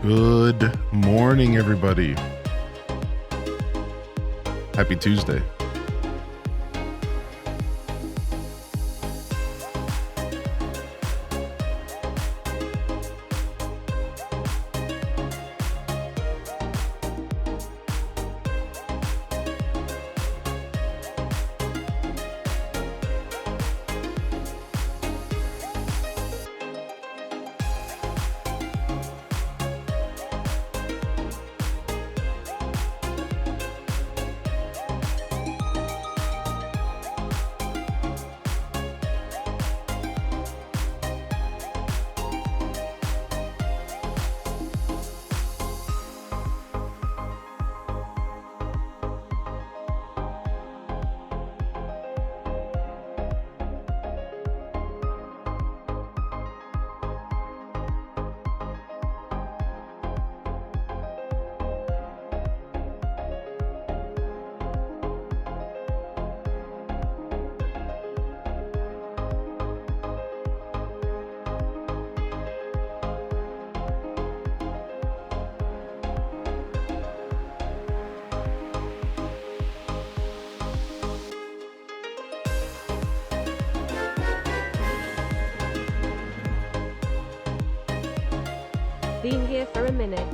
Good morning, everybody. Happy Tuesday. Been here for a minute.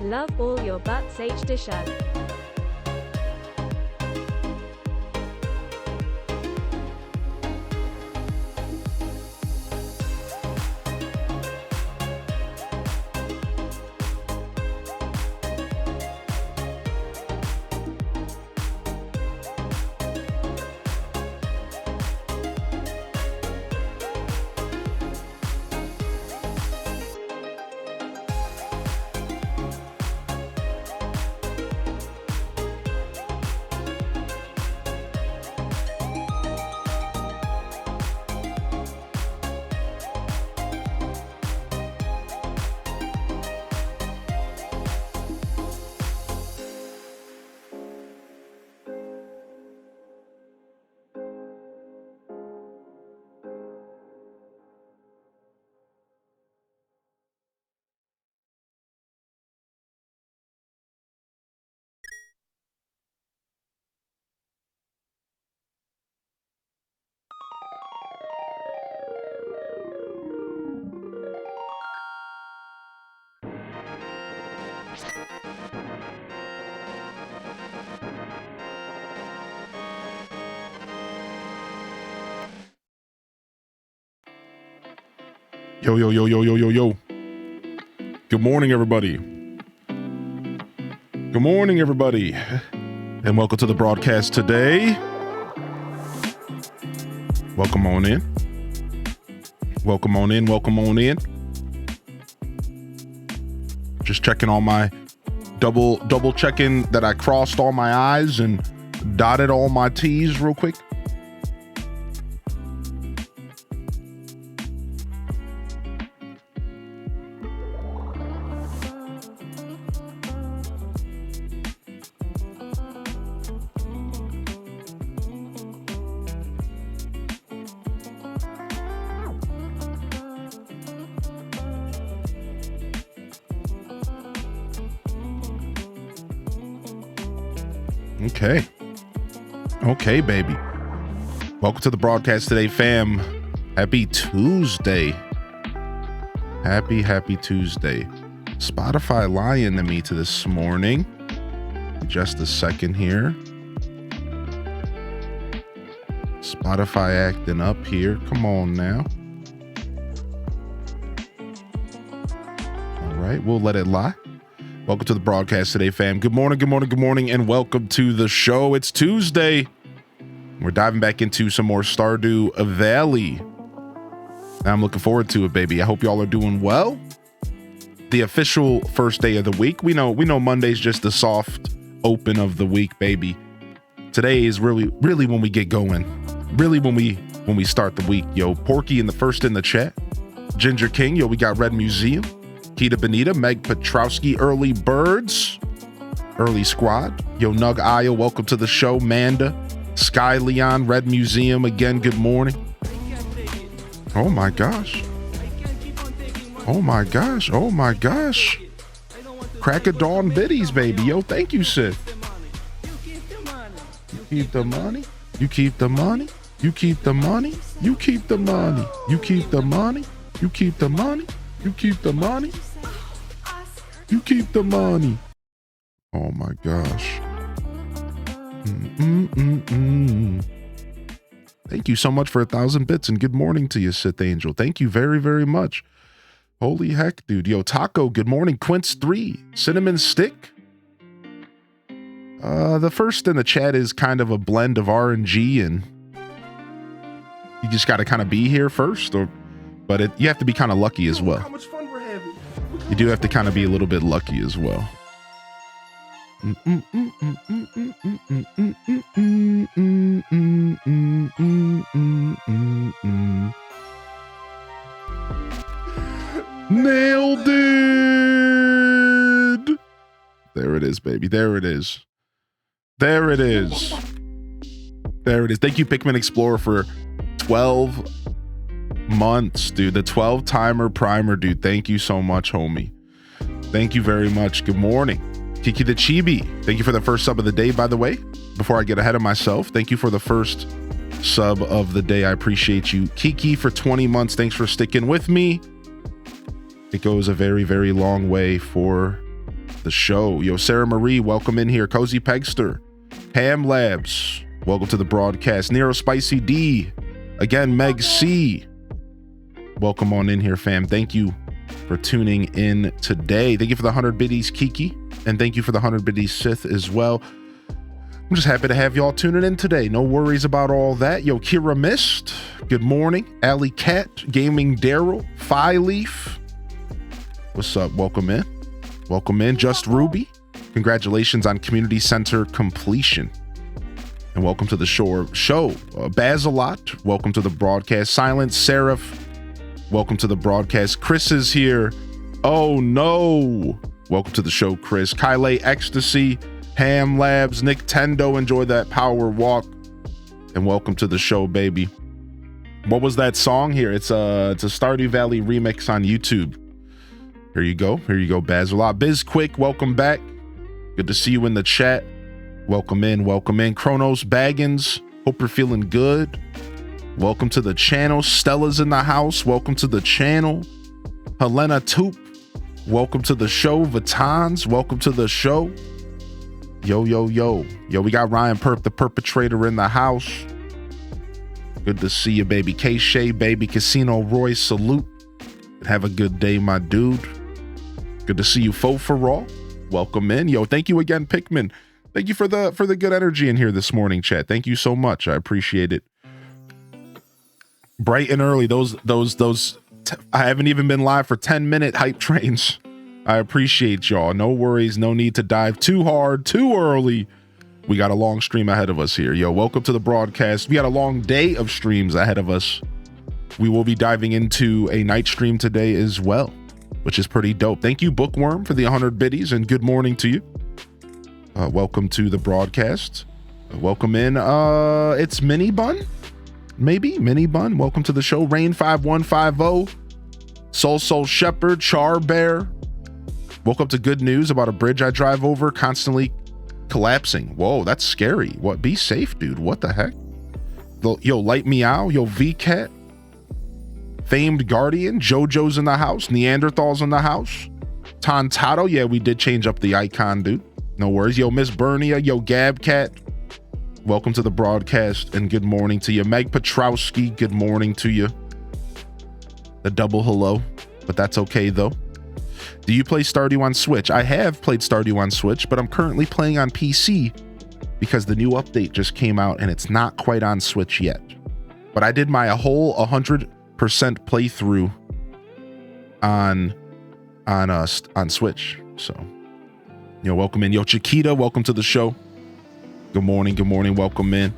Love all your butts, H. Disher. Yo. Good morning, everybody. Good morning, everybody. And welcome to the broadcast today. Welcome on in. Welcome on in. Just checking all my double checking that I crossed all my I's and dotted all my T's real quick. Okay, baby. Welcome to the broadcast today, fam. Happy Tuesday. Happy Tuesday. Spotify lying to me this morning. Just a second here. Spotify acting up here. Come on now. All right, we'll let it lie. Welcome to the broadcast today, fam. Good morning, and welcome to the show. It's Tuesday. We're diving back into some more Stardewvalley. I'm looking forward to it, baby. I hope y'all are doing well. The official first day of the week. We know Monday's just the soft open of the week, baby. Today is really when we get going. Really when we start the week. Yo, Porky in the chat. Ginger King, yo, we got Red Museum. Kita Benita, Meg Petrowski, Early Birds, Early Squad. Yo, Nug Aya, welcome to the show. Manda, Sky Leon, Red Museum, again, good morning. Oh my gosh. crack of dawn biddies, baby. Yo, thank you, Sith. You keep the money. You keep the money. You keep the money. You keep the money. You keep the money. You keep the money. You keep the money. You keep the money. Oh my gosh. Thank you so much for 1,000 bits and good morning to you, Sith Angel. Thank you very, very much. Holy heck, dude. Yo, Taco, good morning. Quince 3, Cinnamon Stick. The first in the chat is kind of a blend of RNG, and you just got to kind of be here first, but you have to be kind of lucky as well. How much fun we're having. You do have to kind of be a little bit lucky as well. Nailed it! There it is, baby. There it is. There it is. There it is. Thank you, Pikmin Explorer, for 12 months, dude. The 12 timer primer, dude. Thank you so much, homie. Thank you very much. Good morning. Kiki the Chibi, thank you for the first sub of the day, by the way. Before I get ahead of myself, thank you for the first sub of the day. I appreciate you. Kiki for 20 months. Thanks for sticking with me. It goes a very, very long way for the show. Yo, Sarah Marie, welcome in here. Cozy Pegster, Ham Labs, welcome to the broadcast. Nero Spicy D, again, Meg C, welcome on in here, fam. Thank you for tuning in today. Thank you for the 100 biddies, Kiki, and thank you for the 100 biddies, Sith, as well. I'm just happy to have y'all tuning in today. No worries about all that. Yo, Kira Mist, good morning. Alley Cat, Gaming Daryl, Phi Leaf, what's up? Welcome in. Welcome in. Just Ruby, congratulations on community center completion. And welcome to the show. Basilot, welcome to the broadcast. Silent Seraph, welcome to the broadcast. Chris is here. Oh no. Welcome to the show, Chris. Kyle Ecstasy, Ham Labs, Nintendo, enjoy that power walk. And welcome to the show, baby. What was that song here? It's a Stardewvalley remix on YouTube. Here you go. Here you go, Basilot. Bizquick, welcome back. Good to see you in the chat. Welcome in. Welcome in. Kronos Baggins, hope you're feeling good. Welcome to the channel. Stella's in the house. Welcome to the channel. Helena Toop, welcome to the show. Vatans, welcome to the show. Yo, yo, yo. Yo, we got Ryan Perp, the perpetrator, in the house. Good to see you, baby. K-Shay, baby. Casino Roy, salute. Have a good day, my dude. Good to see you, Fo for Raw. Welcome in. Yo, thank you again, Pikmin. Thank you for the good energy in here this morning, chat. Thank you so much. I appreciate it. Bright and early, those I haven't even been live for 10-minute hype trains. I appreciate y'all. No worries, no need to dive too hard, too early. We got a long stream ahead of us here. Yo, welcome to the broadcast. We got a long day of streams ahead of us. We will be diving into a night stream today as well, which is pretty dope. Thank you, Bookworm, for the 100 biddies, and good morning to you. Welcome to the broadcast. Welcome in. It's Mini Bun. Maybe Mini Bun. Welcome to the show. Rain 5150, Soul Shepherd, Char Bear. Woke up to good news about a bridge I drive over constantly collapsing. Whoa, that's scary. What? Be safe, dude. What the heck? Yo, Light Meow. Yo, VCat. Famed Guardian. JoJo's in the house. Neanderthal's in the house. Tontato. Yeah, we did change up the icon, dude. No worries. Yo, Miss Bernia. Yo, Gabcat. Welcome to the broadcast and good morning to you. Meg Petrowski, good morning to you. The double hello, but that's okay though. Do you play Stardew on Switch? I have played Stardew on Switch, but I'm currently playing on PC because the new update just came out and it's not quite on Switch yet. But I did my whole 100% playthrough on Switch. So, you know, welcome in. Yo, Chiquita, welcome to the show. Good morning, welcome in.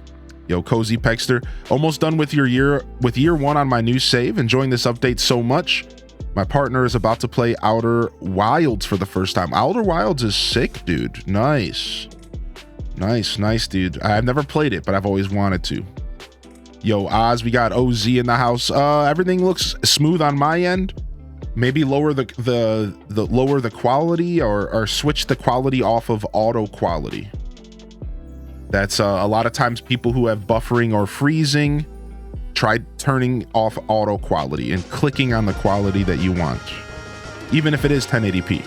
Yo, Cozy Pexter, almost done with year one on my new save. Enjoying this update so much. My partner is about to play Outer Wilds for the first time. Outer Wilds is sick, dude. Nice, dude. I've never played it, but I've always wanted to. Yo, Oz, we got OZ in the house. Everything looks smooth on my end. Maybe lower the lower the quality, or switch the quality off of auto quality. That's a lot of times people who have buffering or freezing, try turning off auto quality and clicking on the quality that you want, even if it is 1080p.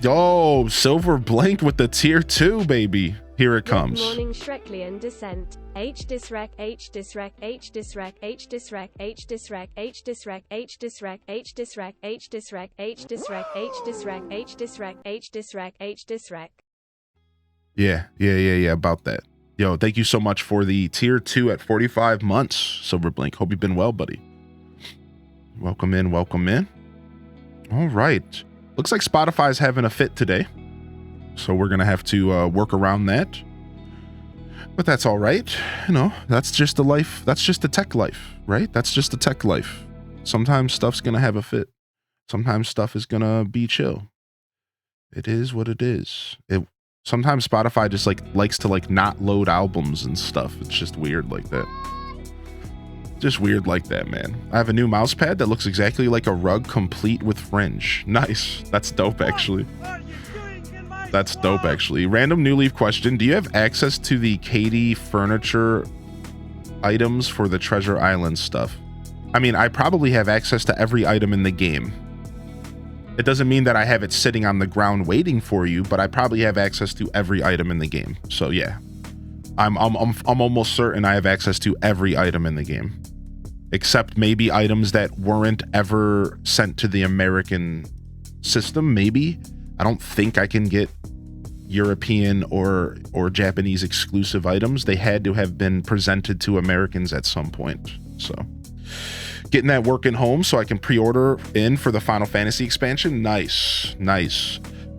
Oh, Silver Blank with the tier 2, baby. Here it comes. Good morning, Shreklian descent. H disrec, H disrec, H disrec, H disrec, H disrec, H disrec, H disrec, H disrec, H disrec, H disrec, H disrec, H disrec, H disrec, H disrec. Yeah, about that. Yo, thank you so much for the tier 2 at 45 months, Silver Blink. Hope you've been well, buddy. Welcome in. All right. Looks like Spotify's having a fit today, so we're gonna have to work around that. But that's all right. You know, that's just the life. That's just the tech life, right? That's just the tech life. Sometimes stuff's gonna have a fit. Sometimes stuff is gonna be chill. It is what it is. Sometimes Spotify just likes to not load albums and stuff. It's just weird like that. Just weird like that, man. I have a new mouse pad that looks exactly like a rug, complete with fringe. Nice. That's dope, actually. That's dope, actually. Random New Leaf question. Do you have access to the Katie furniture items for the Treasure Island stuff? I mean, I probably have access to every item in the game. It doesn't mean that I have it sitting on the ground waiting for you, but I probably have access to every item in the game. So yeah, I'm almost certain I have access to every item in the game, except maybe items that weren't ever sent to the American system. Maybe. I don't think I can get European or Japanese exclusive items. They had to have been presented to Americans at some point. So getting that working home so I can pre-order in for the Final Fantasy expansion. Nice.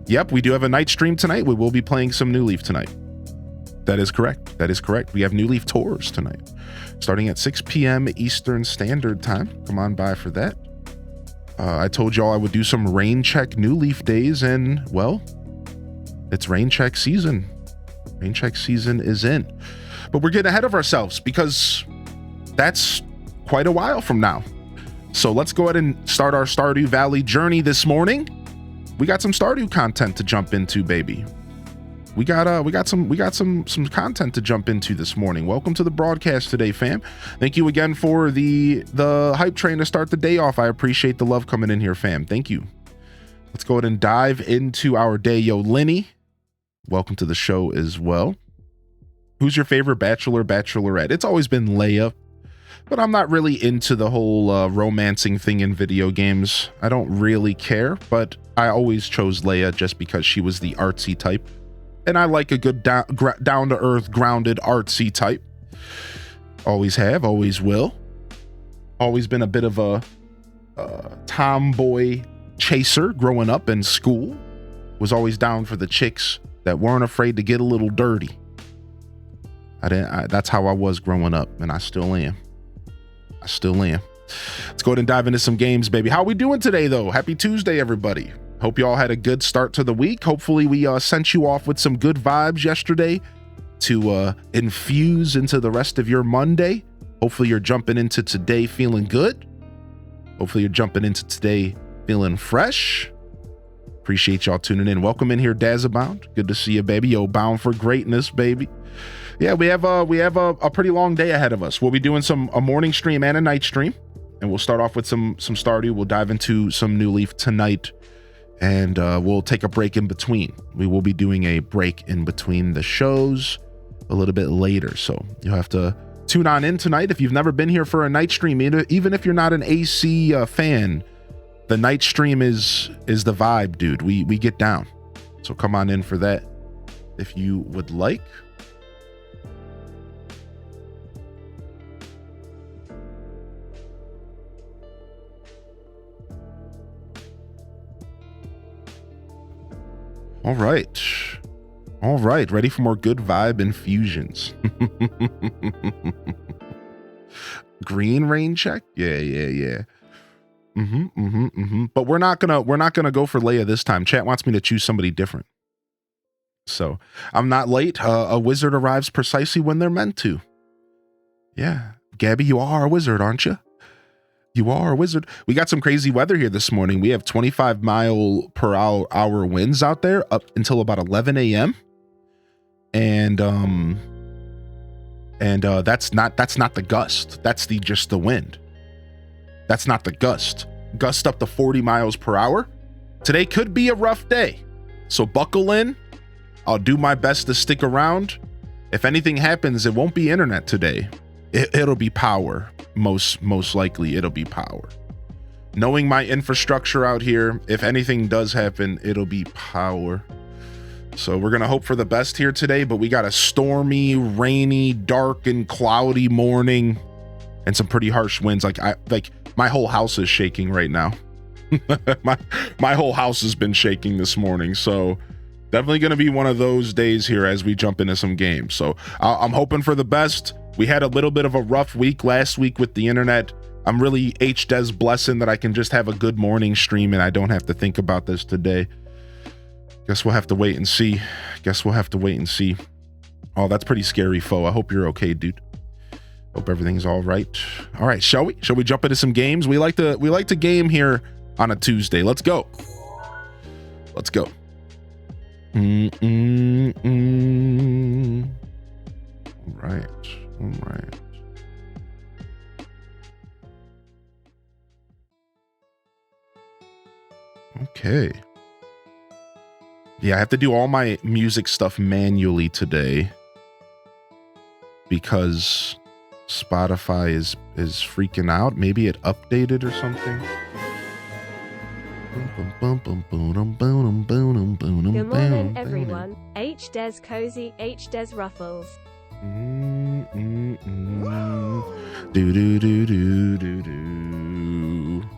Yep, we do have a night stream tonight. We will be playing some New Leaf tonight. That is correct. We have New Leaf tours tonight, starting at 6 p.m. Eastern Standard Time. Come on by for that. I told y'all I would do some rain check New Leaf days, and well, it's rain check season. Rain check season is in. But we're getting ahead of ourselves because that's quite a while from now. So let's go ahead and start our Stardew Valley journey this morning. We got some Stardew content to jump into, baby. We got some content to jump into this morning. Welcome to the broadcast today, fam. Thank you again for the hype train to start the day off. I appreciate the love coming in here, fam. Thank you. Let's go ahead and dive into our day. Yo, Lenny, welcome to the show as well. Who's your favorite bachelor, bachelorette? It's always been Leia, but I'm not really into the whole romancing thing in video games. I don't really care, but I always chose Leia just because she was the artsy type. And I like a good down-to-earth, grounded, artsy type. Always have, always will. Always been a bit of a tomboy chaser growing up in school. Was always down for the chicks that weren't afraid to get a little dirty. That's how I was growing up, and I still am. Let's go ahead and dive into some games, baby. How we doing today, though? Happy Tuesday, everybody. Hope you all had a good start to the week. Hopefully we sent you off with some good vibes yesterday to infuse into the rest of your Monday. Hopefully you're jumping into today feeling good. Hopefully you're jumping into today feeling fresh. Appreciate y'all tuning in. Welcome in here, Dazabound. Good to see you, baby. Yo, bound for greatness, baby. Yeah, we have a pretty long day ahead of us. We'll be doing a morning stream and a night stream, and we'll start off with some Stardew. We'll dive into some New Leaf tonight. And we'll take a break in between. We will be doing a break in between the shows a little bit later. So you'll have to tune on in tonight. If you've never been here for a night stream, even if you're not an AC fan, the night stream is the vibe, dude. We get down. So come on in for that if you would like. All right. Ready for more good vibe infusions. Green rain check. Yeah. But we're not gonna go for Leia this time. Chat wants me to choose somebody different. So I'm not late. A wizard arrives precisely when they're meant to. Yeah. Gabby, you are a wizard, aren't you? You are a wizard. We got some crazy weather here this morning. We have 25-mile-per-hour winds out there up until about 11 a.m. And that's not the gust. That's just the wind. That's not the gust. Gust up to 40 miles per hour. Today could be a rough day. So buckle in. I'll do my best to stick around. If anything happens, it won't be internet today. It'll be power. Most likely it'll be power. Knowing my infrastructure out here, if anything does happen, it'll be power. So we're gonna hope for the best here today, but we got a stormy, rainy, dark, and cloudy morning and some pretty harsh winds. Like my whole house is shaking right now. my whole house has been shaking this morning. So definitely gonna be one of those days here as we jump into some games. So I'm hoping for the best. We had a little bit of a rough week last week with the internet. I'm really Des blessing that I can just have a good morning stream and I don't have to think about this today. Guess we'll have to wait and see. Oh, that's pretty scary, foe. I hope you're okay, dude. Hope everything's all right. All right, shall we jump into some games? We like to game here on a Tuesday. Let's go. All right. Okay. Yeah, I have to do all my music stuff manually today because Spotify is freaking out. Maybe it updated or something. Good morning, everyone. H Des Cozy, H Des Ruffles. Do.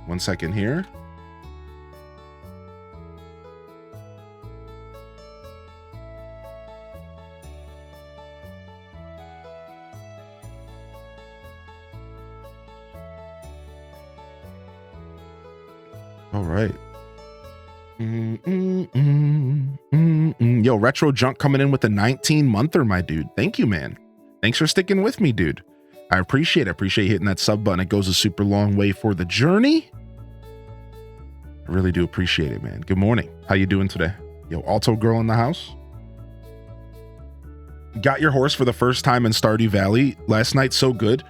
1 second here. All right. Yo, Retro Junk coming in with a 19-monther, my dude. Thank you, man. Thanks for sticking with me, dude. I appreciate hitting that sub button. It goes a super long way for the journey. I really do appreciate it, man. Good morning. How you doing today? Yo, Alto Girl in the house. Got your horse for the first time in Stardew Valley last night. So good.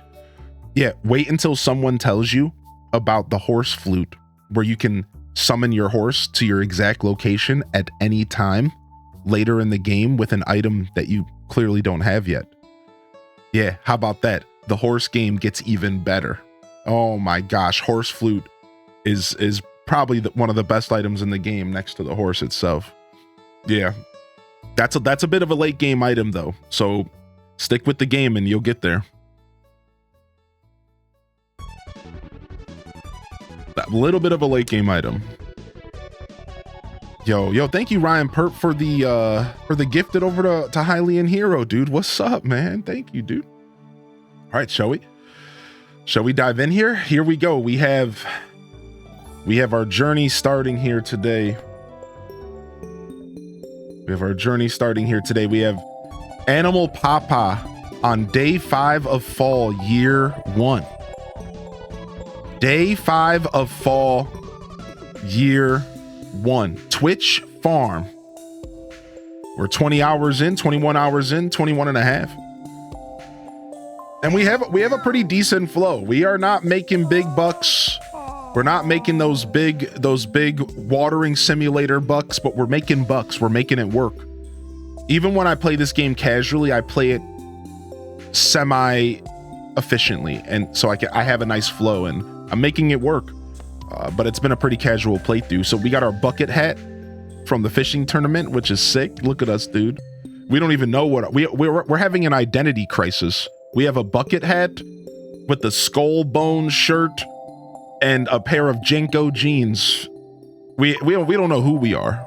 Yeah, wait until someone tells you about the horse flute where you can summon your horse to your exact location at any time later in the game with an item that you clearly don't have yet. Yeah, how about that? The horse game gets even better. Oh my gosh, horse flute is probably one of the best items in the game next to the horse itself. Yeah, that's a bit of a late game item though, so stick with the game and you'll get there. A little bit of a late game item. Yo, thank you, Ryan Perp, for the gifted over to Hylian Hero, dude. What's up, man? Thank you, dude. All right, shall we dive in here? Here we go. We have our journey starting here today. We have Animal Papa on day 5 of fall, year 1. Day 5 of fall, year 1. Twitch farm. We're 20 hours in, 21 hours in, 21 and a half. And we have a pretty decent flow. We are not making big bucks. We're not making those big watering simulator bucks, but we're making bucks. We're making it work. Even when I play this game casually, I play it semi efficiently, and so I have a nice flow and I'm making it work. But it's been a pretty casual playthrough. So we got our bucket hat from the fishing tournament, which is sick. Look at us, dude. We don't even know what we're having an identity crisis. We have a bucket hat with the skull bone shirt and a pair of Jenko jeans. We don't know who we are.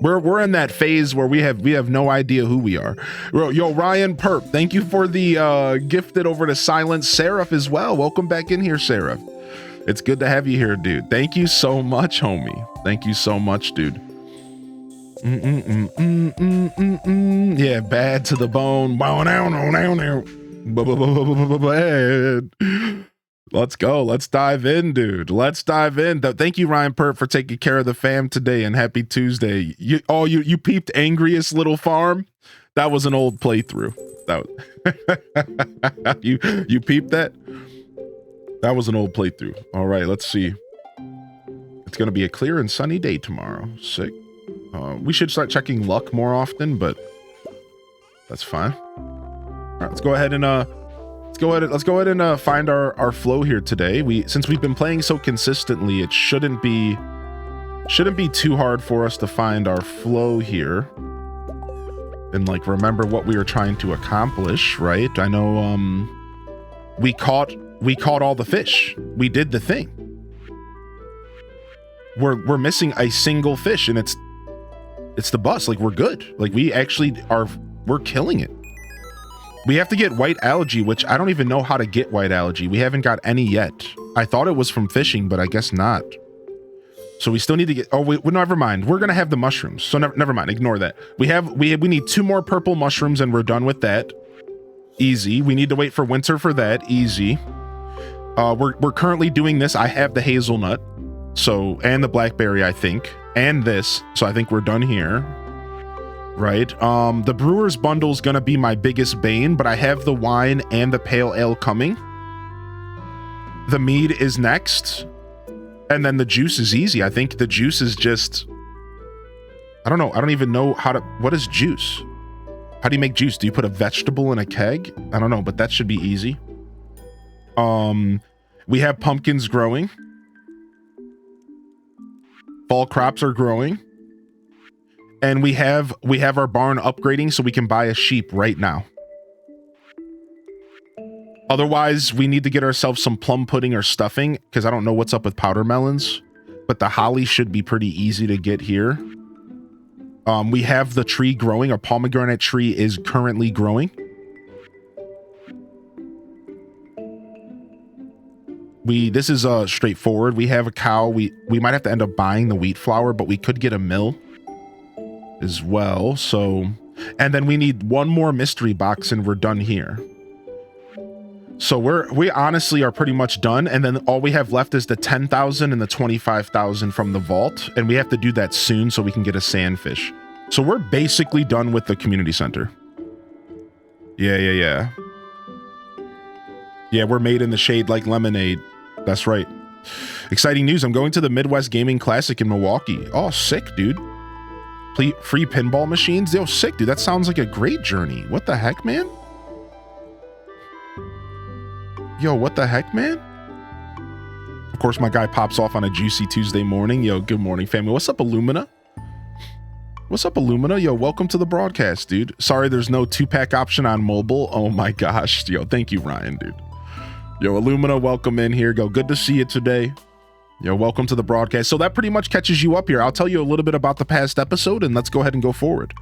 We're in that phase where we have no idea who we are. Yo, Ryan Perp, thank you for the gifted over to Silent Seraph as well. Welcome back in here, Seraph. It's good to have you here, dude. Thank you so much, homie. Thank you so much, dude. Yeah, bad to the bone. Bad. Let's go. Let's dive in, dude. Let's dive in. Thank you, Ryan Pert, for taking care of the fam today, and happy Tuesday. You peeped Angriest Little Farm? That was an old playthrough. That was you peeped that? That was an old playthrough. All right, let's see. It's going to be a clear and sunny day tomorrow. Sick. We should start checking luck more often, but that's fine. All right, let's go ahead and find our flow here today. Since we've been playing so consistently, it shouldn't be too hard for us to find our flow here and like remember what we were trying to accomplish, right? I know we caught all the fish. We did the thing. We're missing a single fish, and it's the bus. Like, we're good. Like, we're killing it. We have to get white algae, which I don't even know how to get white algae. We haven't got any yet. I thought it was from fishing, but I guess not. So we still need to get, never mind. We're going to have the mushrooms. So never mind. Ignore that. We need 2 more purple mushrooms and we're done with that. Easy. We need to wait for winter for that. Easy. We're currently doing this. I have the hazelnut. So, and the blackberry, I think, and this. So I think we're done here. Right. The brewer's bundle is going to be my biggest bane, but I have the wine and the pale ale coming. The mead is next. And then the juice is easy. I think the juice is just, I don't know. I don't even know what is juice? How do you make juice? Do you put a vegetable in a keg? I don't know, but that should be easy. We have pumpkins growing. Fall crops are growing. And we have our barn upgrading so we can buy a sheep right now. Otherwise, we need to get ourselves some plum pudding or stuffing because I don't know what's up with powder melons, but the holly should be pretty easy to get here. We have the tree growing. Our pomegranate tree is currently growing. This is straightforward. We have a cow. We might have to end up buying the wheat flour, but we could get a mill as well. So, and then we need 1 more mystery box and we're done here. So we honestly are pretty much done. And then all we have left is the 10,000 and the 25,000 from the vault. And we have to do that soon so we can get a sandfish. So we're basically done with the community center. Yeah, we're made in the shade like lemonade. That's right. Exciting news. I'm going to the Midwest Gaming Classic in Milwaukee. Oh, sick, dude. Free pinball machines. Yo, sick, dude. That sounds like a great journey. What the heck, man? Yo, what the heck, man? Of course, my guy pops off on a juicy Tuesday morning. Yo, good morning, family. What's up, Illumina? What's up, Illumina? Yo, welcome to the broadcast, dude. Sorry, there's no 2-pack option on mobile. Oh my gosh. Yo, thank you, Ryan, dude. Yo, Illumina, welcome in here. Go, good to see you today. Yo, welcome to the broadcast. So that pretty much catches you up here. I'll tell you a little bit about the past episode and let's go ahead and go forward.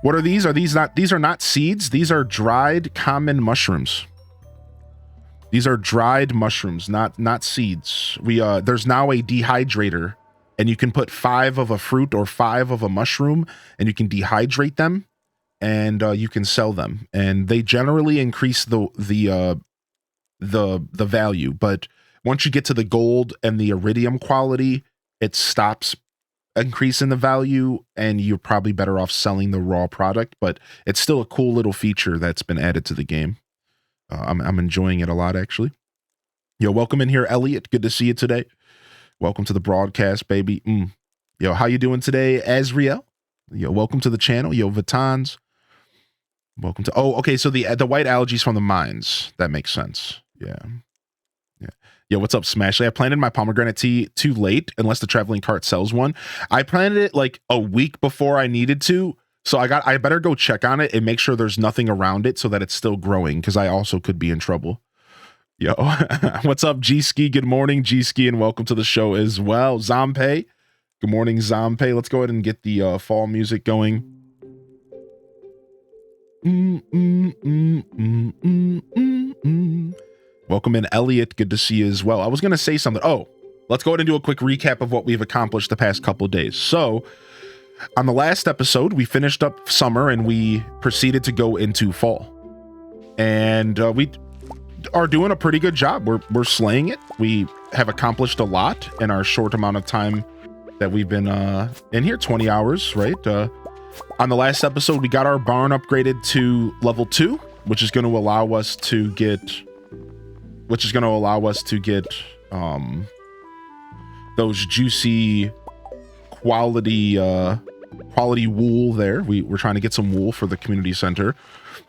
What are these? These are not seeds. These are dried common mushrooms. These are dried mushrooms, not seeds. There's now a dehydrator and you can put 5 of a fruit or 5 of a mushroom and you can dehydrate them and you can sell them. And they generally increase the value, but once you get to the gold and the iridium quality, it stops increasing the value and you're probably better off selling the raw product, but it's still a cool little feature that's been added to the game. I'm enjoying it a lot, actually. Yo, welcome in here, Elliot. Good to see you today. Welcome to the broadcast, baby. Yo, how you doing today, Azriel? Yo, welcome to the channel. Yo, Vatans. Welcome to, okay, so the white algae's from the mines. That makes sense. Yeah. Yo, what's up, Smashley? I planted my pomegranate tea too late, unless the traveling cart sells one. I planted it like a week before I needed to, so I better go check on it and make sure there's nothing around it so that it's still growing, because I also could be in trouble. Yo, what's up, G-Ski? Good morning, G-Ski, and welcome to the show as well. Zompe, good morning, Zompe. Let's go ahead and get the fall music going. Welcome in, Elliot. Good to see you as well. I was going to say something. Oh, let's go ahead and do a quick recap of what we've accomplished the past couple days. So, on the last episode, we finished up summer and we proceeded to go into fall. And are doing a pretty good job. We're slaying it. We have accomplished a lot in our short amount of time that we've been in here, 20 hours, right? On the last episode, we got our barn upgraded to level 2, which is going to allow us to get those juicy quality wool there. We're trying to get some wool for the community center.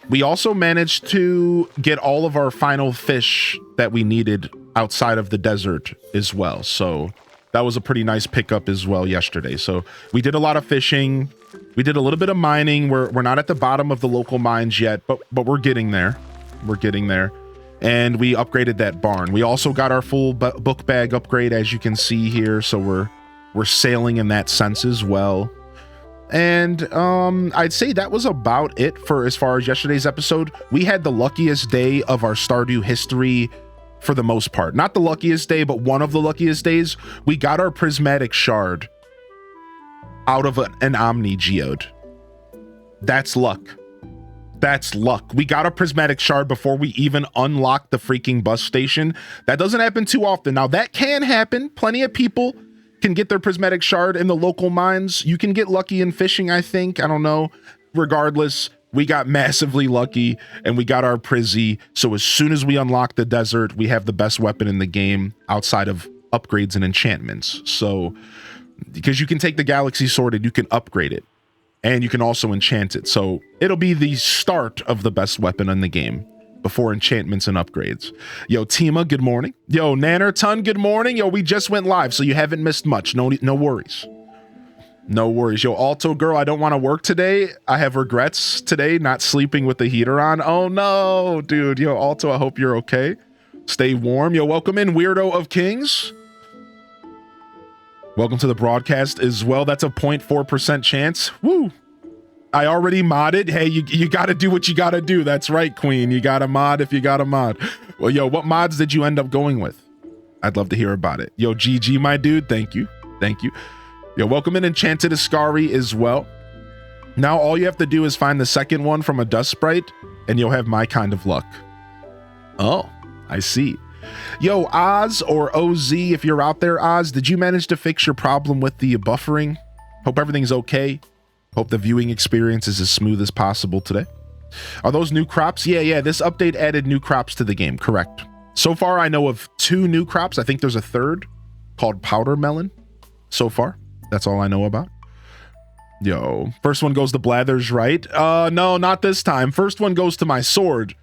We also managed to get all of our final fish that we needed outside of the desert as well. So that was a pretty nice pickup as well yesterday. So we did a lot of fishing. We did a little bit of mining. We're not at the bottom of the local mines yet, but we're getting there. We're getting there. And we upgraded that barn. We also got our full book bag upgrade, as you can see here. So we're sailing in that sense as well. And I'd say that was about it for as far as yesterday's episode. We had the luckiest day of our Stardew history for the most part. Not the luckiest day, but one of the luckiest days. We got our prismatic shard out of an Omni geode. That's luck. That's luck. We got a prismatic shard before we even unlocked the freaking bus station. That doesn't happen too often. Now that can happen. Plenty of people can get their prismatic shard in the local mines. You can get lucky in fishing, I think. I don't know. Regardless, we got massively lucky and we got our Prizzy. So as soon as we unlock the desert, we have the best weapon in the game outside of upgrades and enchantments. So because you can take the Galaxy Sword and you can upgrade it and you can also enchant it. So it'll be the start of the best weapon in the game before enchantments and upgrades. Yo, Tima, good morning. Yo, Nannerton, good morning. Yo, we just went live, so you haven't missed much. No worries. No worries. Yo, Alto girl, I don't want to work today. I have regrets today not sleeping with the heater on. Oh no, dude. Yo, Alto, I hope you're okay. Stay warm. Yo, welcome in, Weirdo of Kings. Welcome to the broadcast as well. That's a 0.4% chance. Woo. I already modded. Hey, you got to do what you got to do. That's right, Queen. You got to mod if you got to mod. Well, yo, what mods did you end up going with? I'd love to hear about it. Yo, GG, my dude. Thank you. Thank you. Yo, welcome in Enchanted Ascari as well. Now, all you have to do is find the second one from a dust sprite, and you'll have my kind of luck. Oh, I see. Yo, Oz or OZ, if you're out there, Oz, did you manage to fix your problem with the buffering? Hope everything's okay. Hope the viewing experience is as smooth as possible today. Are those new crops? Yeah, this update added new crops to the game, correct. So far, I know of 2 new crops. I think there's a third called powder melon so far. That's all I know about. Yo, first one goes to Blathers, right? No, not this time. First one goes to my sword.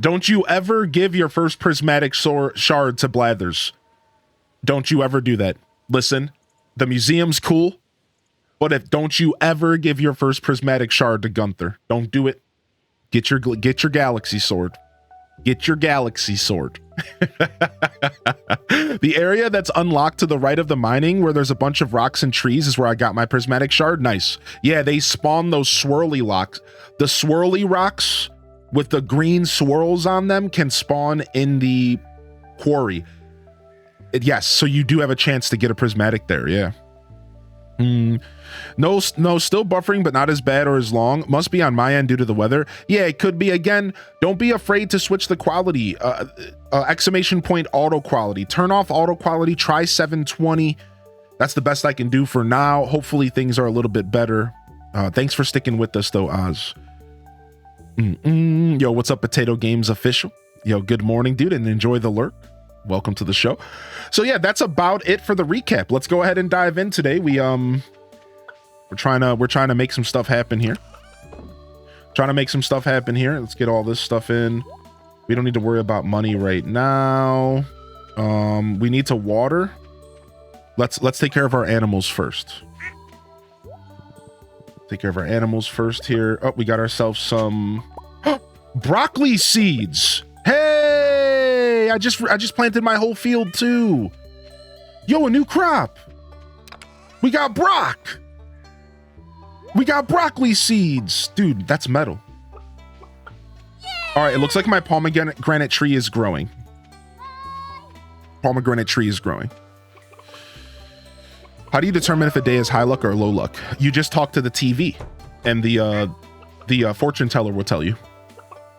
Don't you ever give your first prismatic shard to Blathers. Don't you ever do that. Listen, the museum's cool. But don't you ever give your first prismatic shard to Gunther. Don't do it. Get your Galaxy Sword. Get your Galaxy Sword. The area that's unlocked to the right of the mining where there's a bunch of rocks and trees is where I got my prismatic shard. Nice. Yeah, they spawn those swirly rocks. The swirly rocks with the green swirls on them can spawn in the quarry. Yes, so you do have a chance to get a prismatic there. Yeah. No, still buffering, but not as bad or as long. Must be on my end due to the weather. Yeah, it could be. Again, don't be afraid to switch the quality. Exclamation point auto quality. Turn off auto quality. Try 720. That's the best I can do for now. Hopefully things are a little bit better. Thanks for sticking with us though, Oz. Yo, what's up, Potato Games Official? Yo, good morning, dude, and enjoy the lurk. Welcome to the show. So yeah, that's about it for the recap. Let's go ahead and dive in today. We're trying to make some stuff happen here. Let's get all this stuff in. We don't need to worry about money right now. We need to water. Let's take care of our animals first. Take care of our animals first here. Oh, we got ourselves some broccoli seeds. Hey, I just planted my whole field too. Yo, a new crop. We got broccoli seeds. Dude, that's metal. All right, it looks like my pomegranate tree is growing. How do you determine if a day is high luck or low luck? You just talk to the TV and the fortune teller will tell you.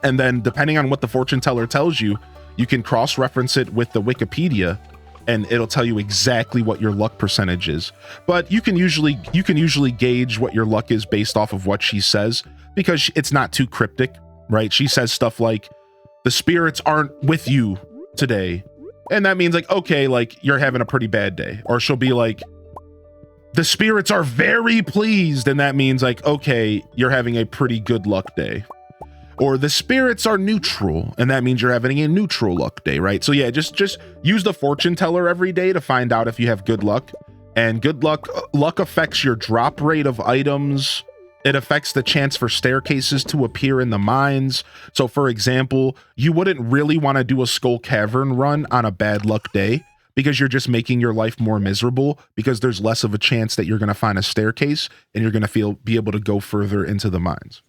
And then depending on what the fortune teller tells you, You can cross-reference it with the Wikipedia, and it'll tell you exactly what your luck percentage is. But you can usually gauge what your luck is based off of what she says, because it's not too cryptic, right? She says stuff like, the spirits aren't with you today. And that means like, okay, like you're having a pretty bad day. Or she'll be like, the spirits are very pleased. And that means like, okay, you're having a pretty good luck day. Or the spirits are neutral. And that means you're having a neutral luck day, right? So yeah, just use the fortune teller every day to find out if you have good luck. And good luck affects your drop rate of items. It affects the chance for staircases to appear in the mines. So for example, you wouldn't really want to do a Skull Cavern run on a bad luck day, because you're just making your life more miserable, because there's less of a chance that you're going to find a staircase and you're going to be able to go further into the mines.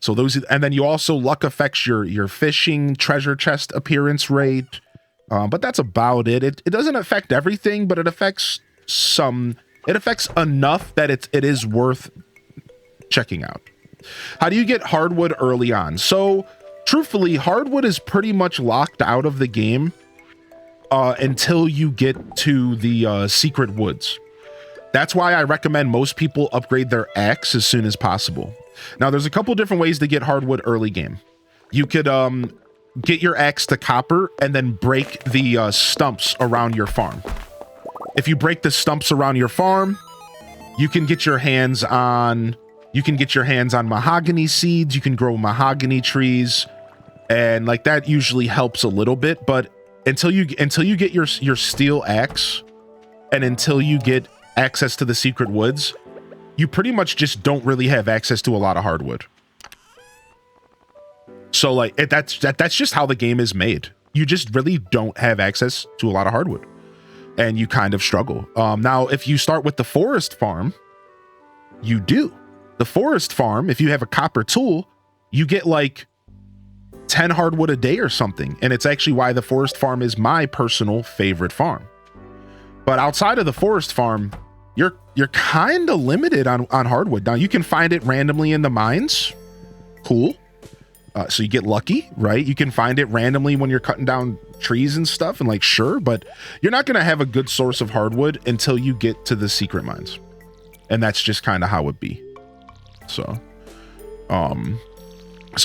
So those, and then you also, luck affects your fishing treasure chest appearance rate. But that's about it. It doesn't affect everything, but it affects some. It affects enough that it is worth checking out. How do you get hardwood early on? So truthfully, hardwood is pretty much locked out of the game until you get to the secret woods. That's why I recommend most people upgrade their axe as soon as possible. Now, there's a couple different ways to get hardwood early game. You could get your axe to copper and then break the stumps around your farm. If you break the stumps around your farm, you can get your hands on mahogany seeds. You can grow mahogany trees, and like that usually helps a little bit. But until you get your steel axe, and until you get access to the secret woods, you pretty much just don't really have access to a lot of hardwood. So like that's just how the game is made. You just really don't have access to a lot of hardwood, and you kind of struggle. Now, if you start with the forest farm, you do. The forest farm, if you have a copper tool, you get like 10 hardwood a day or something. And it's actually why the forest farm is my personal favorite farm. But outside of the forest farm, you're kind of limited on hardwood. Now, you can find it randomly in the mines. Cool. So you get lucky, right? You can find it randomly when you're cutting down trees and stuff, and like, sure, but you're not going to have a good source of hardwood until you get to the secret mines. And that's just kind of how it be. So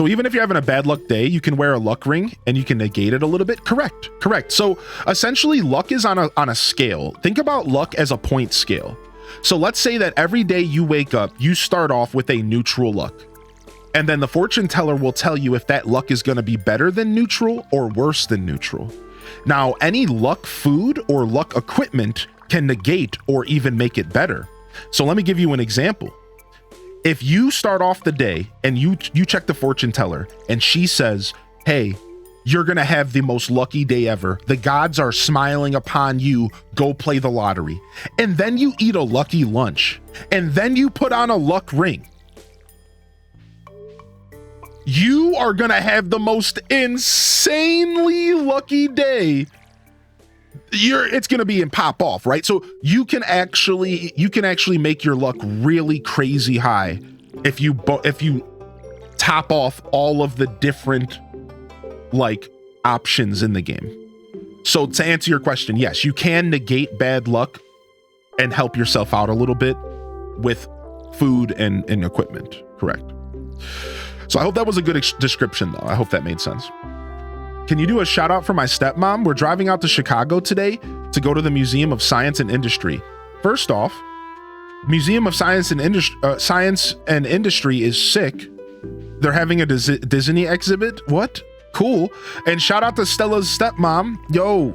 even if you're having a bad luck day, you can wear a luck ring and you can negate it a little bit. Correct. So essentially, luck is on a scale. Think about luck as a point scale. So let's say that every day you wake up, you start off with a neutral luck. And then the fortune teller will tell you if that luck is going to be better than neutral or worse than neutral. Now, any luck food or luck equipment can negate or even make it better. So let me give you an example. If you start off the day and you check the fortune teller and she says, hey, you're going to have the most lucky day ever. The gods are smiling upon you. Go play the lottery. And then you eat a lucky lunch. And then you put on a luck ring. You are going to have the most insanely lucky day. It's going to be in pop off, right? So you can actually make your luck really crazy high if you top off all of the different like options in the game. So to answer your question, yes, you can negate bad luck and help yourself out a little bit with food and equipment. Correct. So I hope that was a good description, though. I hope that made sense. Can you do a shout out for my stepmom? We're driving out to Chicago today to go to the Museum of Science and Industry. First off, Museum of Science and Industry is sick. They're having a Disney exhibit. What? Cool. And shout out to Stella's stepmom. Yo.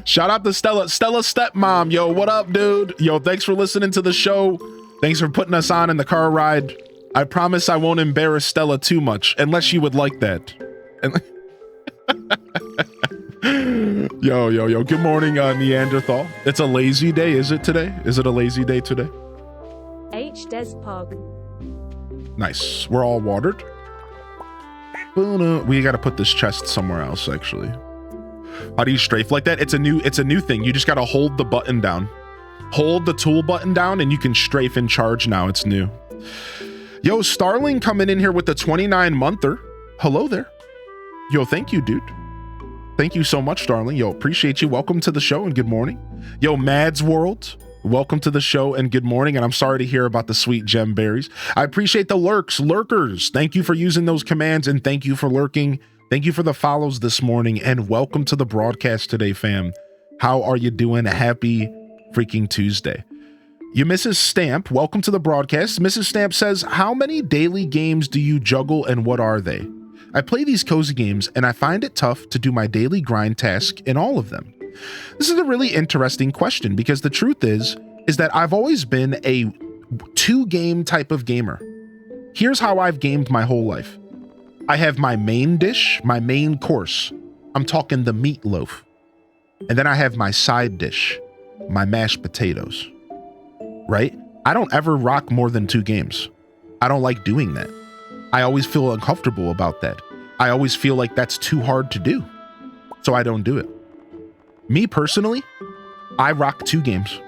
Shout out to Stella's stepmom. Yo, what up, dude? Yo, thanks for listening to the show. Thanks for putting us on in the car ride. I promise I won't embarrass Stella too much, unless you would like that. Yo. Good morning, Neanderthal. It's a lazy day, is it today? Is it a lazy day today? H. Despog. Nice. We're all watered. We got to put this chest somewhere else, actually. How do you strafe like that? It's a new thing. You just got to hold the button down. Hold the tool button down and you can strafe and charge now. It's new. Yo, Starling coming in here with the 29-monther. Hello there. Yo, thank you, dude. Thank you so much, Starling. Yo, appreciate you. Welcome to the show and good morning. Yo, Mads World, welcome to the show and good morning. And I'm sorry to hear about the sweet gem berries. I appreciate the lurkers. Thank you for using those commands and thank you for lurking. Thank you for the follows this morning and welcome to the broadcast today, fam. How are you doing? Happy freaking Tuesday. You, Mrs. Stamp, welcome to the broadcast. Mrs. Stamp says, how many daily games do you juggle and what are they? I play these cozy games and I find it tough to do my daily grind task in all of them. This is a really interesting question because the truth is that I've always been a 2-game type of gamer. Here's how I've gamed my whole life. I have my main dish, my main course. I'm talking the meatloaf. And then I have my side dish, my mashed potatoes. Right? I don't ever rock more than 2 games. I don't like doing that. I always feel uncomfortable about that. I always feel like that's too hard to do. So I don't do it. Me personally, I rock 2 games.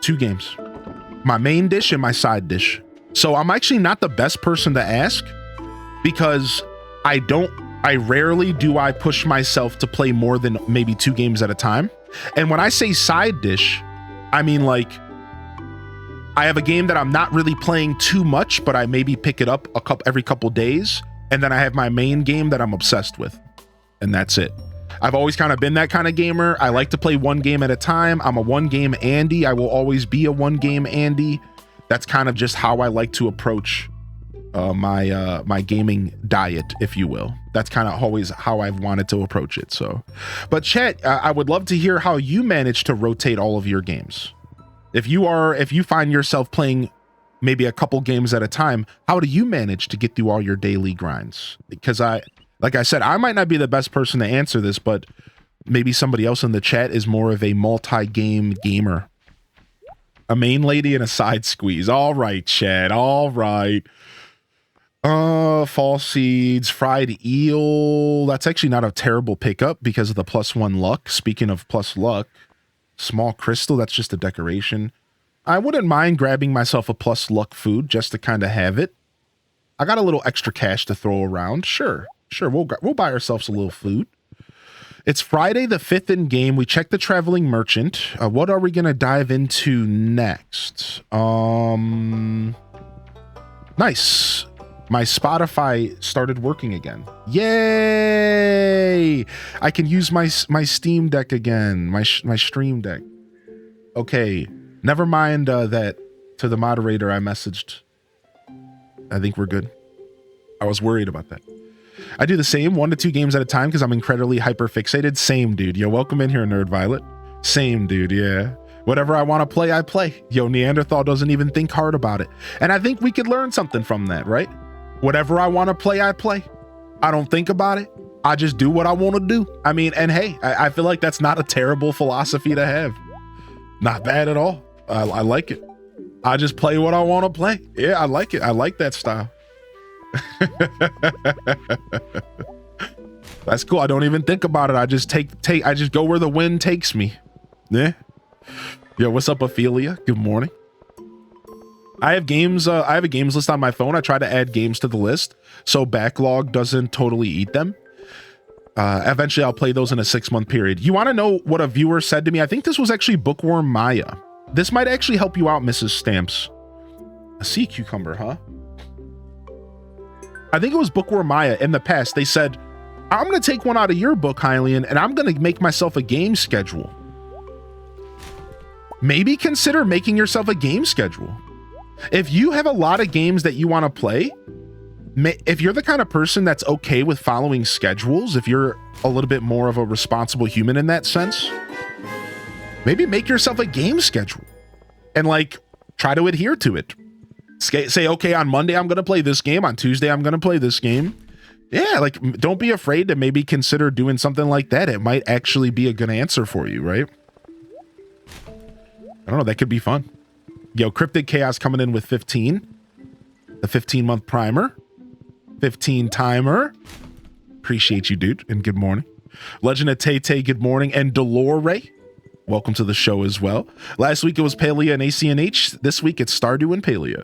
2 games. My main dish and my side dish. So I'm actually not the best person to ask because I rarely do I push myself to play more than maybe 2 games at a time. And when I say side dish, I mean, like, I have a game that I'm not really playing too much, but I maybe pick it up every couple days. And then I have my main game that I'm obsessed with. And that's it. I've always kind of been that kind of gamer. I like to play 1 game at a time. I'm a 1-game Andy. I will always be a 1-game Andy. That's kind of just how I like to approach my gaming diet, if you will. That's kind of always how I've wanted to approach it. So, but chat, I would love to hear how you manage to rotate all of your games. If you find yourself playing maybe a couple games at a time, how do you manage to get through all your daily grinds? Because like I said, I might not be the best person to answer this, but maybe somebody else in the chat is more of a multi-game gamer. A main lady and a side squeeze. All right, chat. All right. Fall seeds, fried eel. That's actually not a terrible pickup because of the +1 luck. Speaking of plus luck, small crystal, that's just a decoration. I wouldn't mind grabbing myself a plus luck food just to kind of have it. I got a little extra cash to throw around. Sure. We'll buy ourselves a little food. It's Friday the 5th in game. We check the traveling merchant. What are we going to dive into next? Nice. My Spotify started working again. Yay! I can use my Steam Deck again. My Stream Deck. Okay. Never mind that to the moderator I messaged. I think we're good. I was worried about that. I do the same 1 to 2 games at a time because I'm incredibly hyper fixated. Same, dude. Yo, welcome in here, Nerd Violet. Same, dude. Yeah. Whatever I want to play, I play. Yo, Neanderthal doesn't even think hard about it. And I think we could learn something from that, right? Whatever I want to play, I play. I don't think about it. I just do what I want to do. I mean, and hey, I feel like that's not a terrible philosophy to have. Not bad at all. I like it. I just play what I want to play. Yeah, I like it. I like that style. That's cool. I don't even think about it. I just I just go where the wind takes me. Yeah. Yo, what's up, Ophelia? Good morning. I have games. I have a games list on my phone. I try to add games to the list so backlog doesn't totally eat them. Eventually, I'll play those in a 6-month period. You want to know what a viewer said to me? I think this was actually Bookworm Maya. This might actually help you out, Mrs. Stamps. A sea cucumber, huh? I think it was Bookworm Maya. In the past, they said, I'm going to take one out of your book, Hylian, and I'm going to make myself a game schedule. Maybe consider making yourself a game schedule. If you have a lot of games that you want to play, if you're the kind of person that's okay with following schedules, if you're a little bit more of a responsible human in that sense, maybe make yourself a game schedule and like try to adhere to it. Say, okay, on Monday, I'm going to play this game. On Tuesday, I'm going to play this game. Yeah, like don't be afraid to maybe consider doing something like that. It might actually be a good answer for you, right? I don't know. That could be fun. Yo, Cryptic Chaos coming in with 15. The 15-month primer. 15 timer. Appreciate you, dude. And good morning. Legend of Tay-Tay, good morning. And Delore, welcome to the show as well. Last week it was Palea and ACNH. This week it's Stardew and Palea.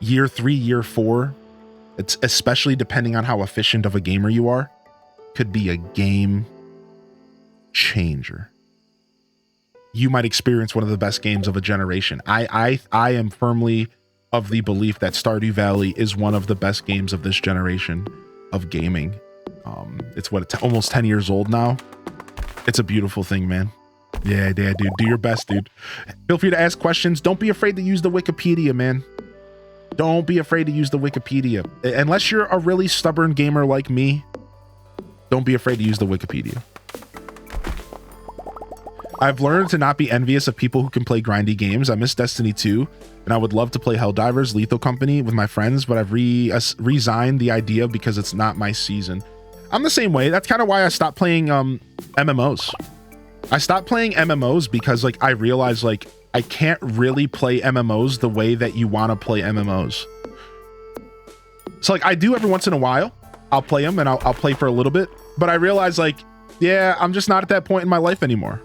year 3, year 4, it's especially depending on how efficient of a gamer you are, could be a game changer. You might experience one of the best games of a generation. I am firmly of the belief that Stardew Valley is one of the best games of this generation of gaming. It's almost 10 years old now. It's a beautiful thing, man. Yeah, dude. Do your best, dude. Feel free to ask questions. Don't be afraid to use the Wikipedia, man. Don't be afraid to use the Wikipedia. Unless you're a really stubborn gamer like me, don't be afraid to use the Wikipedia. I've learned to not be envious of people who can play grindy games. I miss Destiny 2, and I would love to play Helldivers Lethal Company with my friends, but I've resigned the idea because it's not my season. I'm the same way. That's kind of why I stopped playing MMOs. I stopped playing MMOs because like I realized like I can't really play MMOs the way that you want to play MMOs. So like I do every once in a while. I'll play them and I'll play for a little bit, but I realize like, yeah, I'm just not at that point in my life anymore.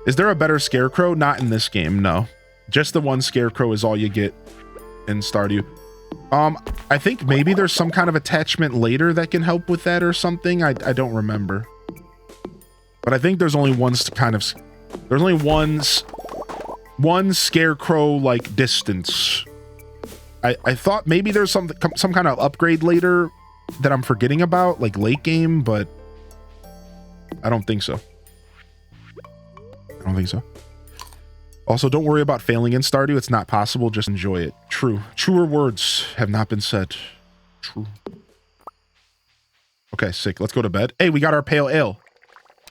Is there a better scarecrow? Not in this game, no. Just the one scarecrow is all you get in Stardew. I think maybe there's some kind of attachment later that can help with that or something. I don't remember. But I think there's only one scarecrow like distance. I thought maybe there's some kind of upgrade later that I'm forgetting about, like late game, but I don't think so. Also, don't worry about failing in Stardew. It's not possible. Just enjoy it. True. Truer words have not been said. True. Okay, sick. Let's go to bed. Hey, we got our pale ale.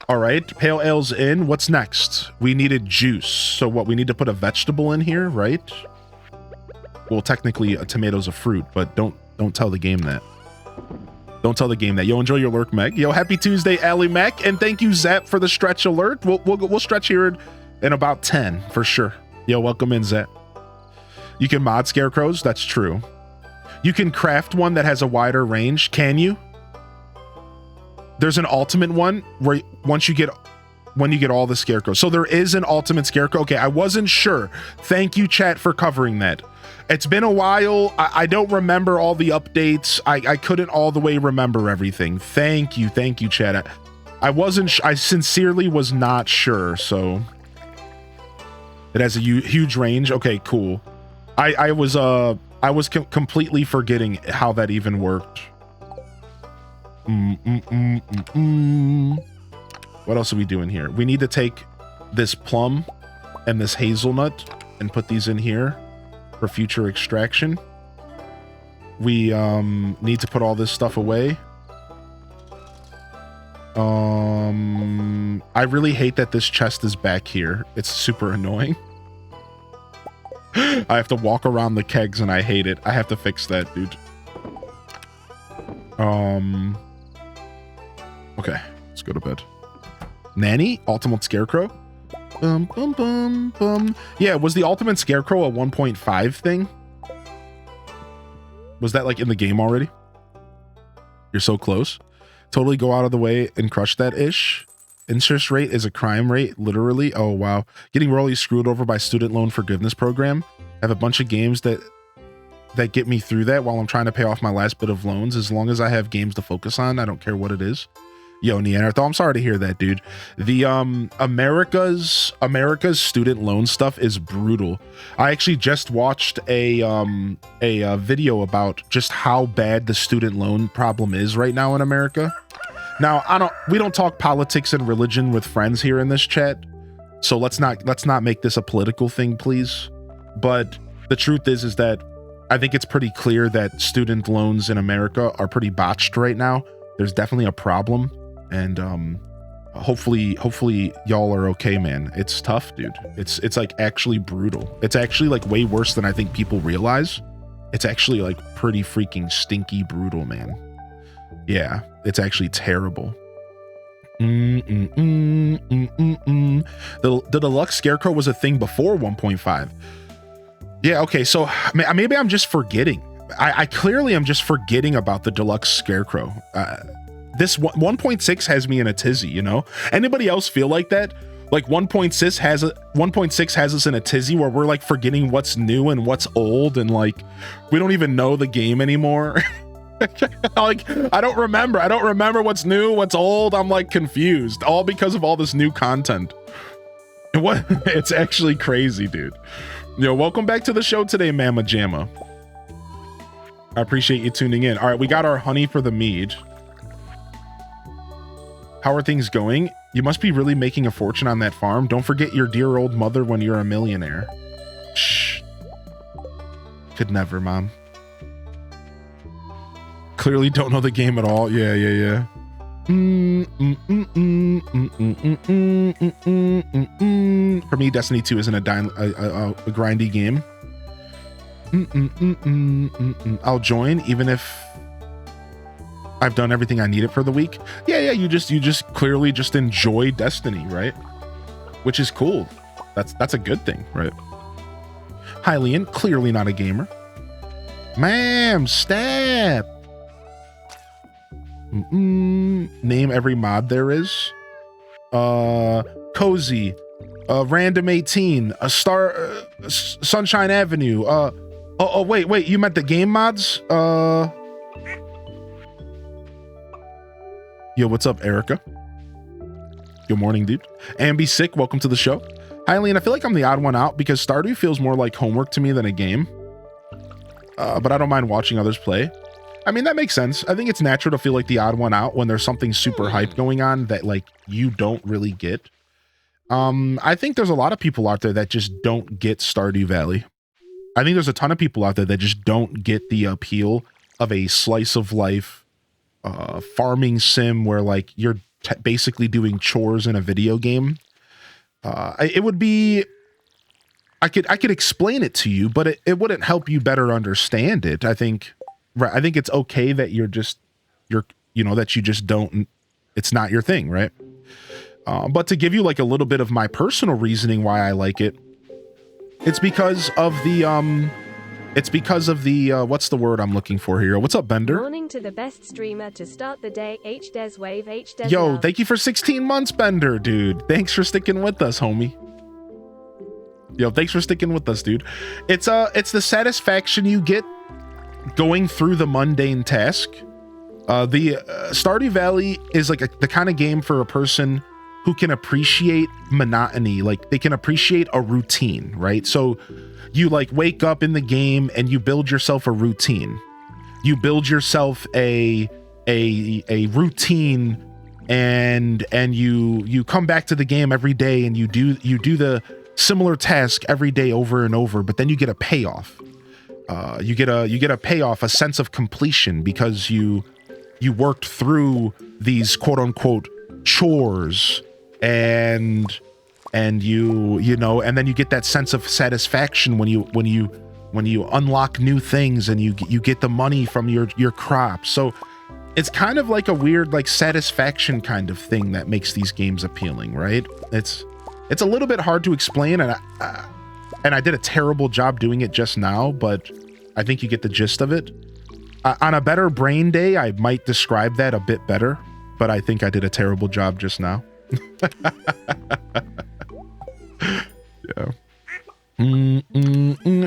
All right, pale ale's in. What's next? We needed juice. So what? We need to put a vegetable in here, right? Well, technically, a tomato's a fruit, but don't tell the game that. Don't tell the game that. Yo, enjoy your lurk, Meg. Yo, happy Tuesday, Allie Mac, and thank you, Zap, for the stretch alert. We'll stretch here in about 10 for sure. Yo, welcome in, Zap. You can mod scarecrows. That's true. You can craft one that has a wider range. Can you? There's an ultimate one where when you get all the scarecrows. So there is an ultimate scarecrow. Okay, I wasn't sure. Thank you, chat, for covering that. It's been a while. I don't remember all the updates. I couldn't all the way remember everything. Thank you, chat. I sincerely was not sure. So it has a huge range. Okay, cool. I was completely forgetting how that even worked. What else are we doing here? We need to take this plum and this hazelnut and put these in here for future extraction. We need to put all this stuff away. I really hate that this chest is back here. It's super annoying. I have to walk around the kegs and I hate it. I have to fix that, dude. Okay, let's go to bed. Nanny? Ultimate Scarecrow? Yeah, was the Ultimate Scarecrow a 1.5 thing? Was that like in the game already? You're so close. Totally go out of the way and crush that ish. Interest rate is a crime rate, literally. Oh, wow. Getting royally screwed over by student loan forgiveness program. I have a bunch of games that get me through that while I'm trying to pay off my last bit of loans. As long as I have games to focus on, I don't care what it is. Yo, Neanderthal, I'm sorry to hear that, dude. The America's student loan stuff is brutal. I actually just watched a video about just how bad the student loan problem is right now in America. Now, we don't talk politics and religion with friends here in this chat, so let's not make this a political thing, please. But the truth is that I think it's pretty clear that student loans in America are pretty botched right now. There's definitely a problem. And hopefully y'all are okay, man. It's tough, dude. It's like actually brutal. It's actually like way worse than I think people realize. It's actually like pretty freaking stinky brutal, man. Yeah, it's actually terrible. The deluxe scarecrow was a thing before 1.5. Yeah, okay, so maybe I'm just forgetting. I clearly am just forgetting about the deluxe scarecrow. This 1.6 has me in a tizzy, you know? Anybody else feel like that? Like 1.6 has us in a tizzy where we're like forgetting what's new and what's old, and like we don't even know the game anymore. Like I don't remember what's new, what's old. I'm like confused, all because of all this new content. And what it's actually crazy, dude. Welcome back to the show today, Mama Jamma. I appreciate you tuning in. All right, we got our honey for the mead. How are things going? You must be really making a fortune on that farm. Don't forget your dear old mother when you're a millionaire. Shh. Could never, Mom. Clearly don't know the game at all. Yeah. For me, Destiny 2 isn't a grindy game. I'll join even if I've done everything I needed for the week. Yeah. You just clearly just enjoy Destiny, right? Which is cool. That's a good thing, right? Hylian, clearly not a gamer. Ma'am, stab. Name every mod there is. Cozy, Random 18, Sunshine Avenue. Wait, you meant the game mods? Yo, what's up, Erica? Good morning, dude. Ambi Sick, welcome to the show. Eileen, I feel like I'm the odd one out because Stardew feels more like homework to me than a game. But I don't mind watching others play. I mean, that makes sense. I think it's natural to feel like the odd one out when there's something super hype going on that like you don't really get. I think there's a lot of people out there that just don't get Stardew Valley. I think there's a ton of people out there that just don't get the appeal of a slice of life farming sim where like you're basically doing chores in a video game. It would be, I could explain it to you, but it wouldn't help you better understand it. I think it's okay that that you just don't, it's not your thing, right? But to give you like a little bit of my personal reasoning why I like it, it's because of the what's the word I'm looking for here? What's up, Bender? Morning to the best streamer to start the day. H-Des-Wave, H-Des Yo, love. thank you for 16 months, Bender, dude. Thanks for sticking with us, homie. Yo, thanks for sticking with us, dude. It's the satisfaction you get going through the mundane task. The Stardew Valley is like the kind of game for a person who can appreciate monotony. Like they can appreciate a routine, right? So you like wake up in the game and you build yourself a routine. You build yourself a routine and you come back to the game every day and you do the similar task every day over and over, but then you get a payoff. You get a payoff, a sense of completion because you worked through these quote unquote chores and you know, and then you get that sense of satisfaction when you unlock new things and you get the money from your crops. So it's kind of like a weird like satisfaction kind of thing that makes these games appealing, right? It's a little bit hard to explain, and I did a terrible job doing it just now, but I think you get the gist of it. On a better brain day, I might describe that a bit better, but I think I did a terrible job just now. Yeah.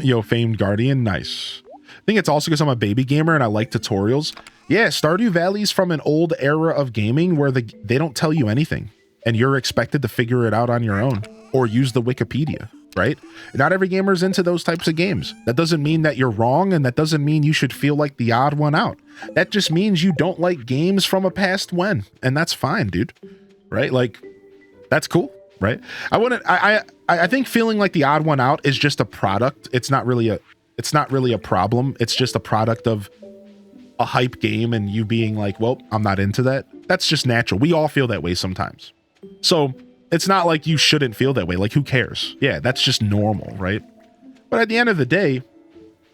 Yo, famed guardian, nice. I think it's also because I'm a baby gamer and I like tutorials. Yeah, Stardew Valley's from an old era of gaming where they don't tell you anything and you're expected to figure it out on your own or use the Wikipedia, right? Not every gamer's into those types of games. That doesn't mean that you're wrong, and that doesn't mean you should feel like the odd one out. That just means you don't like games from a past when, and that's fine, dude. Right? Like, that's cool, right? I think feeling like the odd one out is just a product. It's not really a problem. It's just a product of a hype game and you being like, well, I'm not into that. That's just natural. We all feel that way sometimes. So it's not like you shouldn't feel that way. Like, who cares? Yeah, that's just normal, right? But at the end of the day,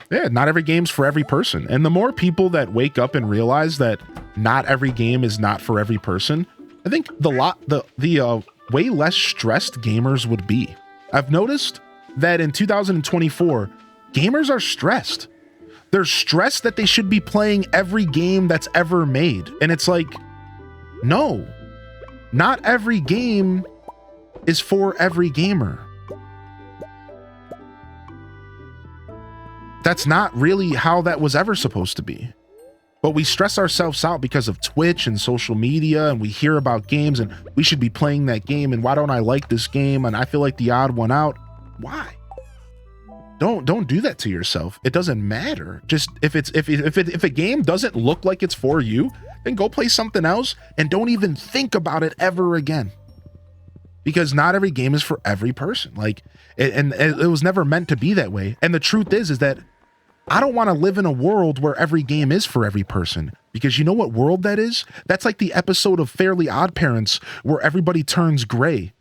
yeah, not every game's for every person. And the more people that wake up and realize that not every game is not for every person, I think the way less stressed gamers would be. I've noticed that in 2024, gamers are stressed. They're stressed that they should be playing every game that's ever made. And it's like, no, not every game is for every gamer. That's not really how that was ever supposed to be. But we stress ourselves out because of Twitch and social media, and we hear about games and we should be playing that game, and why don't I like this game, and I feel like the odd one out. Why? Don't do that to yourself. It doesn't matter. Just if a game doesn't look like it's for you, then go play something else and don't even think about it ever again. Because not every game is for every person. Like, and it was never meant to be that way. And the truth is that I don't want to live in a world where every game is for every person, because you know what world that is? That's like the episode of Fairly Odd Parents where everybody turns gray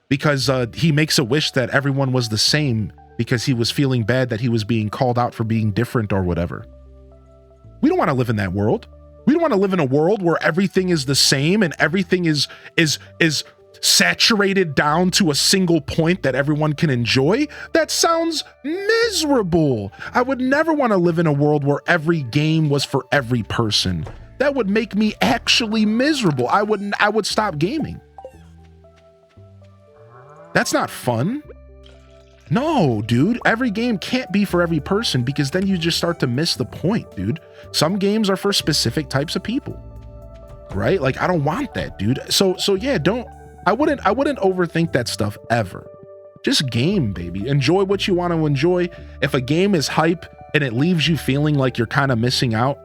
because he makes a wish that everyone was the same because he was feeling bad that he was being called out for being different or whatever. We don't want to live in that world. We don't want to live in a world where everything is the same and everything is saturated down to a single point that everyone can enjoy. That sounds miserable. I would never want to live in a world where every game was for every person. That would make me actually miserable. I would stop gaming. That's not fun. No, dude, every game can't be for every person, because then you just start to miss the point, dude. Some games are for specific types of people, right? Like, I don't want that, dude. So yeah, I wouldn't overthink that stuff ever. Just game, baby. Enjoy what you want to enjoy. If a game is hype and it leaves you feeling like you're kind of missing out,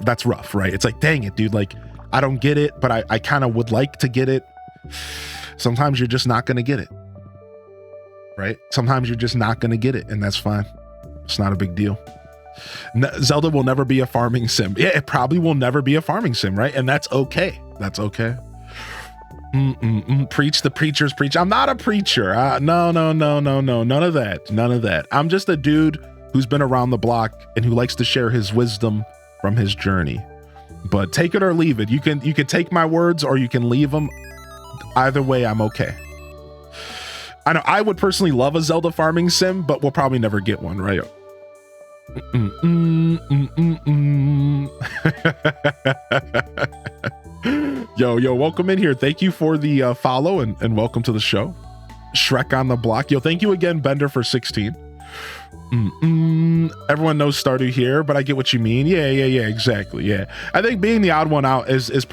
that's rough, right? It's like, dang it, dude. Like, I don't get it, but I kind of would like to get it. Sometimes you're just not going to get it, right? Sometimes you're just not going to get it, and that's fine. It's not a big deal. Zelda will never be a farming sim. Yeah, it probably will never be a farming sim, right? And that's okay. That's okay. Preach, the preachers preach. I'm not a preacher. No. None of that. I'm just a dude who's been around the block and who likes to share his wisdom from his journey. But take it or leave it. You can take my words or you can leave them. Either way, I'm okay. I know I would personally love a Zelda farming sim, but we'll probably never get one, right? Yo, welcome in here. Thank you for the follow and welcome to the show. Shrek on the block. Yo, thank you again, Bender, for 16. Everyone knows Stardew here, but I get what you mean. Yeah, exactly. Yeah, I think being the odd one out is a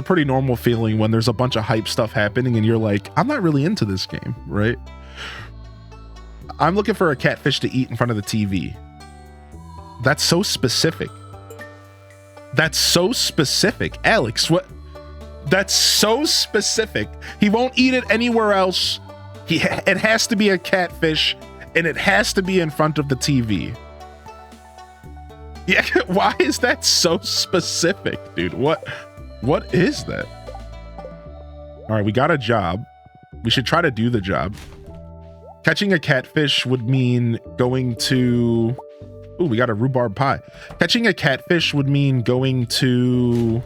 pretty normal feeling when there's a bunch of hype stuff happening and you're like, I'm not really into this game, right? I'm looking for a catfish to eat in front of the TV. That's so specific. Alex, what? That's so specific. He won't eat it anywhere else. It has to be a catfish, and it has to be in front of the TV. Yeah, why is that so specific, dude? What is that? All right, we got a job. We should try to do the job. Catching a catfish would mean going to... Ooh, we got a rhubarb pie. Catching a catfish would mean going to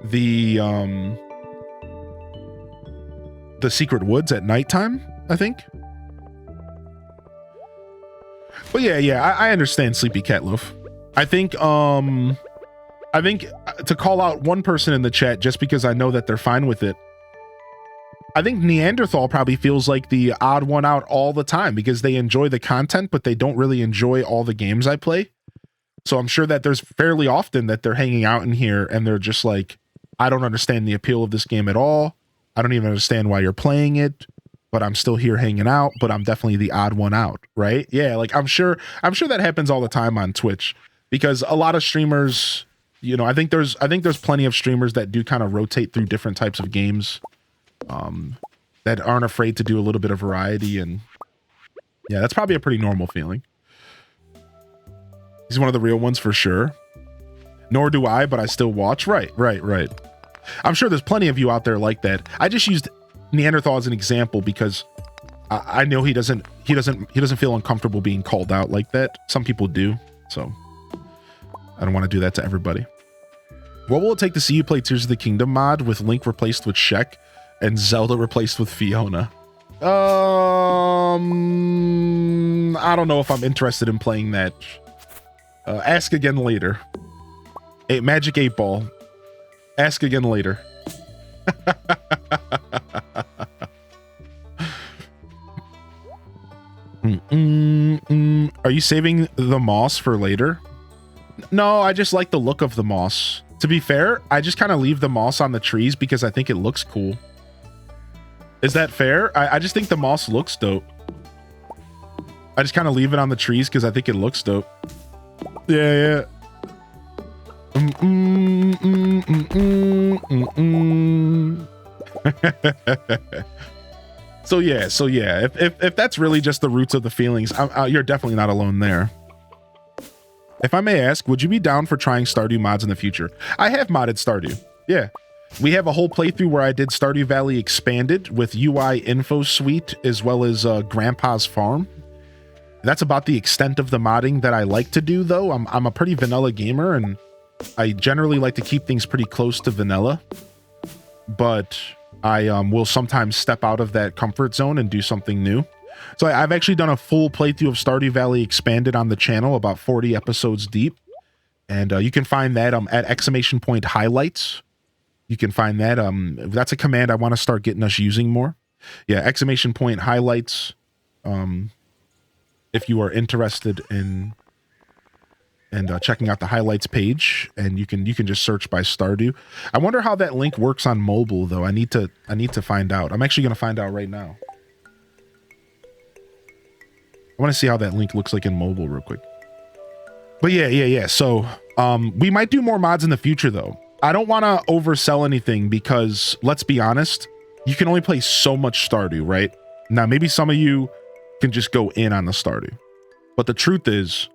the secret woods at nighttime, I think. But yeah, I understand Sleepy Cat Loaf. I think to call out one person in the chat just because I know that they're fine with it. I think Neanderthal probably feels like the odd one out all the time because they enjoy the content, but they don't really enjoy all the games I play. So I'm sure that there's fairly often that they're hanging out in here and they're just like, I don't understand the appeal of this game at all. I don't even understand why you're playing it, but I'm still here hanging out, but I'm definitely the odd one out, right? Yeah, like I'm sure that happens all the time on Twitch because a lot of streamers, you know, I think there's plenty of streamers that do kind of rotate through different types of games. That aren't afraid to do a little bit of variety, and yeah, that's probably a pretty normal feeling. He's one of the real ones for sure. Nor do I, but I still watch. Right. I'm sure there's plenty of you out there like that. I just used Neanderthal as an example because I know he doesn't feel uncomfortable being called out like that. Some people do, so I don't want to do that to everybody. What will it take to see you play Tears of the Kingdom mod with Link replaced with Shek and Zelda replaced with Fiona? I don't know if I'm interested in playing that. Ask again later. Magic 8 Ball. Ask again later. Are you saving the moss for later? No, I just like the look of the moss. To be fair, I just kind of leave the moss on the trees because I think it looks cool. Is that fair? I just think the moss looks dope. I just kind of leave it on the trees because I think it looks dope. Yeah. So yeah. If that's really just the roots of the feelings, you're definitely not alone there. If I may ask, would you be down for trying Stardew mods in the future? I have modded Stardew. Yeah. We have a whole playthrough where I did Stardew Valley Expanded with UI Info Suite as well as Grandpa's Farm. That's about the extent of the modding that I like to do, though. I'm a pretty vanilla gamer, and I generally like to keep things pretty close to vanilla. But I will sometimes step out of that comfort zone and do something new. So I've actually done a full playthrough of Stardew Valley Expanded on the channel, about 40 episodes deep. And you can find that at ! highlights. You can find that. That's a command I want to start getting us using more. Yeah, ! highlights. If you are interested in checking out the highlights page, and you can just search by Stardew. I wonder how that link works on mobile, though. I need to find out. I'm actually going to find out right now. I want to see how that link looks like in mobile real quick. But yeah. So we might do more mods in the future, though. I don't want to oversell anything because, let's be honest, you can only play so much Stardew, right? Now, maybe some of you can just go in on the Stardew. But the truth is,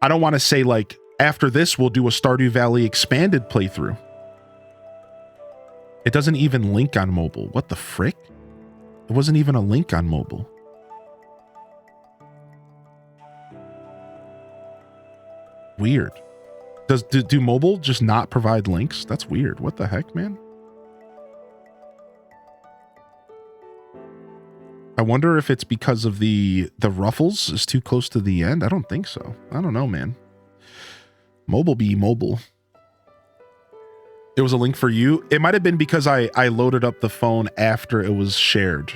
I don't want to say, like, after this, we'll do a Stardew Valley Expanded playthrough. It doesn't even link on mobile. What the frick? It wasn't even a link on mobile. Weird. Do mobile just not provide links? That's weird. What the heck, man? I wonder if it's because of the ruffles is too close to the end. I don't think so. I don't know, man. Mobile be mobile. It was a link for you. It might have been because I loaded up the phone after it was shared.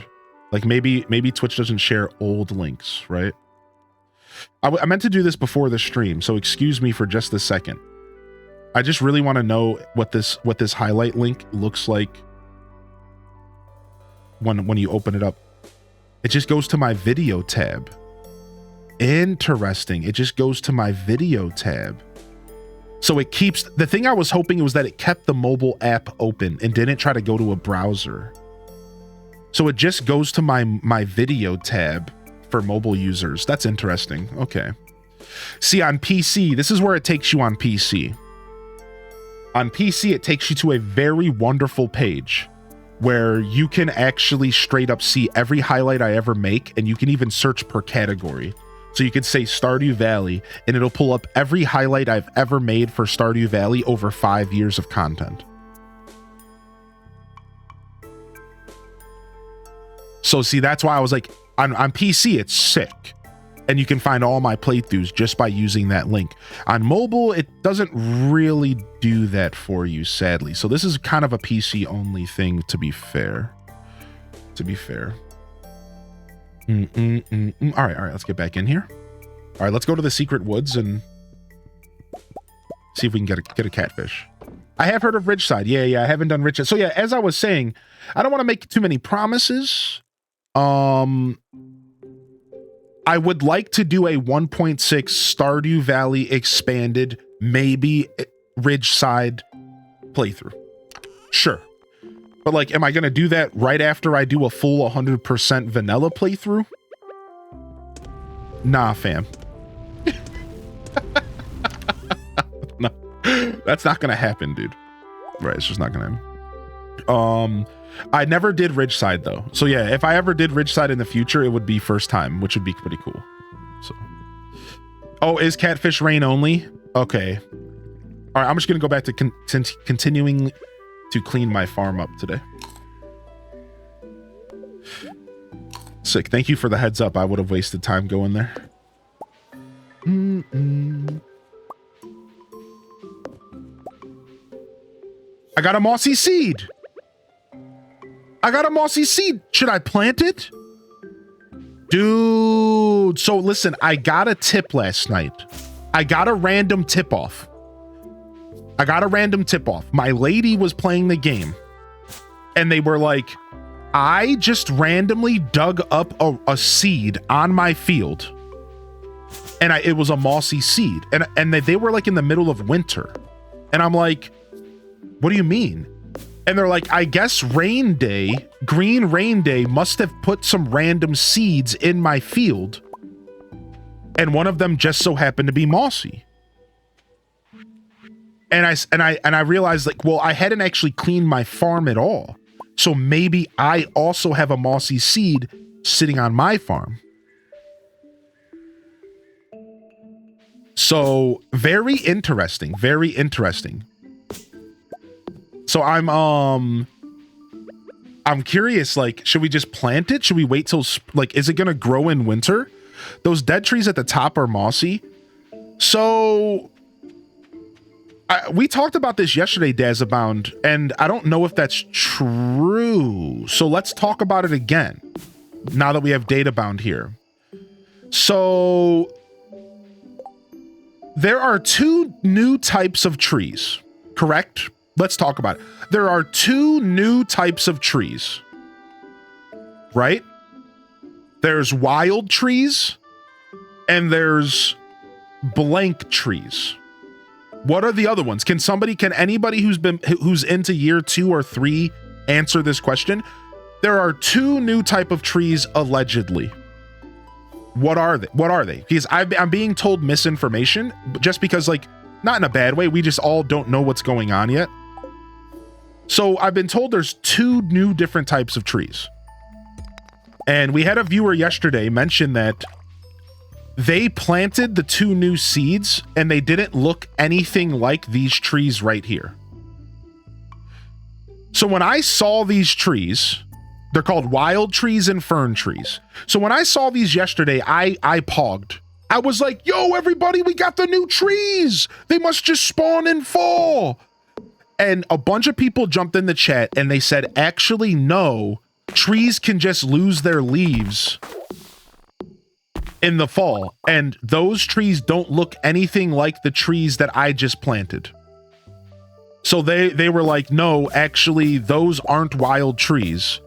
Like maybe Twitch doesn't share old links, right? I meant to do this before the stream, so excuse me for just a second. I just really want to know what this highlight link looks like when you open it up. It just goes to my video tab. Interesting. It just goes to my video tab. So it keeps, the thing I was hoping was that it kept the mobile app open and didn't try to go to a browser. So it just goes to my video tab for mobile users. That's interesting. Okay. See, on PC, this is where it takes you on PC. On PC, it takes you to a very wonderful page where you can actually straight up see every highlight I ever make, and you can even search per category. So you could say Stardew Valley, and it'll pull up every highlight I've ever made for Stardew Valley over 5 years of content. So see, that's why I was like, on PC, it's sick. And you can find all my playthroughs just by using that link. On mobile, it doesn't really do that for you, sadly. So this is kind of a PC-only thing, to be fair. All right, let's get back in here. All right, let's go to the secret woods and see if we can get a catfish. I have heard of Ridgeside. Yeah, I haven't done Ridgeside. So yeah, as I was saying, I don't want to make too many promises. I would like to do a 1.6 Stardew Valley expanded, maybe Ridgeside playthrough. Sure. But like, am I going to do that right after I do a full 100% vanilla playthrough? Nah, fam. No, that's not going to happen, dude. Right, it's just not going to happen. I never did Ridgeside though. So yeah, if I ever did Ridgeside in the future, it would be first time, which would be pretty cool. So, oh, is Catfish rain only? Okay. All right, I'm just going to go back to continuing to clean my farm up today. Sick. Thank you for the heads up. I would have wasted time going there. I got a mossy seed. Should I plant it? Dude. So listen, I got a tip last night. I got a random tip off. My lady was playing the game and they were like, I just randomly dug up a seed on my field and it was a mossy seed and they were like in the middle of winter. And I'm like, what do you mean? And they're like, I guess green rain day must have put some random seeds in my field. And one of them just so happened to be mossy. And I realized, like, well, I hadn't actually cleaned my farm at all. So maybe I also have a mossy seed sitting on my farm. So very interesting. So I'm curious, like, should we just plant it? Should we wait till, like, is it going to grow in winter? Those dead trees at the top are mossy. So we talked about this yesterday, Dazabound, and I don't know if that's true. So let's talk about it again, now that we have Databound here. So there are 2 new types of trees, correct? Let's talk about it. There are 2 new types of trees, right? There's wild trees and there's blank trees. What are the other ones? Can anybody who's into year 2 or 3 answer this question? There are 2 new type of trees allegedly. What are they? Because I'm being told misinformation, just because, like, not in a bad way. We just all don't know what's going on yet. So I've been told there's 2 new different types of trees. And we had a viewer yesterday mention that they planted the 2 new seeds and they didn't look anything like these trees right here. So when I saw these trees, they're called wild trees and fern trees. So when I saw these yesterday, I pogged. I was like, yo, everybody, we got the new trees. They must just spawn in fall. And a bunch of people jumped in the chat and they said, actually, no, trees can just lose their leaves in the fall. And those trees don't look anything like the trees that I just planted. So they were like, no, actually, those aren't wild trees.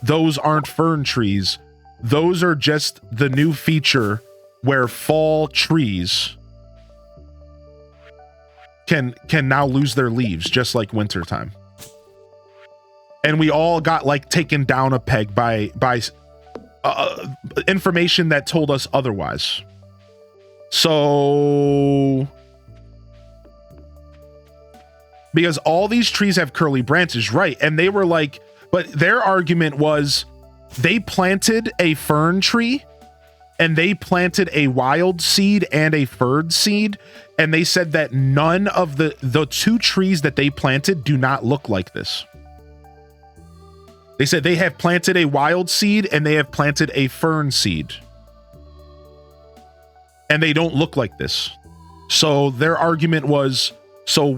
Those aren't fern trees. Those are just the new feature where fall trees can now lose their leaves, just like wintertime. And we all got, like, taken down a peg by information that told us otherwise. So, because all these trees have curly branches, right? And they were like, but their argument was they planted a fern tree and they planted a wild seed and a fern seed. And they said that none of the 2 trees that they planted do not look like this. They said they have planted a wild seed and they have planted a fern seed. And they don't look like this. So their argument was, so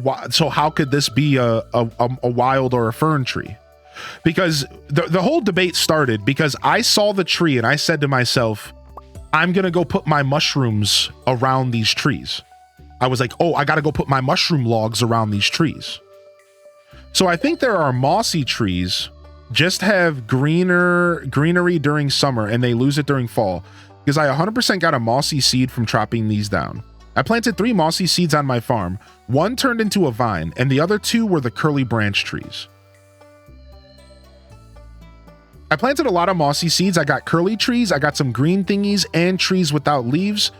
how could this be a wild or a fern tree? Because the whole debate started because I saw the tree and I said to myself, I'm going to go put my mushrooms around these trees. I was like, oh, I got to go put my mushroom logs around these trees. So I think there are mossy trees just have greenery during summer and they lose it during fall, because I 100% got a mossy seed from chopping these down. I planted 3 mossy seeds on my farm. 1 turned into a vine and the other 2 were the curly branch trees. I planted a lot of mossy seeds. I got curly trees, I got some green thingies, and trees without leaves.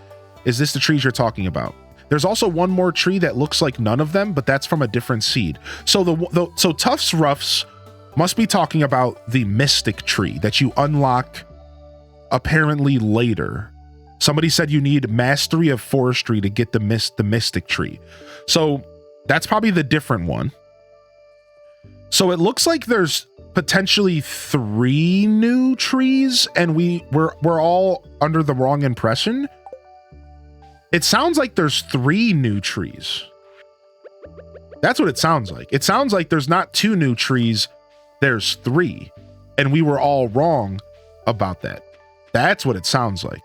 Is this the trees you're talking about? There's also one more tree that looks like none of them, but that's from a different seed. So so Tufts Ruffs must be talking about the mystic tree that you unlock apparently later. Somebody said you need mastery of forestry to get the mystic tree. So that's probably the different one. So it looks like there's potentially 3 new trees and we're all under the wrong impression. It sounds like there's 3 new trees. That's what it sounds like. It sounds like there's not 2 new trees, there's 3. And we were all wrong about that. That's what it sounds like.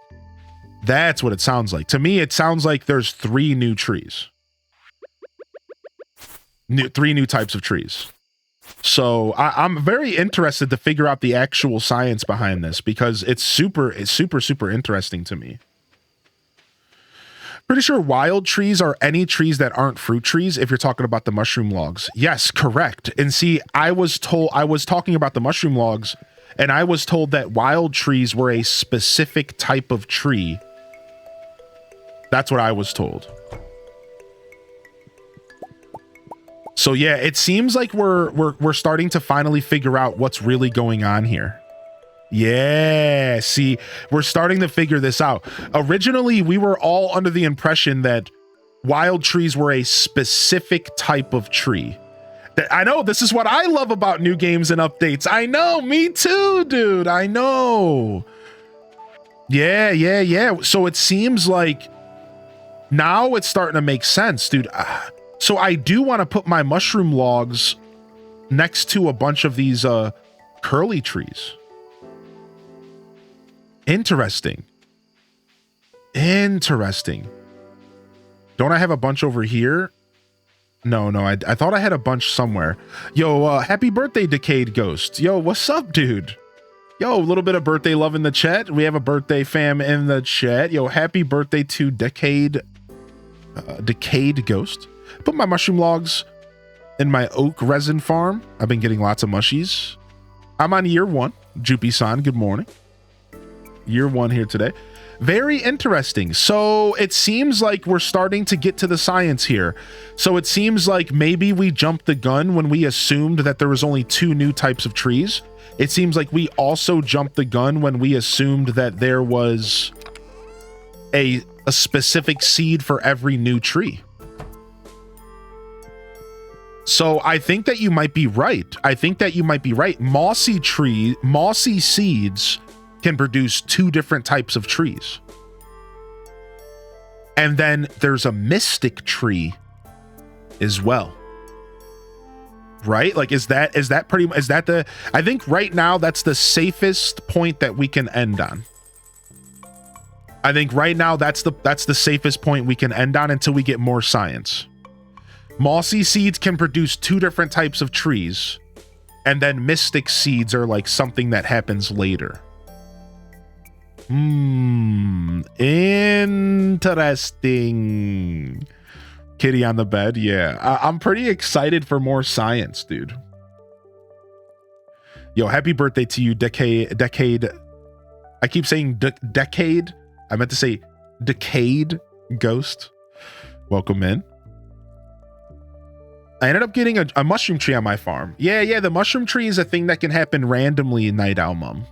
That's what it sounds like. To me, it sounds like there's 3 new trees. 3 new types of trees. So I'm very interested to figure out the actual science behind this because it's super interesting to me. Pretty sure wild trees are any trees that aren't fruit trees if you're talking about the mushroom logs. Yes, correct. And see, I was talking about the mushroom logs, and I was told that wild trees were a specific type of tree. That's what I was told. So yeah, it seems like we're starting to finally figure out what's really going on here. Yeah, see, we're starting to figure this out. Originally, we were all under the impression that wild trees were a specific type of tree. I know, this is what I love about new games and updates. I know, me too, dude. I know. Yeah. So it seems like now it's starting to make sense, dude. So I do want to put my mushroom logs next to a bunch of these curly trees. Interesting. Don't I have a bunch over here? No, I thought I had a bunch somewhere. Yo, happy birthday, Decayed Ghost. Yo, what's up, dude? Yo, a little bit of birthday love in the chat. We have a birthday fam in the chat. Yo, happy birthday to Decayed Ghost. Put my mushroom logs in my oak resin farm. I've been getting lots of mushies. I'm on year 1. Jupi-san, good morning. Year 1 here today. Very interesting. So it seems like we're starting to get to the science here. So it seems like maybe we jumped the gun when we assumed that there was only 2 new types of trees. It seems like we also jumped the gun when we assumed that there was a specific seed for every new tree. So I think that you might be right. Mossy seeds can produce 2 different types of trees. And then there's a mystic tree as well. Right? Like, is that I think right now that's the safest point that we can end on. I think right now that's the safest point we can end on until we get more science. Mossy seeds can produce 2 different types of trees, and then mystic seeds are like something that happens later. Interesting. Kitty on the bed. Yeah, I'm pretty excited for more science, dude. Yo, happy birthday to you, Decade. I keep saying Decade. I meant to say Decayed Ghost. Welcome in. I ended up getting a mushroom tree on my farm. Yeah, the mushroom tree is a thing that can happen randomly in Night Owl Mum.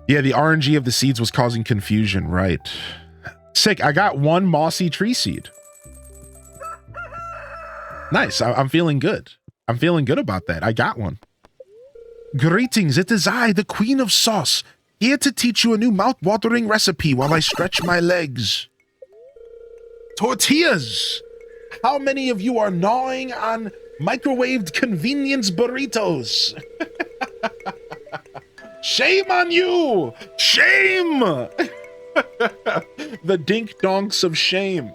Yeah, the RNG of the seeds was causing confusion, right? Sick, I got 1 mossy tree seed. Nice, I'm feeling good. I'm feeling good about that. I got one. Greetings, it is I, the Queen of Sauce, here to teach you a new mouth-watering recipe while I stretch my legs. Tortillas! How many of you are gnawing on microwaved convenience burritos? Shame on you! Shame! The dink donks of shame.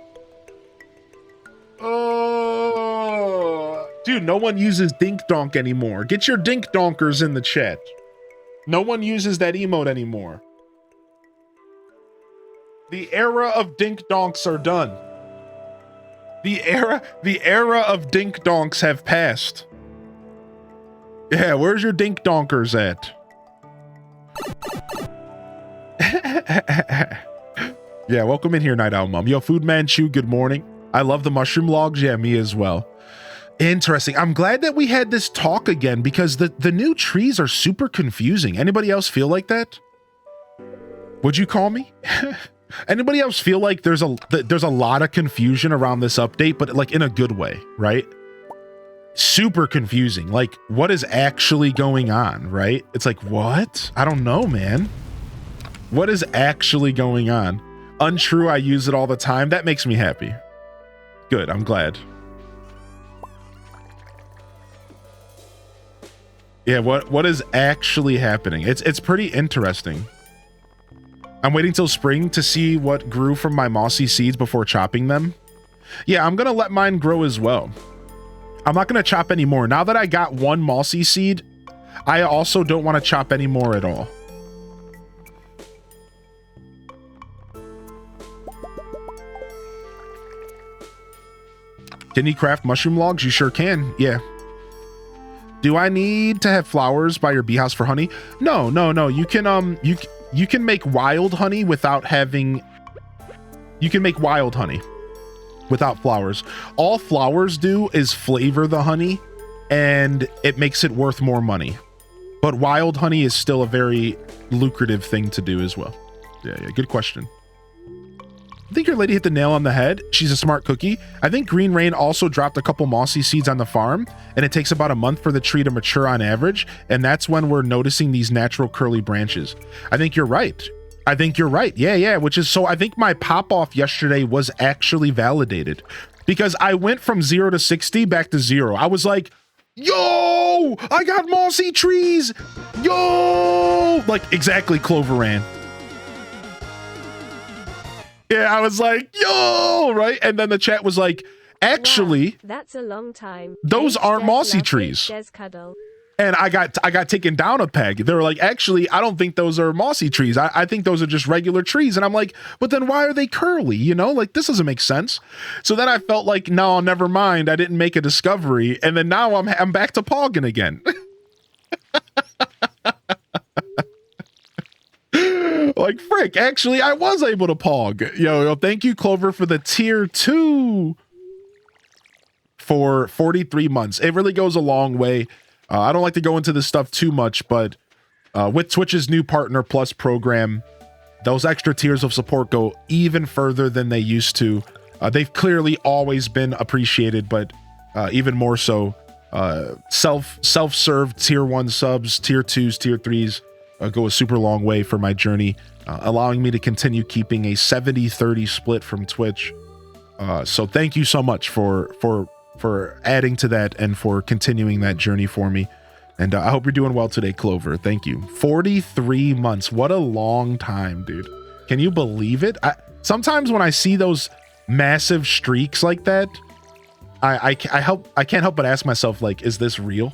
Oh, dude, no one uses dink donk anymore. Get your dink donkers in the chat. No one uses that emote anymore. The era of dink donks are done. The era of dink donks have passed. Yeah, where's your dink donkers at? Yeah, welcome in here, Night Owl Mum. Yo, Food Manchu, good morning. I love the mushroom logs. Yeah, me as well. Interesting. I'm glad that we had this talk again because the new trees are super confusing. Anybody else feel like that? Would you call me? Anybody else feel like there's a lot of confusion around this update, but like in a good way, right? Super confusing. Like, what is actually going on, right? It's like, what? I don't know, man. What is actually going on? Untrue, I use it all the time. That makes me happy. Good, I'm glad. Yeah, what is actually happening? It's pretty interesting. I'm waiting till spring to see what grew from my mossy seeds before chopping them. Yeah, I'm gonna let mine grow as well. I'm not gonna chop anymore. Now that I got one mossy seed, I also don't want to chop anymore at all. Can you craft mushroom logs? You sure can. Yeah. Do I need to have flowers by your bee house for honey? No, no, no. You can you can make wild honey without having. You can make wild honey without flowers. All flowers do is flavor the honey, and it makes it worth more money. But wild honey is still a very lucrative thing to do as well. Yeah, good question. I think your lady hit the nail on the head. She's a smart cookie. I think Green Rain also dropped a couple mossy seeds on the farm, and it takes about a month for the tree to mature on average, and that's when we're noticing these natural curly branches. I think you're right. I think you're right. Yeah, which is so I think my pop-off yesterday was actually validated because I went from 0 to 60 back to 0. I was like, yo, I got mossy trees. Yo, like exactly Clover ran. Yeah, I was like, yo, right? And then the chat was like, actually, wow, that's a long time. Those aren't mossy trees. And I got taken down a peg. They were like, actually, I don't think those are mossy trees. I think those are just regular trees. And I'm like, but then why are they curly? You know, like this doesn't make sense. So then I felt like, no, never mind. I didn't make a discovery. And then now I'm back to pogging again. Like frick, actually I was able to pog. Yo, thank you Clover for the tier 2 for 43 months. It really goes a long way. I don't like to go into this stuff too much, but with Twitch's new Partner Plus program, those extra tiers of support go even further than they used to. They've clearly always been appreciated, but even more so, self-serve tier 1 subs, tier 2s, tier 3s go a super long way for my journey, allowing me to continue keeping a 70-30 split from Twitch. So thank you so much for adding to that and for continuing that journey for me. And I hope you're doing well today, Clover. Thank you. 43 months. What a long time, dude. Can you believe it? Sometimes when I see those massive streaks like that, I can't help but ask myself, like, is this real?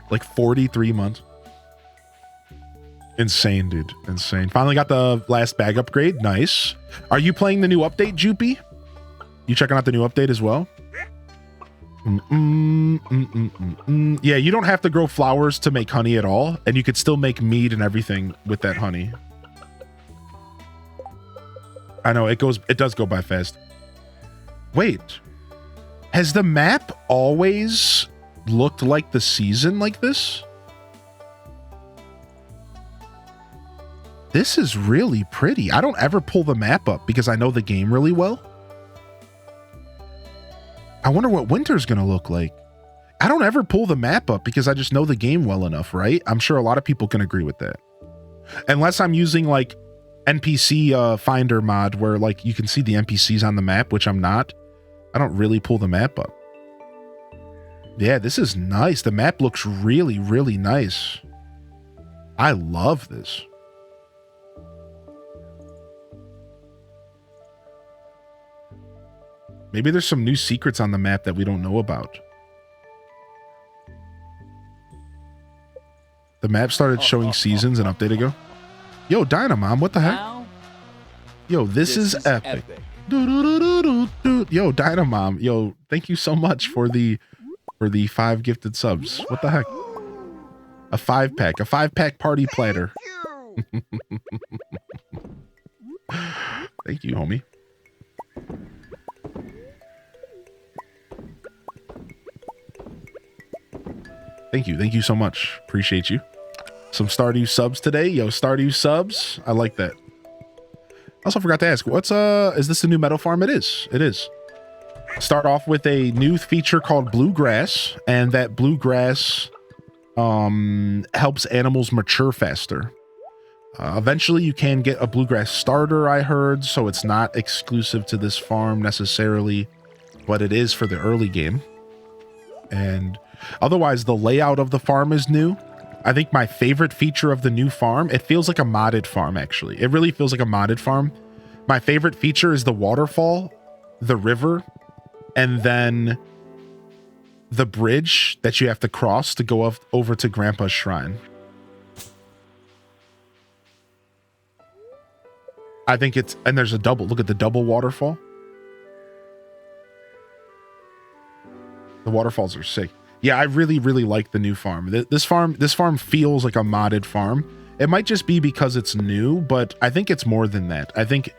Like 43 months. Insane, dude. Insane. Finally got the last bag upgrade. Nice. Are you playing the new update, Joopy? You checking out the new update as well? Yeah, you don't have to grow flowers to make honey at all, and you could still make mead and everything with that honey. I know it does go by fast. Wait, has the map always looked like the season like this? This is really pretty. I don't ever pull the map up because I know the game really well. I wonder what winter's gonna look like. I don't ever pull the map up because I just know the game well enough, right? I'm sure a lot of people can agree with that. Unless I'm using like NPC finder mod where like you can see the NPCs on the map, which I'm not. I don't really pull the map up. Yeah, this is nice. The map looks really, really nice. I love this. Maybe there's some new secrets on the map that we don't know about. The map started showing seasons an update ago. Yo, Dynamom, what the heck? Yo, this is epic. Yo, Dynamom, yo, thank you so much for the 5 gifted subs. What the heck? A 5-pack party platter. Thank you, homie. Thank you so much. Appreciate you. Some Stardew subs today. Yo, Stardew subs. I like that. Also forgot to ask, is this the new meadow farm? It is. Start off with a new feature called Bluegrass, and that Bluegrass helps animals mature faster. Eventually you can get a Bluegrass starter, I heard, so it's not exclusive to this farm necessarily, but it is for the early game. And otherwise, the layout of the farm is new. I think my favorite feature of the new farm, it feels like a modded farm, actually. It really feels like a modded farm. My favorite feature is the waterfall, the river, and then the bridge that you have to cross to go up over to Grandpa's shrine. I think it's, and there's a double, look at the double waterfall. The waterfalls are sick. Yeah, I really, really like the new farm. This farm feels like a modded farm. It might just be because it's new, but I think it's more than that. I think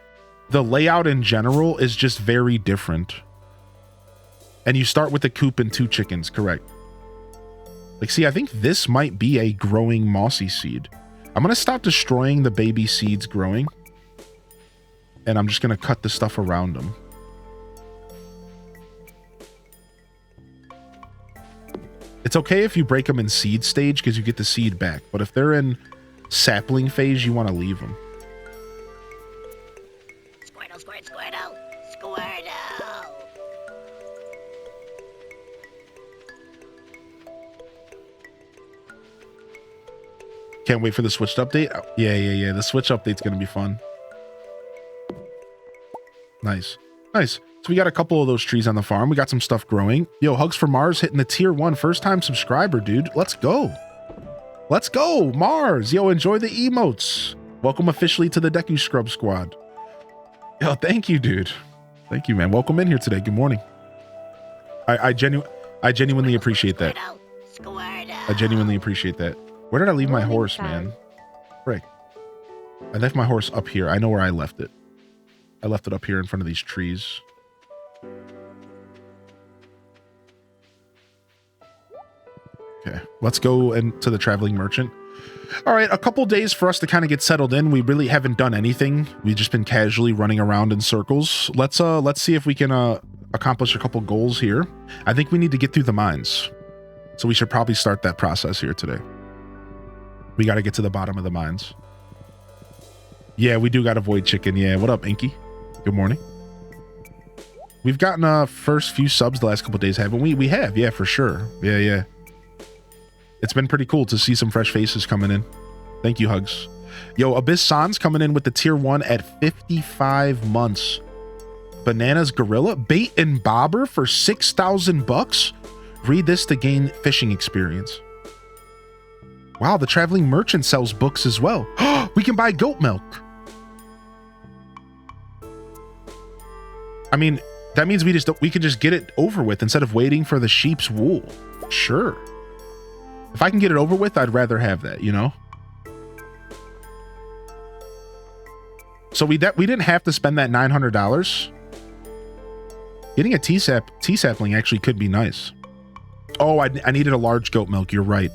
the layout in general is just very different. And you start with a coop and 2 chickens, correct? Like, see, I think this might be a growing mossy seed. I'm going to stop destroying the baby seeds growing. And I'm just going to cut the stuff around them. It's okay if you break them in seed stage because you get the seed back. But if they're in sapling phase, you want to leave them. Squirtle, Squirtle, Squirtle. Can't wait for the Switch update. Yeah. The Switch update's going to be fun. Nice. So we got a couple of those trees on the farm. We got some stuff growing. Yo, Hugs for Mars hitting the tier 1 first time subscriber, dude. Let's go. Mars. Yo, enjoy the emotes. Welcome officially to the Deku Scrub Squad. Yo, thank you, dude. Thank you, man. Welcome in here today. Good morning. I genuinely appreciate that. I genuinely appreciate that. Where did I leave my horse, man? Frick. I left my horse up here. I know where I left it. I left it up here in front of these trees. Okay, let's go into the traveling merchant. All right, a couple days for us to kind of get settled in. We really haven't done anything. We've just been casually running around in circles. Let's see if we can accomplish a couple goals here. I think we need to get through the mines. So we should probably start that process here today. We got to get to the bottom of the mines. Yeah, we do got a void chicken. Yeah, what up, Inky? Good morning. We've gotten first few subs the last couple days, haven't we? We have, yeah, for sure. Yeah. It's been pretty cool to see some fresh faces coming in. Thank you, Hugs. Yo, Abyss Sans coming in with the tier 1 at 55 months. Bananas Gorilla, bait and bobber for 6,000 bucks. Read this to gain fishing experience. Wow, the traveling merchant sells books as well. We can buy goat milk. I mean, that means we could just get it over with instead of waiting for the sheep's wool. Sure. If I can get it over with, I'd rather have that, you know? So we didn't have to spend that $900. Getting a tea-sapling actually could be nice. Oh, I needed a large goat milk. You're right.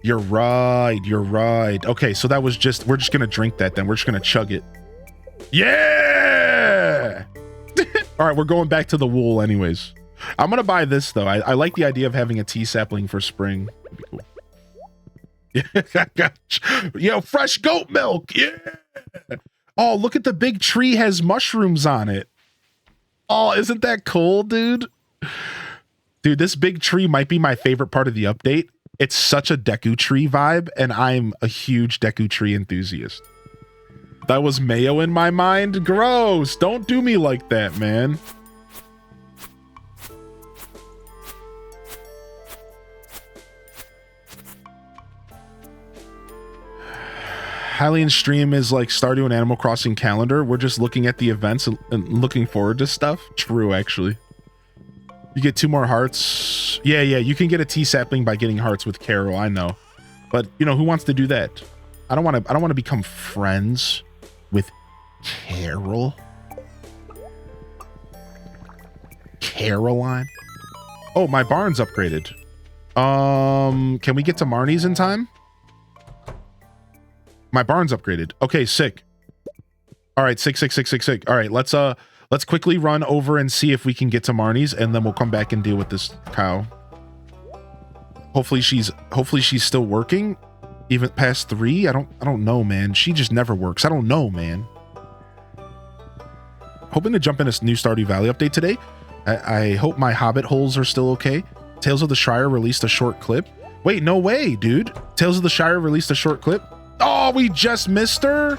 You're right. Okay, so that was we're just going to drink that then. We're just going to chug it. Yeah! All right, we're going back to the wool anyways. I'm going to buy this, though. I like the idea of having a tea sapling for spring. That'd be cool. Yo, fresh goat milk. Yeah. Oh, look at the big tree has mushrooms on it. Oh, isn't that cool, dude? Dude, this big tree might be my favorite part of the update. It's such a Deku tree vibe, and I'm a huge Deku tree enthusiast. That was mayo in my mind? Gross. Don't do me like that, man. Hylian's stream is like Stardew and Animal Crossing calendar. We're just looking at the events and looking forward to stuff. True, actually. You get 2 more hearts. Yeah, you can get a tea sapling by getting hearts with Carol, I know. But, you know, who wants to do that? I don't want to become friends with Carol. Caroline? Oh, my barn's upgraded. Can we get to Marnie's in time? My barn's upgraded. Okay, sick. All right, sick. All right, let's quickly run over and see if we can get to Marnie's, and then we'll come back and deal with this cow. Hopefully she's still working, even past 3. I don't know, man. She just never works. I don't know, man. Hoping to jump in a new Stardew Valley update today. I hope my Hobbit holes are still okay. Tales of the Shire released a short clip. Wait, no way, dude. Tales of the Shire released a short clip. Oh, we just missed her.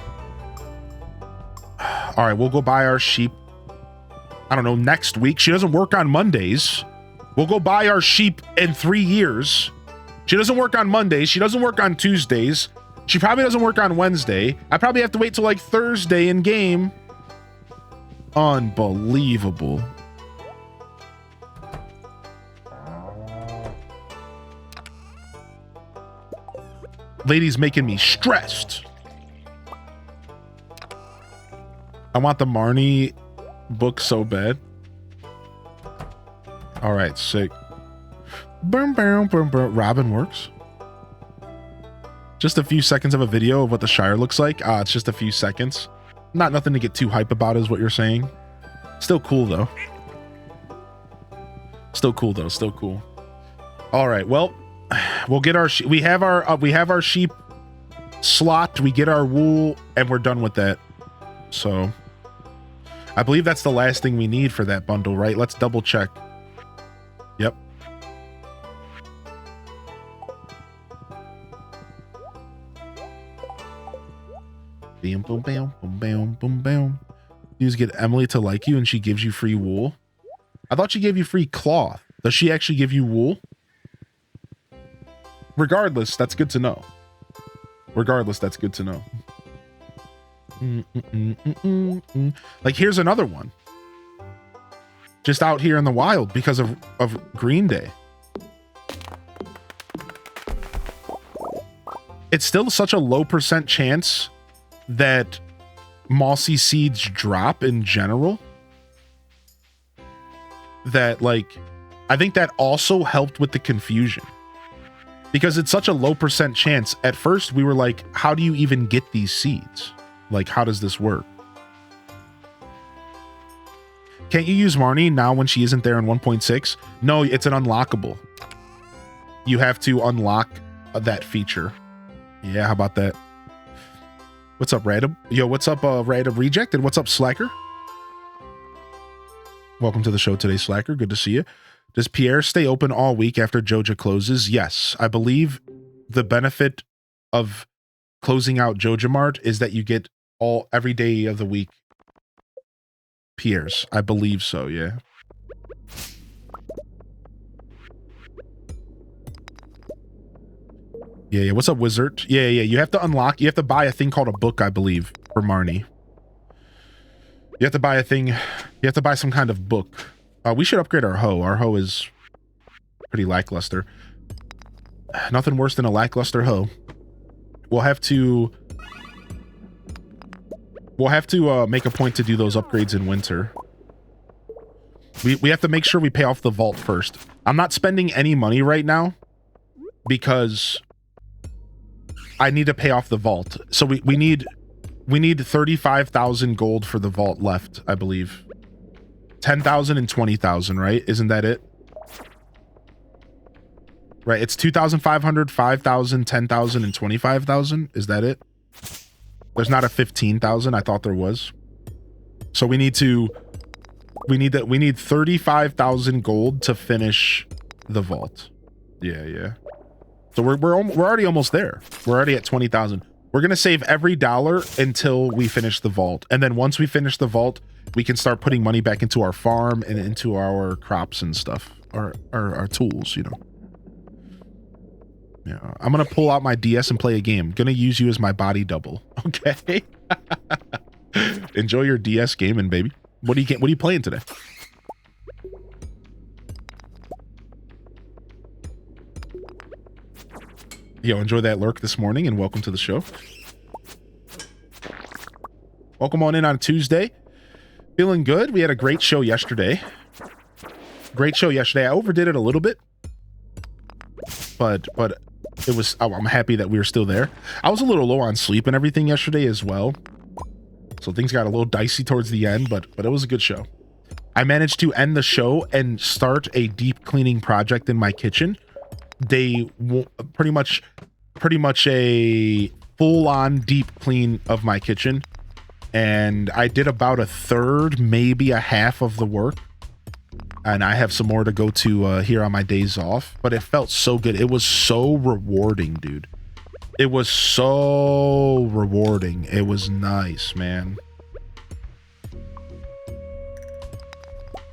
All right, we'll go buy our sheep. I don't know, next week. She doesn't work on Mondays. We'll go buy our sheep in 3 years. She doesn't work on Mondays. She doesn't work on Tuesdays. She probably doesn't work on Wednesday. I probably have to wait till like Thursday in game. Unbelievable. Lady's making me stressed. I want the Marnie book so bad. All right, sick. Boom, boom, boom, boom. Robin works. Just a few seconds of a video of what the Shire looks like. It's just a few seconds. Nothing to get too hype about is what you're saying. Still cool though. Still cool though. Still cool. All right. Well, we'll get our we have our sheep slot. We get our wool, and we're done with that. So, I believe that's the last thing we need for that bundle, right? Let's double check. Yep. Bam, boom, bam, boom, bam, boom, bam. You just get Emily to like you and she gives you free wool. I thought she gave you free cloth. Does she actually give you wool? Regardless, that's good to know. Regardless, that's good to know. Like, here's another one. Just out here in the wild because of Green Day. It's still such a low % chance that mossy seeds drop in general that, like, I think that also helped with the confusion because it's such a low % chance. At first we were like, how do you even get these seeds? Like, how does this work? Can't you use Marnie now when she isn't there in 1.6? No, it's an unlockable. You have to unlock that feature. Yeah, how about that? What's up, Random? Yo, what's up, Random Reject? And what's up, Slacker? Welcome to the show today, Slacker. Good to see you. Does Pierre stay open all week after Joja closes? Yes. I believe the benefit of closing out Joja Mart is that you get every day of the week Pierre's. I believe so, yeah. Yeah. What's up, Wizard? Yeah. You have to unlock. You have to buy a thing called a book, I believe, for Marnie. You have to buy a thing. You have to buy some kind of book. We should upgrade our hoe. Our hoe is pretty lackluster. Nothing worse than a lackluster hoe. We'll have to make a point to do those upgrades in winter. We have to make sure we pay off the vault first. I'm not spending any money right now because I need to pay off the vault. So we need 35,000 gold for the vault left, I believe. 10,000 and 20,000, right? Isn't that it? Right, it's 2,500, 5,000, 10,000, and 25,000. Is that it? There's not a 15,000. I thought there was. So we need 35,000 gold to finish the vault. Yeah. So we're already almost there. We're already at 20,000. We're gonna save every dollar until we finish the vault, and then once we finish the vault, we can start putting money back into our farm and into our crops and stuff, our tools, you know. Yeah, I'm gonna pull out my DS and play a game. Gonna use you as my body double. Okay. Enjoy your DS gaming, baby. What are you playing today? Yo, enjoy that lurk this morning and welcome to the show. Welcome on in on Tuesday. Feeling good. We had a great show yesterday. I overdid it a little bit, but it was. I'm happy that we were still there. I was a little low on sleep and everything yesterday as well, so things got a little dicey towards the end. But it was a good show. I managed to end the show and start a deep cleaning project in my kitchen. They pretty much a full-on deep clean of my kitchen, and I did about a third, maybe a half of the work. and I have some more to go to here on my days off, but it felt so good. It was so rewarding, dude. It was so rewarding. It was nice, man.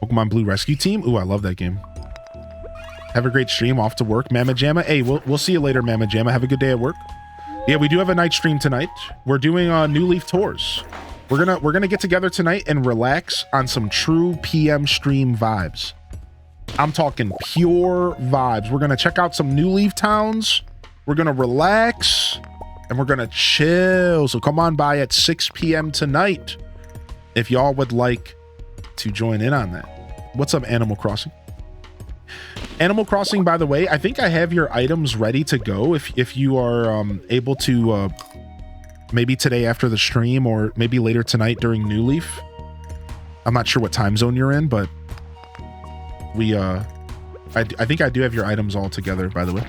Pokemon Blue Rescue Team. Ooh, I love that game. Have a great stream. Off to work, Mama Jamma. Hey, we'll see you later, Mama Jamma. Have a good day at work. Yeah, we do have a night stream tonight. We're doing New Leaf tours. We're gonna get together tonight and relax on some true PM stream vibes. I'm talking pure vibes. We're gonna check out some New Leaf towns. We're gonna relax and we're gonna chill. So come on by at 6 p.m. tonight if y'all would like to join in on that. What's up, Animal Crossing? Animal Crossing, by the way, I think I have your items ready to go if you are able to maybe today after the stream or maybe later tonight during New Leaf. I'm not sure what time zone you're in, but I think I do have your items all together, by the way.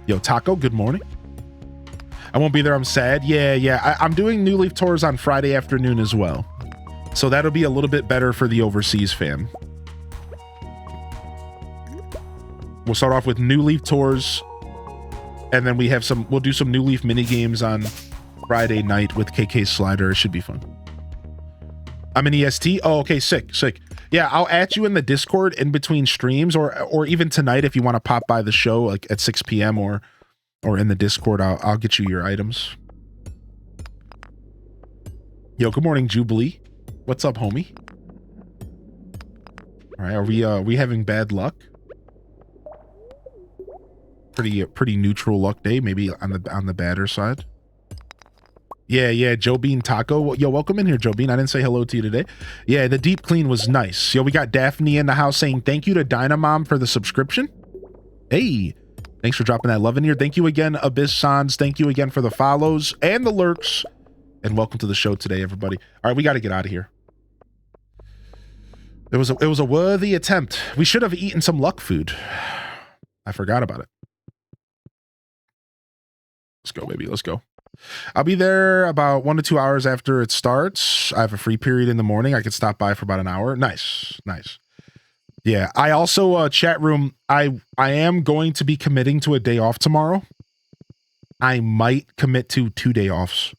Yo, Taco, good morning. I won't be there. I'm sad. Yeah. I'm doing New Leaf tours on Friday afternoon as well. So that'll be a little bit better for the overseas fam. We'll start off with New Leaf tours, and then we'll do some New Leaf mini games on Friday night with KK Slider. It should be fun. I'm an EST. Oh, okay, sick. Yeah, I'll add you in the Discord in between streams, or even tonight if you want to pop by the show like at 6 p.m. or in the Discord. I'll get you your items. Yo, good morning, Jubilee. What's up, homie? All right, are we having bad luck? Pretty neutral luck day, maybe on the badder side. Yeah, Joe Bean Taco. Yo, welcome in here, Joe Bean. I didn't say hello to you today. Yeah, the deep clean was nice. Yo, we got Daphne in the house saying thank you to Dynamom for the subscription. Hey, thanks for dropping that love in here. Thank you again, Abyss Sans. Thank you again for the follows and the lurks. And welcome to the show today, everybody. All right, we got to get out of here. It was a worthy attempt. We should have eaten some luck food. I forgot about it. Let's go, baby. Let's go. I'll be there about 1 to 2 hours after it starts. I have a free period in the morning. I could stop by for about an hour. Nice. Yeah. I also, chat room, I am going to be committing to a day off tomorrow. I might commit to 2 day offs.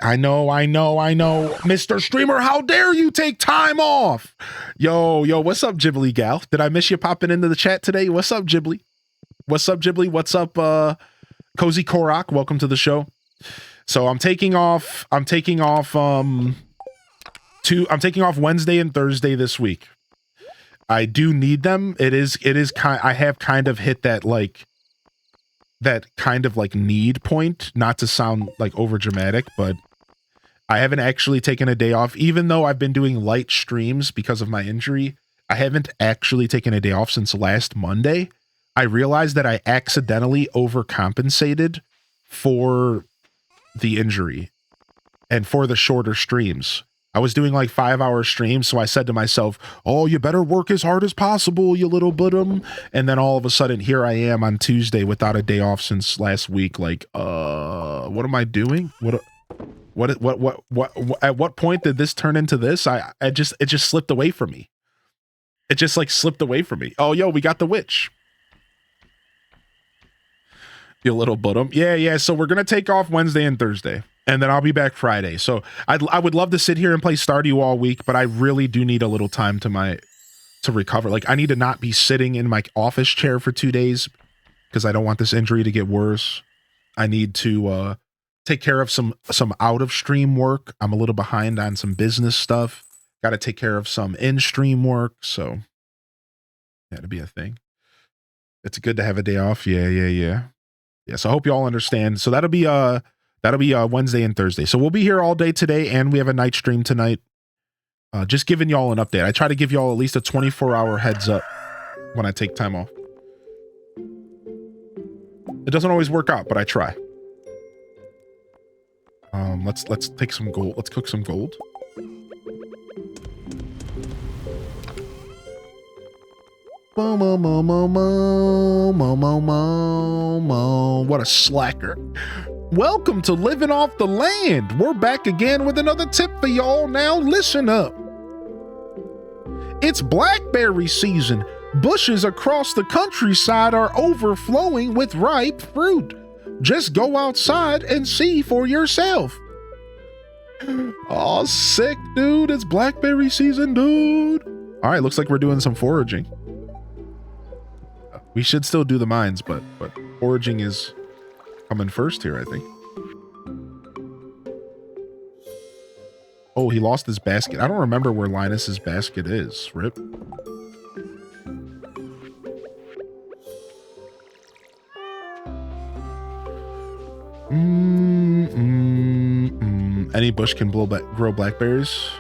I know. Mr. Streamer, how dare you take time off? Yo, what's up, Ghibli gal? Did I miss you popping into the chat today? What's up, Ghibli? What's up, Cozy Korok? Welcome to the show. So I'm taking off Wednesday and Thursday this week. I do need them. I have kind of hit that kind of need point, not to sound like over dramatic, but I haven't actually taken a day off, even though I've been doing light streams because of my injury. I haven't actually taken a day off since last Monday. I realized that I accidentally overcompensated for the injury and for the shorter streams. I was doing 5-hour streams, so I said to myself, oh, you better work as hard as possible, you little bottom. And then all of a sudden, here I am on Tuesday without a day off since last week. What am I doing? What at what point did this turn into this? It just slipped away from me. It just slipped away from me. Oh, yo, we got the witch. You little bottom. Yeah. So we're going to take off Wednesday and Thursday, and then I'll be back Friday. So I would love to sit here and play Stardew all week, but I really do need a little time to recover. I need to not be sitting in my office chair for 2 days because I don't want this injury to get worse. I need to take care of some out of stream work. I'm a little behind on some business stuff. Got to take care of some in stream work. So that'd be a thing. It's good to have a day off. Yeah. So I hope you all understand. So that'll be Wednesday and Thursday. So we'll be here all day today, and we have a night stream tonight. Just giving y'all an update. I try to give y'all at least a 24-hour heads up when I take time off. It doesn't always work out, but I try. Let's take some gold. Let's cook some gold. What a slacker. Welcome to Living Off the Land. We're back again with another tip for y'all. Now listen up. It's blackberry season. Bushes across the countryside are overflowing with ripe fruit. Just go outside and see for yourself. Oh, sick, dude. It's blackberry season, dude. All right, looks like we're doing some foraging. We should still do the mines, but foraging is coming first here, I think. Oh, he lost his basket. I don't remember where Linus's basket is. Rip. Any bush can grow blackberries.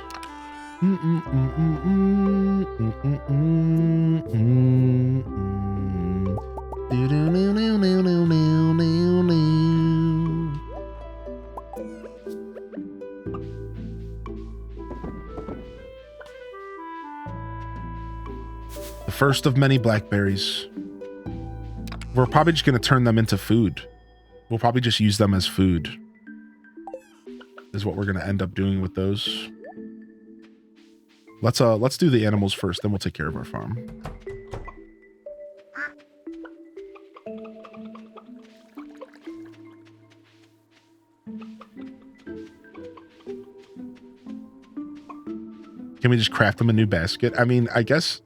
The first of many blackberries. We're probably just going to turn them into food. We'll probably just use them as food. Is what we're going to end up doing with those. Let's do the animals first, then we'll take care of our farm. Can we just craft them a new basket? I mean, I guess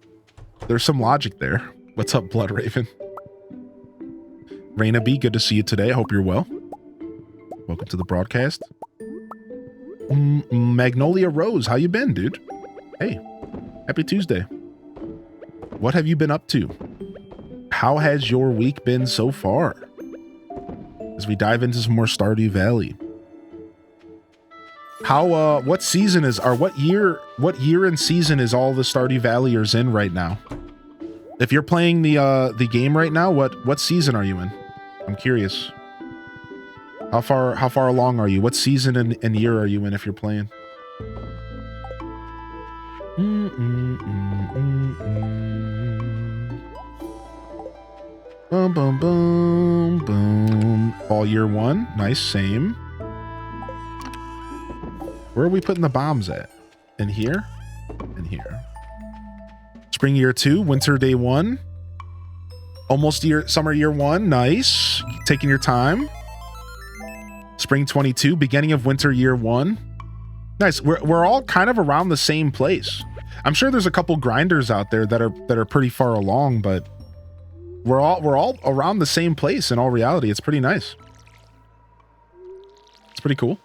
there's some logic there. What's up, Blood Raven? Raina B, good to see you today. I hope you're well. Welcome to the broadcast. Magnolia Rose, how you been, dude? Hey, happy Tuesday. What have you been up to? How has your week been so far? As we dive into some more Stardew Valley. How, what season is, or what year and season is all the Stardew Valleyers in right now? If you're playing the game right now, what season are you in? I'm curious. How far along are you? What season and year are you in if you're playing? Boom, boom, boom, boom. All year one. Nice, same. Where are we putting the bombs at? In here? In here. Spring year 2, winter day 1. Almost summer year 1. Nice. Taking your time. Spring 22, beginning of winter year 1. Nice. We're all kind of around the same place. I'm sure there's a couple grinders out there that are pretty far along, but we're all around the same place in all reality. It's pretty nice. It's pretty cool.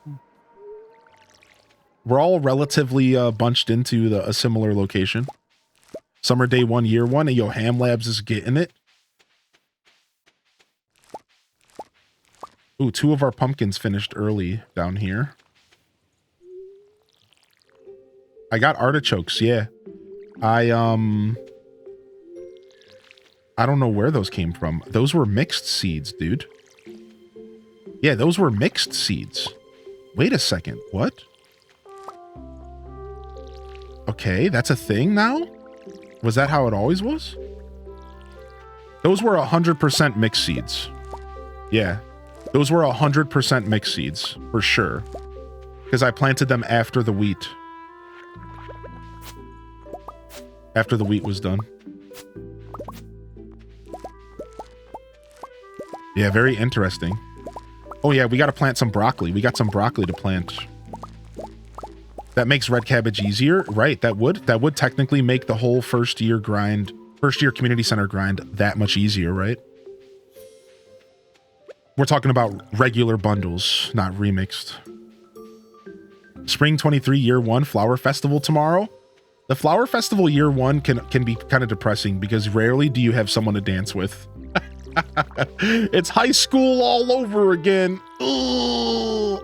We're all relatively bunched into a similar location. Summer day 1, year 1, and yo, Ham Labs is getting it. Ooh, 2 of our pumpkins finished early down here. I got artichokes, yeah. I don't know where those came from. Those were mixed seeds, dude. Yeah, those were mixed seeds. Wait a second, what? Okay, that's a thing now? Was that how it always was? Those were 100% mixed seeds. Yeah. Those were 100% mixed seeds, for sure. Because I planted them after the wheat. After the wheat was done. Yeah, very interesting. Oh yeah, we got to plant some broccoli. We got some broccoli to plant. That makes red cabbage easier. Right, that would technically make the whole first year community center grind that much easier, right? We're talking about regular bundles, not remixed. Spring 23 year 1 flower festival tomorrow. The flower festival year 1 can be kind of depressing because rarely do you have someone to dance with. It's high school all over again. Ugh.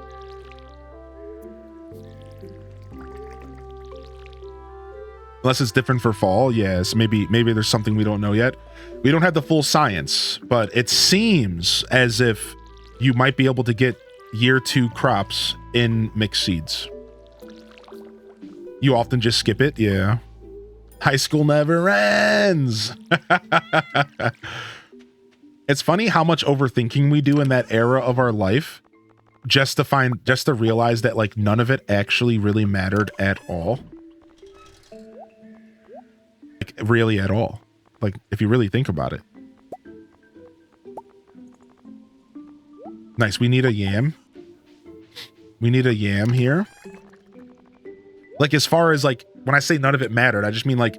Unless it's different for fall. Yes, maybe there's something we don't know yet. We don't have the full science, but it seems as if you might be able to get year 2 crops in mixed seeds. You often just skip it, yeah. High school never ends. It's funny how much overthinking we do in that era of our life just to realize that like none of it actually really mattered at all. really at all. Like, if you really think about it. Nice. We need a yam. We need a yam here. Like, as far as like, when I say none of it mattered, I just mean like,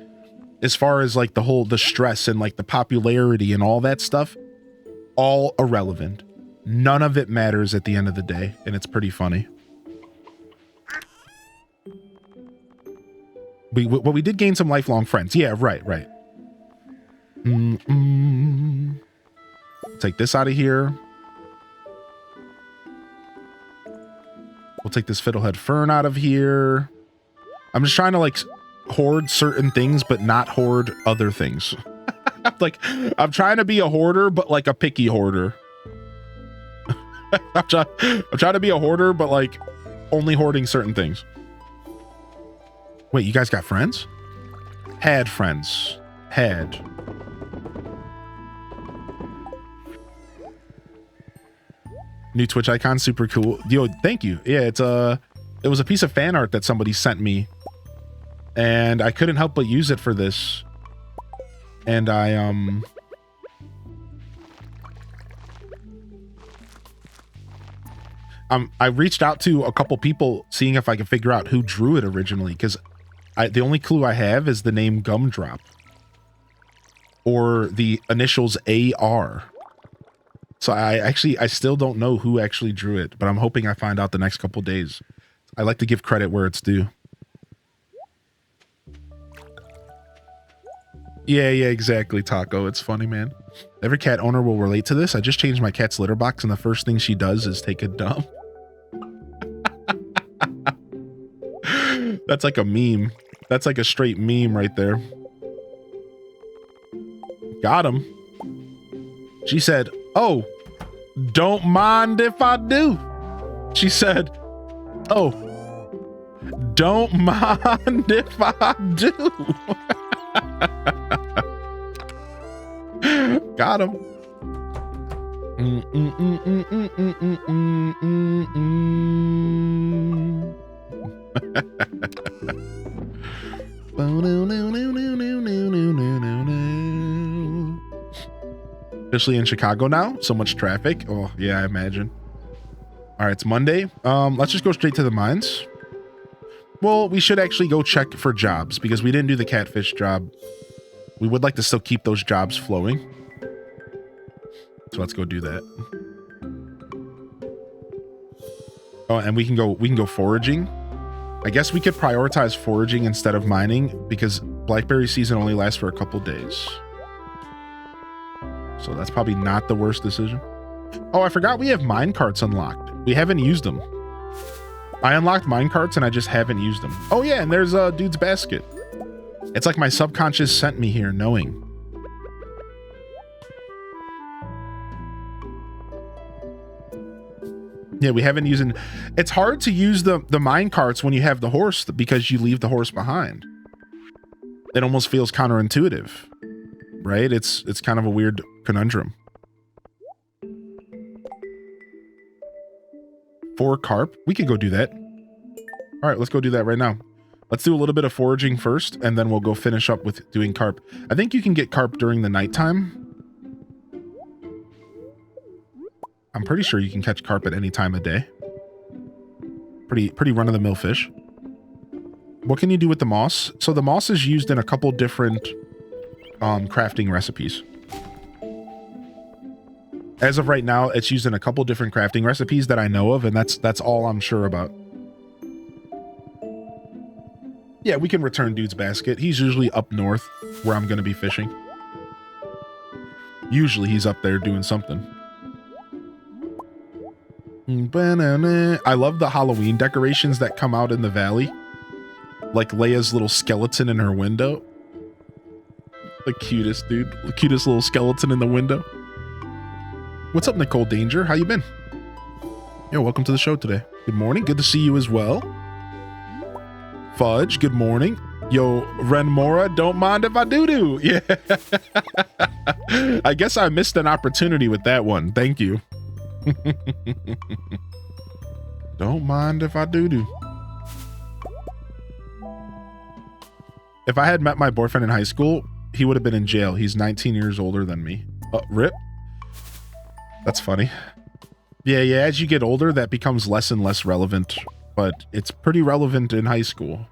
as far as like the stress and like the popularity and all that stuff, all irrelevant. None of it matters at the end of the day. And it's pretty funny. We did gain some lifelong friends. Yeah, right. Take this out of here. We'll take this fiddlehead fern out of here. I'm just trying to like hoard certain things, but not hoard other things. Like, I'm trying to be a hoarder, but like a picky hoarder. I'm trying to be a hoarder, but like only hoarding certain things. Wait, you guys got friends? Had friends. Had. New Twitch icon, super cool. Yo, thank you. Yeah, it was a piece of fan art that somebody sent me, and I couldn't help but use it for this. And I reached out to a couple people seeing if I could figure out who drew it originally, because the only clue I have is the name Gumdrop or the initials AR. So I still don't know who actually drew it, but I'm hoping I find out the next couple days. I like to give credit where it's due. Yeah, exactly, Taco. It's funny, man. Every cat owner will relate to this. I just changed my cat's litter box, and the first thing she does is take a dump. That's like a meme. That's like a straight meme right there. Got him. She said, "Oh, don't mind if I do." She said, "Oh, don't mind if I do." Got him. Officially in Chicago now. So much traffic. Oh yeah, I imagine. All right, it's Monday. Let's just go straight to the mines. Well, we should actually go check for jobs because we didn't do the catfish job. We would like to still keep those jobs flowing. So let's go do that. Oh, and we can go foraging. I guess we could prioritize foraging instead of mining because blackberry season only lasts for a couple days. So that's probably not the worst decision. Oh, I forgot we have mine carts unlocked. We haven't used them. I unlocked mine carts and I just haven't used them. Oh yeah, and there's a dude's basket. It's like my subconscious sent me here knowing. Yeah, we haven't used it. It's hard to use the mine carts when you have the horse because you leave the horse behind. It almost feels counterintuitive, right? It's kind of a weird conundrum. 4 carp. We could go do that. All right, let's go do that right now. Let's do a little bit of foraging first, and then we'll go finish up with doing carp. I think you can get carp during the nighttime. I'm pretty sure you can catch carp at any time of day. Pretty run-of-the-mill fish. What can you do with the moss? So the moss is used in a couple different crafting recipes. As of right now, it's used in a couple different crafting recipes that I know of, and that's all I'm sure about. Yeah, we can return dude's basket. He's usually up north where I'm going to be fishing. Usually he's up there doing something. I love the Halloween decorations that come out in the valley. Like Leia's little skeleton in her window. The cutest, dude. The cutest little skeleton in the window. What's up, Nicole Danger? How you been? Yo, welcome to the show today. Good morning. Good to see you as well. Fudge, good morning. Yo, Renmora, don't mind if I do. Yeah. I guess I missed an opportunity with that one. Thank you. Don't mind if I do. if I had met my boyfriend in high school, he would have been in jail. He's 19 years older than me. Rip. That's funny. Yeah, as you get older, that becomes less and less relevant, but it's pretty relevant in high school.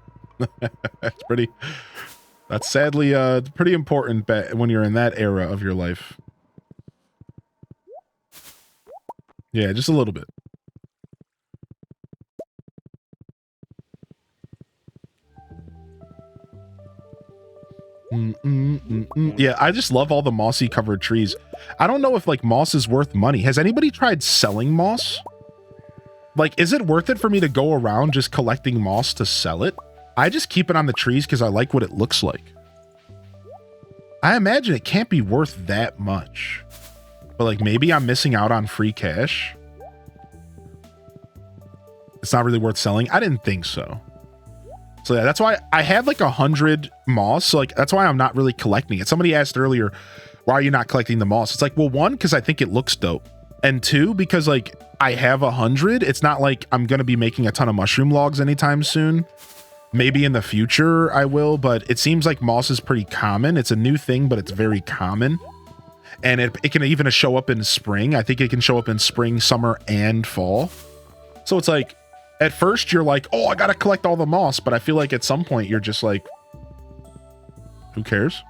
That's sadly pretty important when you're in that era of your life. Yeah, just a little bit. Yeah, I just love all the mossy covered trees. I don't know if like moss is worth money. Has anybody tried selling moss? Like, is it worth it for me to go around just collecting moss to sell it? I just keep it on the trees because I like what it looks like. I imagine it can't be worth that much. But like maybe I'm missing out on free cash. It's not really worth selling. I didn't think so. So yeah, that's why I have like 100 moss. So like, that's why I'm not really collecting it. Somebody asked earlier, why are you not collecting the moss? It's like, well, one, because I think it looks dope. And two, because like I have 100. It's not like I'm going to be making a ton of mushroom logs anytime soon. Maybe in the future I will, but it seems like moss is pretty common. It's a new thing, but it's very common. And it can even show up in spring. I think it can show up in spring, summer, and fall. So it's like, at first you're like, oh, I got to collect all the moss. But I feel like at some point you're just like, who cares?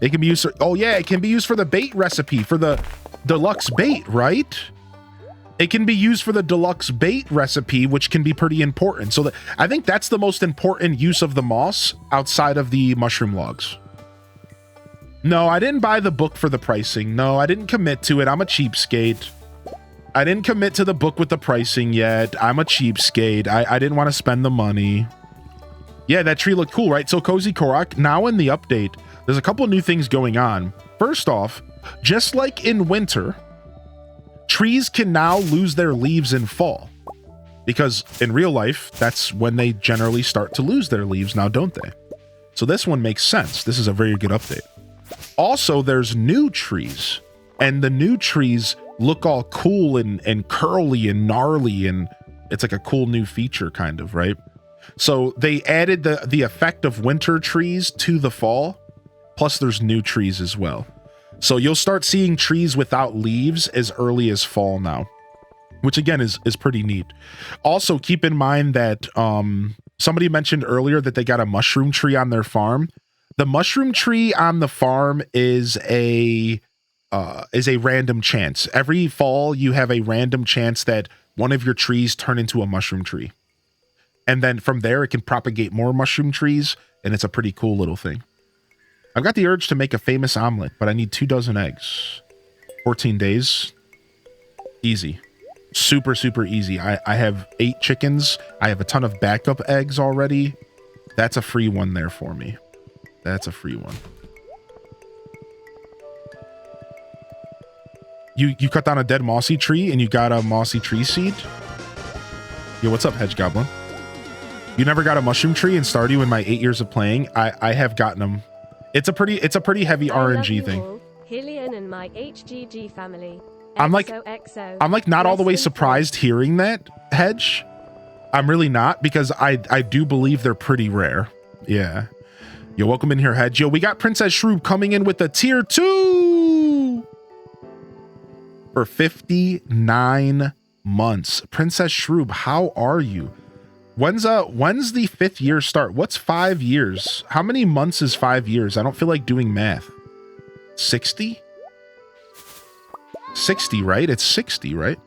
It can be used for, oh yeah, it can be used for the bait recipe, for the deluxe bait, right? It can be used for the deluxe bait recipe, which can be pretty important. So I think that's the most important use of the moss outside of the mushroom logs. No, I didn't buy the book for the pricing. No, I didn't commit to it. I'm a cheapskate. I didn't commit to the book with the pricing yet. I'm a cheapskate. I didn't want to spend the money. Yeah, that tree looked cool, right? So Cozy Korok, now in the update, there's a couple new things going on. First off, just like in winter, trees can now lose their leaves in fall. Because in real life, that's when they generally start to lose their leaves now, don't they? So this one makes sense. This is a very good update. Also, there's new trees, and the new trees look all cool and curly and gnarly, and it's like a cool new feature kind of, right? So they added the effect of winter trees to the fall, plus there's new trees as well. So you'll start seeing trees without leaves as early as fall now, which again is pretty neat. Also, keep in mind that somebody mentioned earlier that they got a mushroom tree on their farm. The mushroom tree on the farm is a random chance. Every fall, you have a random chance that one of your trees turn into a mushroom tree. And then from there, it can propagate more mushroom trees, and it's a pretty cool little thing. I've got the urge to make a famous omelet, but I need 24 eggs. 14 days. Easy. Super, super easy. I have 8 chickens. I have a ton of backup eggs already. That's a free one there for me. That's a free one. You cut down a dead mossy tree and you got a mossy tree seed? Yo, what's up, Hedge Goblin? You never got a mushroom tree in Stardew in my 8 years of playing? I have gotten them. It's a pretty heavy RNG thing. Hillian and my HGG family. I'm like not all the way surprised hearing that, Hedge. I'm really not, because I do believe they're pretty rare. Yeah. Yo, welcome in here, Hedge. Yo, we got Princess Shroob coming in with a tier 2 for 59 months. Princess Shroob, how are you? When's the 5th year start? What's 5 years? How many months is 5 years? I don't feel like doing math. 60? 60, right? It's 60, right?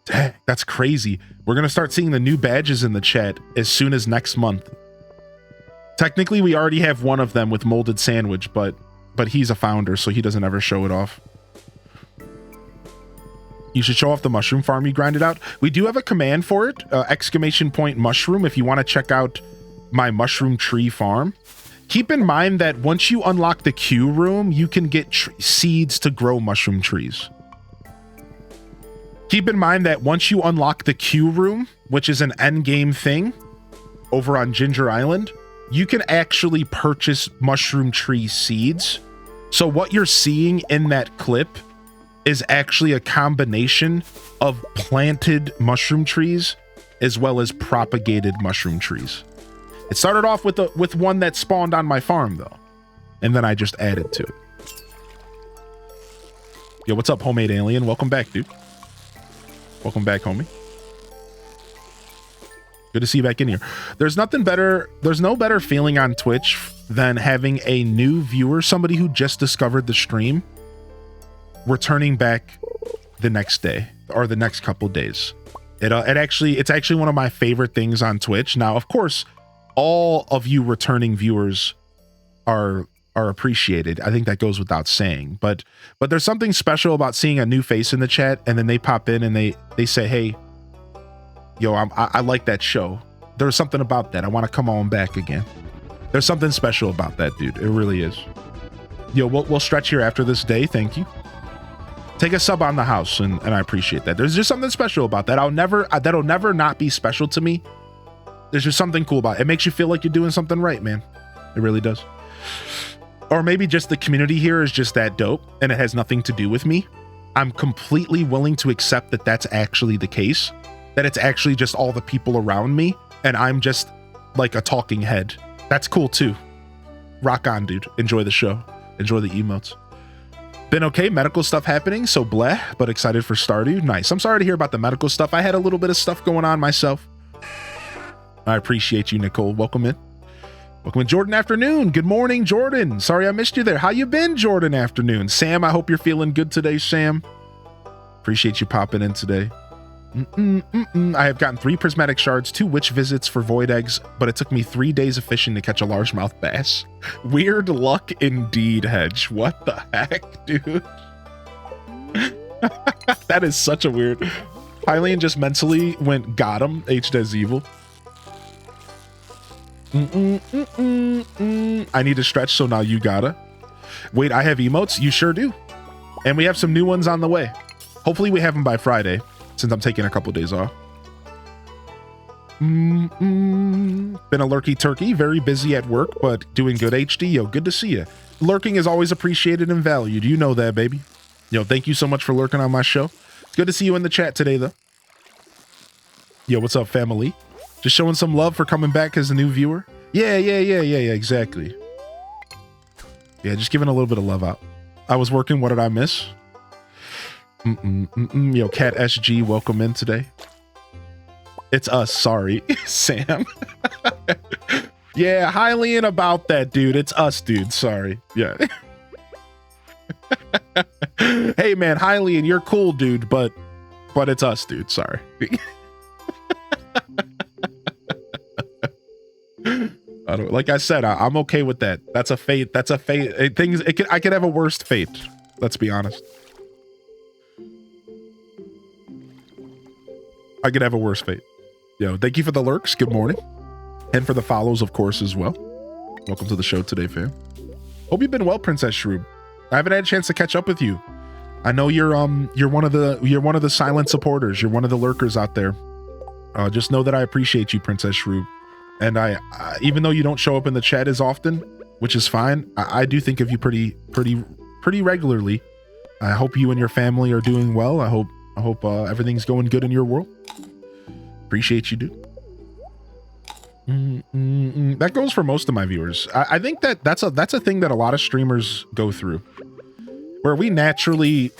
Dang, that's crazy. We're going to start seeing the new badges in the chat as soon as next month. Technically, we already have one of them with Molded Sandwich, but he's a founder, so he doesn't ever show it off. You should show off the mushroom farm you grinded out. We do have a command for it, !mushroom, if you want to check out my mushroom tree farm. Keep in mind that once you unlock the Q room, you can get seeds to grow mushroom trees. Keep in mind that once you unlock the Q room, which is an endgame thing over on Ginger Island, you can actually purchase mushroom tree seeds. So what you're seeing in that clip is actually a combination of planted mushroom trees as well as propagated mushroom trees. It started off with one that spawned on my farm though, and then I just added to it. Yo, what's up, homemade alien? Welcome back, dude. Welcome back, homie. Good to see you back in here. There's no better feeling on Twitch than having a new viewer, somebody who just discovered the stream, returning back the next day or the next couple days. It's actually one of my favorite things on Twitch. Now, of course, all of you returning viewers are appreciated. I think that goes without saying, but there's something special about seeing a new face in the chat and then they pop in and they say, hey, yo, I like that show. There's something about that. I want to come on back again. There's something special about that, dude. It really is. Yo, we'll stretch here after this day. Thank you. Take a sub on the house, and I appreciate that. There's just something special about that. That'll never not be special to me. There's just something cool about it. It makes you feel like you're doing something right, man. It really does. Or maybe just the community here is just that dope, and it has nothing to do with me. I'm completely willing to accept that that's actually the case. That it's actually just all the people around me, and I'm just like a talking head. That's cool too. Rock on, dude. Enjoy the show. Enjoy the emotes. Been okay, medical stuff happening, so bleh, but excited for Stardew. Nice. I'm sorry to hear about the medical stuff. I had a little bit of stuff going on myself. I appreciate you, Nicole. Welcome in. Welcome in, Jordan Afternoon. Good morning, Jordan. Sorry I missed you there. How you been, Jordan Afternoon? Sam, I hope you're feeling good today, Sam. Appreciate you popping in today. I have gotten 3 prismatic shards, 2 witch visits for void eggs, but it took me 3 days of fishing to catch a largemouth bass. Weird luck indeed, Hedge. What the heck, dude? That is such a weird... Hylian just mentally went, got him, H does evil. I need to stretch, so now you gotta. Wait, I have emotes? You sure do. And we have some new ones on the way. Hopefully we have them by Friday, since I'm taking a couple days off. Been a lurky turkey, very busy at work, but doing good, HD. Yo, good to see you. Lurking is always appreciated and valued. You know that, baby. Yo, thank you so much for lurking on my show. It's good to see you in the chat today, though. Yo, what's up, family? Just showing some love for coming back as a new viewer. Yeah, exactly. Yeah, just giving a little bit of love out. I was working. What did I miss? Yo, Cat SG, welcome in today. It's us, sorry, Sam. Yeah, Hylian about that, dude. It's us, dude. Sorry. Yeah. Hey, man, Hylian, you're cool, dude, but it's us, dude. Sorry. Like I said, I'm okay with that. That's a fate. That's a fate. I could have a worst fate. Let's be honest. I could have a worse fate. Yo, thank you for the lurks. Good morning. And for the follows, of course, as well. Welcome to the show today, fam. Hope you've been well, Princess Shroob. I haven't had a chance to catch up with you. I know you're one of the silent supporters. You're one of the lurkers out there. Just know that I appreciate you, Princess Shroob. And I even though you don't show up in the chat as often, which is fine, I do think of you pretty regularly. I hope you and your family are doing well. I hope everything's going good in your world. Appreciate you, dude. That goes for most of my viewers. I think that's a thing that a lot of streamers go through, where we naturally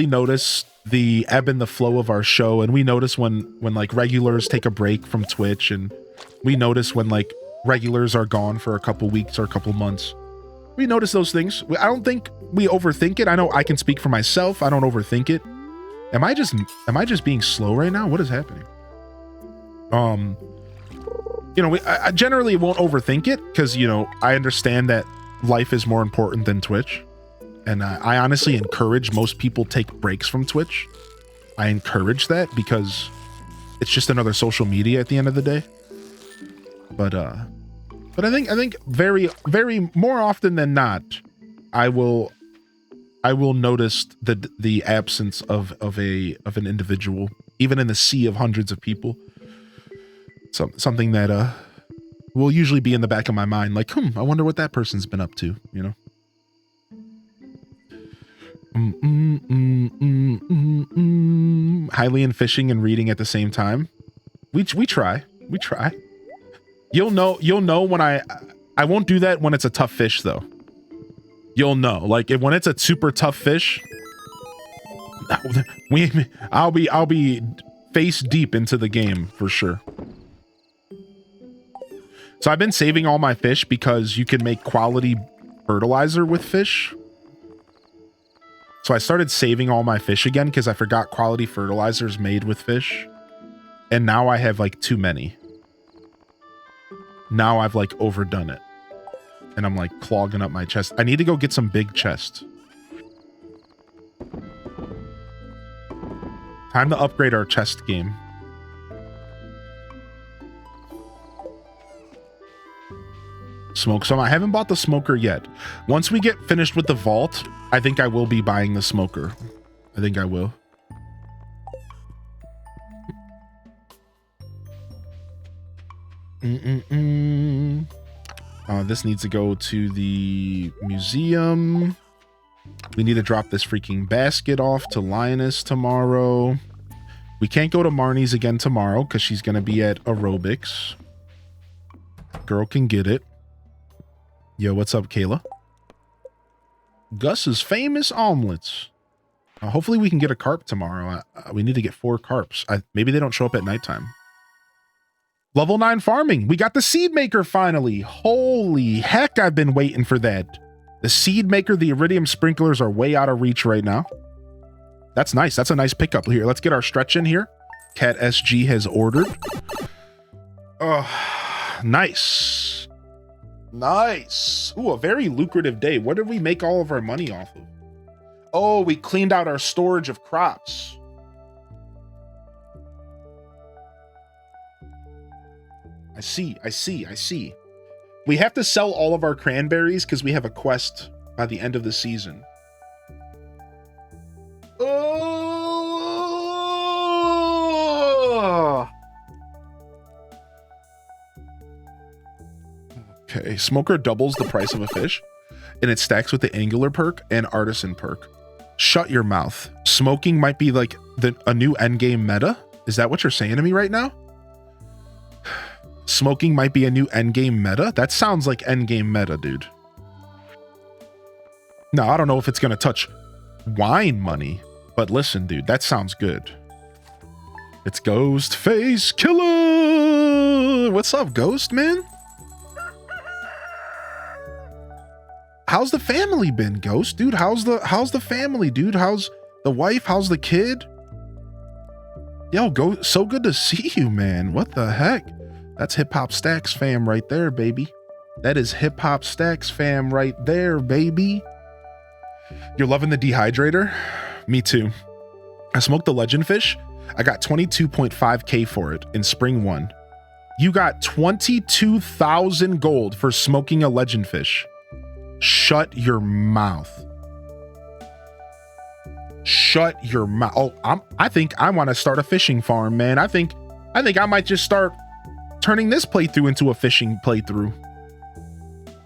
notice the ebb and the flow of our show, and we notice when like regulars take a break from Twitch, and we notice when like regulars are gone for a couple weeks or a couple months. We notice those things. I don't think we overthink it. I know I can speak for myself. I don't overthink it. Am I just being slow right now? What is happening? I generally won't overthink it because, I understand that life is more important than Twitch. And I honestly encourage most people take breaks from Twitch. I encourage that because it's just another social media at the end of the day. But I think very, very more often than not, I will notice the absence of an individual, even in the sea of hundreds of people. Something that will usually be in the back of my mind, like, I wonder what that person's been up to, Highly in fishing and reading at the same time. We try. We try. You'll know when I won't do that when it's a tough fish though. You'll know. Like when it's a super tough fish, I'll be face deep into the game for sure. So I've been saving all my fish because you can make quality fertilizer with fish. So I started saving all my fish again because I forgot quality fertilizer is made with fish. And now I have like too many. Now I've like overdone it. And I'm like clogging up my chest. I need to go get some big chests. Time to upgrade our chest game. Smoke some. I haven't bought the smoker yet. Once we get finished with the vault, I think I will be buying the smoker. I think I will. This needs to go to the museum. We need to drop this freaking basket off to Lioness tomorrow. We can't go to Marnie's again tomorrow because she's going to be at aerobics. Girl can get it. Yo, what's up, Kayla? Gus's famous omelets. Hopefully we can get a carp tomorrow. We need to get 4 carps. Maybe they don't show up at nighttime. Level 9 farming. We got the seed maker finally. Holy heck, I've been waiting for that. The seed maker, the iridium sprinklers are way out of reach right now. That's nice. That's a nice pickup here. Let's get our stretch in here. Cat SG has ordered. Nice. Nice. Ooh, a very lucrative day. What did we make all of our money off of? Oh, we cleaned out our storage of crops. I see. We have to sell all of our cranberries because we have a quest by the end of the season. Oh! Okay, smoker doubles the price of a fish, and it stacks with the angular perk and artisan perk. Shut your mouth. Smoking might be like a new endgame meta? Is that what you're saying to me right now? Smoking might be a new endgame meta? That sounds like endgame meta, dude. No, I don't know if it's going to touch wine money, but listen, dude, that sounds good. It's Ghostface Killer! What's up, Ghost, man? How's the family been, Ghost? Dude, how's the family, dude? How's the wife? How's the kid? Yo, so good to see you, man. What the heck? That's Hip Hop Stacks fam right there, baby. That is Hip Hop Stacks fam right there, baby. You're loving the dehydrator? Me too. I smoked the legend fish. I got 22.5k for it in spring 1. You got 22,000 gold for smoking a legend fish. Shut your mouth. Shut your mouth. Oh, I think I want to start a fishing farm, man. I think I might just start turning this playthrough into a fishing playthrough.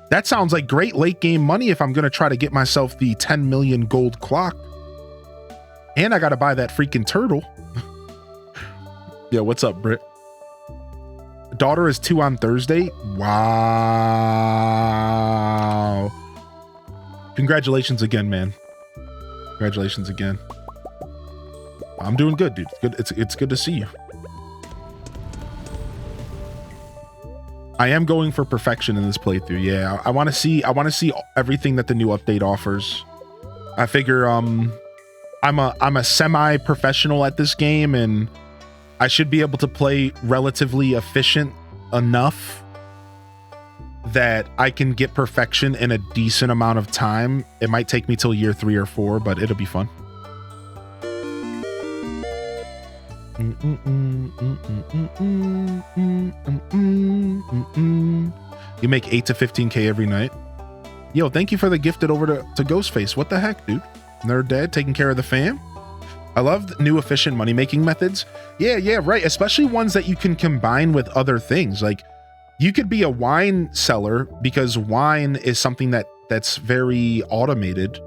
That sounds like great late game money if I'm going to try to get myself the 10 million gold clock. And I got to buy that freaking turtle. Yo, what's up, Britt? Daughter is 2 on Thursday. Wow. Congratulations again, man. Congratulations again. I'm doing good, dude. It's good to see you. I am going for perfection in this playthrough. Yeah, I want to see everything that the new update offers. I figure I'm a semi-professional at this game, and I should be able to play relatively efficient enough that I can get perfection in a decent amount of time. It might take me till year 3 or 4, but it'll be fun. You make 8 to 15k every night. Yo, thank you for the gifted over to Ghostface. What the heck, dude? Nerd Dad taking care of the fam. I love new efficient money making methods. Yeah, right. Especially ones that you can combine with other things. Like you could be a wine seller because wine is something that's very automated.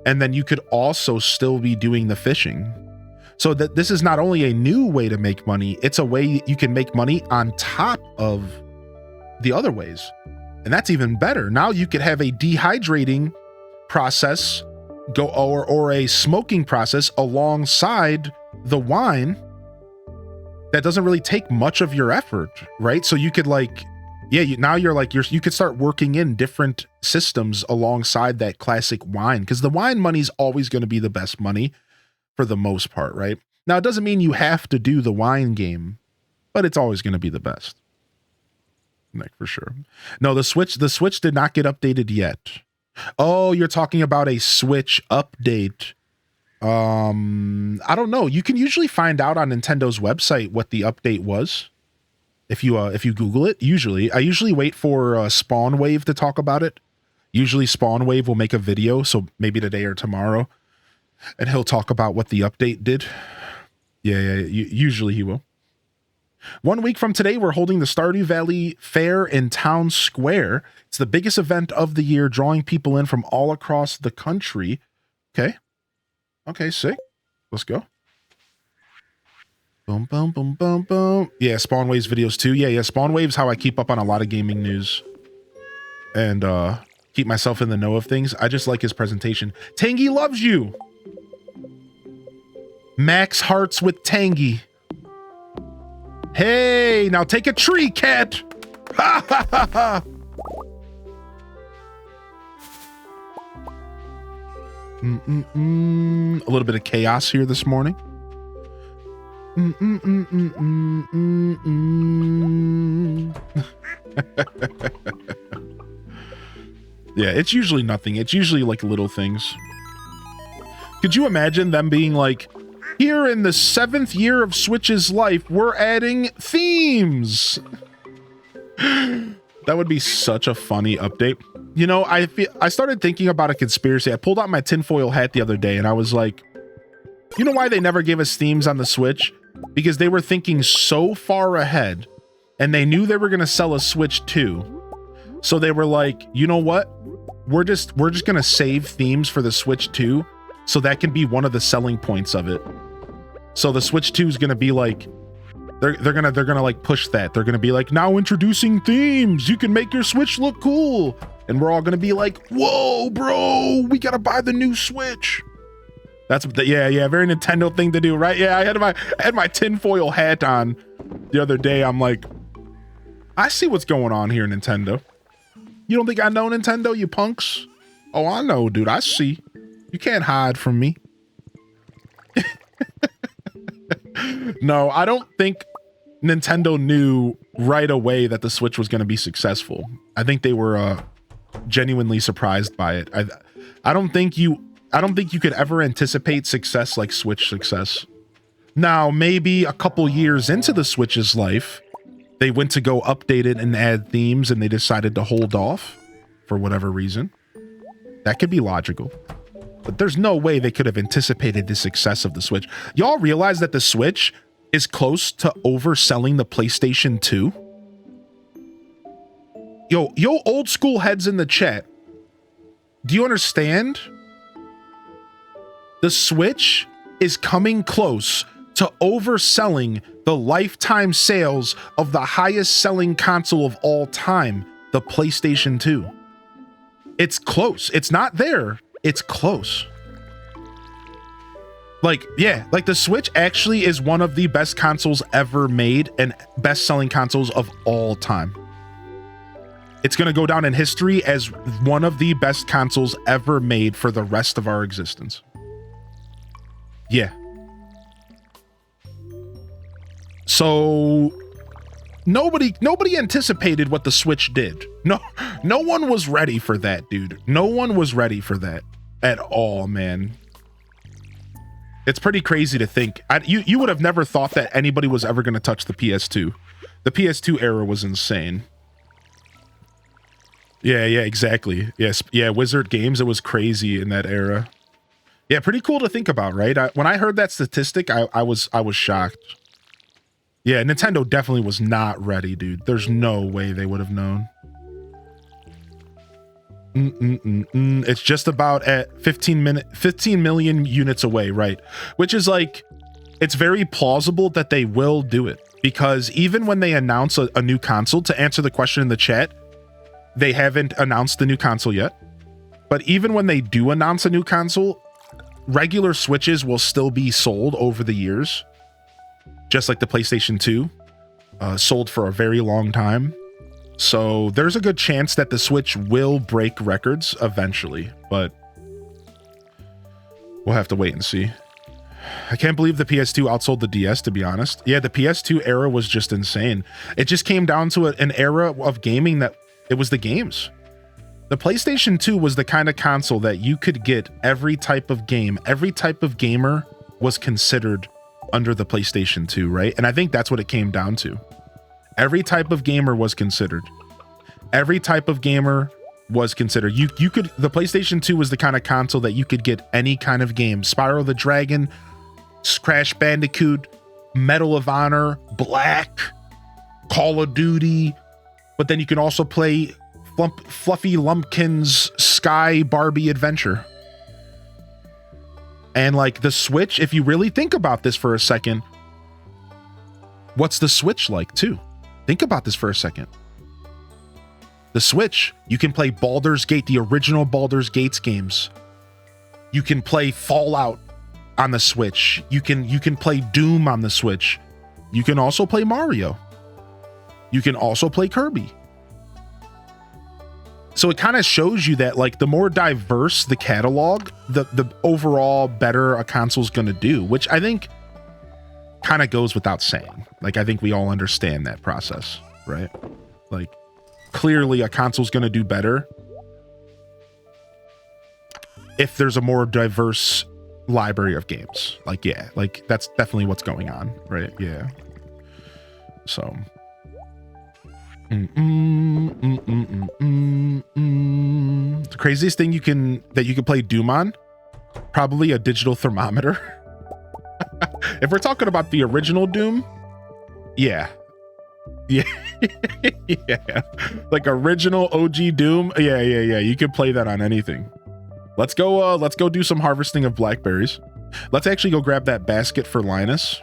and then you could also still be doing the fishing. So that this is not only a new way to make money, it's a way you can make money on top of the other ways. And that's even better. Now you could have a dehydrating process or a smoking process alongside the wine that doesn't really take much of your effort, right? So you could like, yeah, you could start working in different systems alongside that classic wine, because the wine money is always going to be the best money for the most part, right? Now, it doesn't mean you have to do the wine game, but it's always going to be the best. Like, for sure. No, the Switch did not get updated yet. Oh, you're talking about a Switch update. I don't know. You can usually find out on Nintendo's website what the update was. If you Google it, I usually wait for Spawnwave to talk about it. Usually Spawnwave will make a video, so maybe today or tomorrow, and he'll talk about what the update did. Yeah, usually he will. 1 week from today, we're holding the Stardewvalley Fair in Town Square. It's the biggest event of the year, drawing people in from all across the country. Okay, sick. Let's go. Boom, boom, boom, boom, boom. Yeah, Spawnwave's videos too. Yeah, Spawnwave's how I keep up on a lot of gaming news and keep myself in the know of things. I just like his presentation. Tangy loves you. Max hearts with Tangy. Hey, now take a tree, cat. Ha ha ha ha. A little bit of chaos here this morning. Yeah, it's usually nothing. It's usually like little things. Could you imagine them being like, here in the 7th year of Switch's life, we're adding themes? That would be such a funny update. You know, I started thinking about a conspiracy. I pulled out my tinfoil hat the other day and I was like, you know why they never gave us themes on the Switch? Because they were thinking so far ahead and they knew they were going to sell a Switch 2. So they were like, you know what? We're just going to save themes for the Switch 2 so that can be one of the selling points of it. So the Switch 2 is going to be like, they're gonna like push that. They're gonna be like, now introducing themes. You can make your Switch look cool. And we're all gonna be like, whoa, bro, we gotta buy the new Switch. That's yeah, very Nintendo thing to do, right? Yeah, I had my tinfoil hat on the other day. I'm like, I see what's going on here, Nintendo. You don't think I know Nintendo, you punks? Oh, I know, dude. I see. You can't hide from me. No, I don't think Nintendo knew right away that the Switch was going to be successful. I think they were genuinely surprised by it. I don't think you could ever anticipate success like Switch success. Now, maybe a couple years into the Switch's life, they went to go update it and add themes and they decided to hold off for whatever reason. That could be logical. But there's no way they could have anticipated the success of the Switch. Y'all realize that the Switch is close to overselling the PlayStation 2? Yo, old school heads in the chat. Do you understand? The Switch is coming close to overselling the lifetime sales of the highest selling console of all time, the PlayStation 2. It's close. It's not there. It's close. Like, yeah, like the Switch actually is one of the best consoles ever made and best selling consoles of all time. It's going to go down in history as one of the best consoles ever made for the rest of our existence. Yeah. So nobody anticipated what the Switch did. No one was ready for that, dude. No one was ready for that at all, man. It's pretty crazy to think. You would have never thought that anybody was ever going to touch the PS2. The PS2 era was insane. Yeah, exactly. Yes, yeah, Wizard Games, it was crazy in that era. Yeah, pretty cool to think about, right? When I heard that statistic, I was shocked. Yeah, Nintendo definitely was not ready, dude. There's no way they would have known. It's just about at 15 million units away, right? Which is like, it's very plausible that they will do it, because even when they announce a new console, to answer the question in the chat, they haven't announced the new console yet. But even when they do announce a new console, regular Switches will still be sold over the years, just like the PlayStation 2 sold for a very long time. So there's a good chance that the Switch will break records eventually, but we'll have to wait and see. I can't believe the PS2 outsold the DS, to be honest. Yeah, the PS2 era was just insane. It just came down to an era of gaming that it was the games. The PlayStation 2 was the kind of console that you could get every type of game. Every type of gamer was considered under the PlayStation 2, right? And I think that's what it came down to. Every type of gamer was considered. Every type of gamer was considered. You could, the PlayStation 2 was the kind of console that you could get any kind of game. Spyro the Dragon, Crash Bandicoot, Medal of Honor, Black, Call of Duty, but then you can also play Fluffy Lumpkin's Sky Barbie Adventure. And like the Switch, if you really think about this for a second, what's the Switch like too? Think about this for a second. The Switch, you can play Baldur's Gate, the original Baldur's Gates games. You can play Fallout on the Switch. You can play Doom on the Switch. You can also play Mario. You can also play Kirby. So it kind of shows you that like the more diverse the catalog, the overall better a console's gonna do, which I think kind of goes without saying. Like, I think we all understand that process, right? Like, clearly a console's gonna do better if there's a more diverse library of games. Like, yeah, like that's definitely what's going on, right? Yeah. So the craziest thing you can play Doom on, probably a digital thermometer. If we're talking about the original Doom, yeah. Yeah. Like original OG Doom, yeah. You could play that on anything. Let's go do some harvesting of blackberries. Let's actually go grab that basket for Linus.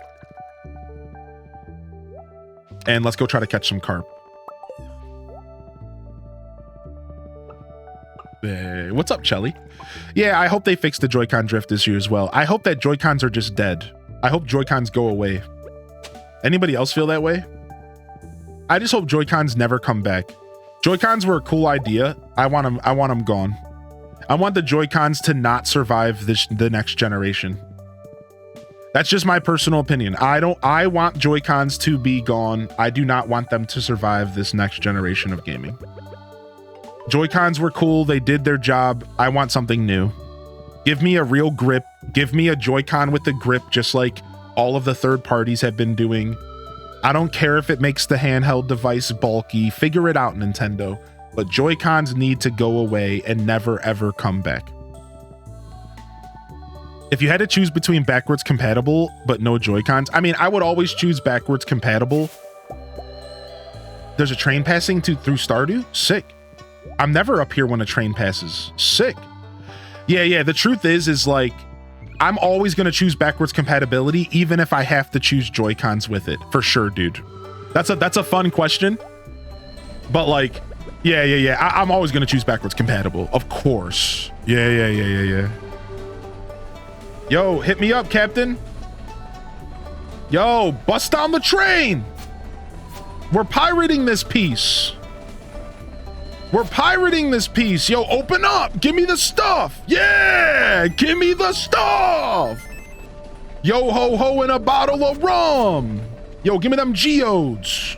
And let's go try to catch some carp. Hey, what's up, Chelly? Yeah, I hope they fix the Joy-Con drift this year as well. I hope that Joy-Cons are just dead. I hope Joy-Cons go away. Anybody else feel that way? I just hope Joy-Cons never come back. Joy-Cons were a cool idea. I want them gone. I want the Joy-Cons to not survive the next generation. That's just my personal opinion. I want Joy-Cons to be gone. I do not want them to survive this next generation of gaming. Joy-Cons were cool. They did their job. I want something new. Give me a real grip. Give me a Joy-Con with a grip, just like all of the third parties have been doing. I don't care if it makes the handheld device bulky. Figure it out, Nintendo. But Joy-Cons need to go away and never, ever come back. If you had to choose between backwards compatible but no Joy-Cons, I mean, I would always choose backwards compatible. There's a train passing through Stardew? Sick. I'm never up here when a train passes. Sick. Yeah. The truth is like, I'm always going to choose backwards compatibility, even if I have to choose Joy-Cons with it. For sure, dude. That's a fun question. But like, yeah. I'm always going to choose backwards compatible. Of course. Yeah. Yo, hit me up, Captain. Yo, bust down the train. We're pirating this piece. Yo, open up. Give me the stuff. Yeah, give me the stuff. Yo, ho, and a bottle of rum. Yo, give me them geodes.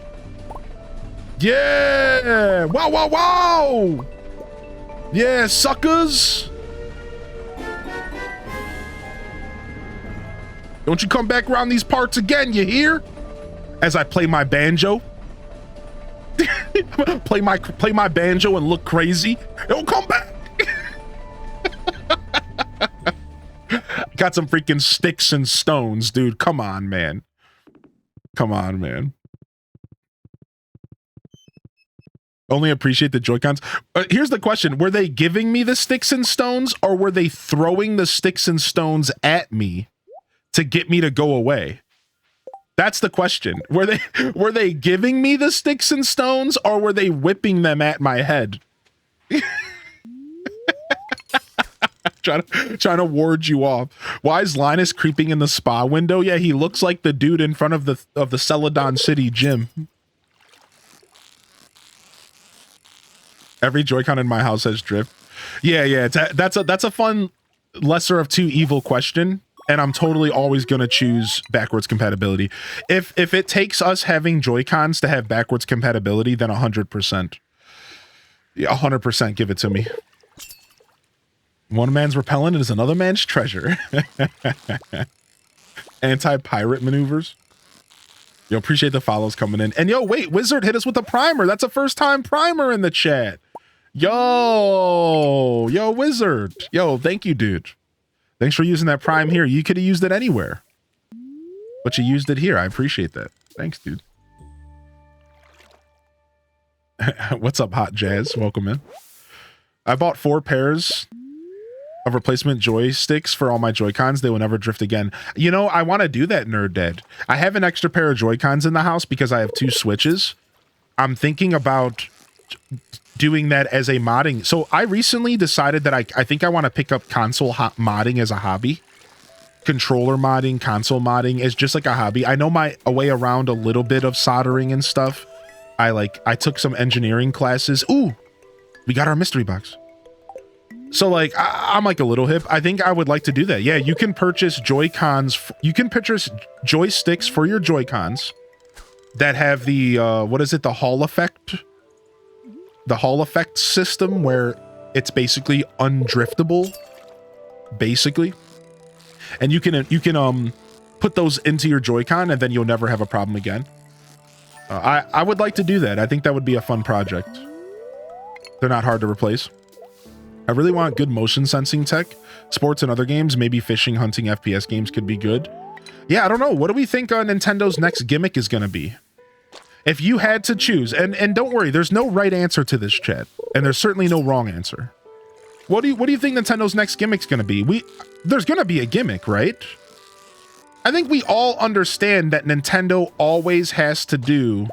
Yeah. Wow. Yeah, suckers. Don't you come back around these parts again, you hear? As I play my banjo. play my banjo and look crazy. Don't come back. Got some freaking sticks and stones, dude. Come on, man. Only appreciate the Joy-Cons. Here's the question. Were they giving me the sticks and stones, or were they throwing the sticks and stones at me to get me to go away? That's the question. Were they giving me the sticks and stones, or were they whipping them at my head? trying to ward you off. Why is Linus creeping in the spa window? Yeah, he looks like the dude in front of the Celadon City gym. Every Joy-Con in my house has drift. Yeah. That's a fun lesser of two evil question, and I'm totally always gonna choose backwards compatibility. If it takes us having Joy-Cons to have backwards compatibility, then 100%. Yeah, 100% give it to me. One man's repellent is another man's treasure. Anti-pirate maneuvers. Yo, appreciate the follows coming in. And yo, wait, Wizard hit us with a primer. That's a first-time primer in the chat. Yo, Wizard. Yo, thank you, dude. Thanks for using that prime here. You could have used it anywhere, but you used it here. I appreciate that. Thanks, dude. What's up, Hot Jazz? Welcome in. I bought 4 pairs of replacement joysticks for all my Joy-Cons. They will never drift again. You know, I want to do that, Nerd Dad. I have an extra pair of Joy-Cons in the house because I have 2 Switches. I'm thinking about doing that as a modding. So I recently decided that I think I want to pick up console modding as a hobby. Controller modding, console modding is just like a hobby. I know my way around a little bit of soldering and stuff. I took some engineering classes. Ooh, we got our mystery box. So like I'm like a little hip. I think I would like to do that. Yeah, you can purchase Joy-Cons. You can purchase joysticks for your Joy-Cons that have the what is it? The Hall effect. The Hall effect system where it's basically undriftable, basically. And you can put those into your Joy-Con and then you'll never have a problem again. I would like to do that. I think that would be a fun project. They're not hard to replace. I really want good motion sensing tech. Sports and other games, maybe fishing, hunting, FPS games could be good. Yeah, I don't know. What do we think Nintendo's next gimmick is going to be? If you had to choose, and don't worry, there's no right answer to this, chat, and there's certainly no wrong answer. What do you think Nintendo's next gimmick's going to be? There's going to be a gimmick, right? I think we all understand that Nintendo always has to do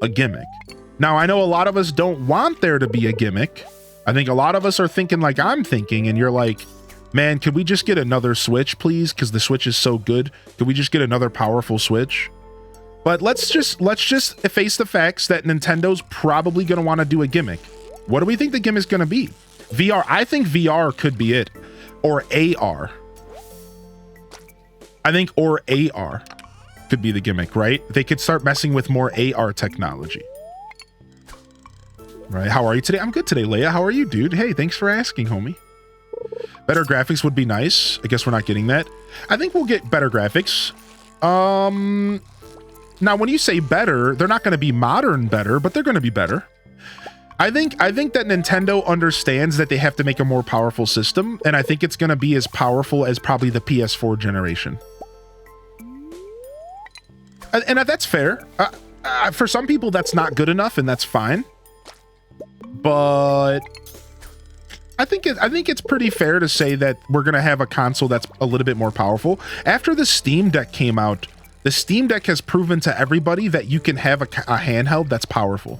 a gimmick. Now, I know a lot of us don't want there to be a gimmick. I think a lot of us are thinking like I'm thinking, and you're like, man, could we just get another Switch, please? Because the Switch is so good. Could we just get another powerful Switch? But let's just face the facts that Nintendo's probably going to want to do a gimmick. What do we think the gimmick's going to be? VR. I think VR could be it. Or AR. I think or AR could be the gimmick, right? They could start messing with more AR technology. Right? How are you today? I'm good today, Leia. How are you, dude? Hey, thanks for asking, homie. Better graphics would be nice. I guess we're not getting that. I think we'll get better graphics. Now, when you say better, they're not going to be modern better, but they're going to be better. I think that Nintendo understands that they have to make a more powerful system, and I think it's going to be as powerful as probably the PS4 generation. And that's fair. For some people, that's not good enough, and that's fine. But I think it's pretty fair to say that we're going to have a console that's a little bit more powerful. After the Steam Deck came out, the Steam Deck has proven to everybody that you can have a handheld that's powerful.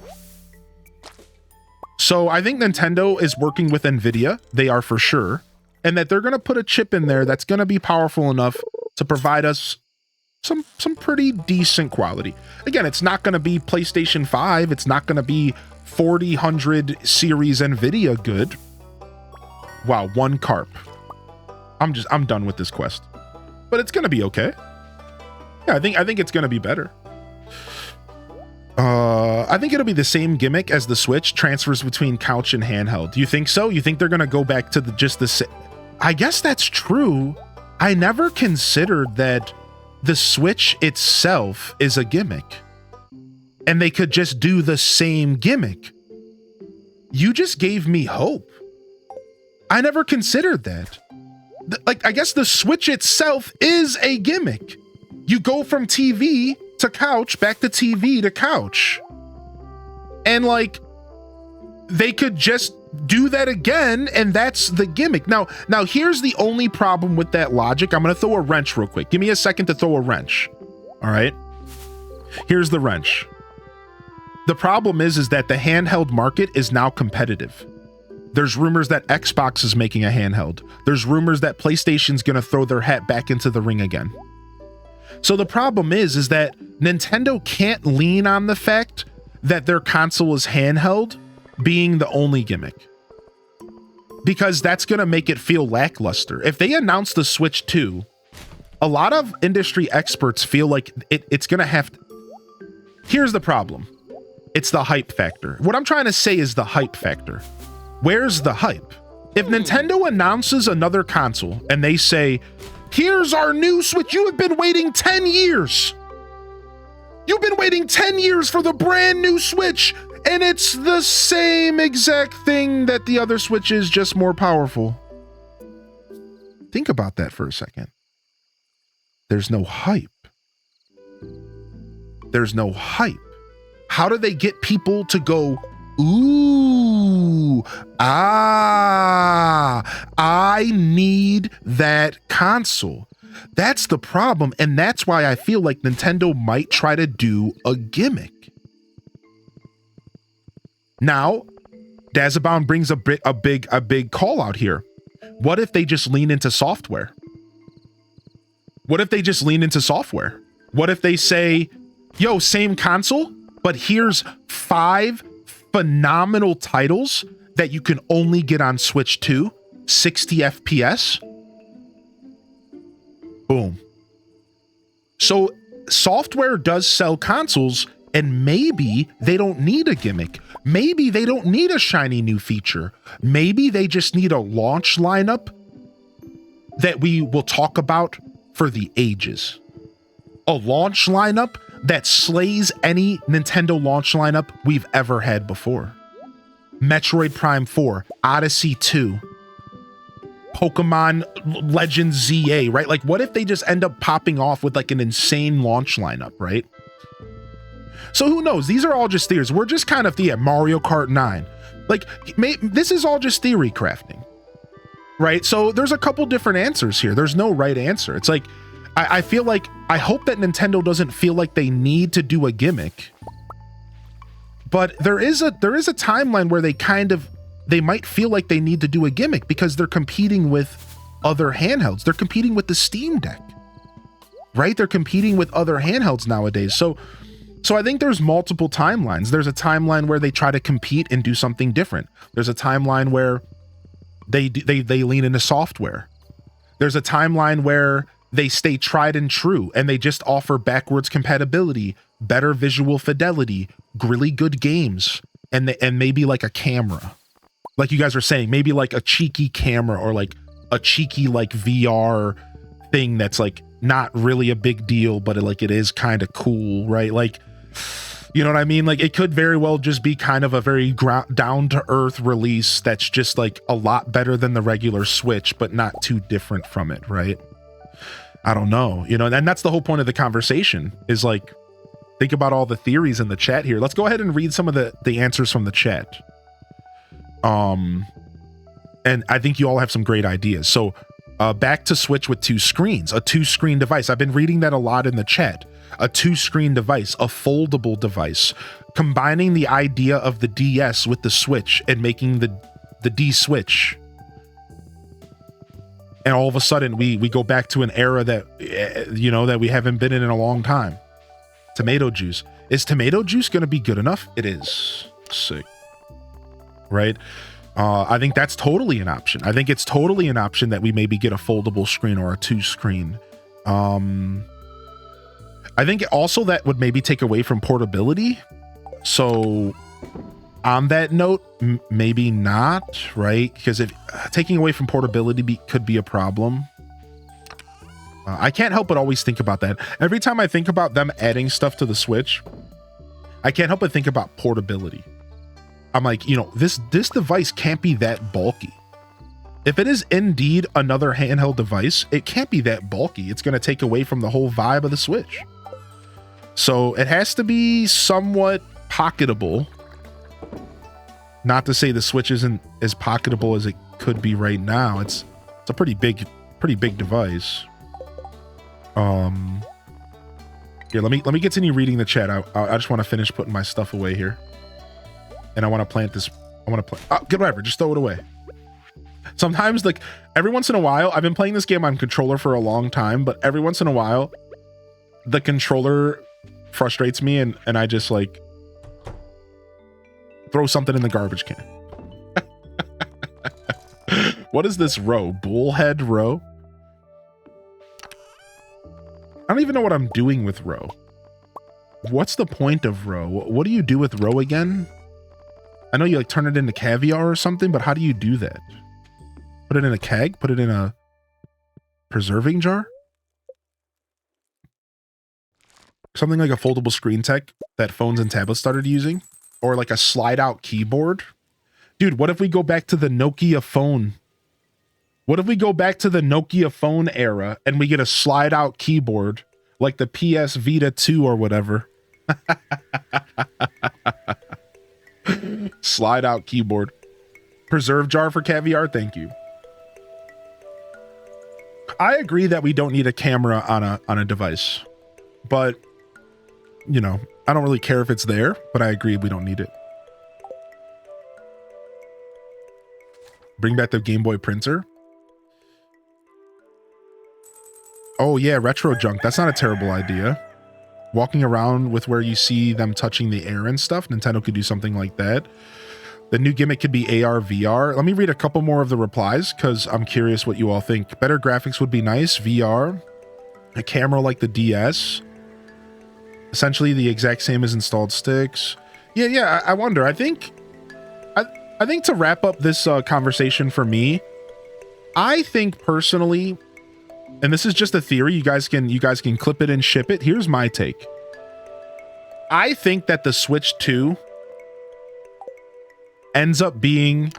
So I think Nintendo is working with NVIDIA. They are for sure. And that they're going to put a chip in there that's going to be powerful enough to provide us some pretty decent quality. Again, it's not going to be PlayStation 5. It's not going to be 4000 series NVIDIA good. Wow, one carp. I'm done with this quest. But it's going to be okay. Yeah, I think it's going to be better. I think it'll be the same gimmick as the Switch, transfers between couch and handheld. Do you think so? You think they're going to go back to just the I guess that's true. I never considered that the Switch itself is a gimmick. And they could just do the same gimmick. You just gave me hope. I never considered that. Like, I guess the Switch itself is a gimmick. You go from TV to couch, back to TV to couch. And like, they could just do that again, and that's the gimmick. Now here's the only problem with that logic. I'm gonna throw a wrench real quick. Give me a second to throw a wrench. All right. Here's the wrench. The problem is that the handheld market is now competitive. There's rumors that Xbox is making a handheld. There's rumors that PlayStation's gonna throw their hat back into the ring again. So the problem is that Nintendo can't lean on the fact that their console is handheld being the only gimmick, because that's going to make it feel lackluster. If they announce the Switch 2, a lot of industry experts feel like it's going to have to... Here's the problem. It's the hype factor. What I'm trying to say is the hype factor. Where's the hype? If Nintendo announces another console and they say, here's our new Switch, you have been waiting 10 years. You've been waiting 10 years for the brand new Switch, and it's the same exact thing that the other Switch is, just more powerful. Think about that for a second. There's no hype. There's no hype. How do they get people to go, ooh, I need that console? That's the problem, and that's why I feel like Nintendo might try to do a gimmick. Now, Dazabound brings a big call out here. What if they just lean into software? What if they just lean into software? What if they say, yo, same console, but here's 5 phenomenal titles that you can only get on Switch 2, 60 FPS? Boom. So software does sell consoles, and maybe they don't need a gimmick. Maybe they don't need a shiny new feature. Maybe they just need a launch lineup that we will talk about for the ages. A launch lineup that slays any Nintendo launch lineup we've ever had before. Metroid Prime 4, Odyssey 2, Pokemon Legends ZA, right? Like, what if they just end up popping off with like an insane launch lineup, right? So who knows? These are all just theories. We're just kind of Mario Kart 9. Like, this is all just theory crafting, right? So there's a couple different answers here. There's no right answer. It's like, I feel like, I hope that Nintendo doesn't feel like they need to do a gimmick, but there is a timeline where they might feel like they need to do a gimmick because they're competing with other handhelds. They're competing with the Steam Deck, right? They're competing with other handhelds nowadays. So I think there's multiple timelines. There's a timeline where they try to compete and do something different. There's a timeline where they lean into software. There's a timeline where they stay tried and true and they just offer backwards compatibility, better visual fidelity, really good games, and maybe like a camera. Like you guys are saying, maybe like a cheeky camera or like a cheeky like VR thing that's like not really a big deal, but it is kind of cool, right? Like, you know what I mean? Like, it could very well just be kind of a very down to earth release that's just like a lot better than the regular Switch, but not too different from it, right? I don't know, and that's the whole point of the conversation is like, think about all the theories in the chat here. Let's go ahead and read some of the answers from the chat. And I think you all have some great ideas. So back to Switch with 2 screens, a 2-screen device. I've been reading that a lot in the chat. A 2-screen device, a foldable device, combining the idea of the DS with the Switch and making the D Switch. And all of a sudden we go back to an era that, that we haven't been in a long time. Tomato juice. Is tomato juice going to be good enough? It is. Sick. Right? I think that's totally an option. I think it's totally an option that we maybe get a foldable screen or a 2-screen. I think also that would maybe take away from portability. So on that note, maybe not, right? Because if taking away from portability could be a problem. I can't help but always think about that. Every time I think about them adding stuff to the Switch, I can't help but think about portability. I'm like, this device can't be that bulky. If it is indeed another handheld device, it can't be that bulky. It's going to take away from the whole vibe of the Switch. So it has to be somewhat pocketable. Not to say the Switch isn't as pocketable as it could be right now. It's a pretty big device. Here, let me continue reading the chat. I just want to finish putting my stuff away here, and I want to plant this. I want to plant. Good, whatever. Just throw it away. Sometimes, like every once in a while, I've been playing this game on controller for a long time, but every once in a while, the controller frustrates me, and I just like throw something in the garbage can. What is this row? Bullhead row? I don't even know what I'm doing with row. What's the point of row? What do you do with row again? I know you like turn it into caviar or something, but how do you do that? Put it in a keg? Put it in a preserving jar? Something like a foldable screen tech that phones and tablets started using? Or like a slide out keyboard? Dude, what if we go back to the Nokia phone? What if we go back to the Nokia phone era and we get a slide out keyboard like the PS Vita 2 or whatever? Slide out keyboard. Preserve jar for caviar? Thank you. I agree that we don't need a camera on a device, but you know, I don't really care if it's there, but I agree we don't need it. Bring back the Game Boy printer. Oh yeah, retro junk. That's not a terrible idea. Walking around with where you see them touching the air and stuff. Nintendo could do something like that. The new gimmick could be AR, VR. Let me read a couple more of the replies because I'm curious what you all think. Better graphics would be nice. VR. A camera like the DS. Essentially the exact same as installed sticks. Yeah, I wonder. I think to wrap up this conversation for me, I think personally, and this is just a theory, you guys can clip it and ship it. Here's my take. I think that the Switch 2 ends up being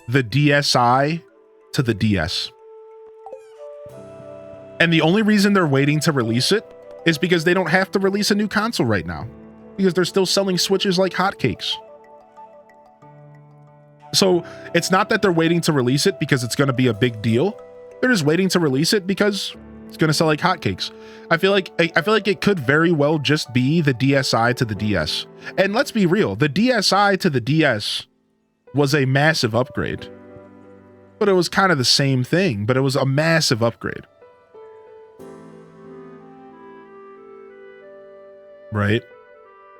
the DSi to the DS. And the only reason they're waiting to release it is because they don't have to release a new console right now, because they're still selling Switches like hotcakes. So it's not that they're waiting to release it because it's going to be a big deal. They're just waiting to release it because it's going to sell like hotcakes. I feel like it could very well just be the DSi to the DS. And let's be real, the DSi to the DS was a massive upgrade. But it was kind of the same thing, but it was a massive upgrade. Right?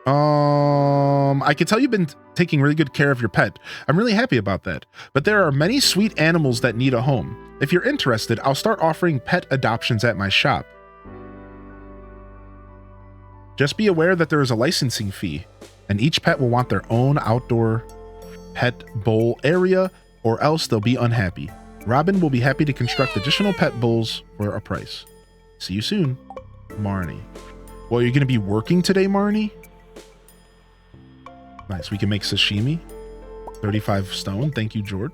I can tell you've been taking really good care of your pet. I'm really happy about that. But there are many sweet animals that need a home. If you're interested, I'll start offering pet adoptions at my shop. Just be aware that there is a licensing fee, and each pet will want their own outdoor pet bowl area, or else they'll be unhappy. Robin will be happy to construct additional pet bowls for a price. See you soon, Marnie. Well, you're going to be working today, Marnie? Nice. We can make sashimi. 35 stone. Thank you, George.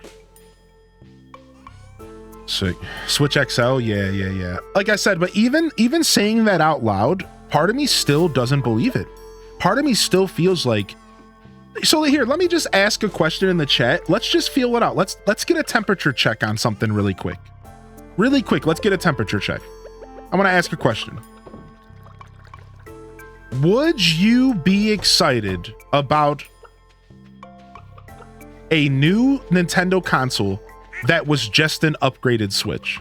Sick. Switch XL. Yeah. Like I said, but even saying that out loud, part of me still doesn't believe it. Part of me still feels like... So here, let me just ask a question in the chat. Let's just feel it out. Let's get a temperature check on something really quick. Really quick, let's get a temperature check. I'm going to ask a question. Would you be excited about a new Nintendo console that was just an upgraded Switch?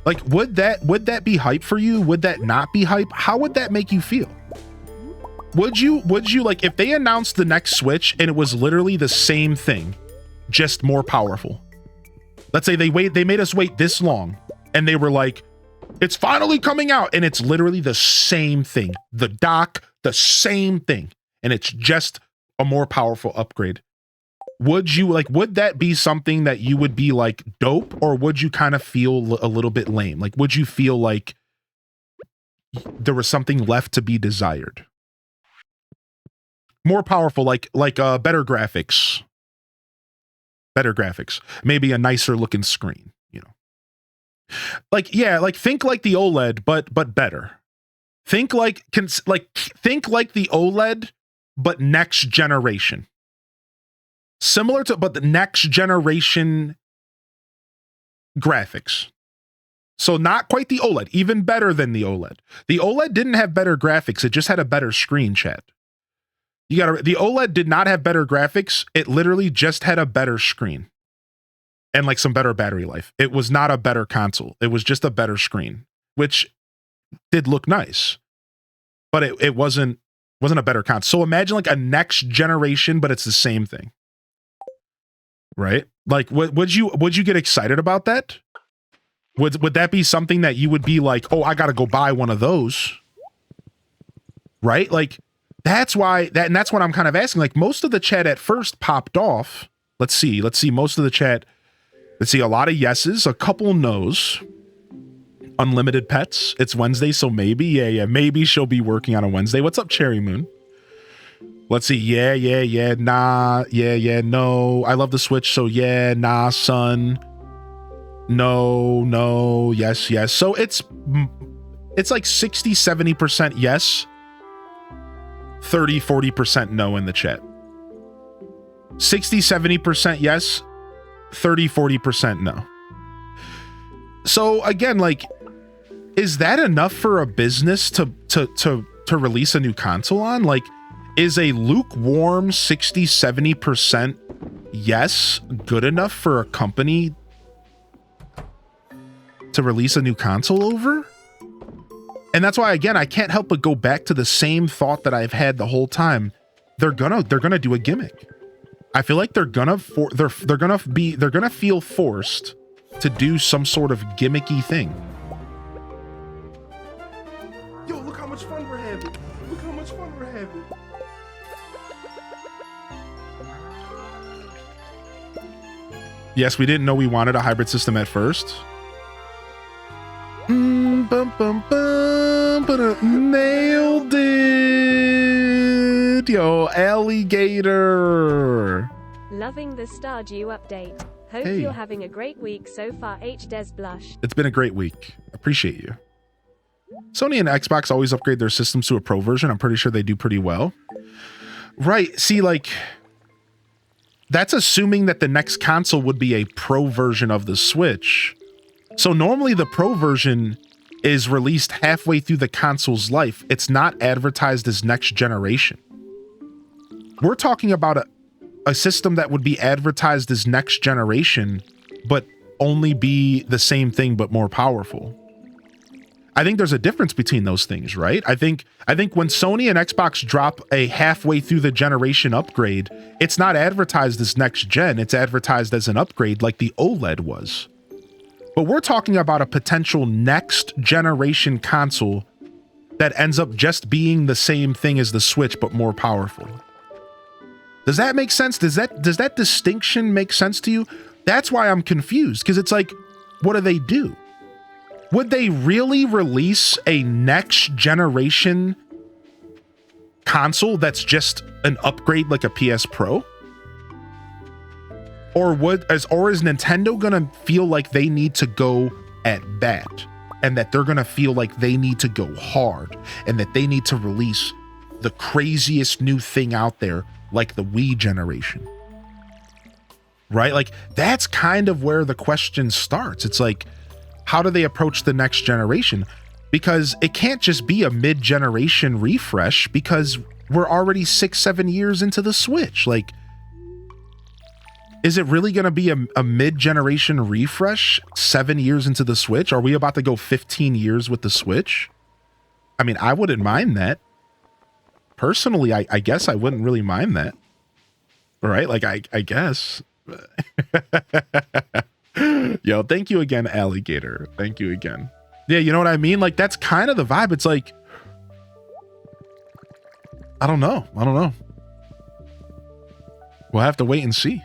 Like, would that be hype for you? Would that not be hype? How would that make you feel? Would you like, if they announced the next Switch and it was literally the same thing, just more powerful? Let's say they made us wait this long and they were like, it's finally coming out, and it's literally the same thing. The dock, the same thing, and it's just a more powerful upgrade. Would that be something that you would be like dope, or would you kind of feel a little bit lame? Like, would you feel like there was something left to be desired? More powerful, like better graphics. Better graphics. Maybe a nicer looking screen, you know. Like, yeah, like think like the OLED, but better. Think like the OLED, but next generation. Similar to, but the next generation graphics. So not quite the OLED, even better than the OLED. The OLED didn't have better graphics. It just had a better screen, chat. The OLED did not have better graphics. It literally just had a better screen and like some better battery life. It was not a better console. It was just a better screen, which did look nice, but it wasn't a better console. So imagine like a next generation, but it's the same thing. Right? Like, would you get excited about that? Would that be something that you would be like, oh, I got to go buy one of those? Right? Like, that's why and that's what I'm kind of asking. Like, most of the chat at first popped off. Let's see. Most of the chat. Let's see. A lot of yeses, a couple no's. Unlimited pets. It's Wednesday, so maybe. Yeah. Maybe she'll be working on a Wednesday. What's up, Cherry Moon? Let's see. Yeah. Nah. Yeah. No. I love the Switch. So yeah. Nah, son. No. Yes. So it's like 60, 70% yes. 30, 40% no in the chat. 60, 70% yes. 30, 40% no. So again, like, is that enough for a business to release a new console on? Like, is a lukewarm 60, 70% yes good enough for a company to release a new console over? And that's why, again, I can't help but go back to the same thought that I've had the whole time. They're gonna do a gimmick. I feel like they're gonna feel forced to do some sort of gimmicky thing. Yo, look how much fun we're having. Yes, we didn't know we wanted a hybrid system at first. Nailed it. Yo, alligator. Loving the Stardew update. Hope you're having a great week so far. Des blush. It's been a great week. Appreciate you. Sony and Xbox always upgrade their systems to a pro version. I'm pretty sure they do pretty well. Right. See, like, that's assuming that the next console would be a pro version of the Switch. So normally the pro version is released halfway through the console's life. It's not advertised as next generation. We're talking about a system that would be advertised as next generation, but only be the same thing, but more powerful. I think there's a difference between those things, right? I think when Sony and Xbox drop a halfway through the generation upgrade, it's not advertised as next gen. It's advertised as an upgrade like the OLED was. But we're talking about a potential next generation console that ends up just being the same thing as the Switch, but more powerful. Does that make sense? Does that distinction make sense to you? That's why I'm confused, because it's like, what do they do? Would they really release a next generation console that's just an upgrade like a PS Pro? Or is Nintendo gonna feel like they need to go at bat, and that they're gonna feel like they need to go hard, and that they need to release the craziest new thing out there, like the Wii generation? Right? Like, that's kind of where the question starts. It's like, how do they approach the next generation? Because it can't just be a mid-generation refresh, because we're already 6-7 years into the Switch. Like, is it really going to be a mid-generation refresh 7 years into the Switch? Are we about to go 15 years with the Switch? I mean, I wouldn't mind that. Personally, I guess I wouldn't really mind that. Right? Like, I guess. Yo, thank you again, alligator. Thank you again. Yeah, you know what I mean? Like, that's kind of the vibe. It's like, I don't know. We'll have to wait and see.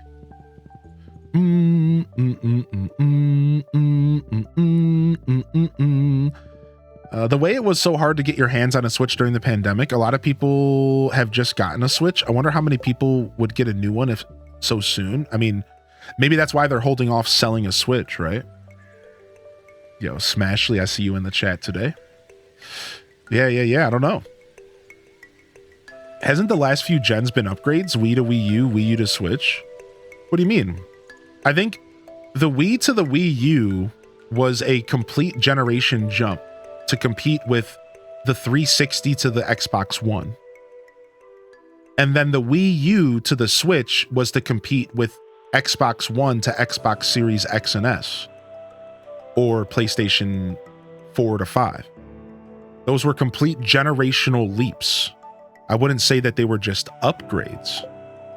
The way it was so hard to get your hands on a Switch during the pandemic, a lot of people have just gotten a Switch. I wonder how many people would get a new one if so soon. I mean, maybe that's why they're holding off selling a Switch, right? Yo, Smashly, I see you in the chat today. Yeah. I don't know. Hasn't the last few gens been upgrades? Wii to Wii U, Wii U to Switch? What do you mean? I think the Wii to the Wii U was a complete generation jump to compete with the 360 to the Xbox One. And then the Wii U to the Switch was to compete with Xbox One to Xbox Series X and S, or PlayStation 4 to 5. Those were complete generational leaps. I wouldn't say that they were just upgrades.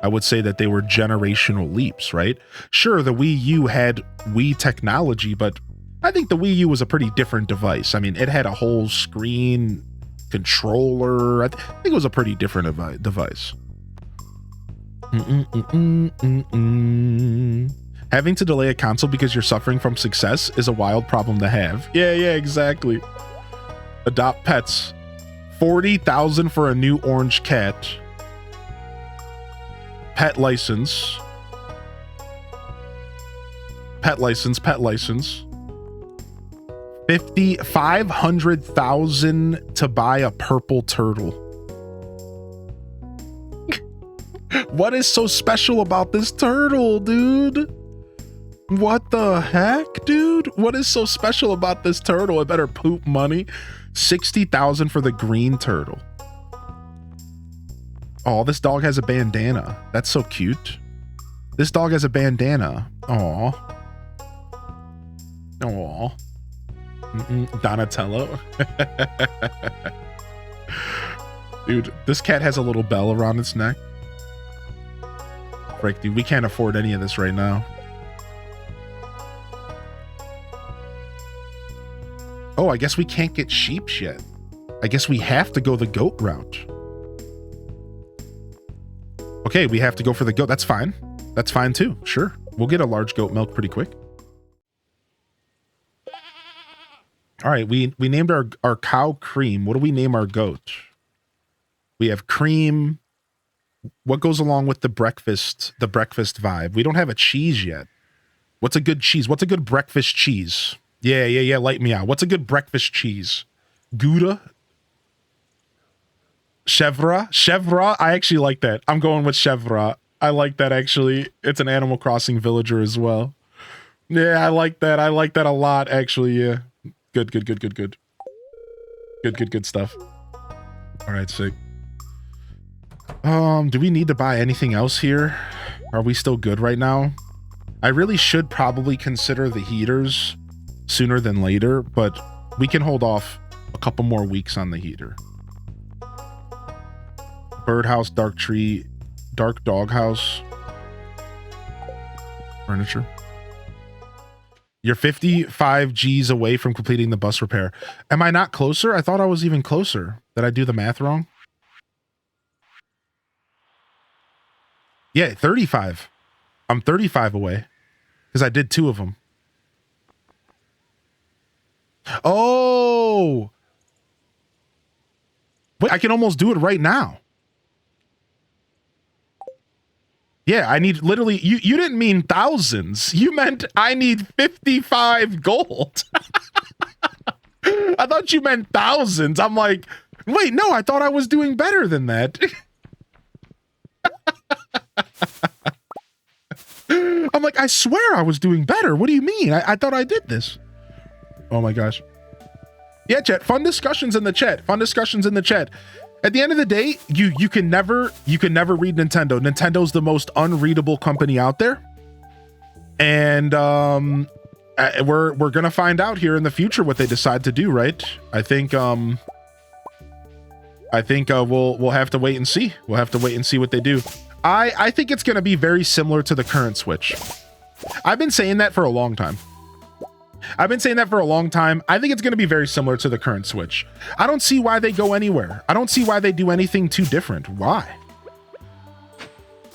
I would say that they were generational leaps, right? Sure, the Wii U had Wii technology, but I think the Wii U was a pretty different device. I mean, it had a whole screen, controller. I think it was a pretty different device. Having to delay a console because you're suffering from success is a wild problem to have. Yeah, exactly. Adopt pets. 40,000 for a new orange cat. Pet license. Pet license. 500,000 to buy a purple turtle. What is so special about this turtle, dude? What the heck, dude? What is so special about this turtle? It better poop money. 60,000 for the green turtle. Oh, this dog has a bandana. That's so cute. This dog has a bandana. Aw. Donatello. Dude, this cat has a little bell around its neck. Frick, dude, we can't afford any of this right now. Oh, I guess we can't get sheep yet. I guess we have to go the goat route. Okay, we have to go for the goat. That's fine. That's fine too. Sure. We'll get a large goat milk pretty quick. All right, we named our cow Cream. What do we name our goat? We have Cream. What goes along with the breakfast vibe? We don't have a cheese yet. What's a good cheese? What's a good breakfast cheese? Yeah, light me out. What's a good breakfast cheese? Gouda? Chevra? I actually like that. I'm going with Chevra. I like that, actually. It's an Animal Crossing villager as well. Yeah, I like that. I like that a lot, actually, yeah. Good. Good stuff. All right, sick. Do we need to buy anything else here? Are we still good right now? I really should probably consider the heaters sooner than later, but we can hold off a couple more weeks on the heater. Birdhouse, dark tree, dark doghouse. Furniture. You're 55 G's away from completing the bus repair. Am I not closer? I thought I was even closer. Did I do the math wrong? Yeah, 35. I'm 35 away because I did 2 of them. Oh, wait, I can almost do it right now. Yeah, I need literally, you didn't mean thousands. You meant I need 55 gold. I thought you meant thousands. I'm like, wait, no, I thought I was doing better than that. I'm like, I swear I was doing better. What do you mean? I thought I did this. Oh my gosh. Yeah, chat. Fun discussions in the chat. At the end of the day, you can never read Nintendo. Nintendo's the most unreadable company out there. And we're gonna find out here in the future what they decide to do, right? I think we'll have to wait and see. We'll have to wait and see what they do. I think it's gonna be very similar to the current Switch. I've been saying that for a long time. I think it's going to be very similar to the current Switch. I don't see why they go anywhere. I don't see why they do anything too different. Why?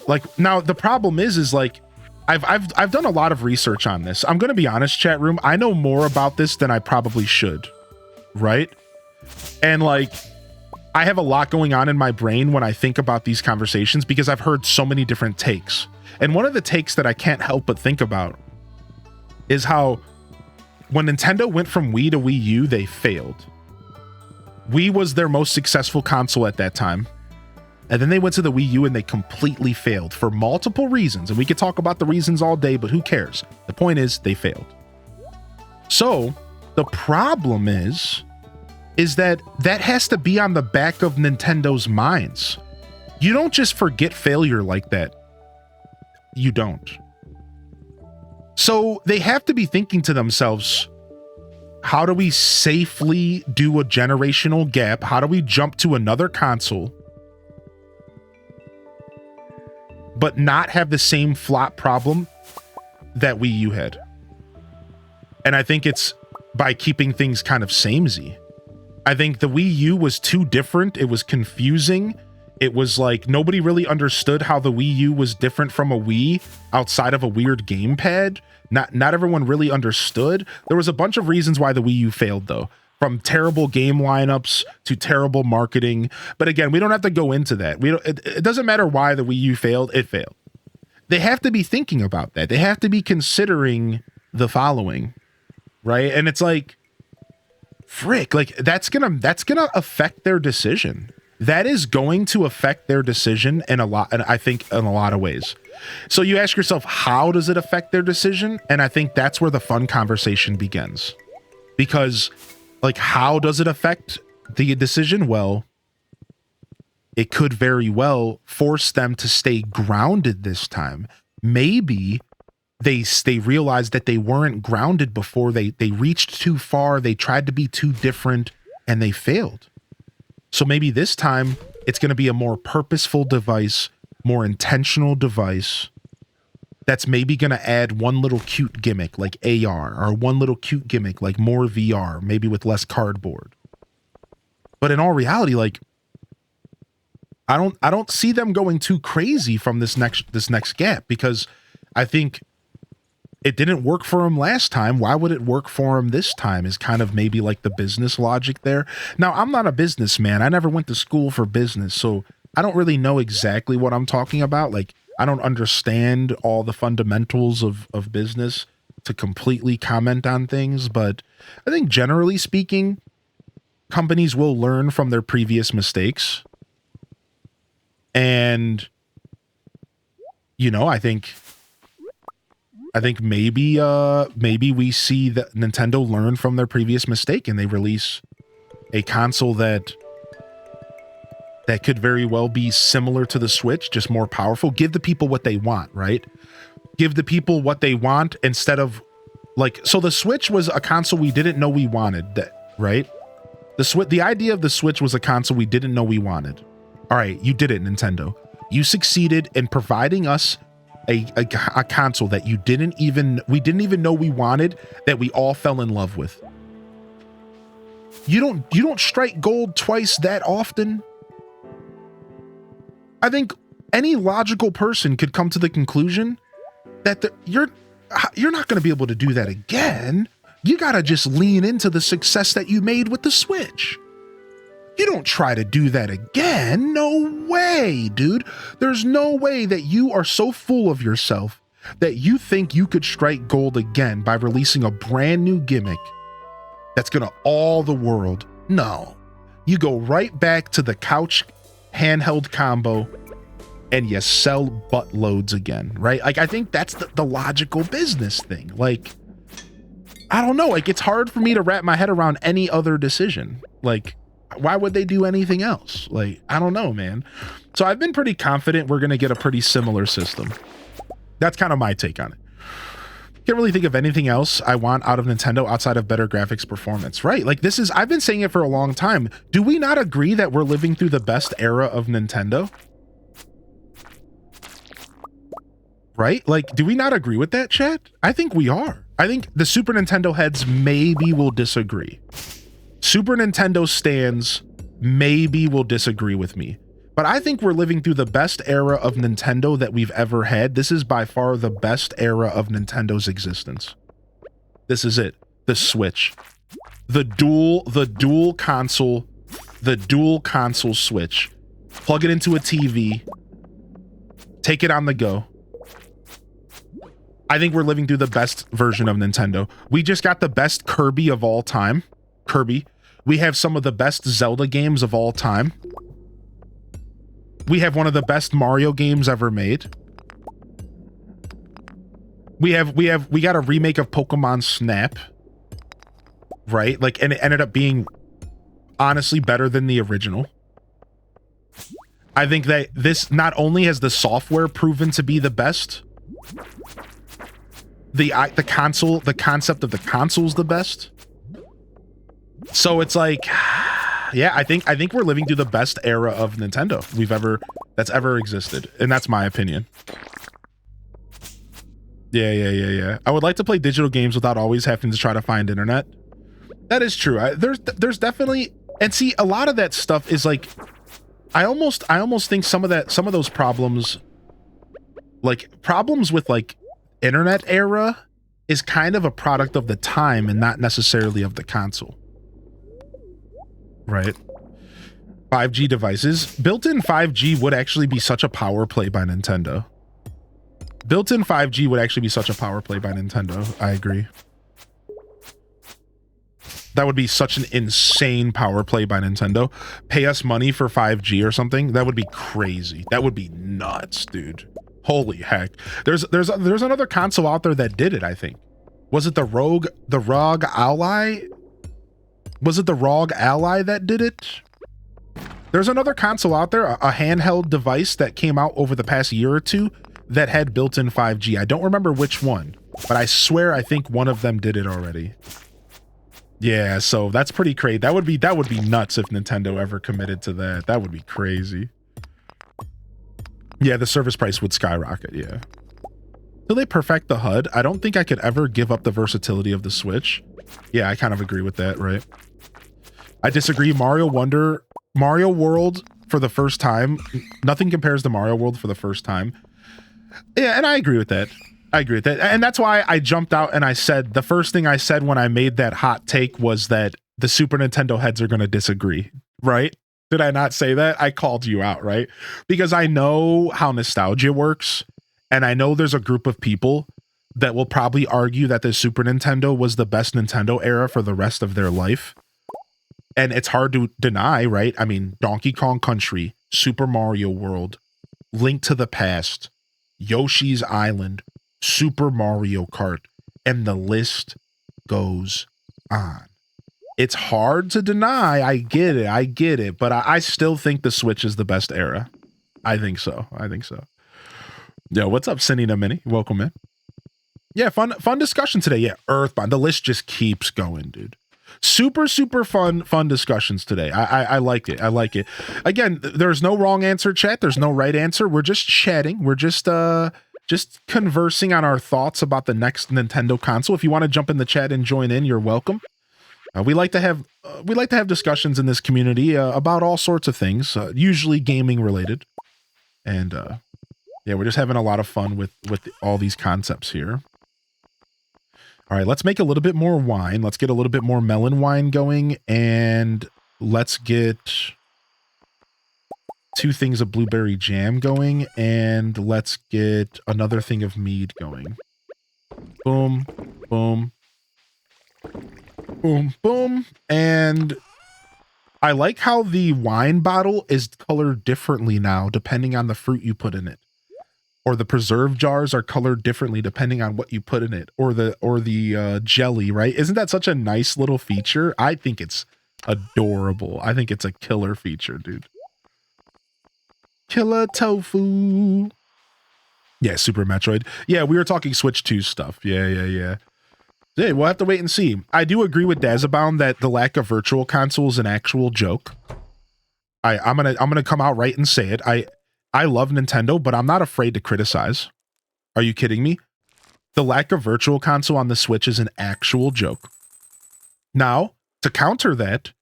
Like, now the problem is like, I've done a lot of research on this. I'm going to be honest, chat room. I know more about this than I probably should. Right? And like, I have a lot going on in my brain when I think about these conversations because I've heard so many different takes. And one of the takes that I can't help but think about is how when Nintendo went from Wii to Wii U, they failed. Wii was their most successful console at that time. And then they went to the Wii U and they completely failed for multiple reasons. And we could talk about the reasons all day, but who cares? The point is they failed. So the problem is that has to be on the back of Nintendo's minds. You don't just forget failure like that. You don't. So they have to be thinking to themselves, how do we safely do a generational gap? How do we jump to another console but not have the same flop problem that Wii U had? And I think it's by keeping things kind of samey. I think the Wii U was too different. It was confusing. It was like nobody really understood how the Wii U was different from a Wii outside of a weird gamepad. Not everyone really understood. There was a bunch of reasons why the Wii U failed, though, from terrible game lineups to terrible marketing. But again, we don't have to go into that. It doesn't matter why the Wii U failed. It failed. They have to be thinking about that. They have to be considering the following, right? And it's like, frick, like that's gonna affect their decision. That is going to affect their decision in a lot, and I think in a lot of ways. So you ask yourself, how does it affect their decision? And I think that's where the fun conversation begins. Because, like, how does it affect the decision? Well, it could very well force them to stay grounded this time. Maybe they realized that they weren't grounded before. They reached too far. They tried to be too different, and they failed. So maybe this time it's going to be a more purposeful device, more intentional device that's maybe going to add one little cute gimmick like AR, or one little cute gimmick like more VR, maybe with less cardboard. But in all reality, like, I don't see them going too crazy from this next gap, because I think it didn't work for him last time. Why would it work for him this time is kind of maybe like the business logic there. Now, I'm not a businessman. I never went to school for business, so I don't really know exactly what I'm talking about. Like, I don't understand all the fundamentals of business to completely comment on things, but I think generally speaking, companies will learn from their previous mistakes. And, you know, I think maybe we see that Nintendo learn from their previous mistake and they release a console that could very well be similar to the Switch, just more powerful. Give the people what they want, right? Give the people what they want instead of, like, so the Switch was a console we didn't know we wanted, right? The idea of the Switch was a console we didn't know we wanted. All right, you did it, Nintendo. You succeeded in providing us a console that we didn't even know we wanted, that we all fell in love with. You don't strike gold twice that often. I think any logical person could come to the conclusion that you're not going to be able to do that again. You got to just lean into the success that you made with the Switch. You don't try to do that again. No way, dude. There's no way that you are so full of yourself that you think you could strike gold again by releasing a brand new gimmick that's going to awe the world. No. You go right back to the couch handheld combo and you sell buttloads again, right? Like, I think that's the logical business thing. Like, I don't know. Like, it's hard for me to wrap my head around any other decision. Like, why would they do anything else? Like, I don't know, man. So I've been pretty confident we're going to get a pretty similar system. That's kind of my take on it. Can't really think of anything else I want out of Nintendo outside of better graphics performance, right? Like, I've been saying it for a long time. Do we not agree that we're living through the best era of Nintendo? Right? Like, do we not agree with that, chat? I think we are. I think the Super Nintendo heads maybe will disagree. Super Nintendo stans maybe will disagree with me, but I think we're living through the best era of Nintendo that we've ever had. This is by far the best era of Nintendo's existence. This is it. The Switch. The dual console Switch. Plug it into a TV. Take it on the go. I think we're living through the best version of Nintendo. We just got the best Kirby of all time. Kirby. We have some of the best Zelda games of all time. We have one of the best Mario games ever made. We got a remake of Pokemon Snap, right? Like, and it ended up being honestly better than the original. I think that this not only has the software proven to be the best, the concept of the console's the best. So it's like, yeah, I think we're living through the best era of Nintendo that's ever existed, and that's my opinion. Yeah. I would like to play digital games without always having to try to find internet. That is true. There's definitely, and see, a lot of that stuff is like, I almost think some of those problems, like problems with like internet era, is kind of a product of the time and not necessarily of the console. Right? 5G devices. Built-in 5G would actually be such a power play by Nintendo. Built-in 5G would actually be such a power play by Nintendo. I agree. That would be such an insane power play by Nintendo. Pay us money for 5G or something. That would be crazy. That would be nuts, dude. Holy heck. There's another console out there that did it, I think. Was it the ROG Ally? Was it the ROG Ally that did it? There's another console out there, a handheld device that came out over the past year or two that had built-in 5G. I don't remember which one, but I swear I think one of them did it already. Yeah, so that's pretty crazy. That would be nuts if Nintendo ever committed to that. That would be crazy. Yeah, the service price would skyrocket, yeah. Till they perfect the HUD, I don't think I could ever give up the versatility of the Switch. Yeah, I kind of agree with that, right? I disagree. Mario World for the first time. Nothing compares to Mario World for the first time. Yeah, and I agree with that. And that's why I jumped out and I said, the first thing I said when I made that hot take was that the Super Nintendo heads are going to disagree, right? Did I not say that? I called you out, right? Because I know how nostalgia works. And I know there's a group of people that will probably argue that the Super Nintendo was the best Nintendo era for the rest of their life. And it's hard to deny, right? I mean, Donkey Kong Country, Super Mario World, Link to the Past, Yoshi's Island, Super Mario Kart, and the list goes on. It's hard to deny. I get it. But I still think the Switch is the best era. I think so. Yo, what's up, Cindy Mini? Welcome in. Yeah, fun discussion today. Yeah, Earthbound. The list just keeps going, dude. Super fun discussions today. I like it. Again, there's no wrong answer, chat. There's no right answer. We're just chatting. We're just conversing on our thoughts about the next Nintendo console. If you want to jump in the chat and join in, you're welcome. We like to have discussions in this community about all sorts of things, usually gaming related. And yeah, we're just having a lot of fun with all these concepts here. All right, let's make a little bit more wine. Let's get a little bit more melon wine going, and let's get 2 things of blueberry jam going, and let's get another thing of mead going. Boom, boom, boom, boom. And I like how the wine bottle is colored differently now, depending on the fruit you put in it. Or the preserve jars are colored differently depending on what you put in it, or the jelly, right? Isn't that such a nice little feature? I think it's adorable. I think it's a killer feature, dude. Killer tofu. Yeah, Super Metroid. Yeah, we were talking Switch 2 stuff. Yeah. Hey, we'll have to wait and see. I do agree with Dazabound that the lack of virtual console is an actual joke. I'm gonna come out right and say it. I love Nintendo, but I'm not afraid to criticize. Are you kidding me? The lack of virtual console on the Switch is an actual joke. Now, to counter that,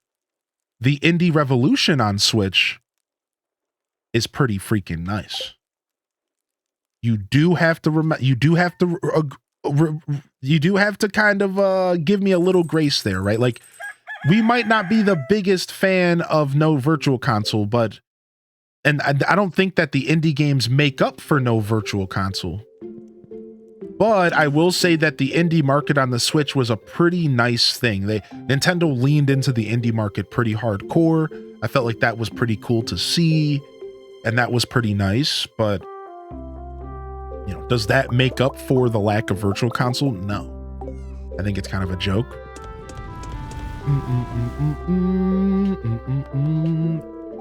the indie revolution on Switch is pretty freaking nice. You do have to kind of give me a little grace there, right? Like, we might not be the biggest fan of no virtual console, but and I don't think that the indie games make up for no virtual console. But I will say that the indie market on the Switch was a pretty nice thing. Nintendo leaned into the indie market pretty hardcore. I felt like that was pretty cool to see. and that was pretty nice, but you know, does that make up for the lack of Virtual Console? No. I think it's kind of a joke.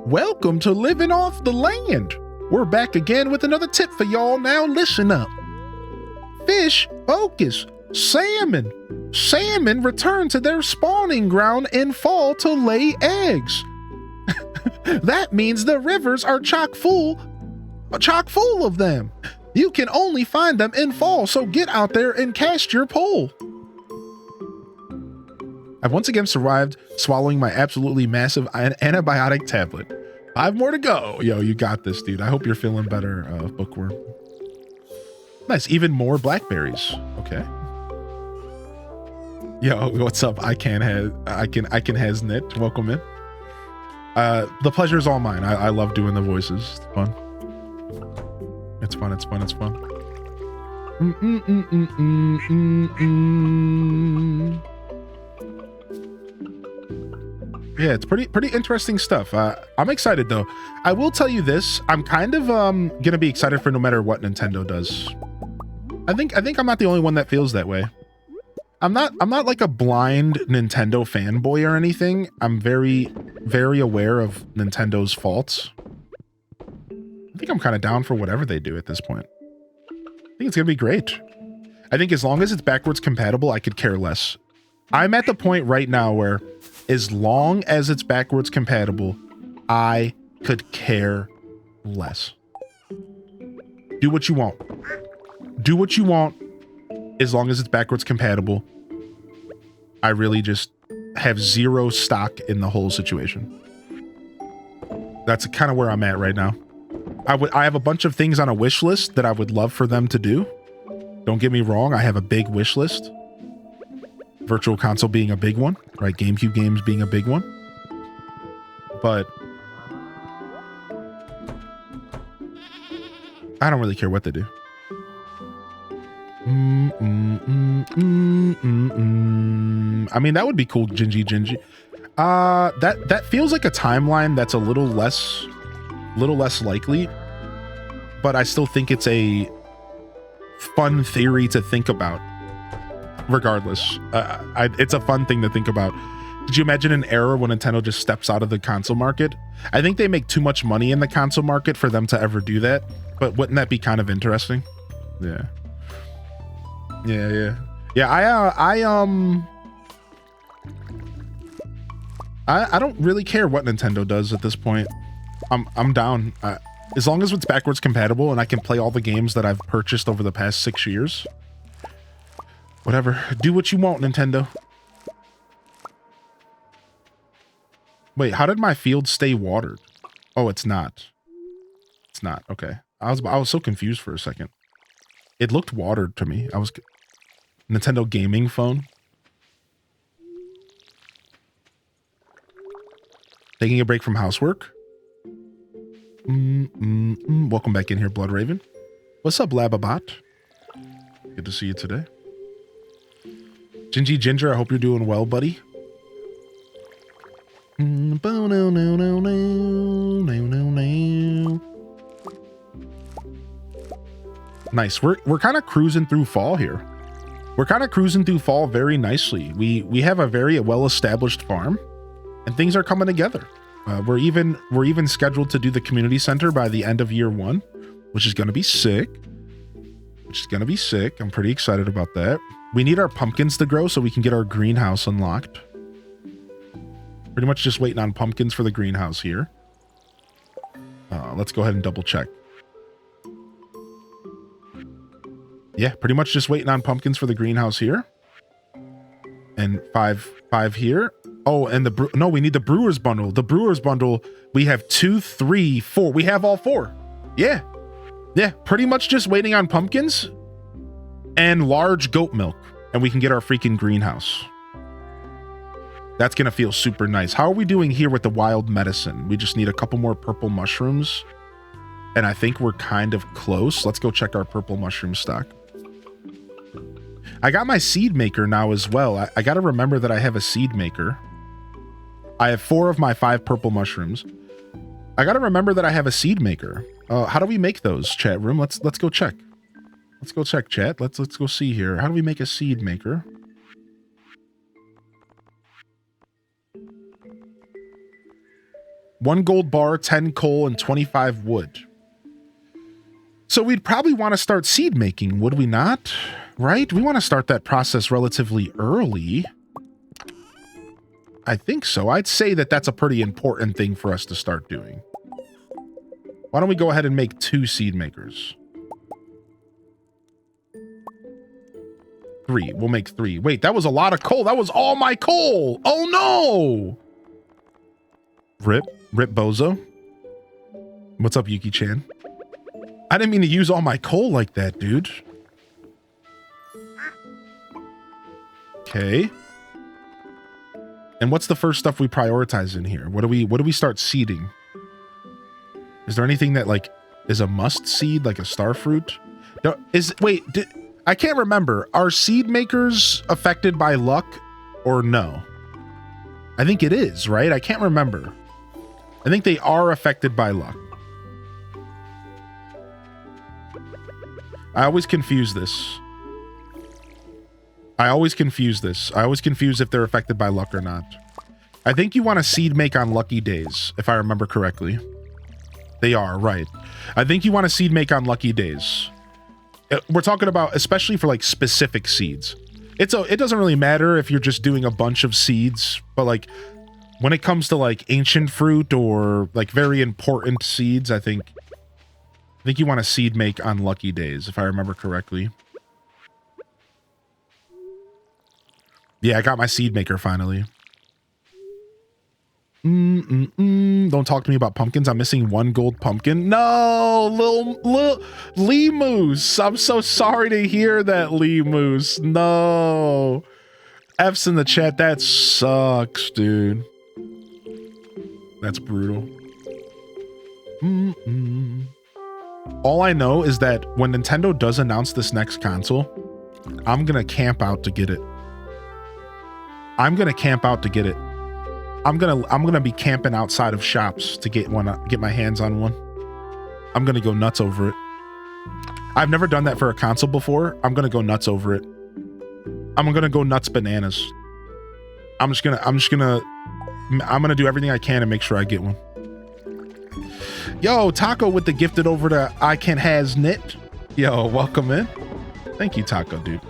Welcome to Living Off the Land. We're back again with another tip for y'all. Now listen up. Fish focus. Salmon. Salmon return to their spawning ground in fall to lay eggs. That means the rivers are chock full of them. You can only find them in fall, so get out there and cast your pole. I've once again survived swallowing my absolutely massive antibiotic tablet. 5 more to go. Yo, you got this, dude. I hope you're feeling better, Bookworm. Nice. Even more blackberries. Okay. Yo, what's up? I can has Nit. Welcome in. The pleasure is all mine. I love doing the voices. It's fun. It's fun. It's fun. It's fun. Yeah, it's pretty interesting stuff. I'm excited though. I will tell you this. I'm kind of gonna be excited for no matter what Nintendo does. I think I'm not the only one that feels that way. I'm not like a blind Nintendo fanboy or anything. I'm very, very aware of Nintendo's faults. I think I'm kind of down for whatever they do at this point. I think it's gonna be great. I think as long as it's backwards compatible, I could care less. I'm at the point right now where as long as it's backwards compatible, I could care less. Do what you want. Do what you want as long as it's backwards compatible. I really just have zero stock in the whole situation. That's kind of where I'm at right now. I have a bunch of things on a wish list that I would love for them to do. Don't get me wrong, I have a big wish list. Virtual Console being a big one, right? GameCube games being a big one. But I don't really care what they do. I mean, that would be cool, Gingy. That feels like a timeline that's a little less likely, but I still think it's a fun theory to think about. Regardless, it's a fun thing to think about. Did you imagine an era when Nintendo just steps out of the console market? I think they make too much money in the console market for them to ever do that, but wouldn't that be kind of interesting? Yeah. I don't really care what Nintendo does at this point. I'm down. As long as it's backwards compatible and I can play all the games that I've purchased over the past 6 years. Whatever. Do what you want, Nintendo. Wait, how did my field stay watered? Oh, it's not. It's not. Okay. I was so confused for a second. It looked watered to me. Nintendo gaming phone. Taking a break from housework. Welcome back in here, Blood Raven. What's up, Lababot? Good to see you today. Gingy Ginger, I hope you're doing well, buddy. Nice. We're kind of cruising through fall here. We're kind of cruising through fall very nicely. We have a very well-established farm, and things are coming together. We're even scheduled to do the community center by the end of year 1, which is going to be sick. I'm pretty excited about that. We need our pumpkins to grow so we can get our greenhouse unlocked. Pretty much just waiting on pumpkins for the greenhouse here. Let's go ahead and double check. Yeah, pretty much just waiting on pumpkins for the greenhouse here. And five here. Oh, and we need the brewer's bundle. The brewer's bundle, we have 2, 3, 4. We have all 4. Yeah. Yeah, pretty much just waiting on pumpkins and large goat milk, and we can get our freaking greenhouse. That's gonna feel super nice. How are we doing here with the wild medicine? We just need a couple more purple mushrooms, and I think we're kind of close. Let's go check our purple mushroom stock. I got my seed maker now as well. I gotta remember that I have a seed maker. I have 4 of my 5 purple mushrooms. I gotta remember that I have a seed maker. How do we make those, chat room? Let's go check. Let's go check, chat. Let's go see here. How do we make a seed maker? One gold bar, 10 coal, and 25 wood. So we'd probably want to start seed making, would we not? Right? We want to start that process relatively early. I think so. I'd say that that's a pretty important thing for us to start doing. Why don't we go ahead and make 2 seed makers? 3. We'll make 3. Wait, that was a lot of coal. That was all my coal. Oh, no. Rip Bozo. What's up, Yuki-chan? I didn't mean to use all my coal like that, dude. Okay. And what's the first stuff we prioritize in here? What do we start seeding? Is there anything that like is a must seed, like a star fruit? No, I can't remember. Are seed makers affected by luck or no? I think it is, right? I can't remember. I think they are affected by luck. I always confuse this. I always confuse if they're affected by luck or not. I think you want to seed make on lucky days, if I remember correctly. They are, right. I think you want to seed make on lucky days. We're talking about, especially for like specific seeds. It doesn't really matter if you're just doing a bunch of seeds, but like when it comes to like ancient fruit or like very important seeds, I think you want to seed make on lucky days, if I remember correctly. Yeah, I got my seed maker finally. Don't talk to me about pumpkins. I'm missing 1 gold pumpkin. No, little Lee Moose. I'm so sorry to hear that, Lee Moose. No. F's in the chat. That sucks, dude. That's brutal. All I know is that when Nintendo does announce this next console, I'm gonna camp out to get it. I'm gonna be camping outside of shops to get my hands on one. I'm gonna go nuts over it. I've never done that for a console before. I'm gonna go nuts over it. I'm gonna go nuts bananas. I'm gonna do everything I can to make sure I get one. Yo, Taco with the gifted over to I Can Has Knit. Yo, welcome in. Thank you, Taco, dude.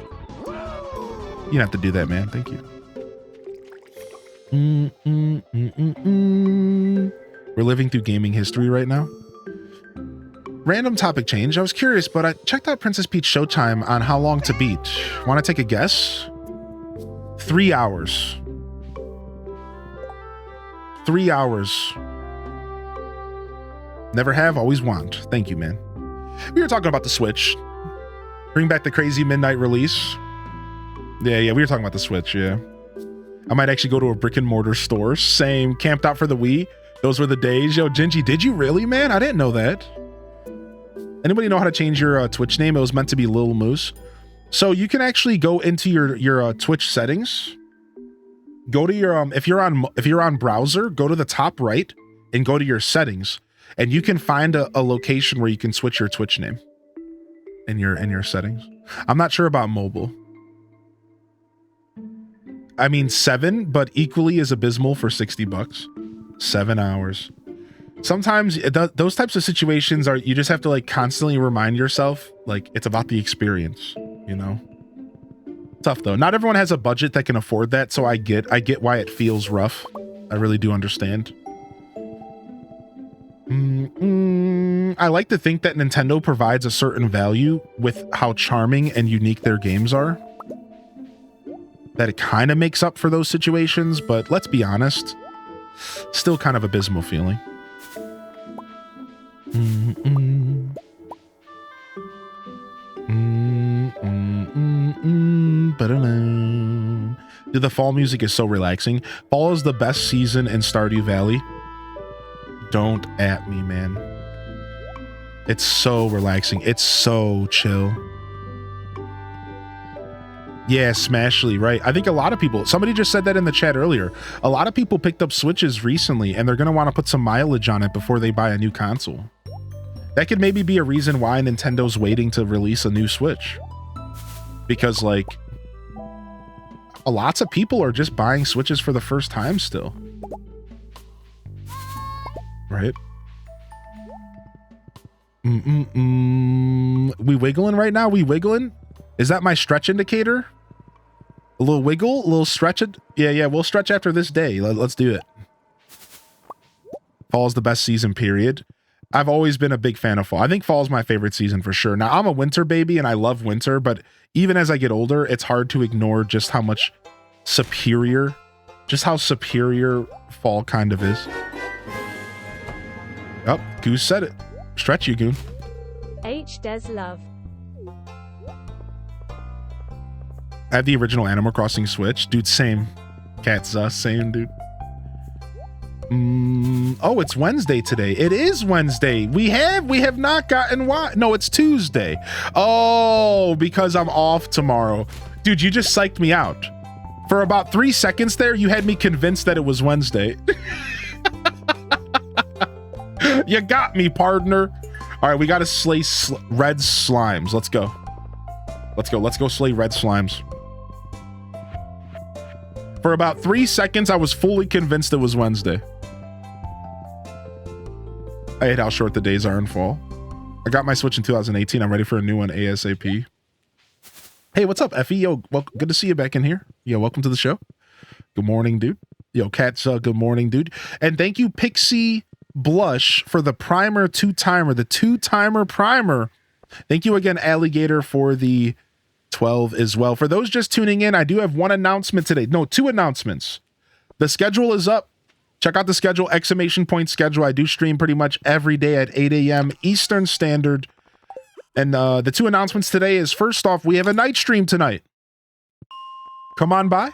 You don't have to do that, man. Thank you. We're living through gaming history right now. Random topic change. I was curious, but I checked out Princess Peach Showtime on how long to beat. Want to take a guess? 3 hours. 3 hours. Never have, always want. Thank you, man. We were talking about the Switch. Bring back the crazy midnight release. Yeah, we were talking about the Switch, yeah. I might actually go to a brick and mortar store. Same. Camped out for the Wii. Those were the days. Yo, Gingy, did you really, man? I didn't know that. Anybody know how to change your Twitch name? It was meant to be Little Moose. So you can actually go into your Twitch settings. Go to your if you're on browser, go to the top right and go to your settings, and you can find a location where you can switch your Twitch name in your settings. I'm not sure about mobile. I mean 7, but equally as abysmal for $60. 7 hours. Sometimes those types of situations are, you just have to like constantly remind yourself, like it's about the experience, you know? Tough though. Not everyone has a budget that can afford that, so I get why it feels rough. I really do understand. I like to think that Nintendo provides a certain value with how charming and unique their games are. That it kind of makes up for those situations, but let's be honest, still kind of abysmal feeling. Dude, the fall music is so relaxing. Fall is the best season in Stardew Valley. Don't at me, man. It's so relaxing. It's so chill. Yeah, Smashly, right. I think a lot of people, somebody just said that in the chat earlier. A lot of people picked up Switches recently and they're going to want to put some mileage on it before they buy a new console. That could maybe be a reason why Nintendo's waiting to release a new Switch. Because like, lots of people are just buying Switches for the first time still. Right? We wiggling right now? We wiggling? Is that my stretch indicator? A little wiggle? A little stretch it? Yeah, we'll stretch after this day. Let's do it. Fall's the best season, period. I've always been a big fan of fall. I think fall's my favorite season for sure. Now, I'm a winter baby and I love winter, but even as I get older, it's hard to ignore just how much superior fall kind of is. Oh, Goose said it. Stretch you, Goon. H. Des Love. I have the original Animal Crossing Switch. Dude, same. Cat's same, dude. Oh, it's Wednesday today. It is Wednesday. We have not gotten why. No, it's Tuesday. Oh, because I'm off tomorrow. Dude, you just psyched me out. For about 3 seconds there, you had me convinced that it was Wednesday. You got me, partner. All right, we got to slay red slimes. Let's go. Let's go slay red slimes. For about 3 seconds, I was fully convinced it was Wednesday. I hate how short the days are in fall. I got my Switch in 2018. I'm ready for a new one ASAP. Hey, what's up, Effie? Yo, well, good to see you back in here. Yo, welcome to the show. Good morning, dude. Yo, Cat's good morning, dude. And thank you, Pixie Blush, for the primer two-timer, the two-timer primer. Thank you again, Alligator, for the 12 as well. For those just tuning in, I do have one announcement today. No, two announcements. The schedule is up. Check out the schedule, exclamation point schedule. I do stream pretty much every day at 8 a.m. Eastern Standard. And the two announcements today is, first off, we have a night stream tonight. Come on by.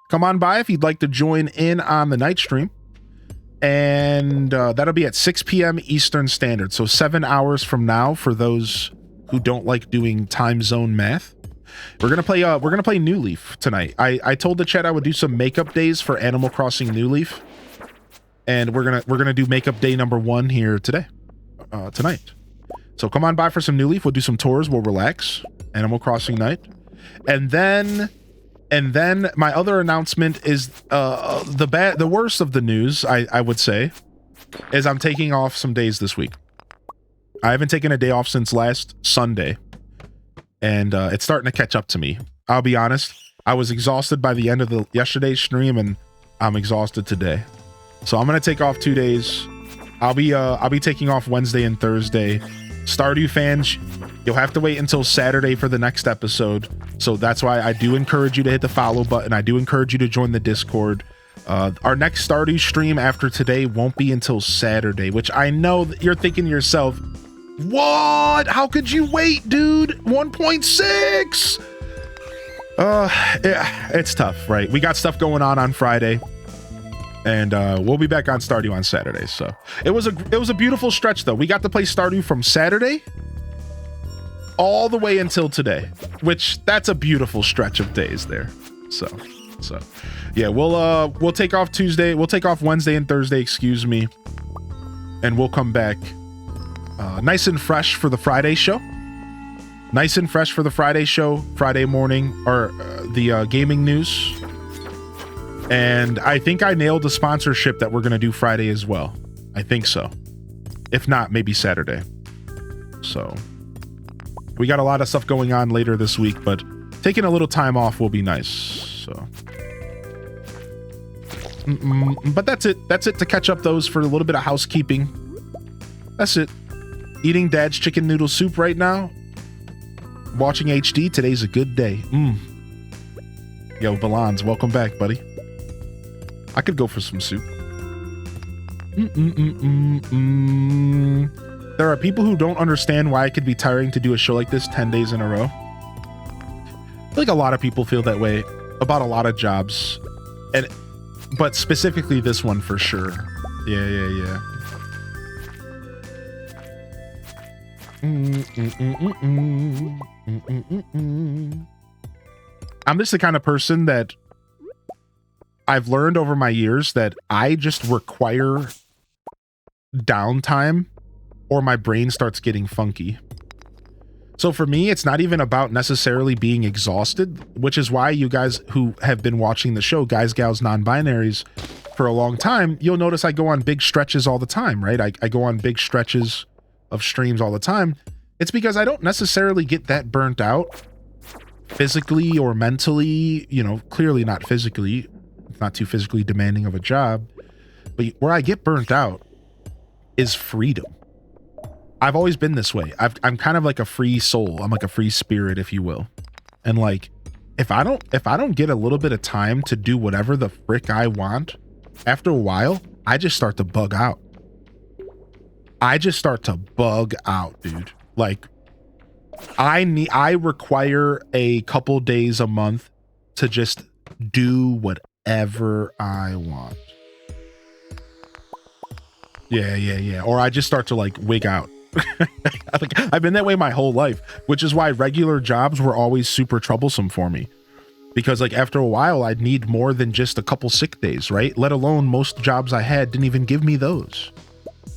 Come on by if you'd like to join in on the night stream. And that'll be at 6 p.m. Eastern Standard. So 7 hours from now for those who don't like doing time zone math. We're gonna play New Leaf tonight. I told the chat I would do some makeup days for Animal Crossing New Leaf. And we're gonna do makeup day number 1 here today. Tonight. So come on by for some New Leaf. We'll do some tours, we'll relax. Animal Crossing night. And then my other announcement is the worst of the news, I would say, is I'm taking off some days this week. I haven't taken a day off since last Sunday, and it's starting to catch up to me. I'll be honest, I was exhausted by the end of yesterday's stream, and I'm exhausted today. So I'm gonna take off 2 days. I'll be taking off Wednesday and Thursday. Stardew fans, you'll have to wait until Saturday for the next episode. So that's why I do encourage you to hit the follow button. I do encourage you to join the Discord. Our next Stardew stream after today won't be until Saturday, which I know that you're thinking to yourself, what? How could you wait, dude? 1.6? Yeah, it's tough, right? We got stuff going on Friday. And we'll be back on Stardew on Saturday. So it was a beautiful stretch, though. We got to play Stardew from Saturday all the way until today, which that's a beautiful stretch of days there. So yeah, we'll take off Tuesday. We'll take off Wednesday and Thursday, excuse me, and we'll come back nice and fresh for the Friday show. Nice and fresh for the Friday show, Friday morning, or the gaming news. And I think I nailed the sponsorship that we're going to do Friday as well. I think so. If not, maybe Saturday. So we got a lot of stuff going on later this week, but taking a little time off will be nice. So, but that's it. That's it to catch up those for a little bit of housekeeping. That's it. Eating Dad's chicken noodle soup right now. Watching HD. Today's a good day. Yo, Valans, welcome back, buddy. I could go for some soup. There are people who don't understand why it could be tiring to do a show like this 10 days in a row. I feel like a lot of people feel that way about a lot of jobs, but specifically this one for sure. Yeah. I'm just the kind of person that I've learned over my years that I just require downtime or my brain starts getting funky. So for me, it's not even about necessarily being exhausted, which is why you guys who have been watching the show, guys, gals, non-binaries, for a long time, you'll notice I go on big stretches all the time, right? I go on big stretches of streams all the time. It's because I don't necessarily get that burnt out physically or mentally, you know, clearly not physically. It's not too physically demanding of a job. But where I get burnt out is freedom. I've always been this way. I'm kind of like a free soul. I'm like a free spirit, if you will. And like, if I don't get a little bit of time to do whatever the frick I want, after a while, I just start to bug out. Dude. Like, I require a couple days a month to just do whatever I want. Yeah. Or I just start to like wig out. I've been that way my whole life, which is why regular jobs were always super troublesome for me. Because like after a while, I'd need more than just a couple sick days, right? Let alone most jobs I had didn't even give me those.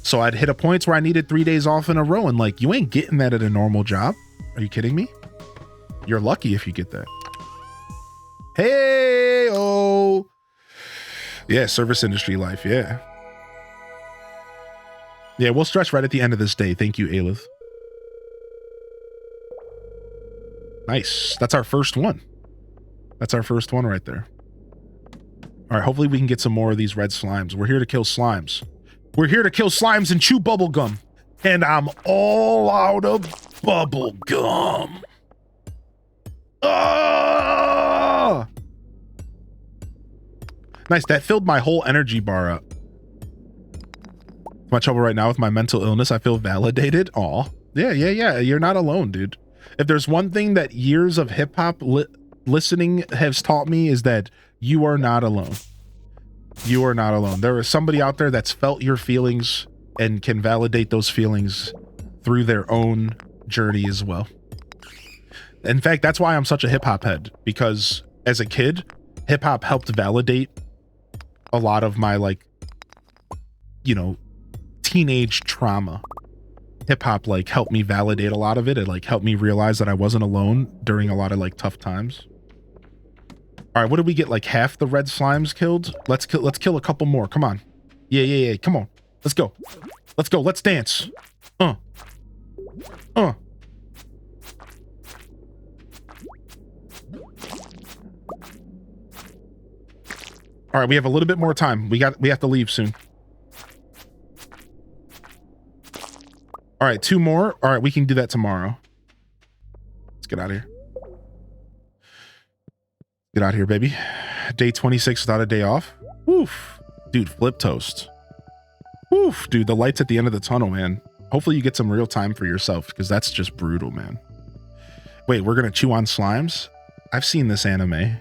So I'd hit a point where I needed 3 days off in a row, and like, you ain't getting that at a normal job. Are you kidding me? You're lucky if you get that. Hey, oh. Yeah, service industry life, yeah. Yeah, we'll stretch right at the end of this day. Thank you, Aelith. Nice. That's our first one. That's our first one right there. All right, hopefully we can get some more of these red slimes. We're here to kill slimes. We're here to kill slimes and chew bubble gum. And I'm all out of bubble gum. Ah! Nice, that filled my whole energy bar up. My trouble right now with my mental illness, I feel validated. Aw. Yeah. You're not alone, dude. If there's one thing that years of hip-hop listening has taught me, is that you are not alone. You are not alone. There is somebody out there that's felt your feelings and can validate those feelings through their own journey as well. In fact, that's why I'm such a hip-hop head, because as a kid, hip-hop helped validate a lot of my, like, you know, teenage trauma. Hip-hop like helped me validate a lot of it. It like helped me realize that I wasn't alone during a lot of like tough times. All right, what did we get? Like half the red slimes killed? Let's kill a couple more. Come on. Yeah. Come on. Let's go. Let's dance. All right, we have a little bit more time. We have to leave soon. All right, 2 more. All right, we can do that tomorrow. Let's get out of here. Get out of here, baby. Day 26 without a day off. Woof. Dude, flip toast. Woof. Dude, the light's at the end of the tunnel, man. Hopefully you get some real time for yourself, because that's just brutal, man. Wait, we're going to chew on slimes? I've seen this anime.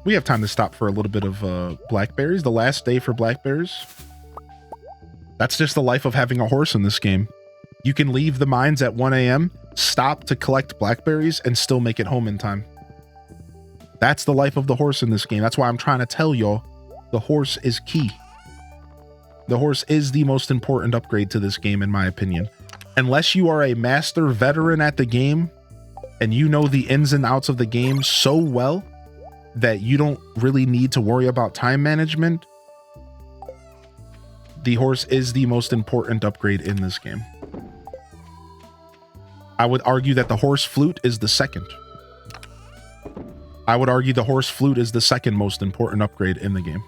We have time to stop for a little bit of blackberries. The last day for blackberries. That's just the life of having a horse in this game. You can leave the mines at 1 a.m., stop to collect blackberries, and still make it home in time. That's the life of the horse in this game. That's why I'm trying to tell y'all, the horse is key. The horse is the most important upgrade to this game, in my opinion. Unless you are a master veteran at the game, and you know the ins and outs of the game so well that you don't really need to worry about time management, the horse is the most important upgrade in this game. I would argue that the horse flute is the second. I would argue the horse flute is the second most important upgrade in the game.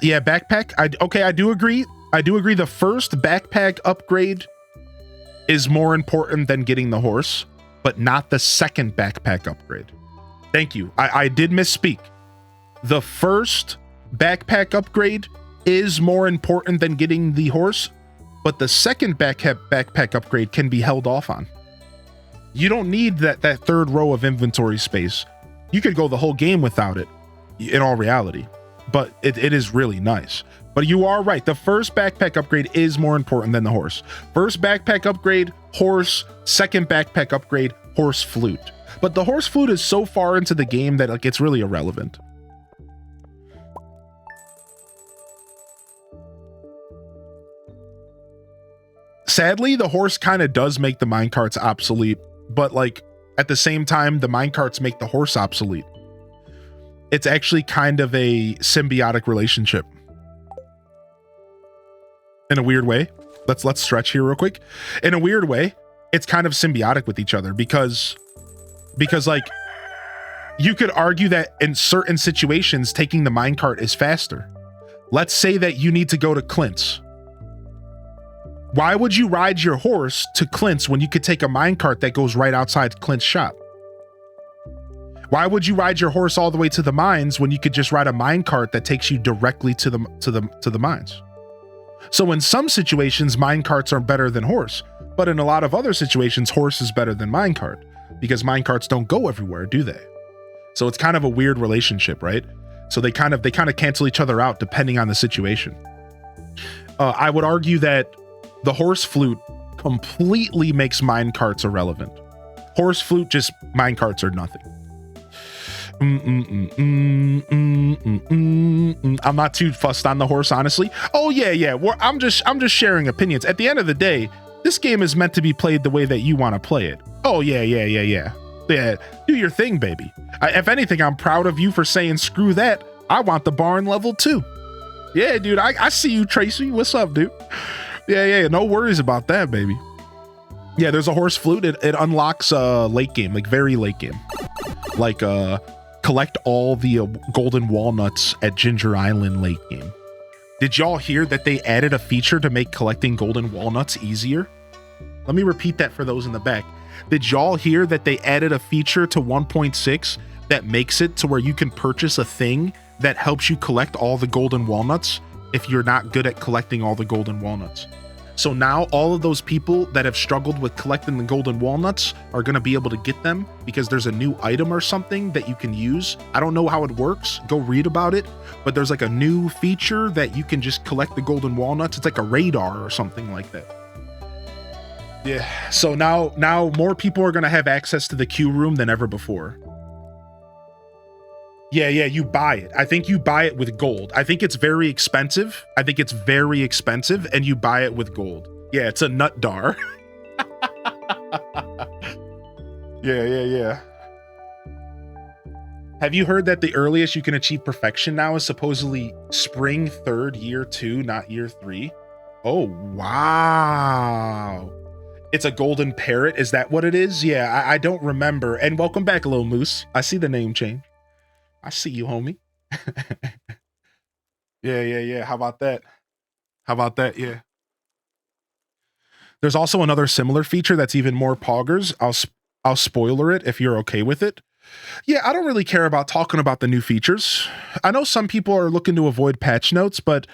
Yeah, backpack. I do agree. I do agree. The first backpack upgrade is more important than getting the horse, but not the second backpack upgrade. Thank you. I did misspeak. The first backpack upgrade is more important than getting the horse, but the second backpack upgrade can be held off on. You don't need that third row of inventory space. You could go the whole game without it, in all reality, but it is really nice. But you are right. The first backpack upgrade is more important than the horse. First backpack upgrade, horse. Second backpack upgrade, horse flute. But the horse flute is so far into the game that like it's really irrelevant. Sadly, the horse kind of does make the minecarts obsolete, but like at the same time, the minecarts make the horse obsolete. It's actually kind of a symbiotic relationship. In a weird way. Let's stretch here real quick. In a weird way, it's kind of symbiotic with each other because like you could argue that in certain situations taking the minecart is faster. Let's say that you need to go to Clint's. Why would you ride your horse to Clint's when you could take a minecart that goes right outside Clint's shop? Why would you ride your horse all the way to the mines when you could just ride a minecart that takes you directly to the mines? So in some situations, minecarts are better than horse, but in a lot of other situations, horse is better than minecart because minecarts don't go everywhere, do they? So it's kind of a weird relationship, right? So they kind of cancel each other out depending on the situation. I would argue that the horse flute completely makes minecarts irrelevant. Horse flute, just minecarts are nothing. I'm not too fussed on the horse, honestly. Oh yeah. I'm just sharing opinions. At the end of the day, this game is meant to be played the way that you want to play it. Oh yeah. Yeah, do your thing, baby. If anything, I'm proud of you for saying screw that. I want the barn level too. Yeah, dude. I see you, Tracy. What's up, dude? Yeah. No worries about that, baby. Yeah, there's a horse flute. It unlocks late game, like very late game, like collect all the golden walnuts at Ginger Island late game. Did y'all hear that they added a feature to make collecting golden walnuts easier? Let me repeat that for those in the back. Did y'all hear that they added a feature to 1.6 that makes it to where you can purchase a thing that helps you collect all the golden walnuts if you're not good at collecting all the golden walnuts? So now all of those people that have struggled with collecting the golden walnuts are going to be able to get them because there's a new item or something that you can use. I don't know how it works. Go read about it. But there's like a new feature that you can just collect the golden walnuts. It's like a radar or something like that. Yeah. So now more people are going to have access to the queue room than ever before. Yeah, you buy it. I think you buy it with gold. I think it's very expensive. And you buy it with gold. Yeah, it's a nut dar. Yeah. Have you heard that the earliest you can achieve perfection now is supposedly spring 3rd, year 2, not year 3? Oh, wow. It's a golden parrot. Is that what it is? Yeah, I don't remember. And welcome back, Little Moose. I see the name change. I see you, homie. Yeah. How about that? Yeah. There's also another similar feature that's even more poggers. I'll spoiler it if you're okay with it. Yeah, I don't really care about talking about the new features. I know some people are looking to avoid patch notes, but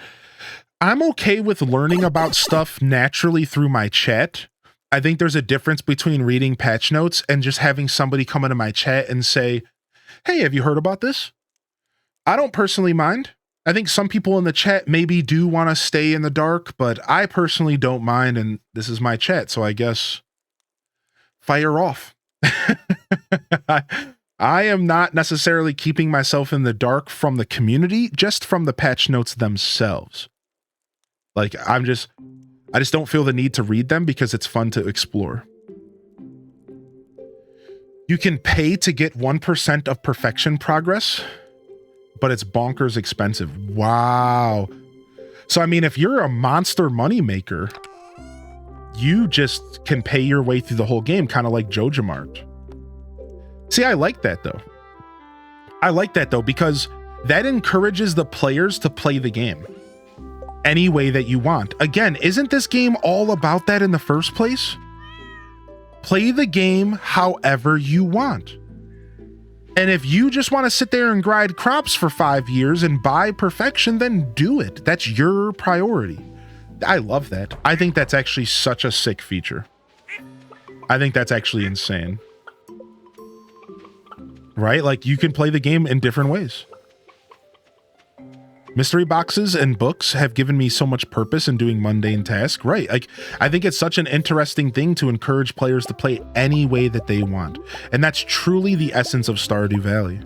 I'm okay with learning about stuff naturally through my chat. I think there's a difference between reading patch notes and just having somebody come into my chat and say, hey, have you heard about this? I don't personally mind. I think some people in the chat maybe do want to stay in the dark, but I personally don't mind, and this is my chat, so I guess fire off. I am not necessarily keeping myself in the dark from the community, just from the patch notes themselves. Like, I just don't feel the need to read them because it's fun to explore. You can pay to get 1% of perfection progress, but it's bonkers expensive. Wow. So, I mean, if you're a monster moneymaker, you just can pay your way through the whole game, kind of like JojaMart. See, I like that though, because that encourages the players to play the game any way that you want. Again, isn't this game all about that in the first place? Play the game however you want. And if you just want to sit there and grind crops for 5 years and buy perfection, then do it. That's your priority. I love that. I think that's actually such a sick feature. I think that's actually insane. Right? Like, you can play the game in different ways. Mystery boxes and books have given me so much purpose in doing mundane tasks. Right. Like, I think it's such an interesting thing to encourage players to play any way that they want. And that's truly the essence of Stardew Valley.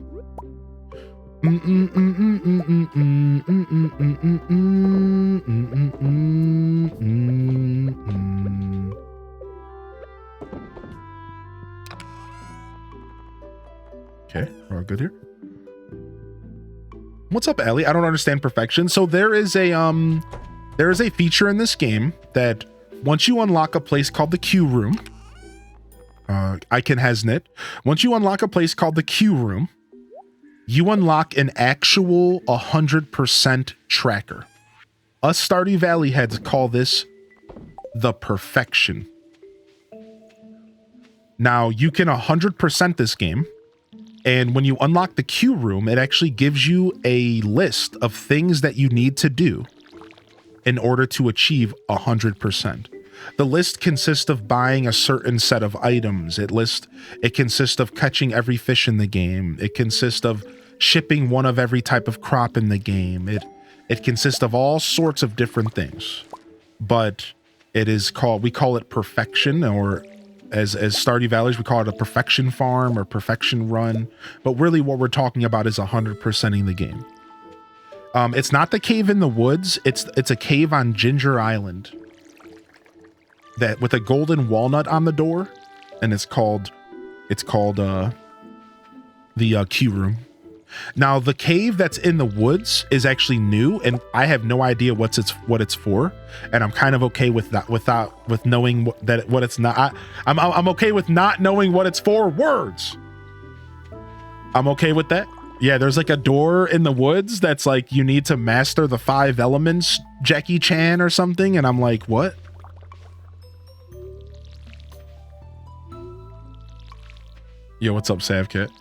Okay, we're all good here. What's up, Ellie? I don't understand perfection. So there is a feature in this game that once you unlock a place called the Q Room, Icon hasn't it. Once you unlock a place called the Q Room, you unlock an actual 100% tracker. Us Stardew Valley heads call this the perfection. Now you can 100% this game. And when you unlock the Q Room, it actually gives you a list of things that you need to do in order to achieve 100%. The list consists of buying a certain set of items. It consists of catching every fish in the game. It consists of shipping one of every type of crop in the game. It consists of all sorts of different things. But we call it perfection, or as Stardew Valley, we call it a perfection farm or perfection run. But really what we're talking about is 100%ing the game. It's not the cave in the woods. It's a cave on Ginger Island that with a golden walnut on the door, and it's called the Q Room. Now the cave that's in the woods is actually new, and I have no idea what it's for, and I'm kind of okay with that with knowing what it's not. I'm okay with not knowing what it's for. Words. I'm okay with that. Yeah, there's like a door in the woods that's like you need to master the 5 elements, Jackie Chan or something, and I'm like, what? Yo, what's up, Savcat?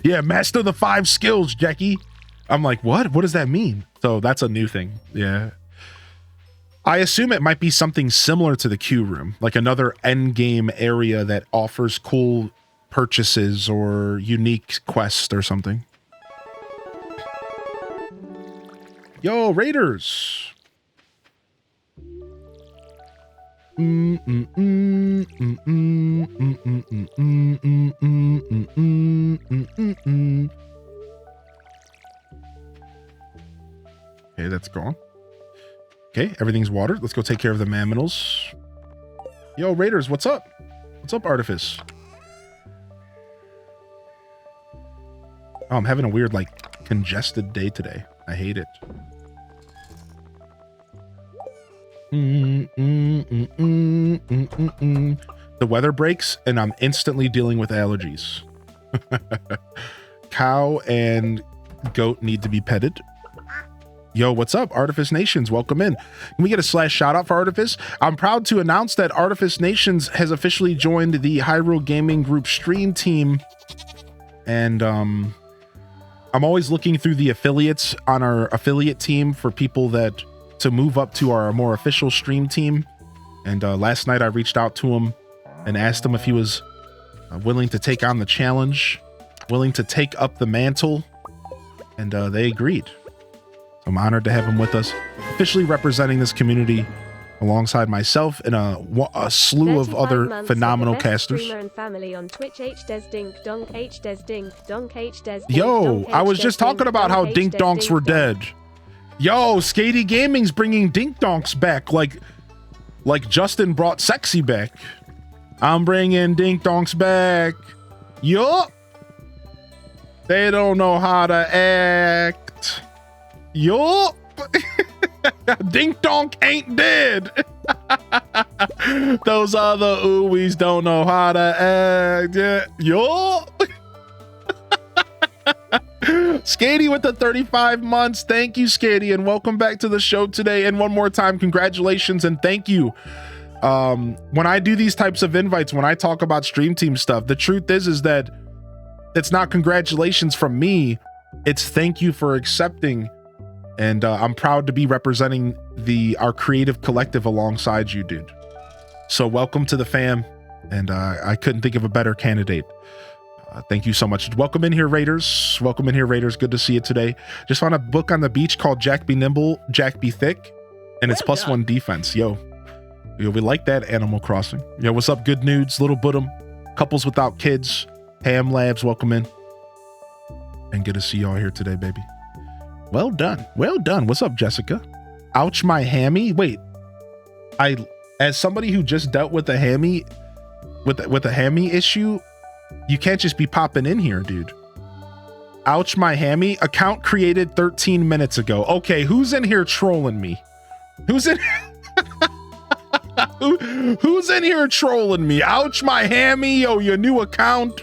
Yeah, master the 5 skills, Jackie. I'm like, what does that mean? So that's a new thing. Yeah, I assume it might be something similar to the Q Room, like another end game area that offers cool purchases or unique quests or something. Yo, Raiders. Okay, that's gone. Okay, everything's watered. Let's go take care of the mamminals. Yo, Raiders, what's up? What's up, Artifice? Oh, I'm having a weird, like, congested day today. I hate it. The weather breaks and I'm instantly dealing with allergies. Cow and goat need to be petted. Yo, what's up, Artifice Nations? Welcome in. Can we get a / shout out for Artifice? I'm proud to announce that Artifice Nations has officially joined the Hyrule Gaming Group stream team. And I'm always looking through the affiliates on our affiliate team for people to move up to our more official stream team. And last night I reached out to him and asked him if he was willing to take on the challenge, willing to take up the mantle, and they agreed. So I'm honored to have him with us, officially representing this community alongside myself and a slew of other phenomenal casters. Yo, I was just talking about how Dink Donks were dead. Yo, Skatey Gaming's bringing Dink Donks back, like Justin brought Sexy back. I'm bringing Dink Donks back. Yup. They don't know how to act. Yup. Dink Donk ain't dead. Those other oowies don't know how to act. Yeah. Yup. Skatey with the 35 months. Thank you, Skatey, and welcome back to the show today. And one more time, congratulations and thank you. When I do these types of invites, when I talk about stream team stuff, the truth is that it's not congratulations from me. It's thank you for accepting. And I'm proud to be representing our creative collective alongside you, dude. So welcome to the fam. And I couldn't think of a better candidate. Thank you so much. Welcome in here, Raiders. Welcome in here, Raiders. Good to see you today. Just found a book on the beach called Jack Be Nimble, Jack Be Thick, and it's +1 defense. Yo, we like that. Animal Crossing. Yo, what's up, good nudes, little Budum, couples without kids, Ham Labs, welcome in. And good to see y'all here today, baby. Well done. Well done. What's up, Jessica? Ouch, my hammy. Wait, as somebody who just dealt with a hammy, with a hammy issue, you can't just be popping in here, dude. Ouch, my hammy. Account created 13 minutes ago. Okay, who's in here trolling me? Who's in who's in here trolling me? Ouch, my hammy. Oh, your new account.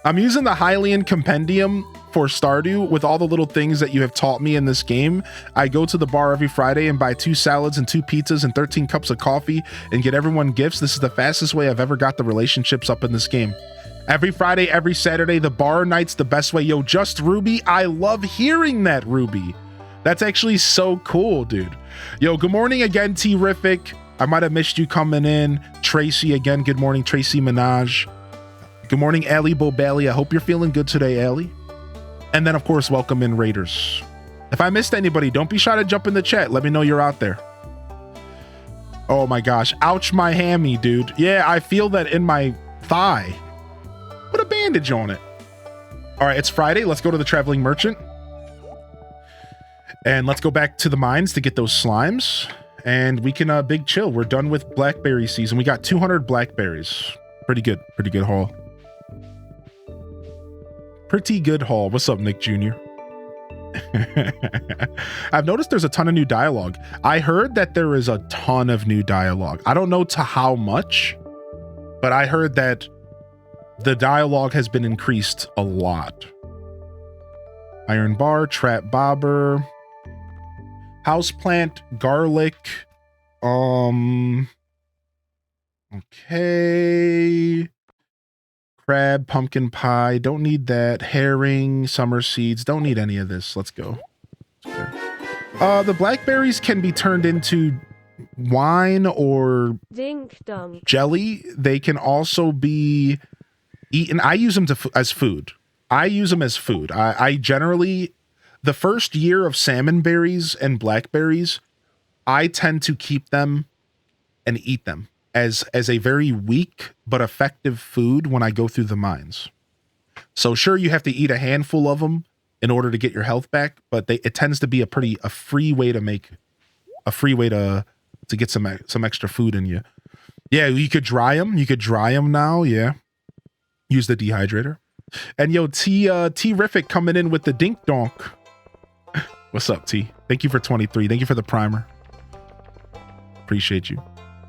I'm using the Hylian Compendium for Stardew with all the little things that you have taught me in this game. I go to the bar every Friday and buy 2 salads and 2 pizzas and 13 cups of coffee and get everyone gifts. This is the fastest way I've ever got the relationships up in this game. Every Friday, every Saturday, the bar night's the best way. Yo, just Ruby. I love hearing that, Ruby. That's actually so cool, dude. Yo, good morning again, T-Rific. I might have missed you coming in. Tracy again. Good morning, Tracy Minaj. Good morning, Ali Bobali. I hope you're feeling good today, Ali. And then, of course, welcome in, Raiders. If I missed anybody, don't be shy to jump in the chat. Let me know you're out there. Oh my gosh. Ouch, my hammy, dude. Yeah, I feel that in my thigh. Put a bandage on it. All right, it's Friday. Let's go to the Traveling Merchant. And let's go back to the mines to get those slimes. And we can big chill. We're done with blackberry season. We got 200 blackberries. Pretty good haul. Pretty good haul. What's up, Nick Jr.? I've noticed there's a ton of new dialogue. I heard that there is a ton of new dialogue. I don't know to how much, but I heard that the dialogue has been increased a lot. Iron bar, trap bobber, houseplant, garlic. Okay. Crab, pumpkin pie, don't need that. Herring, summer seeds, don't need any of this. Let's go. Okay. The blackberries can be turned into wine or Dink dunk. jelly. They can also be eaten. I use them as food. I generally, the first year of salmon berries and blackberries, I tend to keep them and eat them as a very weak but effective food when I go through the mines. So sure, you have to eat a handful of them in order to get your health back, but it tends to be a free way to get some extra food in you. Yeah, you could dry them now. Yeah, use the dehydrator. And yo, T-Rific coming in with the dink donk. What's up, T? Thank you for 23. Thank you for the primer. Appreciate you.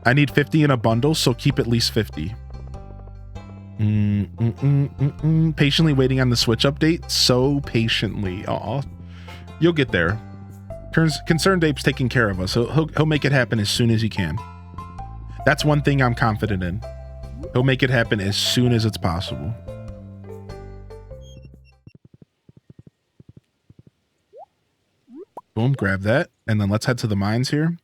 I need 50 in a bundle, so keep at least 50. Patiently waiting on the Switch update. So patiently. Aw. You'll get there. Concerned Ape's taking care of us. So he'll make it happen as soon as he can. That's one thing I'm confident in. He'll make it happen as soon as it's possible. Boom, grab that. And then let's head to the mines here.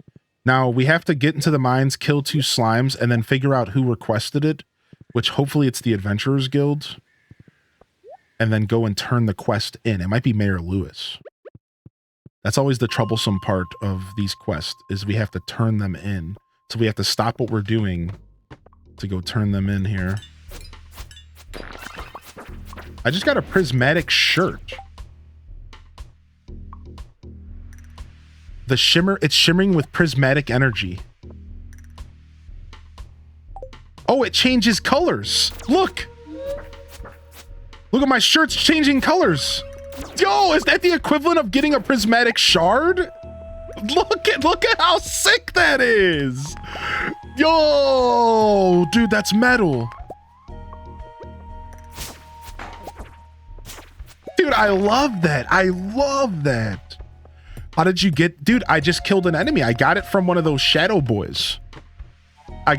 Now, we have to get into the mines, kill 2 slimes, and then figure out who requested it, which hopefully it's the Adventurers Guild, and then go and turn the quest in. It might be Mayor Lewis. That's always the troublesome part of these quests, is we have to turn them in. So we have to stop what we're doing to go turn them in here. I just got a prismatic shirt. It's shimmering with prismatic energy. Oh, it changes colors. Look at my shirt's changing colors. Yo, is that the equivalent of getting a prismatic shard? Look at how sick that is. Yo, dude, that's metal. Dude, I love that. How did you get... Dude, I just killed an enemy. I got it from one of those shadow boys. Do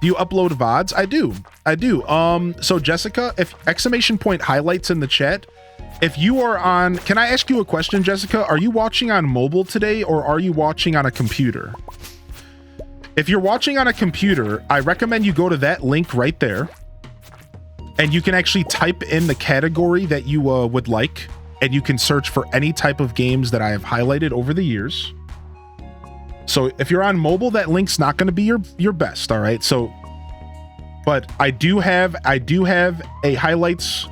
you upload VODs? I do. So Jessica, if exclamation point highlights in the chat, if you are on... Can I ask you a question, Jessica? Are you watching on mobile today or are you watching on a computer? If you're watching on a computer, I recommend you go to that link right there and you can actually type in the category that you would like, and you can search for any type of games that I have highlighted over the years. So if you're on mobile, that link's not going to be your best, all right? So, but I do have a highlights,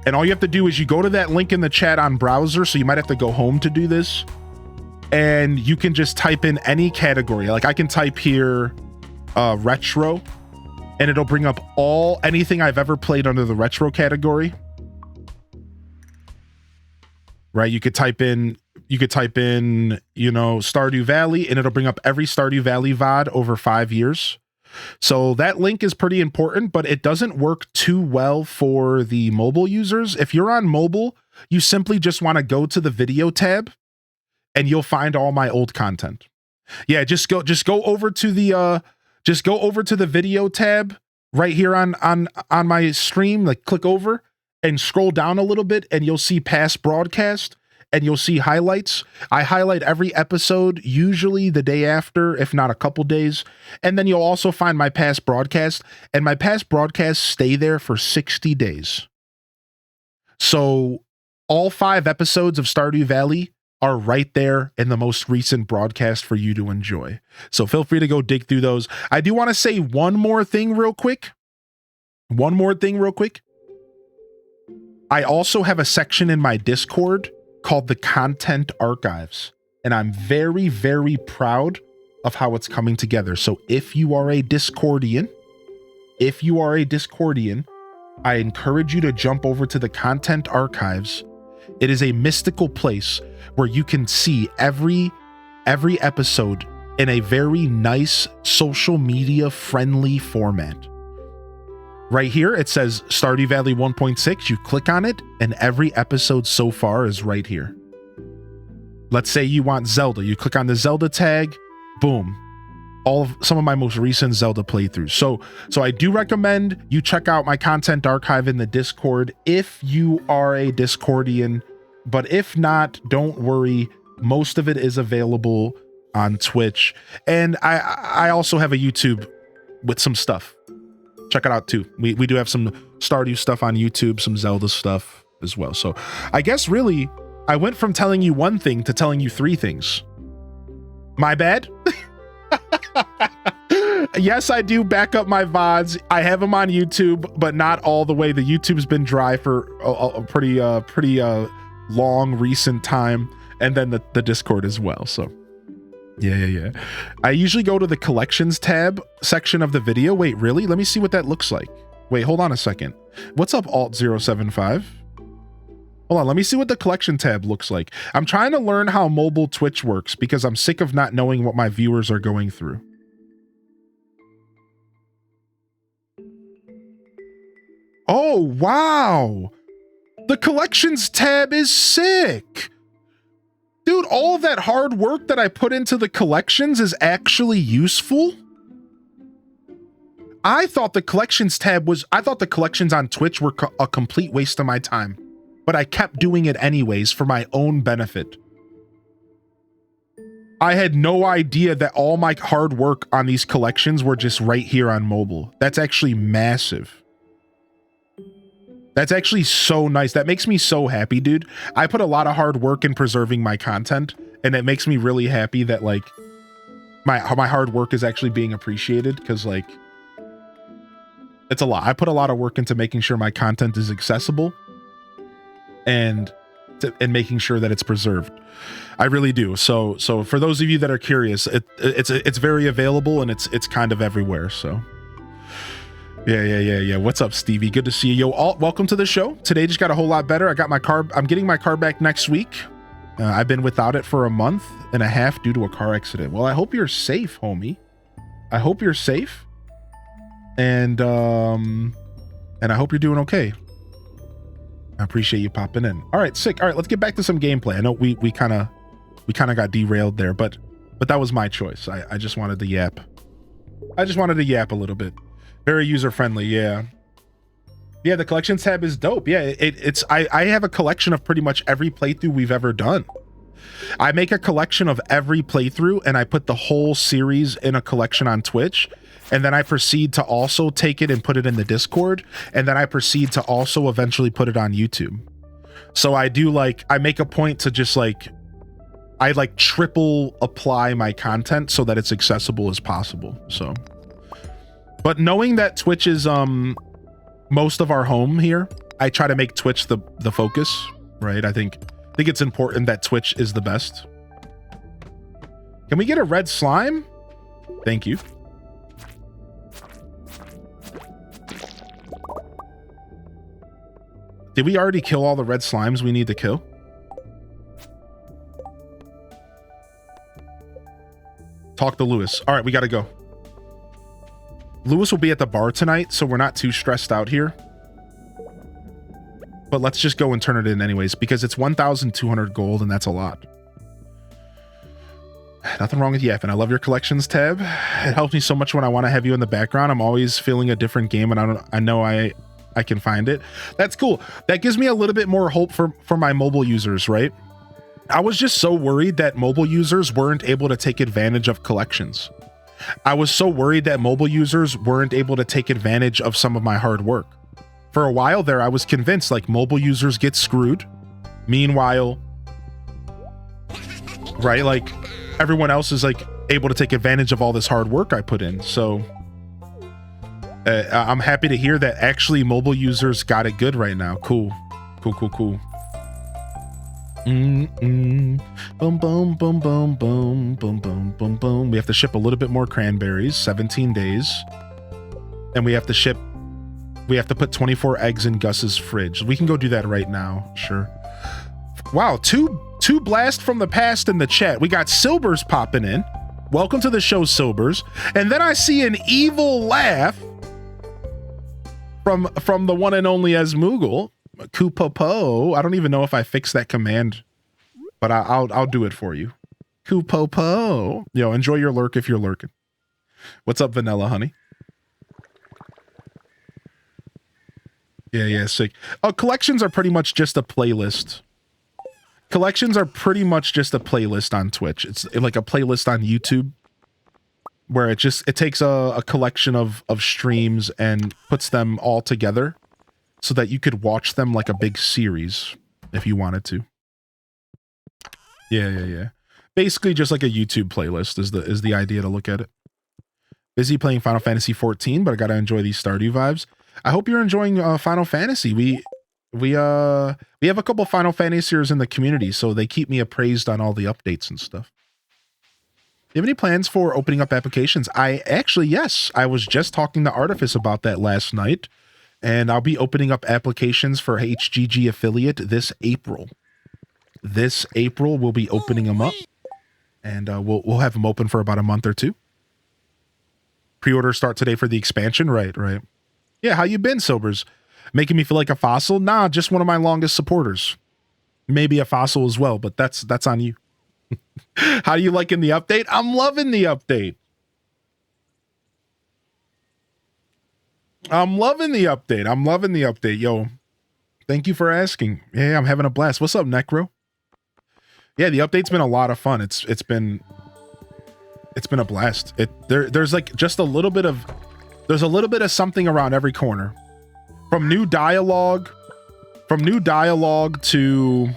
and all you have to do is you go to that link in the chat on browser, so you might have to go home to do this, and you can just type in any category. Like I can type here retro, and it'll bring up anything I've ever played under the retro category. Right? You could type in, you know, Stardew Valley, and it'll bring up every Stardew Valley VOD over 5 years. So that link is pretty important, but it doesn't work too well for the mobile users. If you're on mobile, you simply just want to go to the video tab and you'll find all my old content. Yeah, just go over to the video tab right here on my stream, like click over and scroll down a little bit and you'll see past broadcast and you'll see highlights. I highlight every episode, usually the day after, if not a couple days. And then you'll also find my past broadcast, and my past broadcasts stay there for 60 days. So all 5 episodes of Stardew Valley are right there in the most recent broadcast for you to enjoy. So feel free to go dig through those. I do want to say one more thing real quick. I also have a section in my Discord called the Content Archives, and I'm very, very proud of how it's coming together. So if you are a Discordian, I encourage you to jump over to the Content Archives. It is a mystical place where you can see every episode in a very nice social media friendly format. Right here, it says Stardew Valley 1.6. You click on it, and every episode so far is right here. Let's say you want Zelda. You click on the Zelda tag, boom. Some of my most recent Zelda playthroughs. So I do recommend you check out my content archive in the Discord if you are a Discordian. But if not, don't worry. Most of it is available on Twitch. And I also have a YouTube with some stuff. Check it out too. We do have some Stardew stuff on YouTube, some Zelda stuff as well. So I guess really I went from telling you one thing to telling you 3 things. My bad. Yes, I do back up my VODs. I have them on YouTube, but not all the way. The YouTube's been dry for a pretty long recent time, and then the Discord as well. So yeah. I usually go to the collections tab section of the video. Wait, really? Let me see what that looks like. Wait, hold on a second. What's up, Alt075? Hold on, let me see what the collection tab looks like. I'm trying to learn how mobile Twitch works because I'm sick of not knowing what my viewers are going through. Oh, wow. The collections tab is sick. Dude, all of that hard work that I put into the collections is actually useful. I thought the collections on Twitch were a complete waste of my time, but I kept doing it anyways for my own benefit. I had no idea that all my hard work on these collections were just right here on mobile. That's actually massive. That's actually so nice. That makes me so happy, dude. I put a lot of hard work in preserving my content, and it makes me really happy that like my hard work is actually being appreciated, because like it's a lot. I put a lot of work into making sure my content is accessible and making sure that it's preserved. I really do. So for those of you that are curious, it's very available, and it's kind of everywhere. So yeah. What's up, Stevie? Good to see you. Yo, Alt, welcome to the show. Today just got a whole lot better. I got my car. I'm getting my car back next week. I've been without it for a month and a half due to a car accident. Well, I hope you're safe, homie. I hope you're safe. And I hope you're doing okay. I appreciate you popping in. All right, sick. All right, let's get back to some gameplay. I know we kind of got derailed there, but that was my choice. I just wanted to yap. I just wanted to yap a little bit. Very user friendly, yeah. Yeah, the collections tab is dope. Yeah, I have a collection of pretty much every playthrough we've ever done. I make a collection of every playthrough and I put the whole series in a collection on Twitch. And then I proceed to also take it and put it in the Discord. And then I proceed to also eventually put it on YouTube. So I do like, I make a point to just like, I like triple apply my content so that it's accessible as possible. So, but knowing that Twitch is most of our home here, I try to make Twitch the focus, right? I think it's important that Twitch is the best. Can we get a red slime? Thank you. Did we already kill all the red slimes we need to kill? Talk to Lewis. All right, we got to go. Lewis will be at the bar tonight, so we're not too stressed out here. But let's just go and turn it in anyways, because it's 1,200 gold, and that's a lot. Nothing wrong with yapping. I love your collections tab. It helps me so much when I want to have you in the background. I'm always feeling a different game, and I know I can find it. That's cool. That gives me a little bit more hope for my mobile users, right? I was just so worried that mobile users weren't able to take advantage of collections. I was so worried that mobile users weren't able to take advantage of some of my hard work. For a while there, I was convinced like mobile users get screwed. Meanwhile, right, like everyone else is like able to take advantage of all this hard work I put in. So I'm happy to hear that actually mobile users got it good right now. Cool. Cool. Boom, boom, boom, boom, boom, boom, boom, boom. We have to ship a little bit more cranberries, 17 days. And we have to put 24 eggs in Gus's fridge. We can go do that right now. Sure. Wow, two blasts from the past in the chat. We got Silbers popping in. Welcome to the show, Silbers. And then I see an evil laugh from the one and only Asmoogle. Kupopo. I don't even know if I fixed that command, but I'll do it for you. Kupopo. Yo, enjoy your lurk if you're lurking. What's up, Vanilla Honey? Yeah, sick. Collections are pretty much just a playlist. Collections are pretty much just a playlist on Twitch. It's like a playlist on YouTube where it takes a collection of streams and puts them all together so that you could watch them like a big series if you wanted to. Yeah. Basically just like a YouTube playlist is the idea to look at it. Busy playing Final Fantasy 14, but I gotta enjoy these Stardew vibes. I hope you're enjoying Final Fantasy. We have a couple Final Fantasiers in the community, so they keep me appraised on all the updates and stuff. Do you have any plans for opening up applications? Yes. I was just talking to Artifice about that last night, and I'll be opening up applications for HGG affiliate this April. This April, we'll be opening them up, and we'll have them open for about a month or two. Pre-orders start today for the expansion. Right. Yeah, how you been, Sobers? Making me feel like a fossil? Nah, just one of my longest supporters. Maybe a fossil as well, but that's on you. How do you liking the update? I'm loving the update. I'm loving the update. Yo, thank you for asking. Yeah, I'm having a blast. What's up, Necro? Yeah, the update's been a lot of fun. It's been a blast. There's like just a little bit of something around every corner. From new dialogue to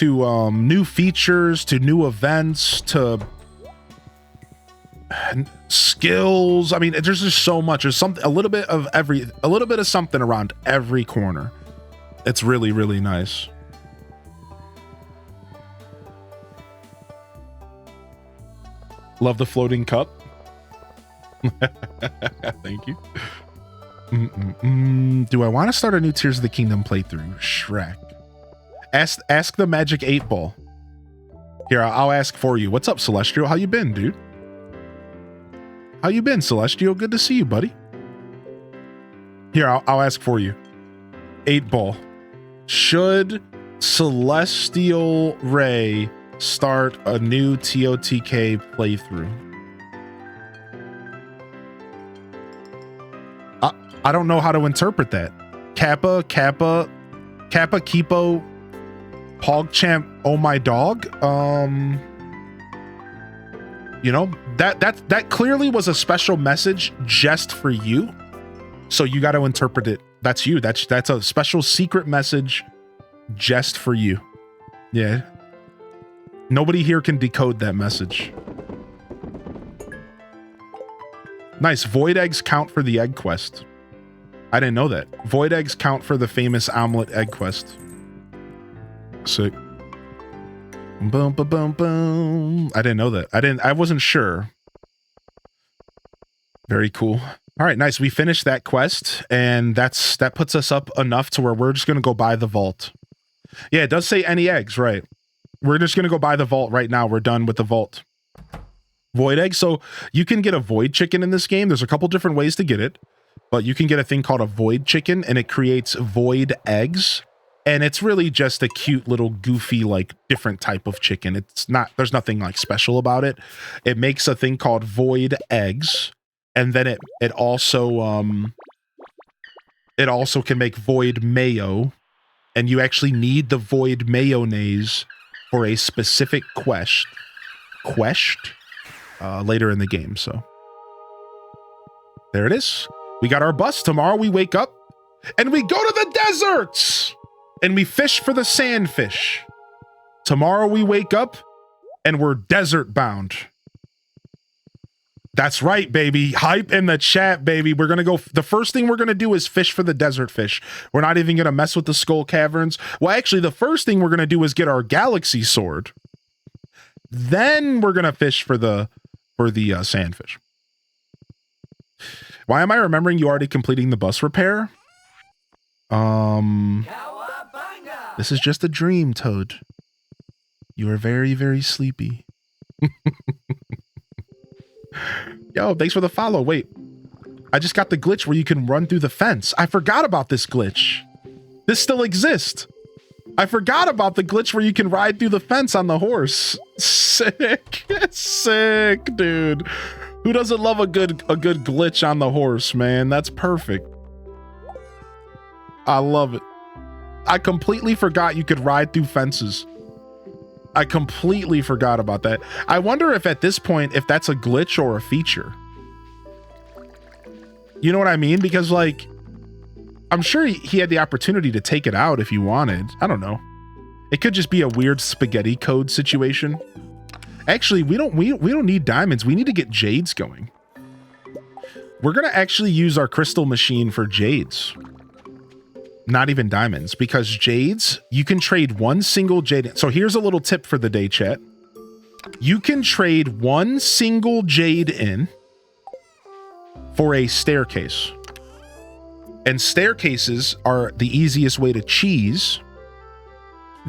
new features, to new events, to skills. I mean, there's just so much. There's a little bit of something around every corner. It's really, really nice. Love the floating cup. Thank you. Do I want to start a new Tears of the Kingdom playthrough? Shrek. Ask the Magic 8 Ball. Here, I'll ask for you. What's up, Celestial? How you been, dude? How you been, Celestial? Good to see you, buddy. Here, I'll ask for you. 8 Ball. Should Celestial Ray start a new TOTK playthrough? I don't know how to interpret that. Kappa, Kipo, PogChamp, oh my dog. You know, that clearly was a special message just for you. So you got to interpret it. That's you. That's a special secret message just for you. Yeah. Nobody here can decode that message. Nice. Void eggs count for the egg quest. I didn't know that. Void eggs count for the famous omelet egg quest. Sick. Boom, boom, boom, boom. I didn't know that. I wasn't sure. Very cool. All right, nice. We finished that quest, and that puts us up enough to where we're just gonna go buy the vault. Yeah, it does say any eggs, right? We're just gonna go buy the vault right now. We're done with the vault. Void egg. So you can get a void chicken in this game. There's a couple different ways to get it, but you can get a thing called a void chicken, and it creates void eggs. And it's really just a cute little goofy, like different type of chicken. It's not, there's nothing like special about it. It makes a thing called void eggs. And then it also can make void mayo. And you actually need the void mayonnaise for a specific quest later in the game. So there it is. We got our bus. Tomorrow we wake up and we go to the deserts. And we fish for the sandfish. Tomorrow we wake up and we're desert bound. That's right, baby. Hype in the chat, baby. We're going to go. The first thing we're going to do is fish for the desert fish. We're not even going to mess with the skull caverns. Well, actually, the first thing we're going to do is get our galaxy sword. Then we're going to fish for the sandfish. Why am I remembering you already completing the bus repair? This is just a dream, Toad. You are very, very sleepy. Yo, thanks for the follow. Wait, I just got the glitch where you can run through the fence. I forgot about this glitch. This still exists. I forgot about the glitch where you can ride through the fence on the horse. Sick. Sick, dude. Who doesn't love a good glitch on the horse, man? That's perfect. I love it. I completely forgot you could ride through fences. I completely forgot about that. I wonder if at this point, if that's a glitch or a feature. You know what I mean? Because like, I'm sure he had the opportunity to take it out if he wanted. I don't know. It could just be a weird spaghetti code situation. Actually, we don't need diamonds. We need to get jades going. We're going to actually use our crystal machine for jades. Not even diamonds, because jades, you can trade one single jade. So here's a little tip for the day, chat. You can trade one single jade in for a staircase. And staircases are the easiest way to cheese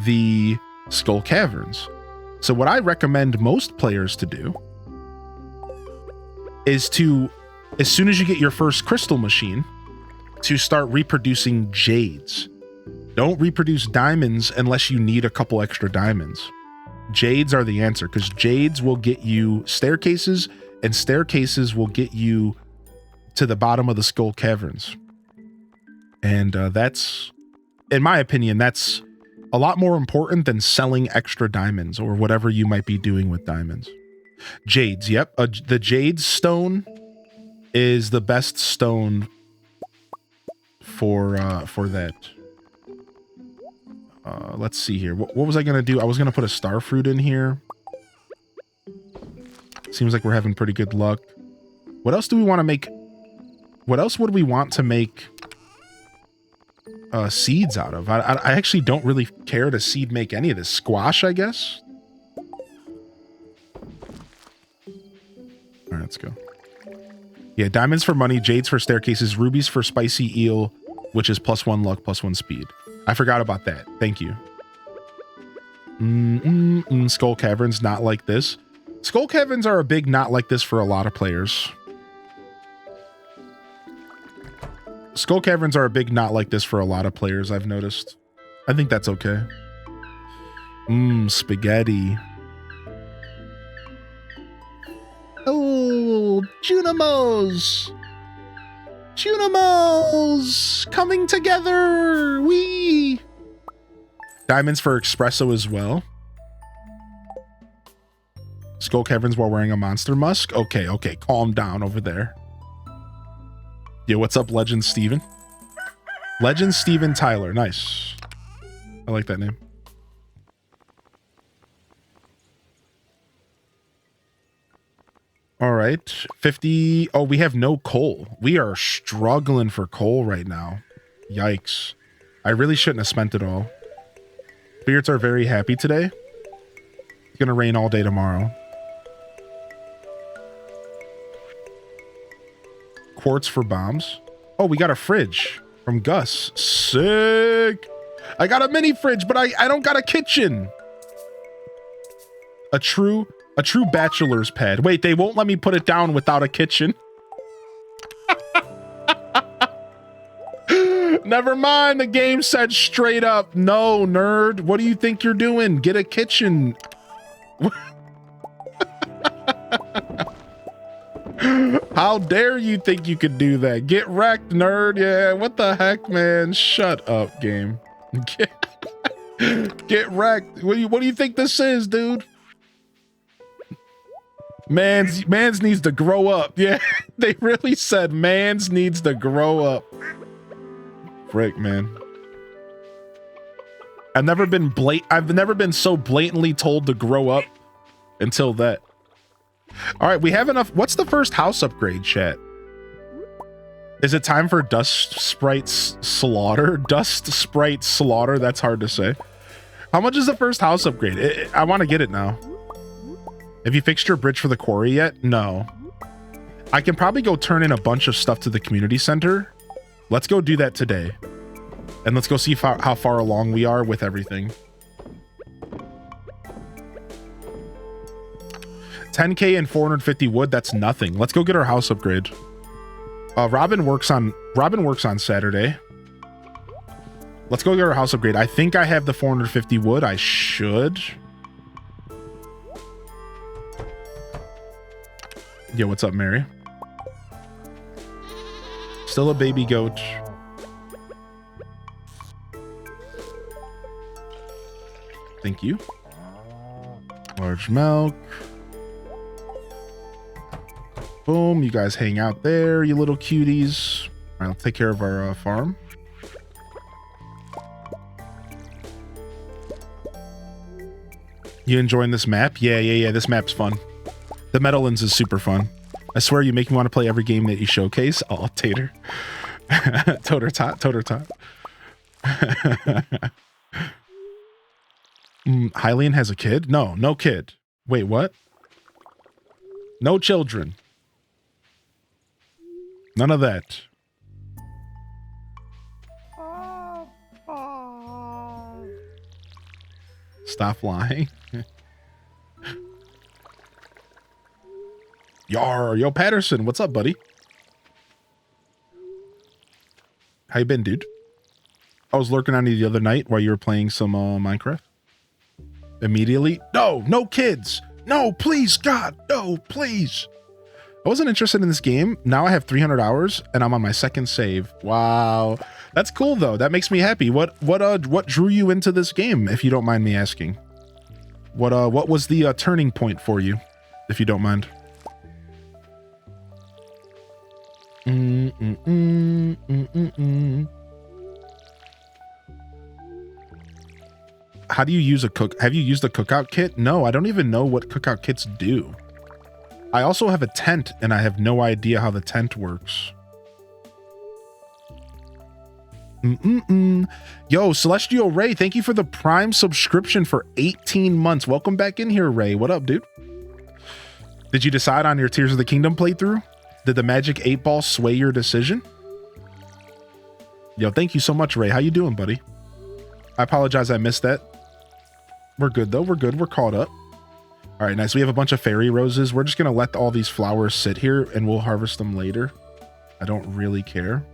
the skull caverns. So what I recommend most players to do is to, as soon as you get your first crystal machine, to start reproducing jades. Don't reproduce diamonds unless you need a couple extra diamonds. Jades are the answer, because jades will get you staircases, and staircases will get you to the bottom of the skull caverns. And that's, in my opinion, that's a lot more important than selling extra diamonds or whatever you might be doing with diamonds. Jades, yep. The jade stone is the best stone for that. Let's see here. What was I gonna do? I was gonna put a star fruit in here. Seems like we're having pretty good luck. What else do we want to make? What else would we want to make seeds out of? I actually don't really care to seed make any of this. Squash, I guess. All right, let's go. Yeah, diamonds for money, jades for staircases, rubies for spicy eel, which is +1 luck, +1 speed. I forgot about that. Thank you. Skull caverns, not like this. Skull caverns are a big not like this for a lot of players. Skull caverns are a big not like this for a lot of players, I've noticed. I think that's okay. Spaghetti. Oh, Junimos. Junimals coming together. Wee. Diamonds for espresso as well. Skull caverns while wearing a monster musk. Okay, okay. Calm down over there. Yeah, what's up, Legend Steven? Legend Steven Tyler. Nice. I like that name. All right. 50. Oh, we have no coal. We are struggling for coal right now. Yikes. I really shouldn't have spent it all. Spirits are very happy today. It's going to rain all day tomorrow. Quartz for bombs. Oh, we got a fridge from Gus. Sick. I got a mini fridge, but I don't got a kitchen. A true bachelor's pad. Wait, they won't let me put it down without a kitchen. Never mind. The game said straight up, no, nerd. What do you think you're doing? Get a kitchen. How dare you think you could do that? Get wrecked, nerd. Yeah, what the heck, man? Shut up, game. Get wrecked. What do you think this is, dude? Mans needs to grow up. Yeah, they really said mans needs to grow up. Frick, man. I've never been so blatantly told to grow up until that. All right, we have enough. What's the first house upgrade, chat? Is it time for Dust Sprite's Slaughter? Dust Sprite Slaughter? That's hard to say. How much is the first house upgrade? I want to get it now. Have you fixed your bridge for the quarry yet? No. I can probably go turn in a bunch of stuff to the community center. Let's go do that today. And let's go see how far along we are with everything. 10K and 450 wood, that's nothing. Let's go get our house upgrade. Robin works on Saturday. Let's go get our house upgrade. I think I have the 450 wood. I should. Yo, what's up, Mary? Still a baby goat. Thank you. Large milk. Boom, you guys hang out there, you little cuties. All right, I'll take care of our farm. You enjoying this map? Yeah, this map's fun. The Meadowlands is super fun. I swear you make me want to play every game that you showcase. Oh, Tater. Toter tot. Hylian has a kid? No kid. Wait, what? No children. None of that. Stop lying. Yo, Patterson, what's up, buddy? How you been, dude? I was lurking on you the other night while you were playing some Minecraft. Immediately? No kids. No, please, God, no, please. I wasn't interested in this game. Now I have 300 hours and I'm on my second save. Wow. That's cool though. That makes me happy. What drew you into this game, if you don't mind me asking? What was the turning point for you, if you don't mind? How do you use have you used a cookout kit? No, I don't even know what cookout kits do. I also have a tent and I have no idea how the tent works. Yo, Celestial Ray, thank you for the Prime subscription for 18 months. Welcome back in here, Ray. What up, dude? Did you decide on your Tears of the Kingdom playthrough? Did the Magic 8 Ball sway your decision? Yo, thank you so much, Ray. How you doing, buddy? I apologize I missed that. We're good, though. We're good. We're caught up. All right, nice. We have a bunch of fairy roses. We're just going to let all these flowers sit here, and we'll harvest them later. I don't really care.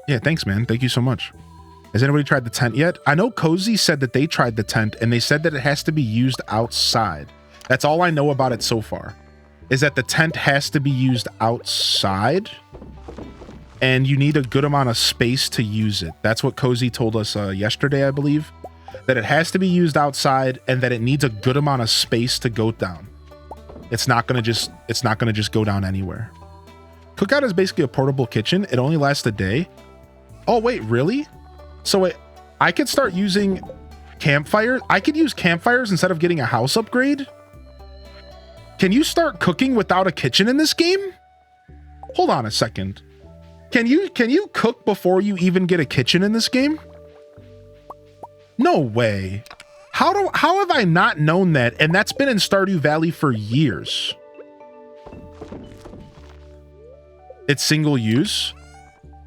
Yeah, thanks, man. Thank you so much. Has anybody tried the tent yet? I know Cozy said that they tried the tent and they said that it has to be used outside. That's all I know about it so far, is that the tent has to be used outside and you need a good amount of space to use it. That's what Cozy told us yesterday, I believe, that it has to be used outside and that it needs a good amount of space to go down. It's not gonna just go down anywhere. Cookout is basically a portable kitchen. It only lasts a day. Oh wait, really? So wait, I could start using campfires? I could use campfires instead of getting a house upgrade? Can you start cooking without a kitchen in this game? Hold on a second. Can you cook before you even get a kitchen in this game? No way. How have I not known that? And that's been in Stardew Valley for years. It's single use.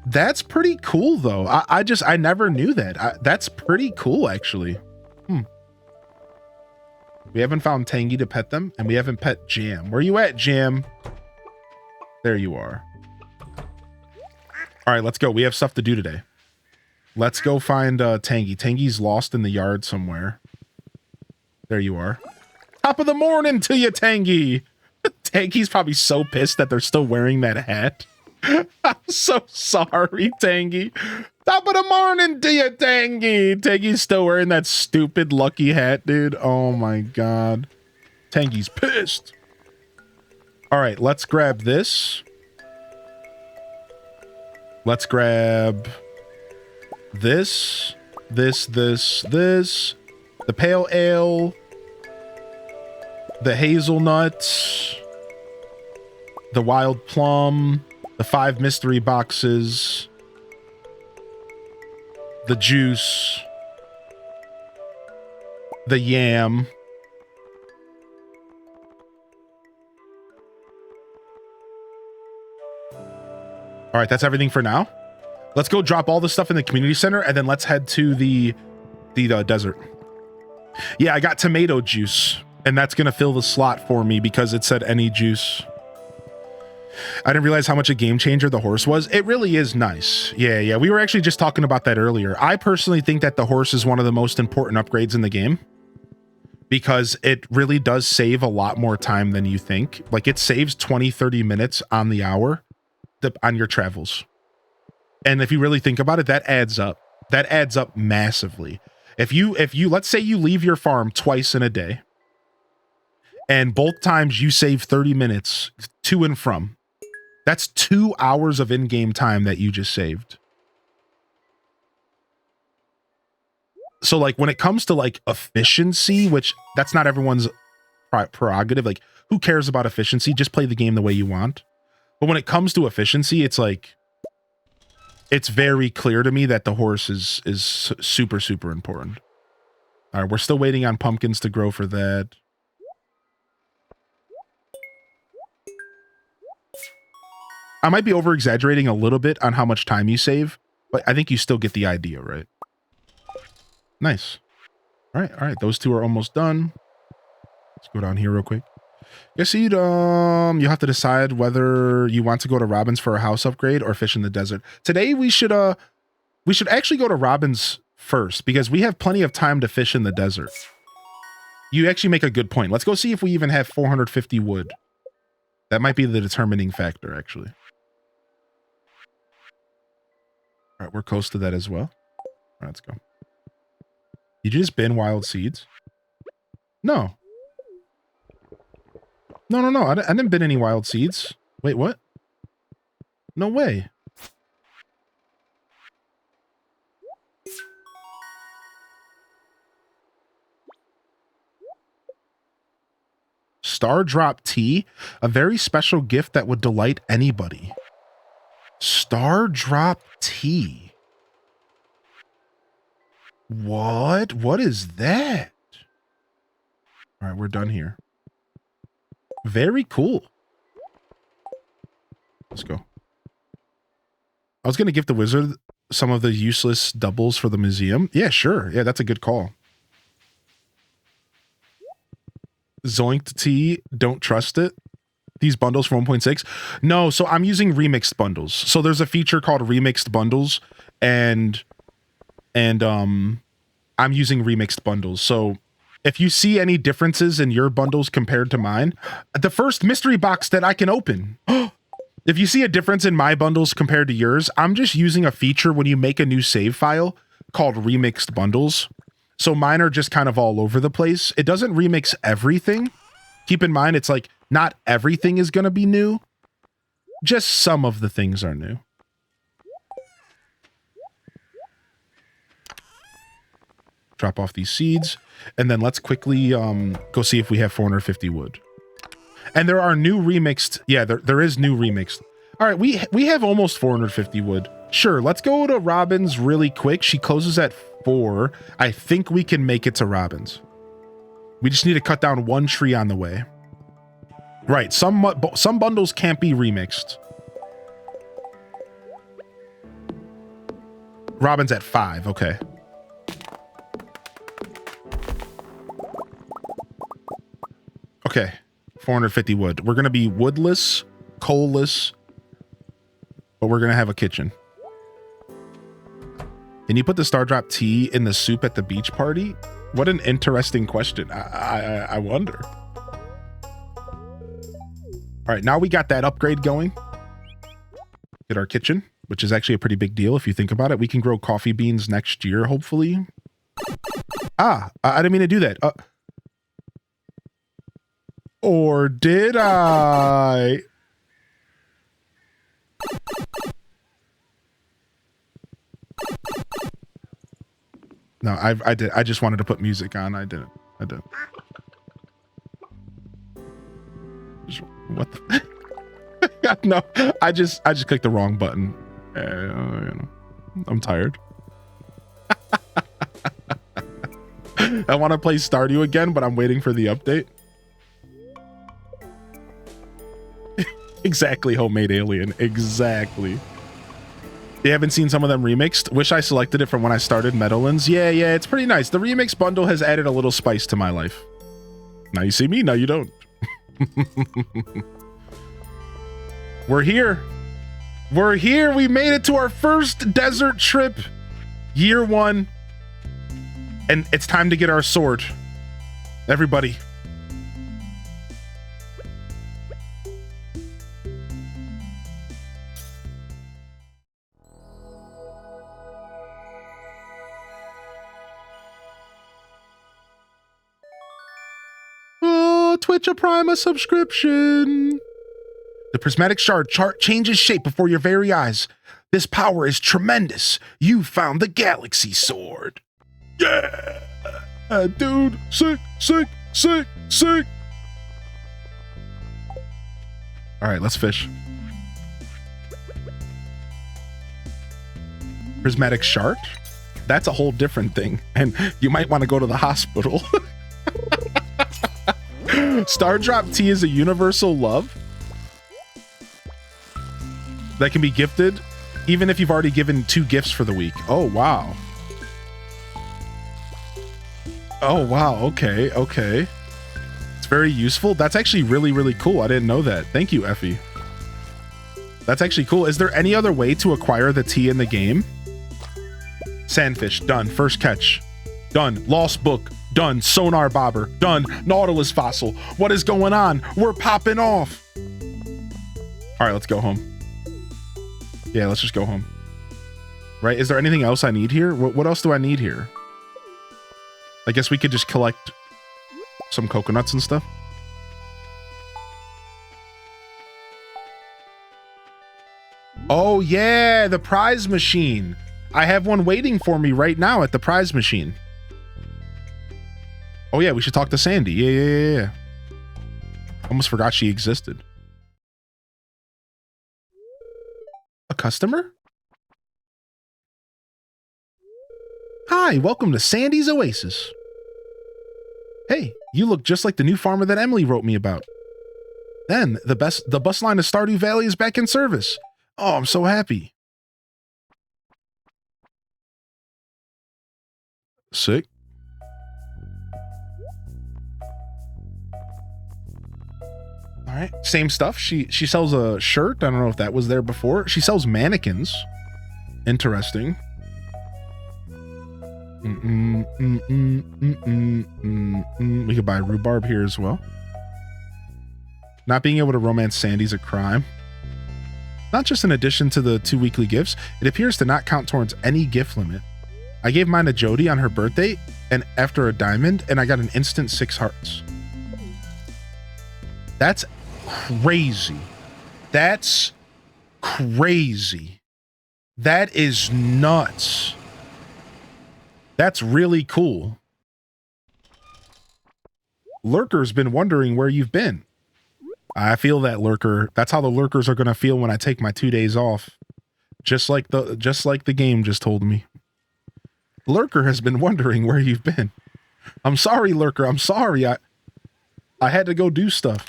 That's pretty cool though. I never knew that. That's pretty cool actually. We haven't found Tangy to pet them, and we haven't pet Jam. Where you at, Jam? There you are. All right, let's go. We have stuff to do today. Let's go find Tangy. Tangy's lost in the yard somewhere. There you are. Top of the morning to you, Tangy. Tangy's probably so pissed that they're still wearing that hat. I'm so sorry, Tangy. Top of the morning to you, Tangy. Tangy's still wearing that stupid lucky hat, dude. Oh my god. Tangy's pissed. All right, let's grab this. Let's grab this. The pale ale. The hazelnut. The wild plum. The 5 mystery boxes. The juice. The yam. All right, that's everything for now. Let's go drop all the stuff in the community center and then let's head to the desert. Yeah, I got tomato juice and that's going to fill the slot for me because it said any juice. I didn't realize how much a game changer the horse was. It really is nice. Yeah. We were actually just talking about that earlier. I personally think that the horse is one of the most important upgrades in the game because it really does save a lot more time than you think. Like it saves 20-30 minutes on the hour on your travels. And if you really think about it, that adds up. That adds up massively. If you let's say you leave your farm twice in a day and both times you save 30 minutes to and from, that's 2 hours of in-game time that you just saved. So like when it comes to like efficiency, which that's not everyone's prerogative, like who cares about efficiency? Just play the game the way you want. But when it comes to efficiency, it's like, it's very clear to me that the horse is super, super important. All right, we're still waiting on pumpkins to grow for that. I might be over-exaggerating a little bit on how much time you save, but I think you still get the idea, right? Nice. All right, those two are almost done. Let's go down here real quick. Yes, you have to decide whether you want to go to Robin's for a house upgrade or fish in the desert. Today we should actually go to Robin's first because we have plenty of time to fish in the desert. You actually make a good point. Let's go see if we even have 450 wood. That might be the determining factor, actually. All right, we're close to that as well. All right, let's go. You just bin wild seeds? No. No. I didn't bin any wild seeds. Wait, what? No way. Star Drop Tea, a very special gift that would delight anybody. Star Drop Tea. What? What is that? All right, we're done here. Very cool. Let's go. I was going to give the wizard some of the useless doubles for the museum. Yeah, sure. Yeah, that's a good call. Zoinked tea, don't trust it. These bundles for 1.6. No, so I'm using remixed bundles. So there's a feature called remixed bundles, and and I'm using remixed bundles. So if you see any differences in your bundles compared to mine, the first mystery box that I can open. If you see a difference in my bundles compared to yours, I'm just using a feature when you make a new save file called remixed bundles. So mine are just kind of all over the place. It doesn't remix everything. Keep in mind, it's like not everything is going to be new. Just some of the things are new. Drop off these seeds, and then let's quickly go see if we have 450 wood. And there are new remixed. Yeah, there is new remixed. All right, we have almost 450 wood. Sure, let's go to Robin's really quick. She closes at 4. I think we can make it to Robin's. We just need to cut down one tree on the way. Right, some bundles can't be remixed. Robin's at 5, okay. Okay, 450 wood. We're going to be woodless, coalless, but we're going to have a kitchen. Can you put the Stardrop tea in the soup at the beach party? What an interesting question. I wonder. All right, now we got that upgrade going. Get our kitchen, which is actually a pretty big deal if you think about it. We can grow coffee beans next year, hopefully. I didn't mean to do that. Or did I? No, I did. I just wanted to put music on. I didn't. What the? No, I just clicked the wrong button. You know, I'm tired. I want to play Stardew again, but I'm waiting for the update. Exactly, homemade alien. Exactly. You haven't seen some of them remixed? Wish I selected it from when I started Meadowlands. Yeah, it's pretty nice. The remix bundle has added a little spice to my life. Now you see me, now you don't. We're here. We're here. We made it to our first desert trip. Year 1. And it's time to get our sword. Everybody. Twitch a Prime a subscription. The prismatic shard chart changes shape before your very eyes. This power is tremendous. You found the galaxy sword. Yeah, dude, sick. All right, let's fish. Prismatic shard? That's a whole different thing, and you might want to go to the hospital. Stardrop tea is a universal love that can be gifted even if you've already given 2 gifts for the week. Oh, wow. Oh, wow. Okay. It's very useful. That's actually really, really cool. I didn't know that. Thank you, Effie. That's actually cool. Is there any other way to acquire the tea in the game? Sandfish, done. First catch, done. Lost book, done. Sonar bobber, done. Nautilus fossil. What is going on? We're popping off. All right, let's go home. Yeah, let's just go home. Right? Is there anything else I need here? What else do I need here? I guess we could just collect some coconuts and stuff. Oh, yeah, the prize machine. I have one waiting for me right now at the prize machine. Oh, yeah, we should talk to Sandy. Yeah. Almost forgot she existed. A customer? Hi, welcome to Sandy's Oasis. Hey, you look just like the new farmer that Emily wrote me about. Then, the bus line to Stardewvalley is back in service. Oh, I'm so happy. Sick. All right, same stuff. She sells a shirt. I don't know if that was there before. She sells mannequins. Interesting. We could buy rhubarb here as well. Not being able to romance Sandy's a crime. Not just an addition to the 2 weekly gifts, it appears to not count towards any gift limit. I gave mine to Jody on her birthday and after a diamond, and I got an instant 6 hearts. That's crazy. That's crazy. That is nuts. That's really cool. Lurker's been wondering where you've been. I feel that, Lurker. That's how the lurkers are going to feel when I take my 2 days off. Just like the game just told me. Lurker has been wondering where you've been. I'm sorry, Lurker. I'm sorry. I had to go do stuff.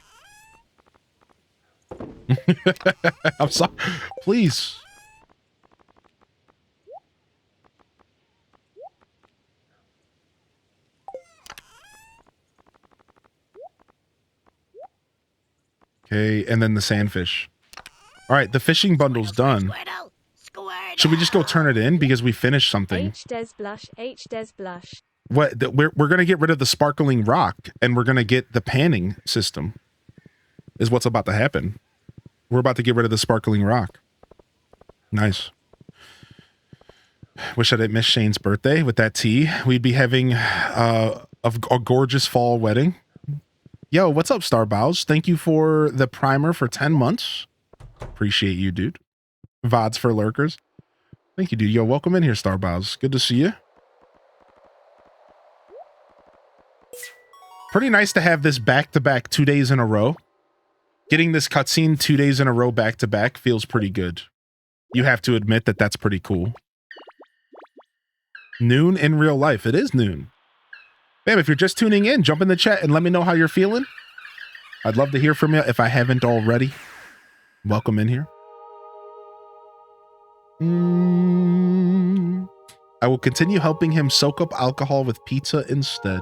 I'm sorry. Please. Okay, and then the sandfish. All right, the fishing bundle's done. Should we just go turn it in because we finished something? H-Des blush, H-Des blush. What? We're going to get rid of the sparkling rock, and we're going to get the panning system, is what's about to happen. We're about to get rid of the sparkling rock. Nice. Wish I didn't miss Shane's birthday with that tea. We'd be having a gorgeous fall wedding. Yo, what's up, Starbows? Thank you for the primer for 10 months. Appreciate you, dude. VODs for lurkers. Thank you, dude. Yo, welcome in here, Starbows. Good to see you. Pretty nice to have this back-to-back 2 days in a row. Getting this cutscene 2 days in a row back-to-back feels pretty good. You have to admit that that's pretty cool. Noon in real life. It is noon. Bam, if you're just tuning in, jump in the chat and let me know how you're feeling. I'd love to hear from you if I haven't already. Welcome in here. I will continue helping him soak up alcohol with pizza instead.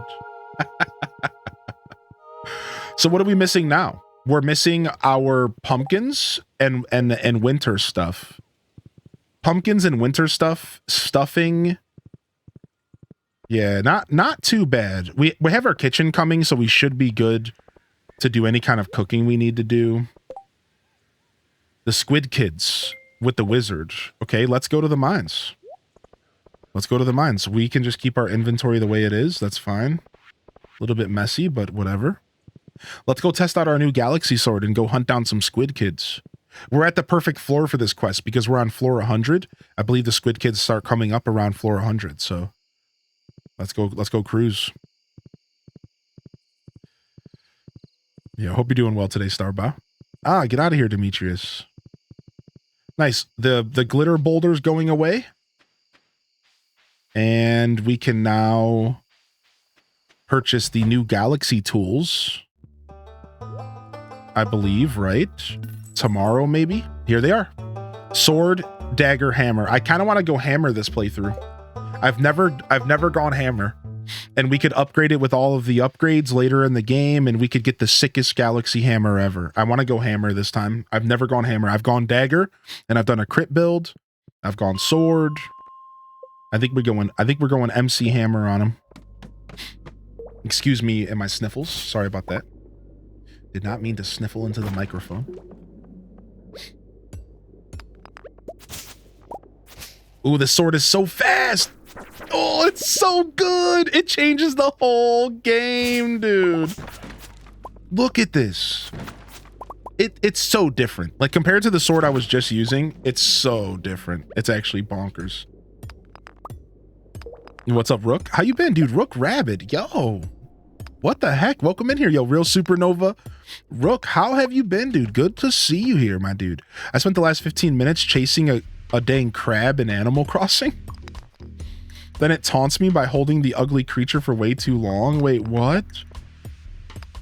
So what are we missing now? We're missing our pumpkins and winter stuff. Pumpkins and winter stuff, stuffing. Yeah, not too bad. We have our kitchen coming, so we should be good to do any kind of cooking we need to do. The squid kids with the wizard. Okay, let's go to the mines. Let's go to the mines. We can just keep our inventory the way it is. That's fine. A little bit messy, but whatever. Let's go test out our new galaxy sword and go hunt down some squid kids. We're at the perfect floor for this quest because we're on floor 100. I believe the squid kids start coming up around floor 100, so let's go cruise. Yeah, I hope you're doing well today, Starbow. Ah, get out of here, Demetrius. Nice. The glitter boulder's going away. And we can now purchase the new galaxy tools. I believe, right? Tomorrow, maybe? Here they are. Sword, dagger, hammer. I kind of want to go hammer this playthrough. I've never gone hammer. And we could upgrade it with all of the upgrades later in the game, and we could get the sickest galaxy hammer ever. I want to go hammer this time. I've never gone hammer. I've gone dagger, and I've done a crit build. I've gone sword. I think we're going MC hammer on him. Excuse me and my sniffles. Sorry about that. Did not mean to sniffle into the microphone. Ooh, the sword is so fast. Oh, it's so good. It changes the whole game, dude. Look at this. It's so different. Like, compared to the sword I was just using, it's so different. It's actually bonkers. What's up, Rook? How you been, dude? Rook Rabbit. Yo. What the heck? Welcome in here, yo. Real Supernova. Rook, how have you been, dude? Good to see you here, my dude. I spent the last 15 minutes chasing a dang crab in Animal Crossing. Then it taunts me by holding the ugly creature for way too long. Wait, what?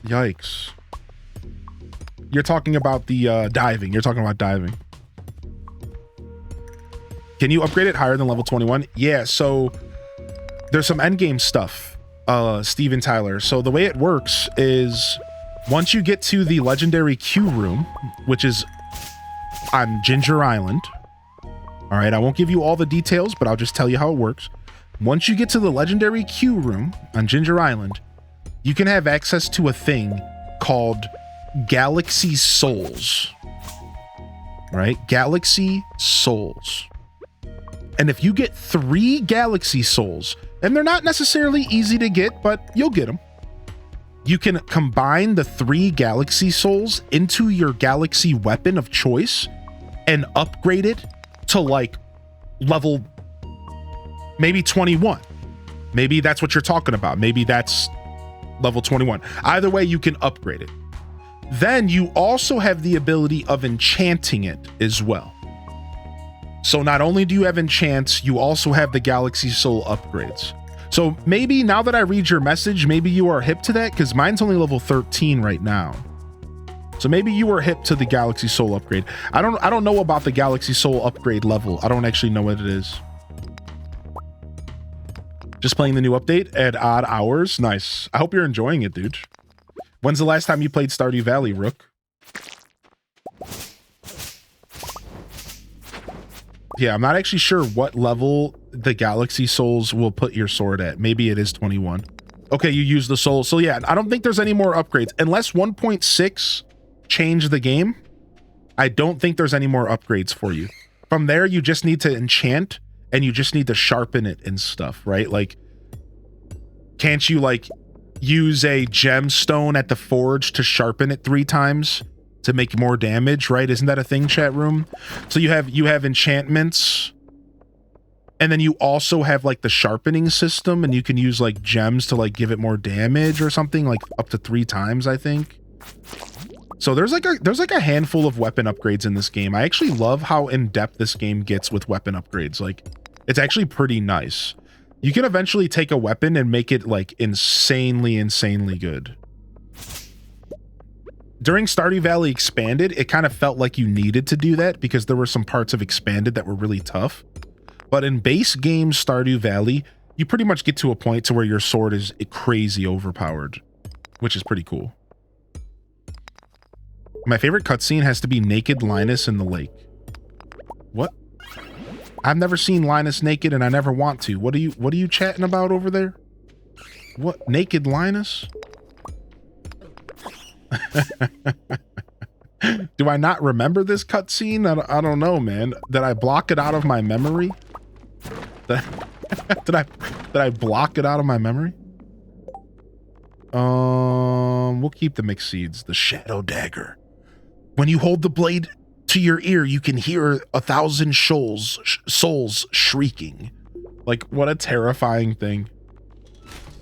Yikes. You're talking about the diving. You're talking about diving. Can you upgrade it higher than level 21? Yeah, so there's some endgame stuff, Steven Tyler. So the way it works is once you get to the legendary Q room, which is on Ginger Island. All right, I won't give you all the details, but I'll just tell you how it works. Once you get to the legendary Q room on Ginger Island, you can have access to a thing called Galaxy Souls. Right? Galaxy Souls. And if you get 3 Galaxy Souls, and they're not necessarily easy to get, but you'll get them. You can combine the 3 Galaxy Souls into your Galaxy weapon of choice and upgrade it to like level maybe 21. Maybe that's what you're talking about. Maybe that's level 21. Either way, you can upgrade it. Then you also have the ability of enchanting it as well. So not only do you have enchants, you also have the Galaxy Soul upgrades. So maybe now that I read your message, maybe you are hip to that, because mine's only level 13 right now. So maybe you are hip to the Galaxy Soul upgrade. I don't know about the Galaxy Soul upgrade level. I don't actually know what it is. Just playing the new update at odd hours. Nice. I hope you're enjoying it, dude. When's the last time you played Stardew Valley, Rook? Yeah, I'm not actually sure what level the Galaxy Souls will put your sword at. Maybe it is 21. Okay, you use the soul. So yeah, I don't think there's any more upgrades. Unless 1.6 changed the game, I don't think there's any more upgrades for you. From there, you just need to enchant and you just need to sharpen it and stuff, right? Like, can't you like use a gemstone at the forge to sharpen it 3 times to make more damage, right? Isn't that a thing, chat room? So you have enchantments, and then you also have like the sharpening system, and you can use like gems to like give it more damage or something, like up to 3 times, I think. So there's like a handful of weapon upgrades in this game. I actually love how in-depth this game gets with weapon upgrades. Like, it's actually pretty nice. You can eventually take a weapon and make it like insanely good. During Stardew Valley Expanded, it kind of felt like you needed to do that because there were some parts of Expanded that were really tough. But in base game Stardew Valley, you pretty much get to a point to where your sword is crazy overpowered, which is pretty cool. My favorite cutscene has to be naked Linus in the lake. What? I've never seen Linus naked and I never want to. What are you chatting about over there? What? Naked Linus? Do I not remember this cutscene? I don't know, man. Did I block it out of my memory? Did I block it out of my memory? We'll keep the mixed seeds. The Shadow Dagger. When you hold the blade to your ear, you can hear 1,000 souls shrieking. Like, what a terrifying thing.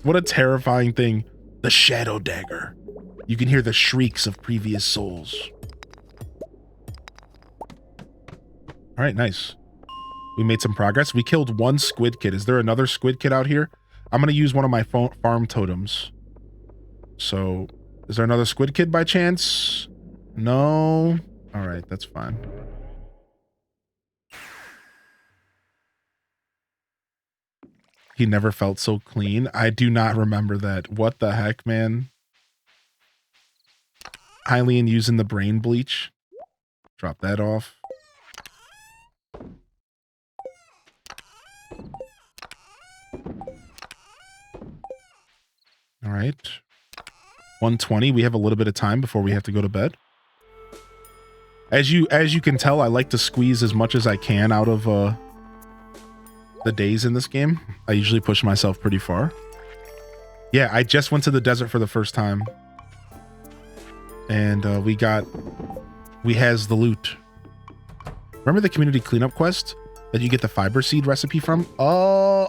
What a terrifying thing. The Shadow Dagger. You can hear the shrieks of previous souls. All right, nice. We made some progress. We killed 1 squid kid. Is there another squid kid out here? I'm going to use one of my farm totems. So, is there another squid kid by chance? No. All right, that's fine. He never felt so clean. I do not remember that. What the heck, man? Hylian using the brain bleach. Drop that off. All right. 1:20. We have a little bit of time before we have to go to bed. As you can tell, I like to squeeze as much as I can out of the days in this game. I usually push myself pretty far. Yeah, I just went to the desert for the first time. And we has the loot. Remember the community cleanup quest that you get the fiber seed recipe from? Now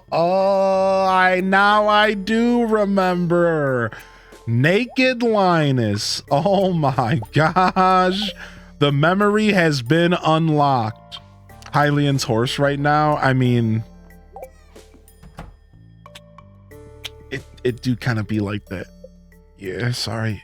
I do remember. Naked Linus. Oh my gosh. The memory has been unlocked. Hylian's horse right now. I mean, it do kind of be like that. Yeah, sorry.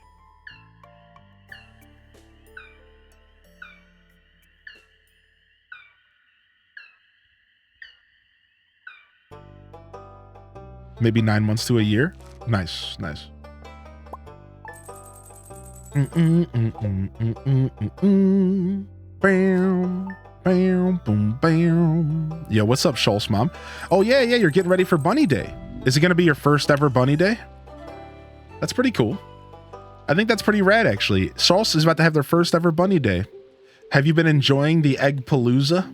Maybe 9 months to a year. Nice, nice. Bam, Bam, boom, bam. Yo, what's up, Schultz mom? Oh yeah, you're getting ready for Bunny Day. Is it gonna be your first ever Bunny Day? That's pretty cool. I think that's pretty rad, actually. Schultz is about to have their first ever Bunny Day. Have you been enjoying the Egg Palooza?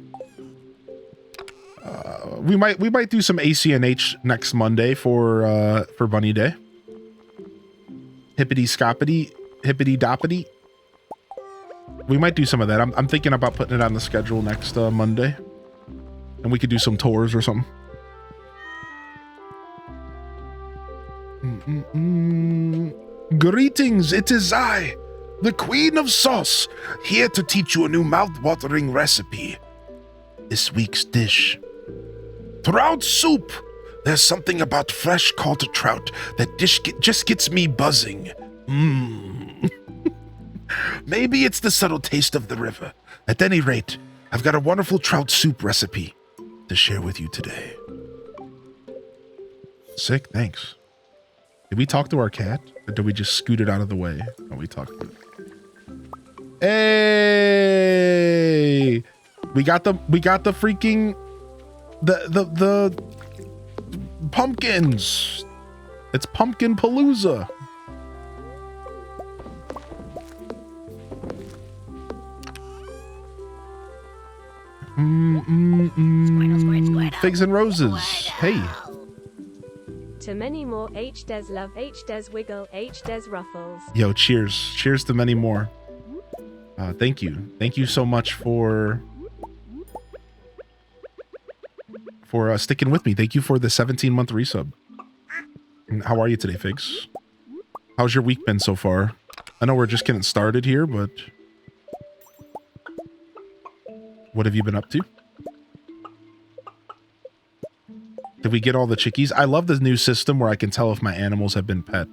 We might do some ACNH next Monday for Bunny Day. Hippity scoppity, hippity doppity. We might do some of that. I'm thinking about putting it on the schedule next Monday, and we could do some tours or something. Greetings, it is I, the Queen of Sauce, here to teach you a new mouth-watering recipe. This week's dish: trout soup. There's something about fresh caught trout that just gets me buzzing. Maybe it's the subtle taste of the river. At any rate, I've got a wonderful trout soup recipe to share with you today. Sick, thanks. Did we talk to our cat? Or did we just scoot it out of the way? Oh, we talked to it. Hey! We got the freaking the pumpkins. It's Pumpkin Palooza. Figs and roses. Hey. To many more, H des love, H des wiggle, H des ruffles. Yo, cheers. Cheers to many more. Thank you. Thank you so much for sticking with me. Thank you for the 17-month resub. How are you today, Figs? How's your week been so far? I know we're just getting started here, but what have you been up to? Did we get all the chickies? I love this new system where I can tell if my animals have been pet.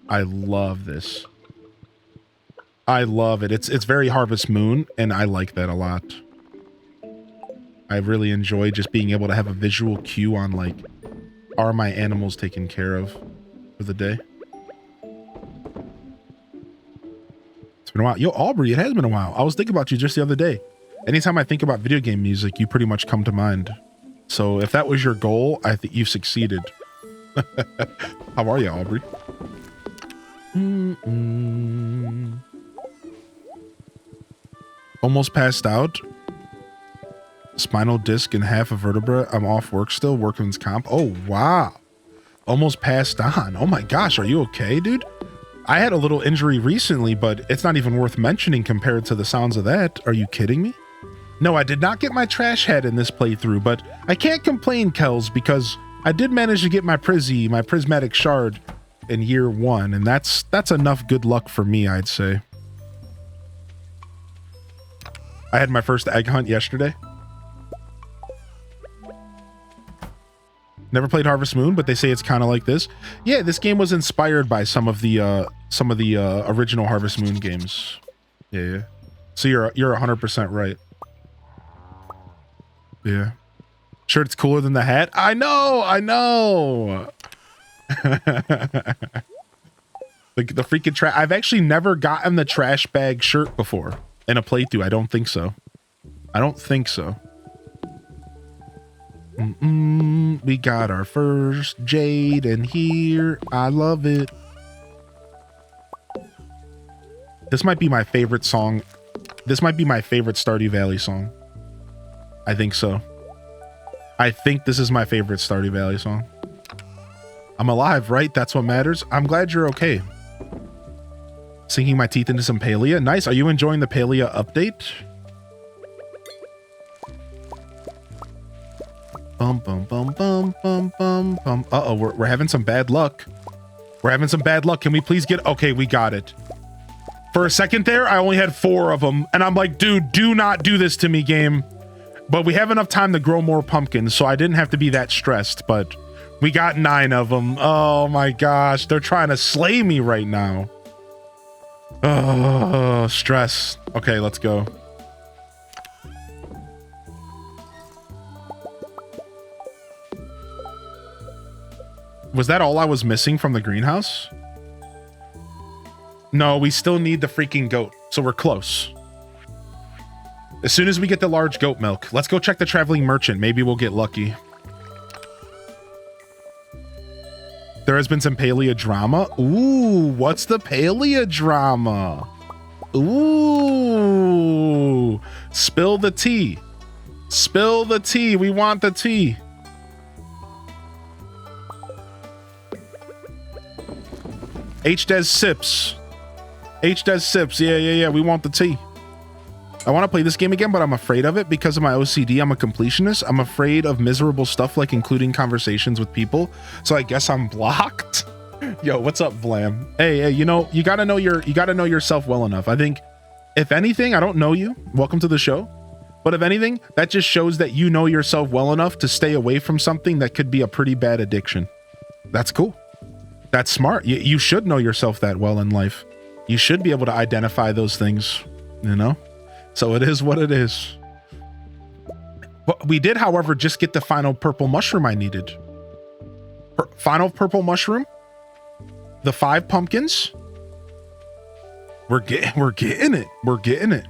I love this. I love it. It's very Harvest Moon, and I like that a lot. I really enjoy just being able to have a visual cue on, like, are my animals taken care of for the day? It's been a while. Yo, Aubrey, it has been a while. I was thinking about you just the other day. Anytime I think about video game music, you pretty much come to mind. So if that was your goal, I think you've succeeded. How are you, Aubrey? Almost passed out. Spinal disc and half a vertebra. I'm off work still. Workman's comp. Oh, wow. Almost passed on. Oh my gosh. Are you okay, dude? I had a little injury recently, but it's not even worth mentioning compared to the sounds of that. Are you kidding me? No, I did not get my trash head in this playthrough, but I can't complain, Kels, because I did manage to get my prismatic shard in year 1, and that's enough good luck for me, I'd say. I had my first egg hunt yesterday. Never played Harvest Moon, but they say it's kind of like this. Yeah, this game was inspired by some of the original Harvest Moon games. Yeah. So you're 100% right. Yeah. Sure, it's cooler than the hat. I know. the freaking trash. I've actually never gotten the trash bag shirt before in a playthrough. I don't think so. We got our first jade in here. I love it. This might be my favorite song. This might be my favorite Stardew Valley song. I think so. I think this is my favorite Stardew Valley song. I'm alive, right? That's what matters. I'm glad you're okay. Sinking my teeth into some Palia. Nice. Are you enjoying the Palia update? Bum, bum, bum, bum, bum, bum, bum. Uh-oh, we're having some bad luck. Can we please get... Okay, we got it. For a second there, I only had 4 of them. And I'm like, dude, do not do this to me, game. But we have enough time to grow more pumpkins, so I didn't have to be that stressed. But we got 9 of them. Oh my gosh, they're trying to slay me right now. Oh, stress. Okay, let's go. Was that all I was missing from the greenhouse? No, we still need the freaking goat, so we're close. As soon as we get the large goat milk, let's go check the traveling merchant. Maybe we'll get lucky. There has been some paleo drama. Ooh, what's the paleo drama? Ooh, spill the tea. Spill the tea. We want the tea. H-Des sips. H-Des sips. Yeah. We want the tea. I want to play this game again, but I'm afraid of it because of my OCD. I'm a completionist. I'm afraid of miserable stuff like including conversations with people. So I guess I'm blocked. Yo, what's up, Vlam? Hey, you know, you gotta know yourself well enough. I think, if anything, I don't know you. Welcome to the show. But if anything, that just shows that you know yourself well enough to stay away from something that could be a pretty bad addiction. That's cool. That's smart. You should know yourself that well in life. You should be able to identify those things, you know? So it is what it is. But we did, however, just get the final purple mushroom I needed. Final purple mushroom. The 5 pumpkins. We're getting it. We're getting it.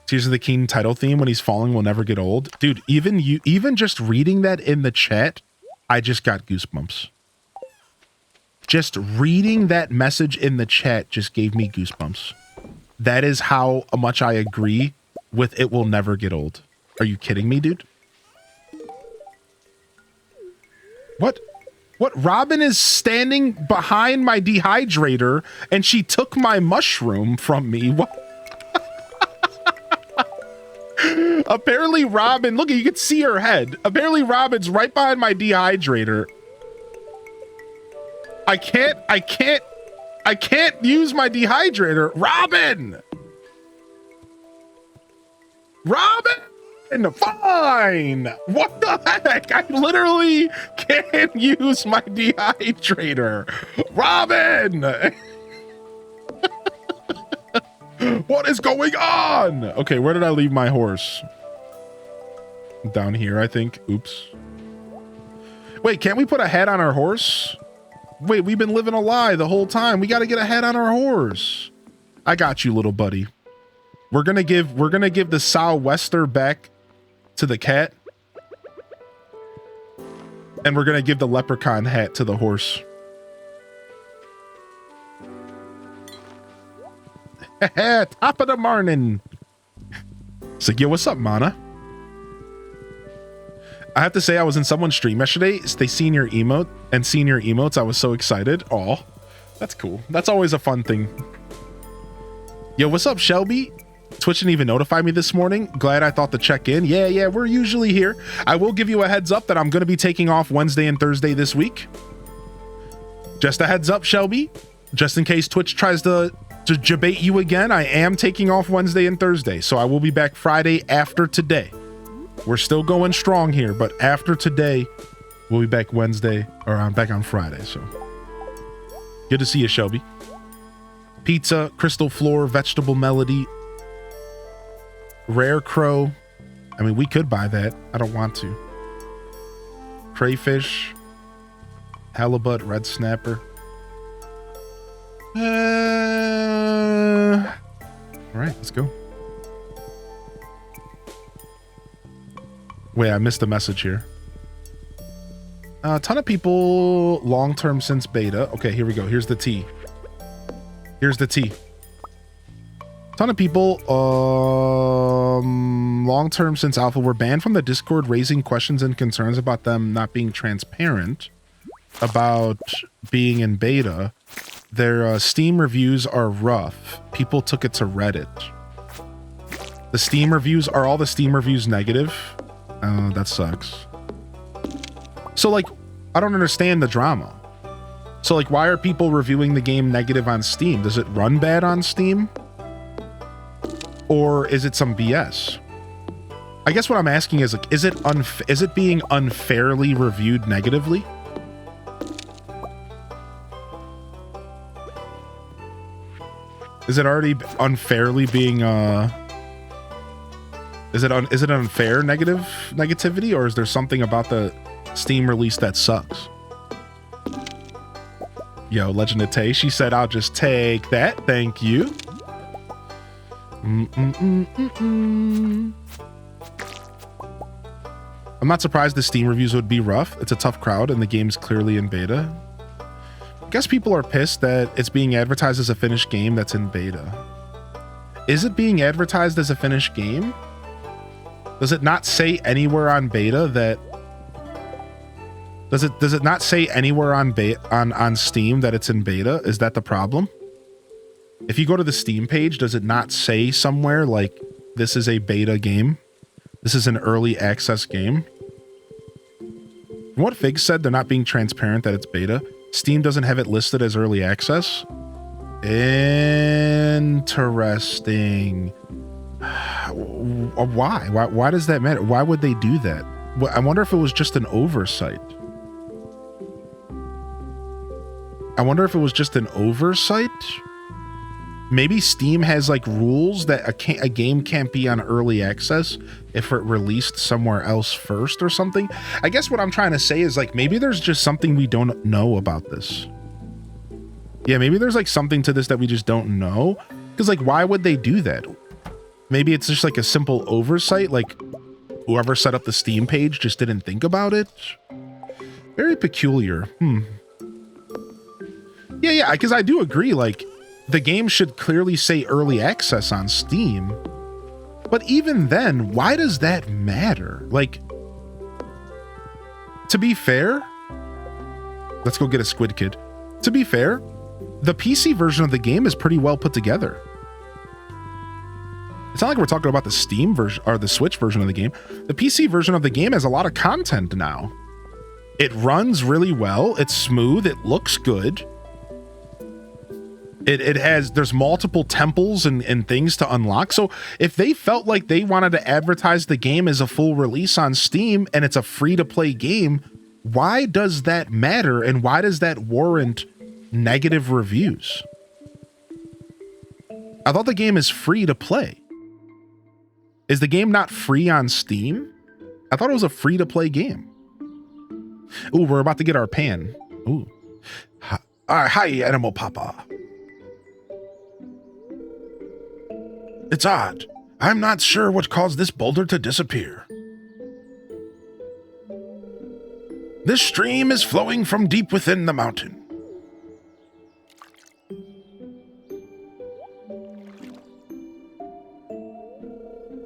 Tears of the King title theme, when he's falling will never get old. Dude, even just reading that in the chat, I just got goosebumps. Just reading that message in the chat just gave me goosebumps. That is how much I agree with it will never get old. Are you kidding me, dude? What? Robin is standing behind my dehydrator and she took my mushroom from me. What? Apparently Robin, look, you can see her head. Apparently Robin's right behind my dehydrator. I can't use my dehydrator. Robin! Fine! What the heck? I literally can't use my dehydrator. Robin! What is going on? Okay, where did I leave my horse? Down here, I think. Oops. Wait, can't we put a head on our horse? Wait, we've been living a lie the whole time. We got to get a head on our horse. I got you, little buddy. We're gonna give the sou'wester back to the cat, and we're gonna give the leprechaun hat to the horse. Top of the morning. So, yo, what's up, Mana? I have to say, I was in someone's stream yesterday. They seen your emote and seen your emotes. I was so excited. Aw, that's cool. That's always a fun thing. Yo, what's up, Shelby? Twitch didn't even notify me this morning. Glad I thought to check in. Yeah, we're usually here. I will give you a heads up that I'm going to be taking off Wednesday and Thursday this week. Just a heads up, Shelby. Just in case Twitch tries to debate you again, I am taking off Wednesday and Thursday. So I will be back Friday after today. We're still going strong here, but after today, we'll be back Wednesday, or I'm back on Friday. So good to see you, Shelby. Pizza, Crystal Floor, Vegetable Melody, Rare Crow. I mean, we could buy that. I don't want to. Crayfish, Halibut, Red Snapper. All right, let's go. Wait, I missed a message here. A ton of people long-term since beta. Okay, here we go. Here's the tea. Here's the tea. Ton of people long-term since alpha were banned from the Discord, raising questions and concerns about them not being transparent about being in beta. Their Steam reviews are rough. People took it to Reddit. The Steam reviews, are all the Steam reviews negative? Oh, that sucks. So, like, I don't understand the drama. So, like, why are people reviewing the game negative on Steam? Does it run bad on Steam? Or is it some BS? I guess what I'm asking is, like, is it being unfairly reviewed negatively? Is it already unfairly being is it an unfair negativity, or is there something about the Steam release that sucks? Yo, Legend of Tay, she said, I'll just take that. Thank you. I'm not surprised the Steam reviews would be rough. It's a tough crowd and the game's clearly in beta. I guess people are pissed that it's being advertised as a finished game that's in beta. Is it being advertised as a finished game? Does it not say anywhere on beta that... Does it not say anywhere on Steam that it's in beta? Is that the problem? If you go to the Steam page, does it not say somewhere like this is a beta game? This is an early access game? From what Fig said, they're not being transparent that it's beta. Steam doesn't have it listed as early access. Interesting. Why? Why does that matter? Why would they do that? I wonder if it was just an oversight. Maybe Steam has like rules that a game can't be on early access if it released somewhere else first or something. I guess what I'm trying to say is like maybe there's just something we don't know about this. Yeah, maybe there's like something to this that we just don't know. Because like why would they do that? Maybe it's just like a simple oversight, like whoever set up the Steam page just didn't think about it. Very peculiar. Yeah, because I do agree, like the game should clearly say early access on Steam. But even then, why does that matter? Like, to be fair, let's go get a Squid Kid. To be fair, the PC version of the game is pretty well put together. It's not like we're talking about the Steam version or the Switch version of the game. The PC version of the game has a lot of content now. It runs really well. It's smooth. It looks good. There's multiple temples and things to unlock. So if they felt like they wanted to advertise the game as a full release on Steam and it's a free to play game, why does that matter? And why does that warrant negative reviews? I thought the game is free to play. Is the game not free on Steam? I thought it was a free to play game. Ooh, we're about to get our pan. Ooh. Hi, Animal Papa. It's odd. I'm not sure what caused this boulder to disappear. This stream is flowing from deep within the mountain.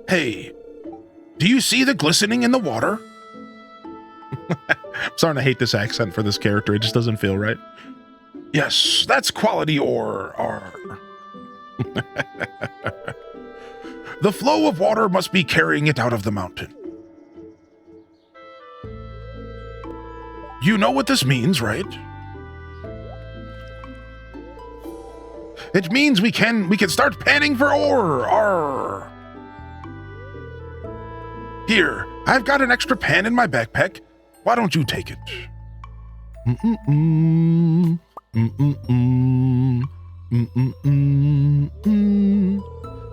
Hey, do you see the glistening in the water? I'm starting to hate this accent for this character. It just doesn't feel right. Yes, that's quality ore. The flow of water must be carrying it out of the mountain. You know what this means, right? It means we can start panning for ore. Arr. Here, I've got an extra pan in my backpack. Why don't you take it?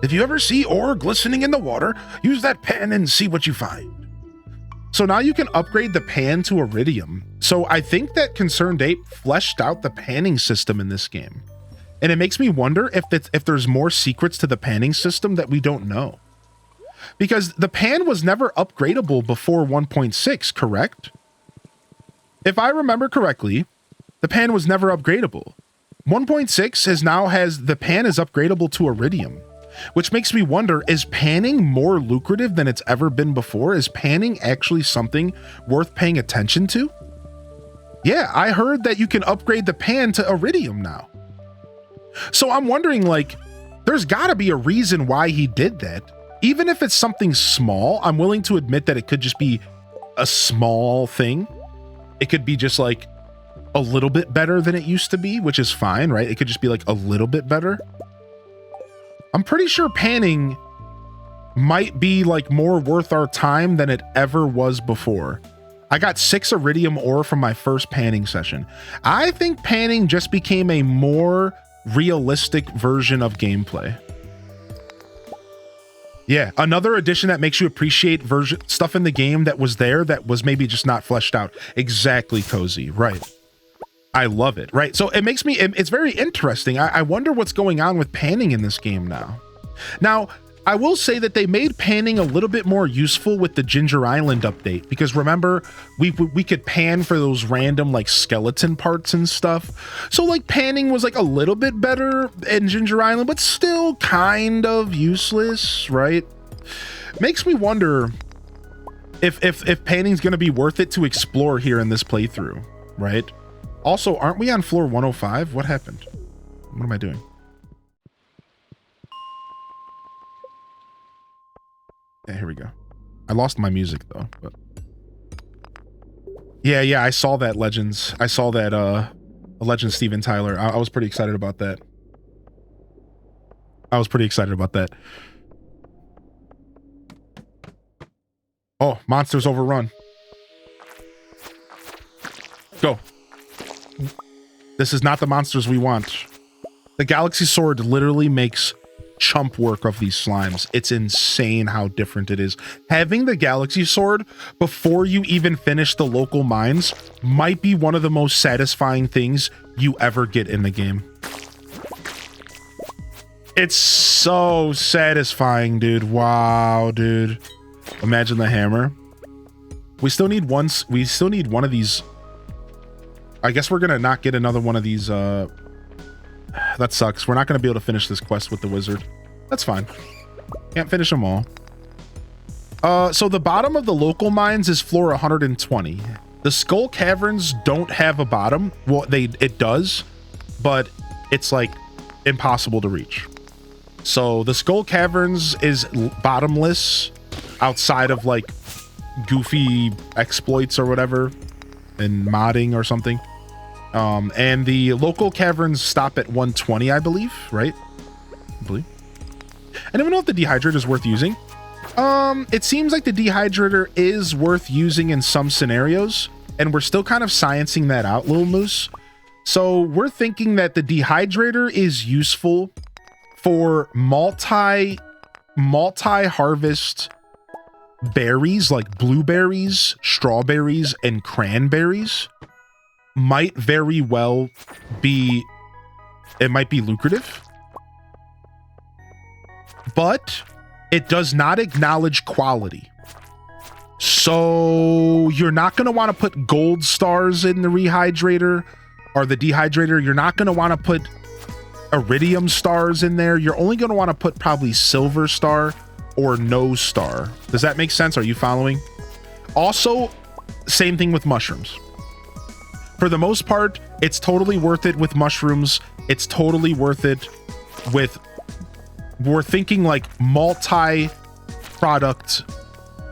If you ever see ore glistening in the water, use that pan and see what you find. So now you can upgrade the pan to iridium. So I think that Concerned Ape fleshed out the panning system in this game. And it makes me wonder if there's more secrets to the panning system that we don't know. Because the pan was never upgradable before 1.6, correct? If I remember correctly, the pan was never upgradable. 1.6 has the pan is upgradable to iridium, which makes me wonder, is panning more lucrative than it's ever been before? Is panning actually something worth paying attention to? Yeah, I heard that you can upgrade the pan to iridium now. So I'm wondering, like, there's gotta be a reason why he did that. Even if it's something small, I'm willing to admit that it could just be a small thing. It could be just like a little bit better than it used to be, which is fine, right? It could just be like a little bit better. I'm pretty sure panning might be like more worth our time than it ever was before. I got 6 iridium ore from my first panning session. I think panning just became a more realistic version of gameplay. Yeah, another addition that makes you appreciate stuff in the game that was there that was maybe just not fleshed out. Exactly, Cozy, right. I love it, right? So it makes me, it's very interesting. I wonder what's going on with panning in this game now. Now, I will say that they made panning a little bit more useful with the Ginger Island update, because remember, we could pan for those random like skeleton parts and stuff. So like panning was like a little bit better in Ginger Island, but still kind of useless, right? Makes me wonder if panning's going to be worth it to explore here in this playthrough, right? Also, aren't we on floor 105? What happened? What am I doing? Yeah, here we go. I lost my music though, but yeah, I saw that Legends. I saw that Legend Steven Tyler. I was pretty excited about that. Oh, monsters overrun. Go. This is not the monsters we want. The Galaxy Sword literally makes chump work of these slimes. It's insane how different it is. Having the Galaxy Sword before you even finish the local mines might be one of the most satisfying things you ever get in the game. It's so satisfying, dude. Wow, dude. Imagine the hammer. We still need one of these. I guess we're gonna not get another one of these. That sucks. We're not gonna be able to finish this quest with the wizard. That's fine. Can't finish them all. So the bottom of the local mines is floor 120. The Skull Caverns don't have a bottom. Well, it does, but it's like impossible to reach. So the Skull Caverns is bottomless outside of like goofy exploits or whatever and modding or something. And the local caverns stop at 120, I believe, right? I believe. I don't know if the dehydrator is worth using. It seems like the dehydrator is worth using in some scenarios, and we're still kind of sciencing that out, Little Moose. So we're thinking that the dehydrator is useful for multi-harvest berries like blueberries, strawberries, and cranberries. Might very well be, it might be lucrative, but it does not acknowledge quality. So you're not going to want to put gold stars in the rehydrator or the dehydrator. You're not going to want to put iridium stars in there. You're only going to want to put probably silver star or no star. Does that make sense? Are you following? Also, same thing with mushrooms. For the most part, it's totally worth it with mushrooms. It's totally worth it with, we're thinking like multi-product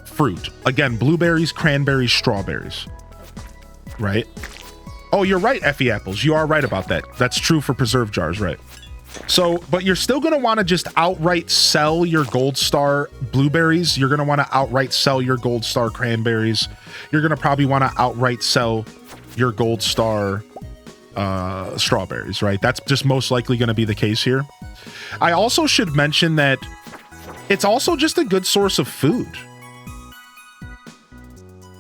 fruit. Again, blueberries, cranberries, strawberries, right? Oh, you're right, Effie Apples. You are right about that. That's true for preserve jars, right? So, but you're still going to want to just outright sell your gold star blueberries. You're going to want to outright sell your gold star cranberries. You're going to probably want to outright sell your gold star strawberries, right? That's just most likely going to be the case here. I also should mention that it's also just a good source of food.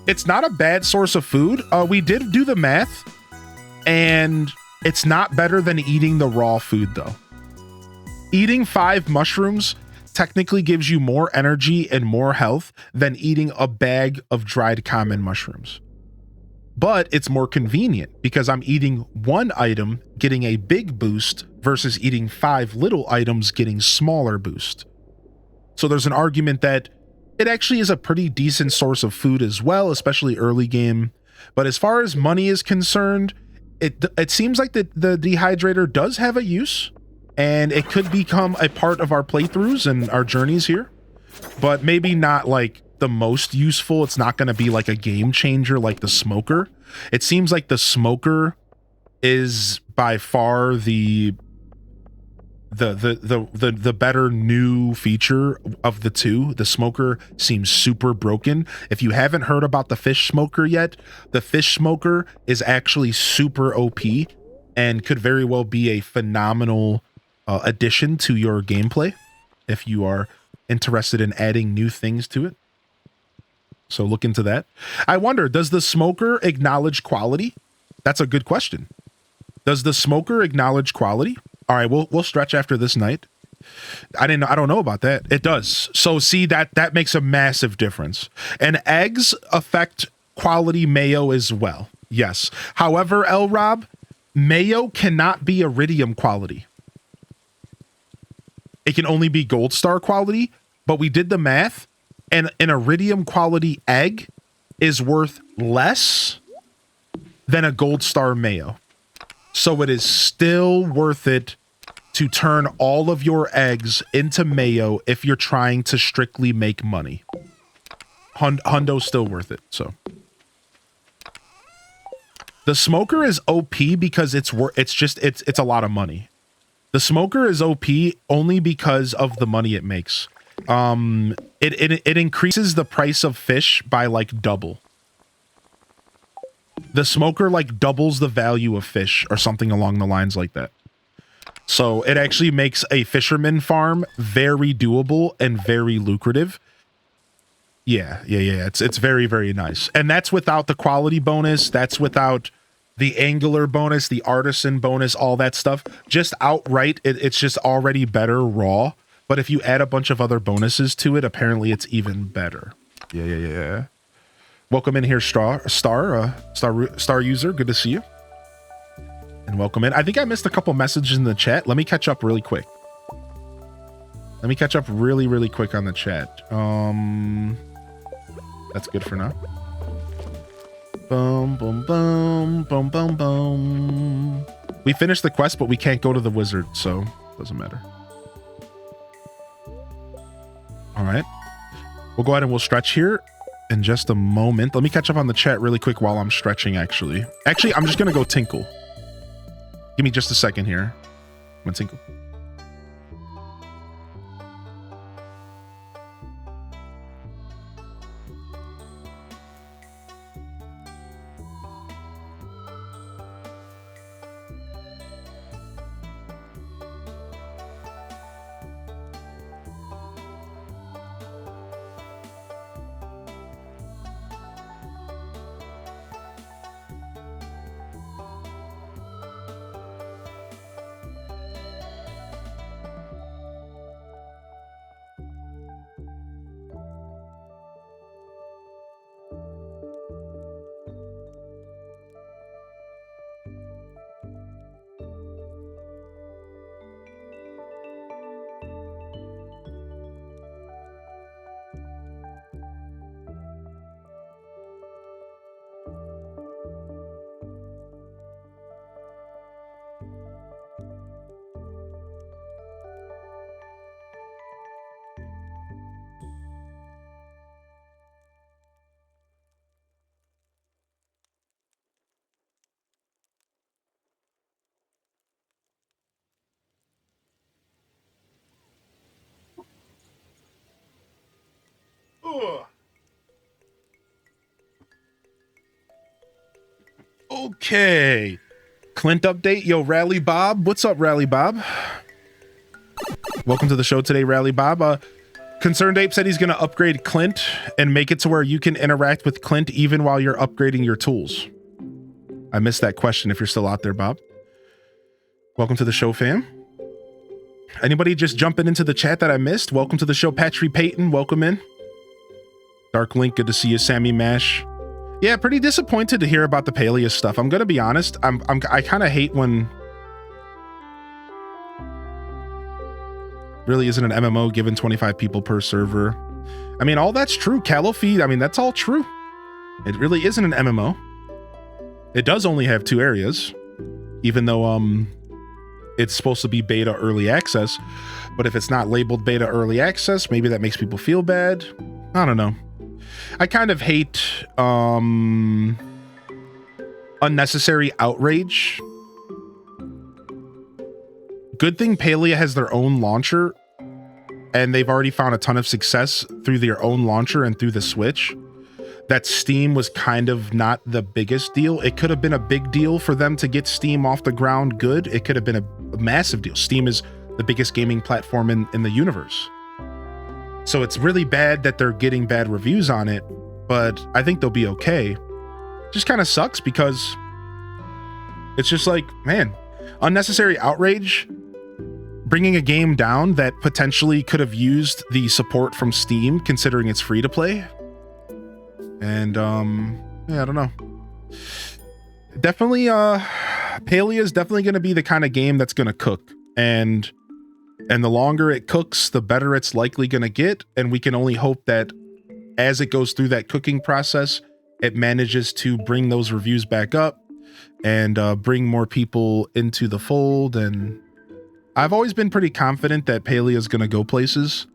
It's not a bad source of food. We did do the math, and it's not better than eating the raw food, though. Eating 5 mushrooms technically gives you more energy and more health than eating a bag of dried common mushrooms. But it's more convenient because I'm eating 1 item, getting a big boost versus eating 5 little items, getting smaller boost. So there's an argument that it actually is a pretty decent source of food as well, especially early game. But as far as money is concerned, it seems like the dehydrator does have a use, and it could become a part of our playthroughs and our journeys here, but maybe not like the most useful. It's not going to be like a game changer like the smoker. It seems like the smoker is by far the better new feature of the two. The smoker seems super broken. If you haven't heard about the fish smoker yet, the fish smoker is actually super OP and could very well be a phenomenal addition to your gameplay if you are interested in adding new things to it. So look into that. I wonder, does the smoker acknowledge quality? That's a good question. Does the smoker acknowledge quality? All right, we'll stretch after this night. I don't know about that. It does. So see, that makes a massive difference. And eggs affect quality mayo as well. Yes. However, L Rob, mayo cannot be iridium quality. It can only be gold star quality, but we did the math, and an iridium quality egg is worth less than a gold star mayo. So it is still worth it to turn all of your eggs into mayo if you're trying to strictly make money. Hundo's still worth it, so. The smoker is OP because it's a lot of money. The smoker is OP only because of the money it makes. It increases the price of fish by like double. The smoker like doubles the value of fish or something along the lines like that. So it actually makes a fisherman farm very doable and very lucrative. Yeah. It's very, very nice. And that's without the quality bonus. That's without the angler bonus, the artisan bonus, all that stuff. Just outright, it's just already better raw. But if you add a bunch of other bonuses to it, apparently it's even better. Yeah. Welcome in here, Star user. Good to see you. And welcome in. I think I missed a couple messages in the chat. Let me catch up really quick. Really quick on the chat. That's good for now. Boom, boom, boom, boom, boom, boom. We finished the quest, but we can't go to the wizard, so it doesn't matter. All right. We'll go ahead and we'll stretch here in just a moment. Let me catch up on the chat really quick while I'm stretching, actually. I'm just going to go tinkle. Give me just a second here. I'm going to tinkle. Okay. Clint update. Yo, Rally Bob. What's up, Rally Bob? Welcome to the show today, Rally Bob. Concerned Ape said he's going to upgrade Clint and make it to where you can interact with Clint even while you're upgrading your tools. I missed that question if you're still out there, Bob. Welcome to the show, fam. Anybody just jumping into the chat that I missed? Welcome to the show, Patry Payton. Welcome in. Dark Link, good to see you. Sammy Mash. Yeah, pretty disappointed to hear about the Palea stuff. I'm gonna be honest. I kind of hate when really isn't an MMO given 25 people per server. I mean, all that's true. Calofeed, I mean, that's all true. It really isn't an MMO. It does only have 2 areas, even though it's supposed to be beta early access. But if it's not labeled beta early access, maybe that makes people feel bad. I don't know. I kind of hate unnecessary outrage. Good thing Palea has their own launcher, and they've already found a ton of success through their own launcher and through the Switch. That Steam was kind of not the biggest deal. It could have been a big deal for them to get Steam off the ground good. It could have been a massive deal. Steam is the biggest gaming platform in the universe. So it's really bad that they're getting bad reviews on it, but I think they'll be okay. Just kind of sucks because it's just like, man, unnecessary outrage bringing a game down that potentially could have used the support from Steam, considering it's free to play. And yeah, I don't know. Definitely, Palia is definitely going to be the kind of game that's going to cook, and the longer it cooks, the better it's likely going to get. And we can only hope that as it goes through that cooking process, it manages to bring those reviews back up and bring more people into the fold. And I've always been pretty confident that Palia is going to go places.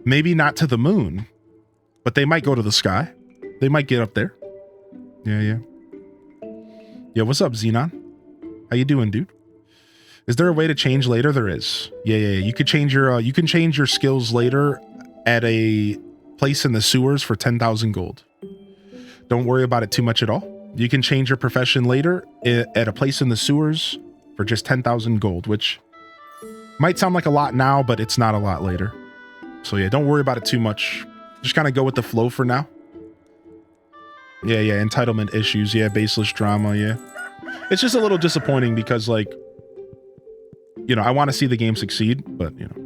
Maybe not to the moon, but they might go to the sky. They might get up there. Yeah. Yeah, what's up, Xenon? How you doing, dude? Is there a way to change later? There is. Yeah. You could change your you can change your skills later at a place in the sewers for 10,000 gold. Don't worry about it too much at all. You can change your profession later at a place in the sewers for just 10,000 gold, which might sound like a lot now, but it's not a lot later. So yeah, don't worry about it too much. Just kind of go with the flow for now. Yeah, entitlement issues. Yeah, baseless drama. Yeah. It's just a little disappointing because, like, you know, I want to see the game succeed, but, you know.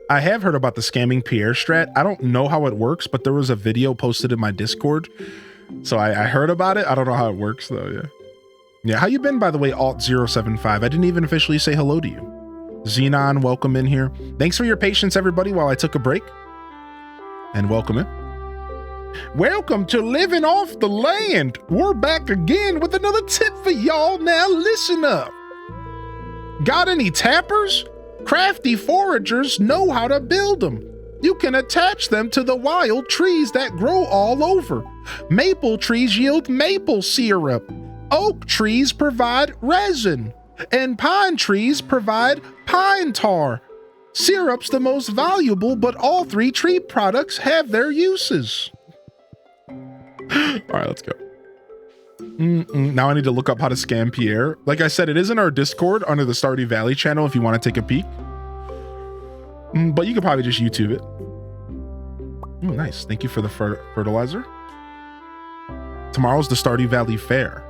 I have heard about the scamming Pierre strat. I don't know how it works, but there was a video posted in my Discord. So I heard about it. I don't know how it works, though. Yeah. Yeah, how you been, by the way, Alt075? I didn't even officially say hello to you. Xenon, welcome in here. Thanks for your patience, everybody, while I took a break. And welcome in. Welcome to Living Off the Land. We're back again with another tip for y'all. Now listen up. Got any tappers? Crafty foragers know how to build them. You can attach them to the wild trees that grow all over. Maple trees yield maple syrup. Oak trees provide resin. And pine trees provide pine tar. Syrup's the most valuable, but all three tree products have their uses. All right, let's go. Now I need to look up how to scam Pierre. Like I said, it is in our Discord under the Stardewvalley channel if you want to take a peek. But you could probably just YouTube it. Oh, nice. Thank you for the fertilizer. Tomorrow's the Stardewvalley fair.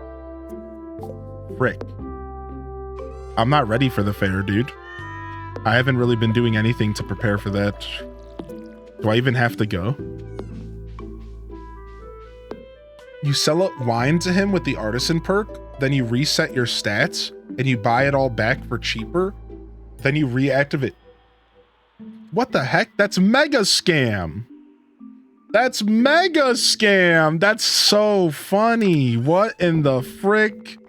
Frick. I'm not ready for the fair, dude. I haven't really been doing anything to prepare for that. Do I even have to go? You sell up wine to him with the artisan perk, then you reset your stats, and you buy it all back for cheaper, then you reactivate. What the heck? That's mega scam. That's mega scam. That's so funny. What in the frick?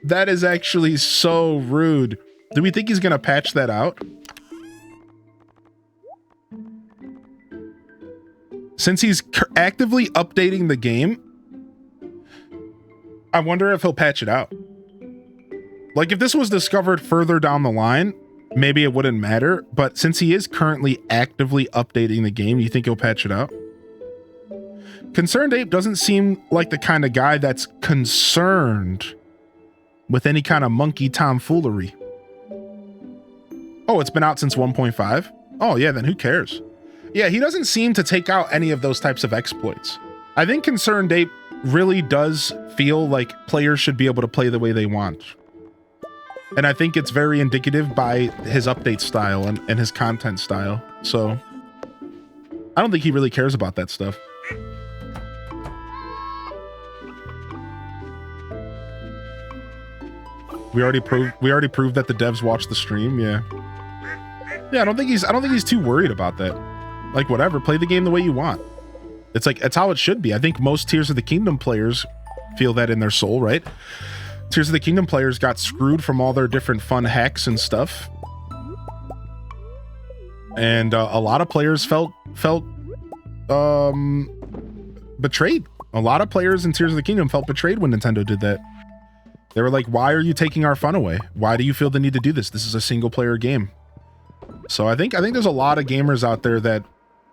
That is actually so rude. Do we think he's gonna patch that out? Since he's actively updating the game, I wonder if he'll patch it out. Like, if this was discovered further down the line, maybe it wouldn't matter. But since he is currently actively updating the game, you think he'll patch it out? Concerned Ape doesn't seem like the kind of guy that's concerned with any kind of monkey tomfoolery. Oh, it's been out since 1.5? Oh, yeah, then who cares? Yeah, he doesn't seem to take out any of those types of exploits. I think Concerned Ape really does feel like players should be able to play the way they want. And I think it's very indicative by his update style and his content style. So I don't think he really cares about that stuff. We already proved that the devs watch the stream. Yeah. Yeah, I don't think he's too worried about that. Like, whatever, play the game the way you want. It's like, it's how it should be. I think most Tears of the Kingdom players feel that in their soul, right? Tears of the Kingdom players got screwed from all their different fun hacks and stuff. And a lot of players felt betrayed. A lot of players in Tears of the Kingdom felt betrayed when Nintendo did that. They were like, why are you taking our fun away? Why do you feel the need to do this? This is a single player game. So I think there's a lot of gamers out there that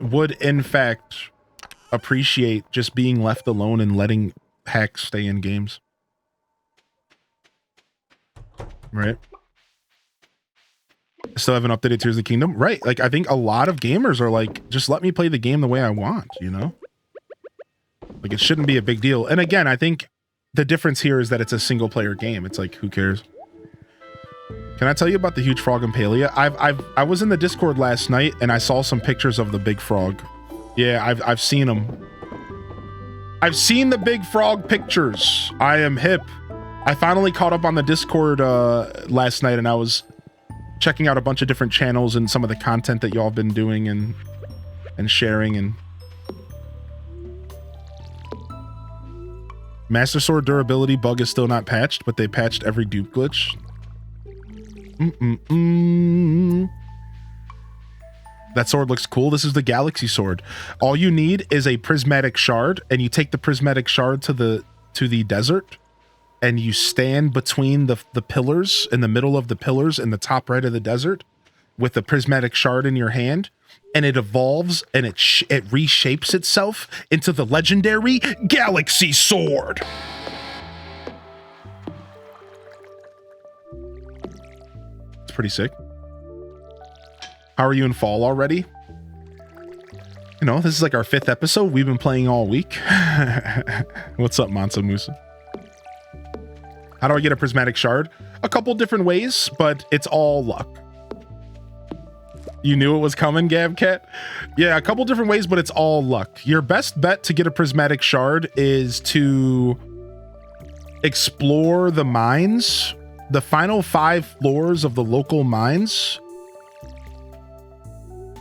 would in fact appreciate just being left alone and letting hacks stay in games. Right? Still haven't updated Tears of the Kingdom? Right. Like, I think a lot of gamers are like, just let me play the game the way I want, you know? Like, it shouldn't be a big deal. And again, I think the difference here is that it's a single player game. It's like, who cares? Can I tell you about the huge frog in Palia? I was in the Discord last night and I saw some pictures of the big frog. Yeah, I've seen them. I've seen the big frog pictures. I am hip. I finally caught up on the Discord last night and I was checking out a bunch of different channels and some of the content that y'all have been doing and sharing. And Master Sword durability bug is still not patched, but they patched every dupe glitch. That sword looks cool. This is the Galaxy Sword. All you need is a prismatic shard, and you take the prismatic shard to the desert, and you stand between the pillars, in the middle of the pillars in the top right of the desert, with the prismatic shard in your hand, and it evolves and it reshapes itself into the legendary Galaxy Sword. It's pretty sick. How are you in fall already? You know, this is like our 5th episode. We've been playing all week. What's up, Mansa Musa? How do I get a prismatic shard? A couple different ways, but it's all luck. You knew it was coming, Gabcat? Yeah, a couple different ways, but it's all luck. Your best bet to get a prismatic shard is to explore the mines, the final 5 floors of the local mines.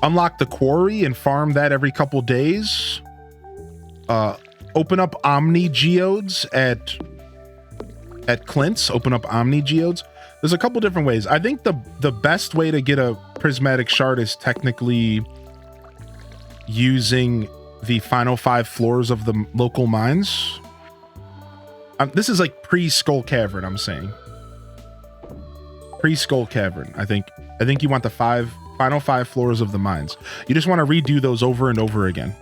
Unlock the quarry and farm that every couple days. Open up Omni Geodes at Clint's. Open up Omni Geodes. There's a couple different ways. I think the best way to get a prismatic shard is technically using the final 5 floors of the local mines. This is like pre-Skull Cavern, I'm saying. Pre-Skull Cavern. I think you want the final 5 floors of the mines. You just want to redo those over and over again.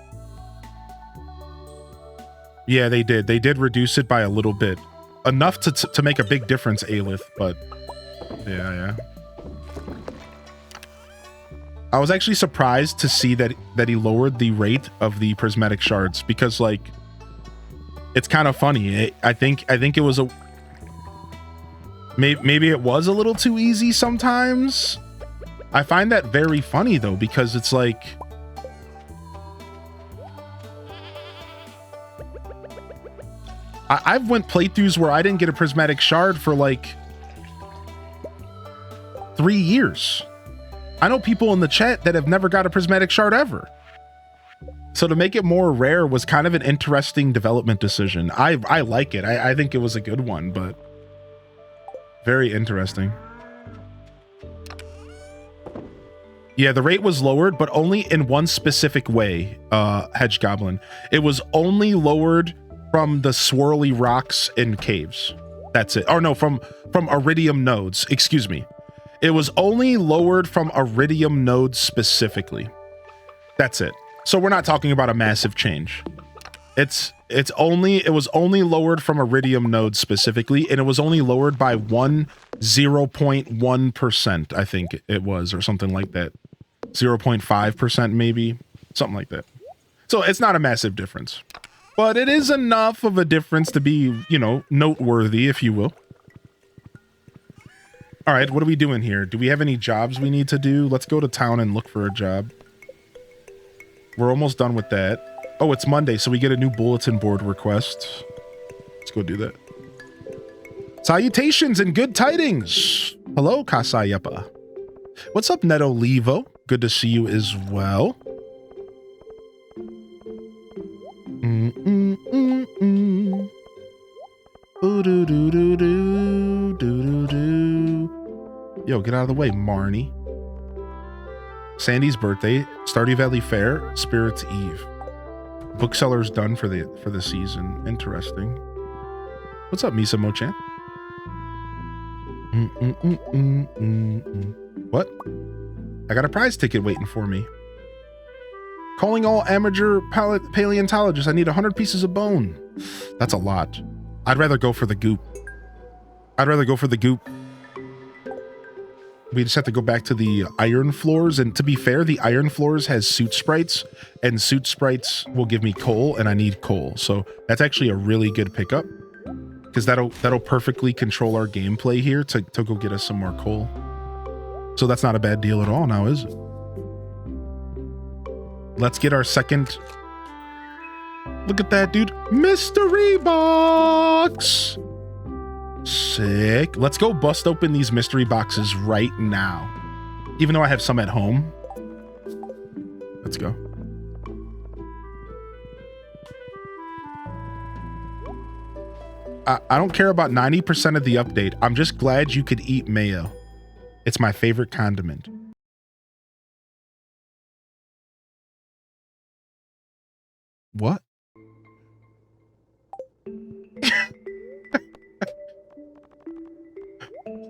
Yeah, they did. They did reduce it by a little bit. Enough to make a big difference, Aelith, but yeah. I was actually surprised to see that he lowered the rate of the prismatic shards, because like it's kind of funny. I think it was maybe it was a little too easy sometimes. I find that very funny though, because it's like I've went playthroughs where I didn't get a prismatic shard for like 3 years. I know people in the chat that have never got a prismatic shard ever. So to make it more rare was kind of an interesting development decision. I like it. I think it was a good one, but very interesting. Yeah, the rate was lowered, but only in one specific way, Hedge Goblin. It was only lowered from the swirly rocks in caves. That's it. Oh no, from iridium nodes. Excuse me. It was only lowered from iridium nodes specifically. That's it. So we're not talking about a massive change. It was only lowered from iridium nodes specifically, and it was only lowered by 0.1%, I think it was, or something like that. 0.5% maybe, something like that. So it's not a massive difference, but it is enough of a difference to be, you know, noteworthy, if you will. All right, what are we doing here? Do we have any jobs we need to do? Let's go to town and look for a job. We're almost done with that. Oh, it's Monday, so we get a new bulletin board request. Let's go do that. Salutations and good tidings. Hello, Kasayapa. What's up, Neto Levo? Good to see you as well. Yo, get out of the way, Marnie. Sandy's birthday, Stardewvalley Fair, Spirits Eve. Bookseller's done for the season. Interesting. What's up, Misa Mochan? What? I got a prize ticket waiting for me. Calling all amateur paleontologists. I need 100 pieces of bone. That's a lot. I'd rather go for the goop. We just have to go back to the iron floors. And to be fair, the iron floors has suit sprites, and suit sprites will give me coal, and I need coal. So that's actually a really good pickup, because that'll perfectly control our gameplay here to go get us some more coal. So that's not a bad deal at all now, is it? Let's get our second. Look at that, dude. Mystery box. Sick. Let's go bust open these mystery boxes right now. Even though I have some at home. Let's go. I don't care about 90% of the update. I'm just glad you could eat mayo. It's my favorite condiment. What?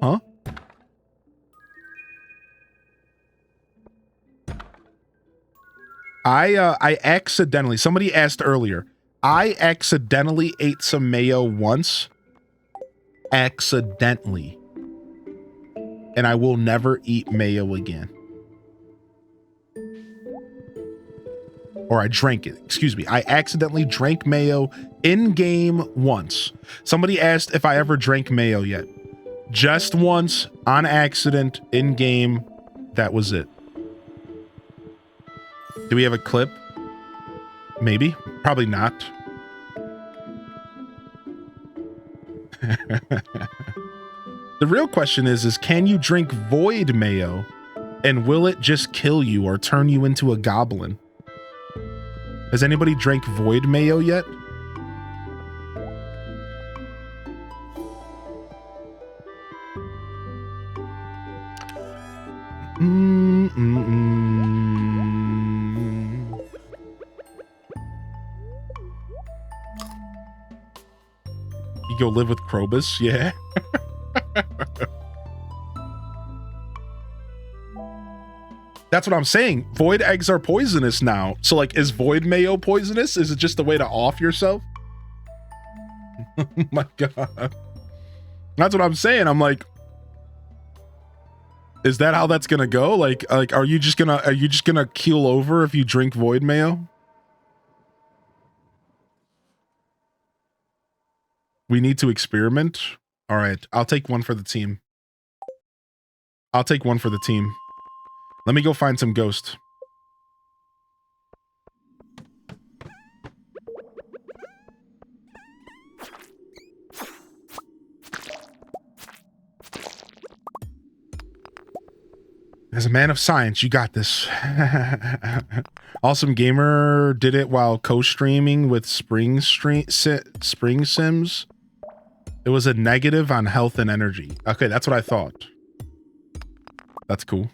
Huh? I accidentally, somebody asked earlier, I accidentally ate some mayo once. Accidentally. And I will never eat mayo again. Or I drank it, excuse me. I accidentally drank mayo in game once. Somebody asked if I ever drank mayo yet. Just once on accident in game. That was it. Do we have a clip? Maybe. Probably not. The real question is can you drink void mayo and will it just kill you or turn you into a goblin? Has anybody drank void mayo yet? You go live with Krobus, yeah. That's what I'm saying. Void eggs are poisonous now. So like, is void mayo poisonous? Is it just a way to off yourself? Oh my God. That's what I'm saying. I'm like, is that how that's gonna go? Like, are you just gonna keel over if you drink void mayo? We need to experiment. All right, I'll take one for the team. I'll take one for the team. Let me go find some ghost. As a man of science, you got this. Awesome Gamer did it while co-streaming with Spring Sims. It was a negative on health and energy. Okay, that's what I thought. That's cool.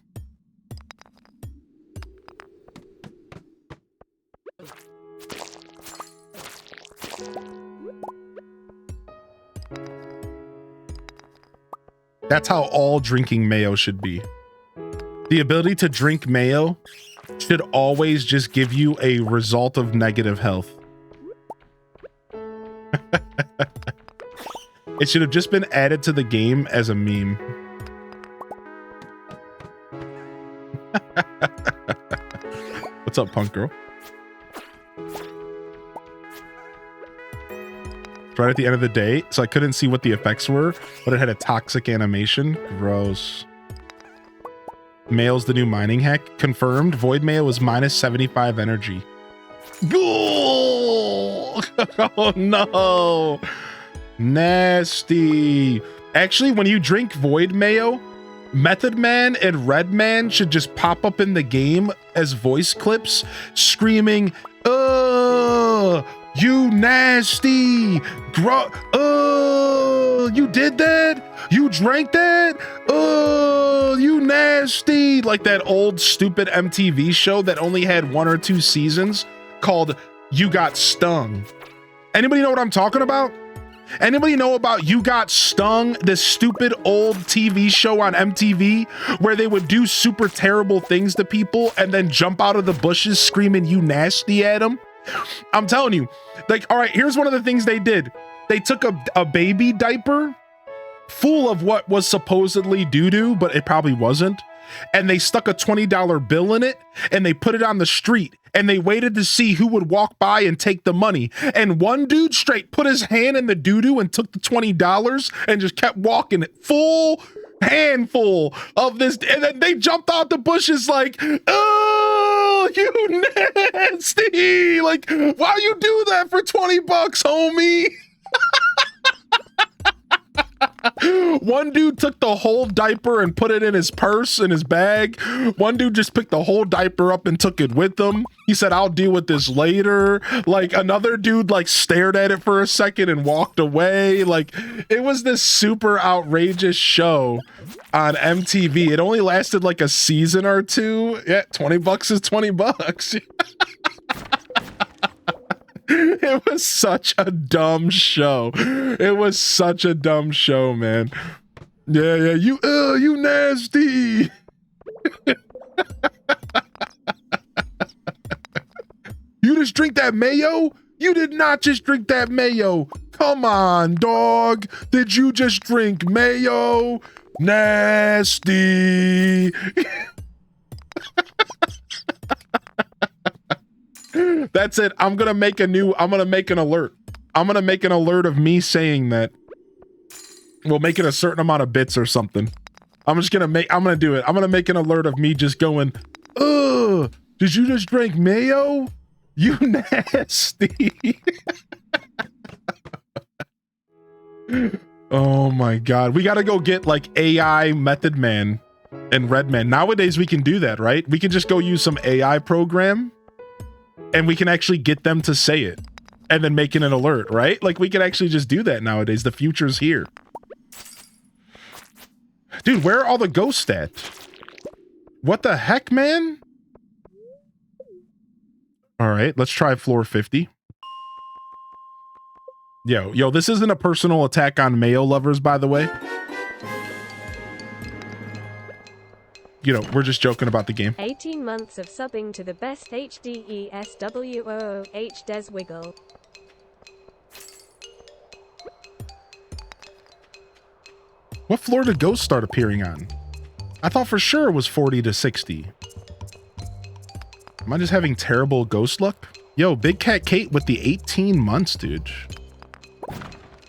That's how all drinking mayo should be. The ability to drink mayo should always just give you a result of negative health. It should have just been added to the game as a meme. What's up, punk girl? Right at the end of the day, so I couldn't see what the effects were, but it had a toxic animation. Gross. Mayo's the new mining hack. Confirmed. Void mayo is minus 75 energy. Oh no. Nasty. Actually, when you drink void mayo, Method Man and Red Man should just pop up in the game as voice clips screaming, you nasty, you did that? You drank that? You nasty. Like that old stupid MTV show that only had 1 or 2 seasons called You Got Stung. Anybody know what I'm talking about? Anybody know about You Got Stung, this stupid old TV show on MTV where they would do super terrible things to people and then jump out of the bushes screaming you nasty at them? I'm telling you, like, all right, here's one of the things they did. They took a baby diaper full of what was supposedly doo-doo, but it probably wasn't. And they stuck a $20 bill in it and they put it on the street and they waited to see who would walk by and take the money. And one dude straight put his hand in the doo-doo and took the $20 and just kept walking it full handful of this, and then they jumped out the bushes like, oh, you nasty. Like, why you do that for 20 bucks, homie? One dude took the whole diaper and put it in his purse, in his bag. One dude just picked the whole diaper up and took it with him. He said, I'll deal with this later. Like, another dude like stared at it for a second and walked away. Like, it was this super outrageous show on MTV. It only lasted like a season or two. Yeah, 20 bucks is 20 bucks. It was such a dumb show. It was such a dumb show, man. Yeah, you nasty. You just drink that mayo? You did not just drink that mayo. Come on, dog. Did you just drink mayo? Nasty. That's it. I'm gonna make an alert. I'm gonna make an alert of me saying that. We'll make it a certain amount of bits or something. I'm gonna do it. I'm gonna make an alert of me just going, ugh, did you just drink mayo? You nasty. Oh my God. We gotta go get like AI Method Man and Redman. Nowadays we can do that, right? We can just go use some AI program and we can actually get them to say it and then making an alert, right? Like we can actually just do that nowadays. The future's here. Dude, where are all the ghosts at? What the heck, man? All right, let's try floor 50. Yo, this isn't a personal attack on mayo lovers, by the way. You know, we're just joking about the game. 18 months of subbing to the best HDESWOOH Des Wiggle. What floor did ghosts start appearing on? I thought for sure it was 40 to 60. Am I just having terrible ghost luck? Yo, Big Cat Kate with the 18 months, dude.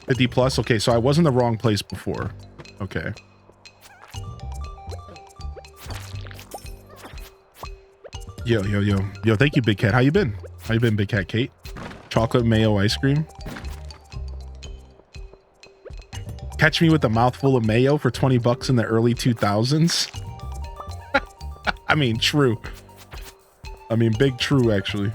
50 plus. Okay, so I was in the wrong place before. Okay. Yo, thank you, Big Cat. How you been? How you been, Big Cat Kate? Chocolate mayo ice cream. Catch me with a mouthful of mayo for 20 bucks in the early 2000s. I mean, true. I mean, big true, actually.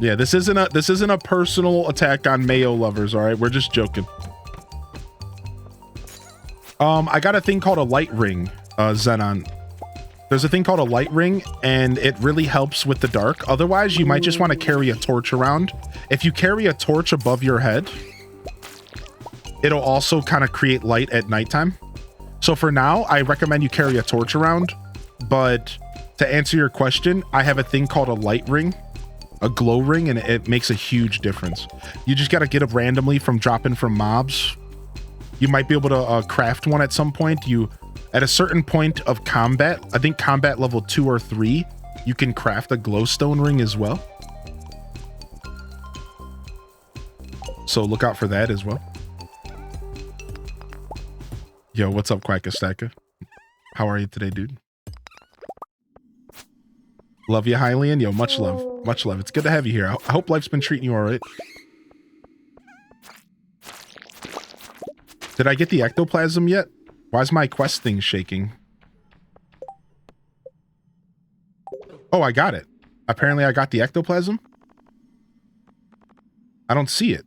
Yeah, this isn't a personal attack on mayo lovers, all right? We're just joking. I got a thing called a light ring, Zenon. There's a thing called a light ring, and it really helps with the dark. Otherwise, you might just want to carry a torch around. If you carry a torch above your head, it'll also kind of create light at nighttime. So for now, I recommend you carry a torch around. But to answer your question, I have a thing called a light ring, a glow ring, and it makes a huge difference. You just got to get it randomly from dropping from mobs. You might be able to craft one at some point. At a certain point of combat, I think combat level 2 or 3, you can craft a glowstone ring as well. So look out for that as well. Yo, what's up, Quackastacka? How are you today, dude? Love you, Hylian. Yo, much love. Much love. It's good to have you here. I hope life's been treating you all right. Did I get the ectoplasm yet? Why is my quest thing shaking? Oh, I got it. Apparently I got the ectoplasm. I don't see it.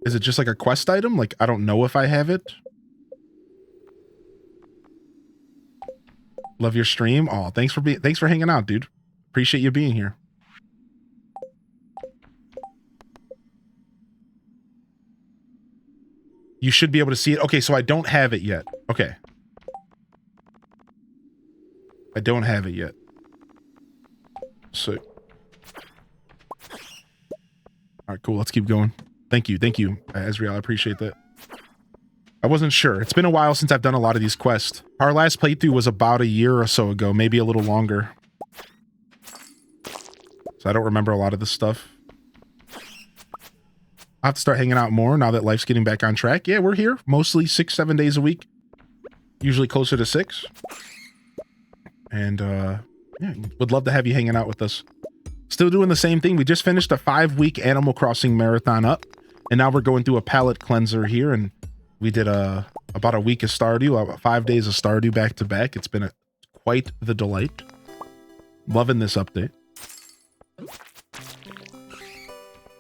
Is it just like a quest item? Like, I don't know if I have it. Love your stream. Oh, thanks for hanging out, dude. Appreciate you being here. You should be able to see it. Okay, so I don't have it yet. Okay. I don't have it yet. So. All right, cool. Let's keep going. Thank you, Ezreal. I appreciate that. I wasn't sure. It's been a while since I've done a lot of these quests. Our last playthrough was about a year or so ago, maybe a little longer. So I don't remember a lot of this stuff. I have to start hanging out more now that life's getting back on track. Yeah, we're here mostly 6-7 days a week. Usually closer to 6. And yeah, would love to have you hanging out with us. Still doing the same thing. We just finished a 5-week Animal Crossing marathon up. And now we're going through a palate cleanser here. And we did about a week of Stardew, about 5 days of Stardew back to back. It's been quite the delight. Loving this update.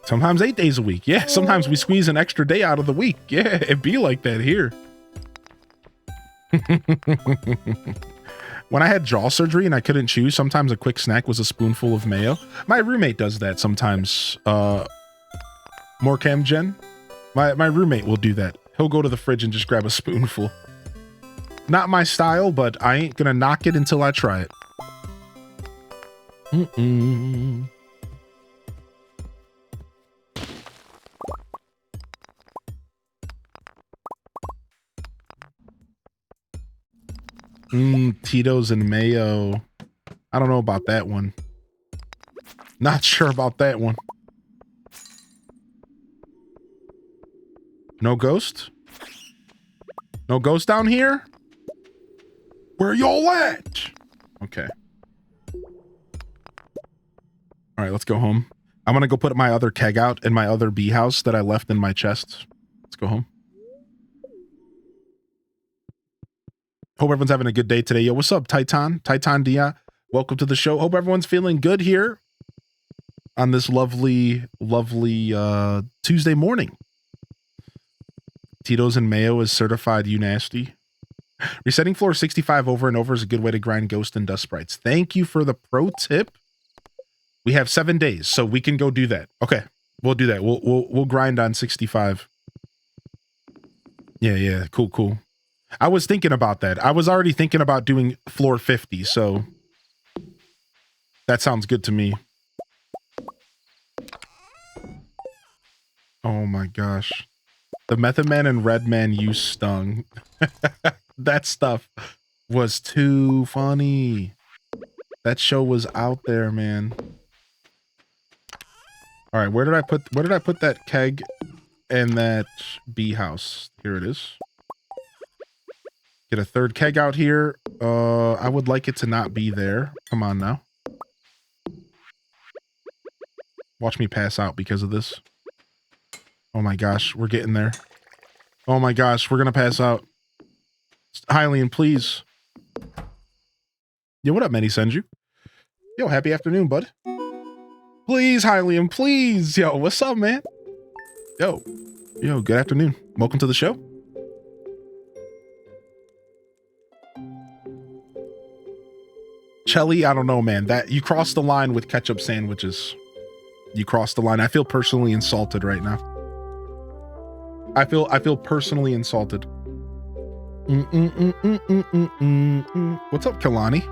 Sometimes 8 days a week. Yeah, sometimes we squeeze an extra day out of the week. Yeah, it'd be like that here. When I had jaw surgery and I couldn't chew, sometimes a quick snack was a spoonful of mayo. My roommate does that sometimes. Morcam Jen, my roommate will do that. He'll go to the fridge and just grab a spoonful. Not my style, but I ain't gonna knock it until I try it. Tito's and mayo. I don't know about that one. Not sure about that one. No ghost? No ghost down here? Where y'all at? Okay. All right, let's go home. I'm gonna go put my other keg out in my other bee house that I left in my chest. Let's go home. Hope everyone's having a good day today. Yo, what's up, Titan? Titan Dia. Welcome to the show. Hope everyone's feeling good here on this lovely, lovely Tuesday morning. Tito's and mayo is certified you nasty. Resetting floor 65 over and over is a good way to grind ghost and dust sprites. Thank you for the pro tip. We have 7 days, so we can go do that. Okay, we'll do that. We'll grind on 65. Yeah, cool. I was thinking about that. I was already thinking about doing floor 50, so that sounds good to me. Oh my gosh. The Method Man and Red Man you stung. That stuff was too funny. That show was out there, man. All right, where did I put that keg and that bee house? Here it is. Get a third keg out here. I would like it to not be there. Come on now. Watch me pass out because of this. Oh my gosh, we're getting there. Oh my gosh, we're gonna pass out. Hylian, please. Yo, what up, Manny Senju? Yo, happy afternoon, bud. Please, Hylian, please. Yo, what's up, man? Yo, good afternoon. Welcome to the show. Chelly, I don't know, man. That you crossed the line with ketchup sandwiches. You crossed the line. I feel personally insulted right now. I feel personally insulted. What's up, Kalani?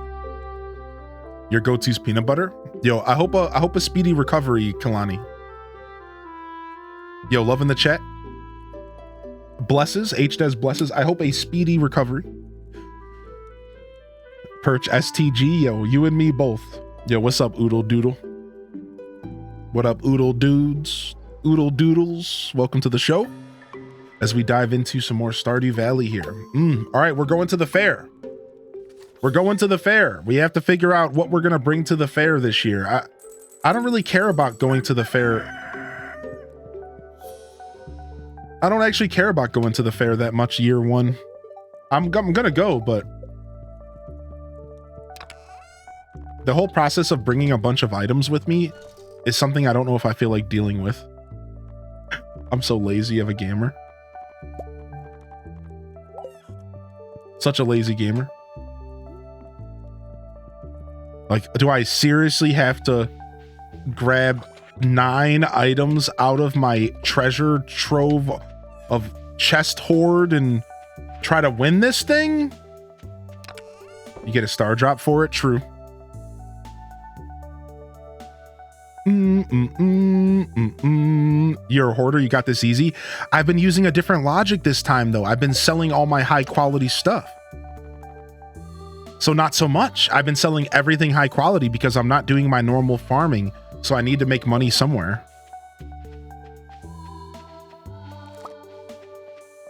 Your go-to's peanut butter? Yo, I hope a speedy recovery, Kalani. Yo, loving the chat. Blesses, HDes blesses. I hope a speedy recovery. Perch STG, yo, you and me both. Yo, what's up, Oodle Doodle? What up, Oodle Dudes? Oodle Doodles, welcome to the show. As we dive into some more Stardew Valley here. All right, we're going to the fair. We're going to the fair. We have to figure out what we're gonna bring to the fair this year. I don't really care about going to the fair. I don't actually care about going to the fair that much year one. I'm gonna go, but the whole process of bringing a bunch of items with me is something I don't know if I feel like dealing with. I'm so lazy of a gamer. Such a lazy gamer. Like, do I seriously have to grab 9 items out of my treasure trove of chest hoard and try to win this thing? You get a star drop for it? True. You're a hoarder, you got this easy. I've been using a different logic this time though. I've been selling all my high quality stuff. So not so much. I've been selling everything high quality because I'm not doing my normal farming So I need to make money somewhere.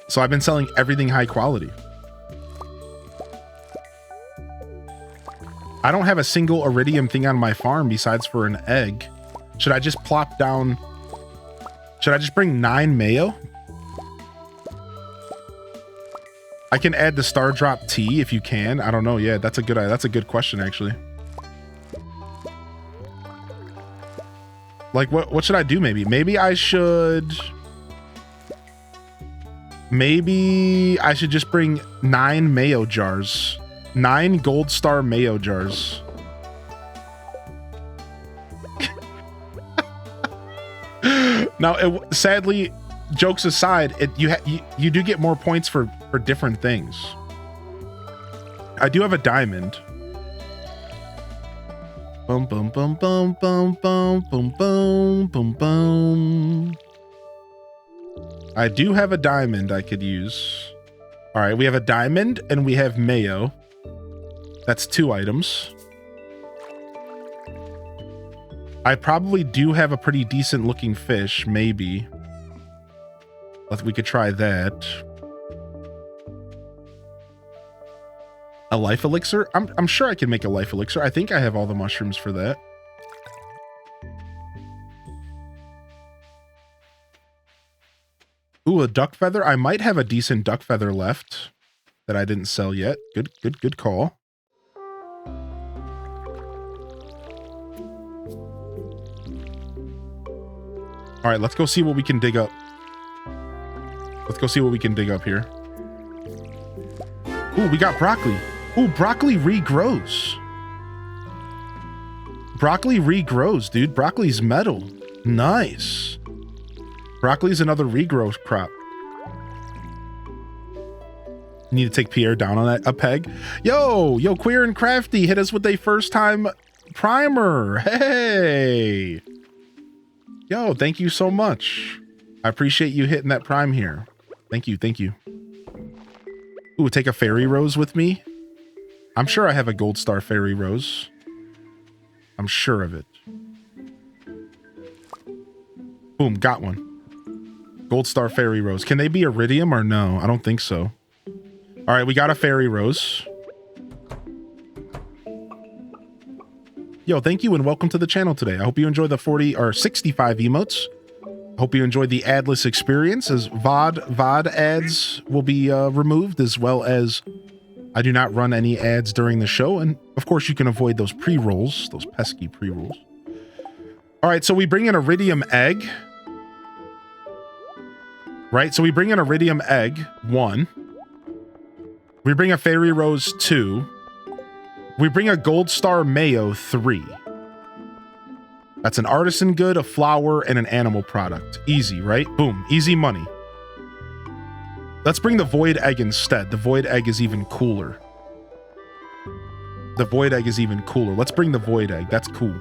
So I've been selling everything high quality. I don't have a single iridium thing on my farm besides for an egg. Should I just plop down? Should I just bring 9 mayo? I can add the star drop tea if you can. I don't know. Yeah, that's a good question actually. Like what should I do? Maybe I should just bring 9 mayo jars. 9 gold star mayo jars. Now, sadly, jokes aside, you do get more points for different things. I do have a diamond. Boom, boom, boom, boom, boom, boom, boom, boom, boom, boom. I do have a diamond I could use. All right, we have a diamond and we have mayo. That's 2 items. I probably do have a pretty decent looking fish, maybe. We could try that. A life elixir? I'm sure I can make a life elixir. I think I have all the mushrooms for that. Ooh, a duck feather. I might have a decent duck feather left that I didn't sell yet. Good call. All right, let's go see what we can dig up. Let's go see what we can dig up here. Ooh, we got broccoli. Ooh, broccoli regrows. Broccoli regrows, dude. Broccoli's metal. Nice. Broccoli's another regrowth crop. Need to take Pierre down on that a peg. Yo, Queer and Crafty hit us with a first time primer. Hey. Yo, thank you so much. I appreciate you hitting that prime here. Thank you. Ooh, take a fairy rose with me. I'm sure I have a gold star fairy rose. I'm sure of it. Boom, got one. Gold star fairy rose. Can they be iridium or no? I don't think so. All right, we got a fairy rose. Yo, thank you and welcome to the channel today. I hope you enjoy the 40 or 65 emotes. Hope you enjoyed the adless experience, as VOD ads will be removed, as well as I do not run any ads during the show. And of course you can avoid those pre-rolls, those pesky pre-rolls. All right, so we bring an iridium egg. Right, so we bring an iridium egg, 1. We bring a fairy rose, 2. We bring a gold star mayo, 3. That's an artisan good, a flower, and an animal product. Easy, right? Boom, easy money. Let's bring the void egg instead. The void egg is even cooler. Let's bring the void egg. That's cool.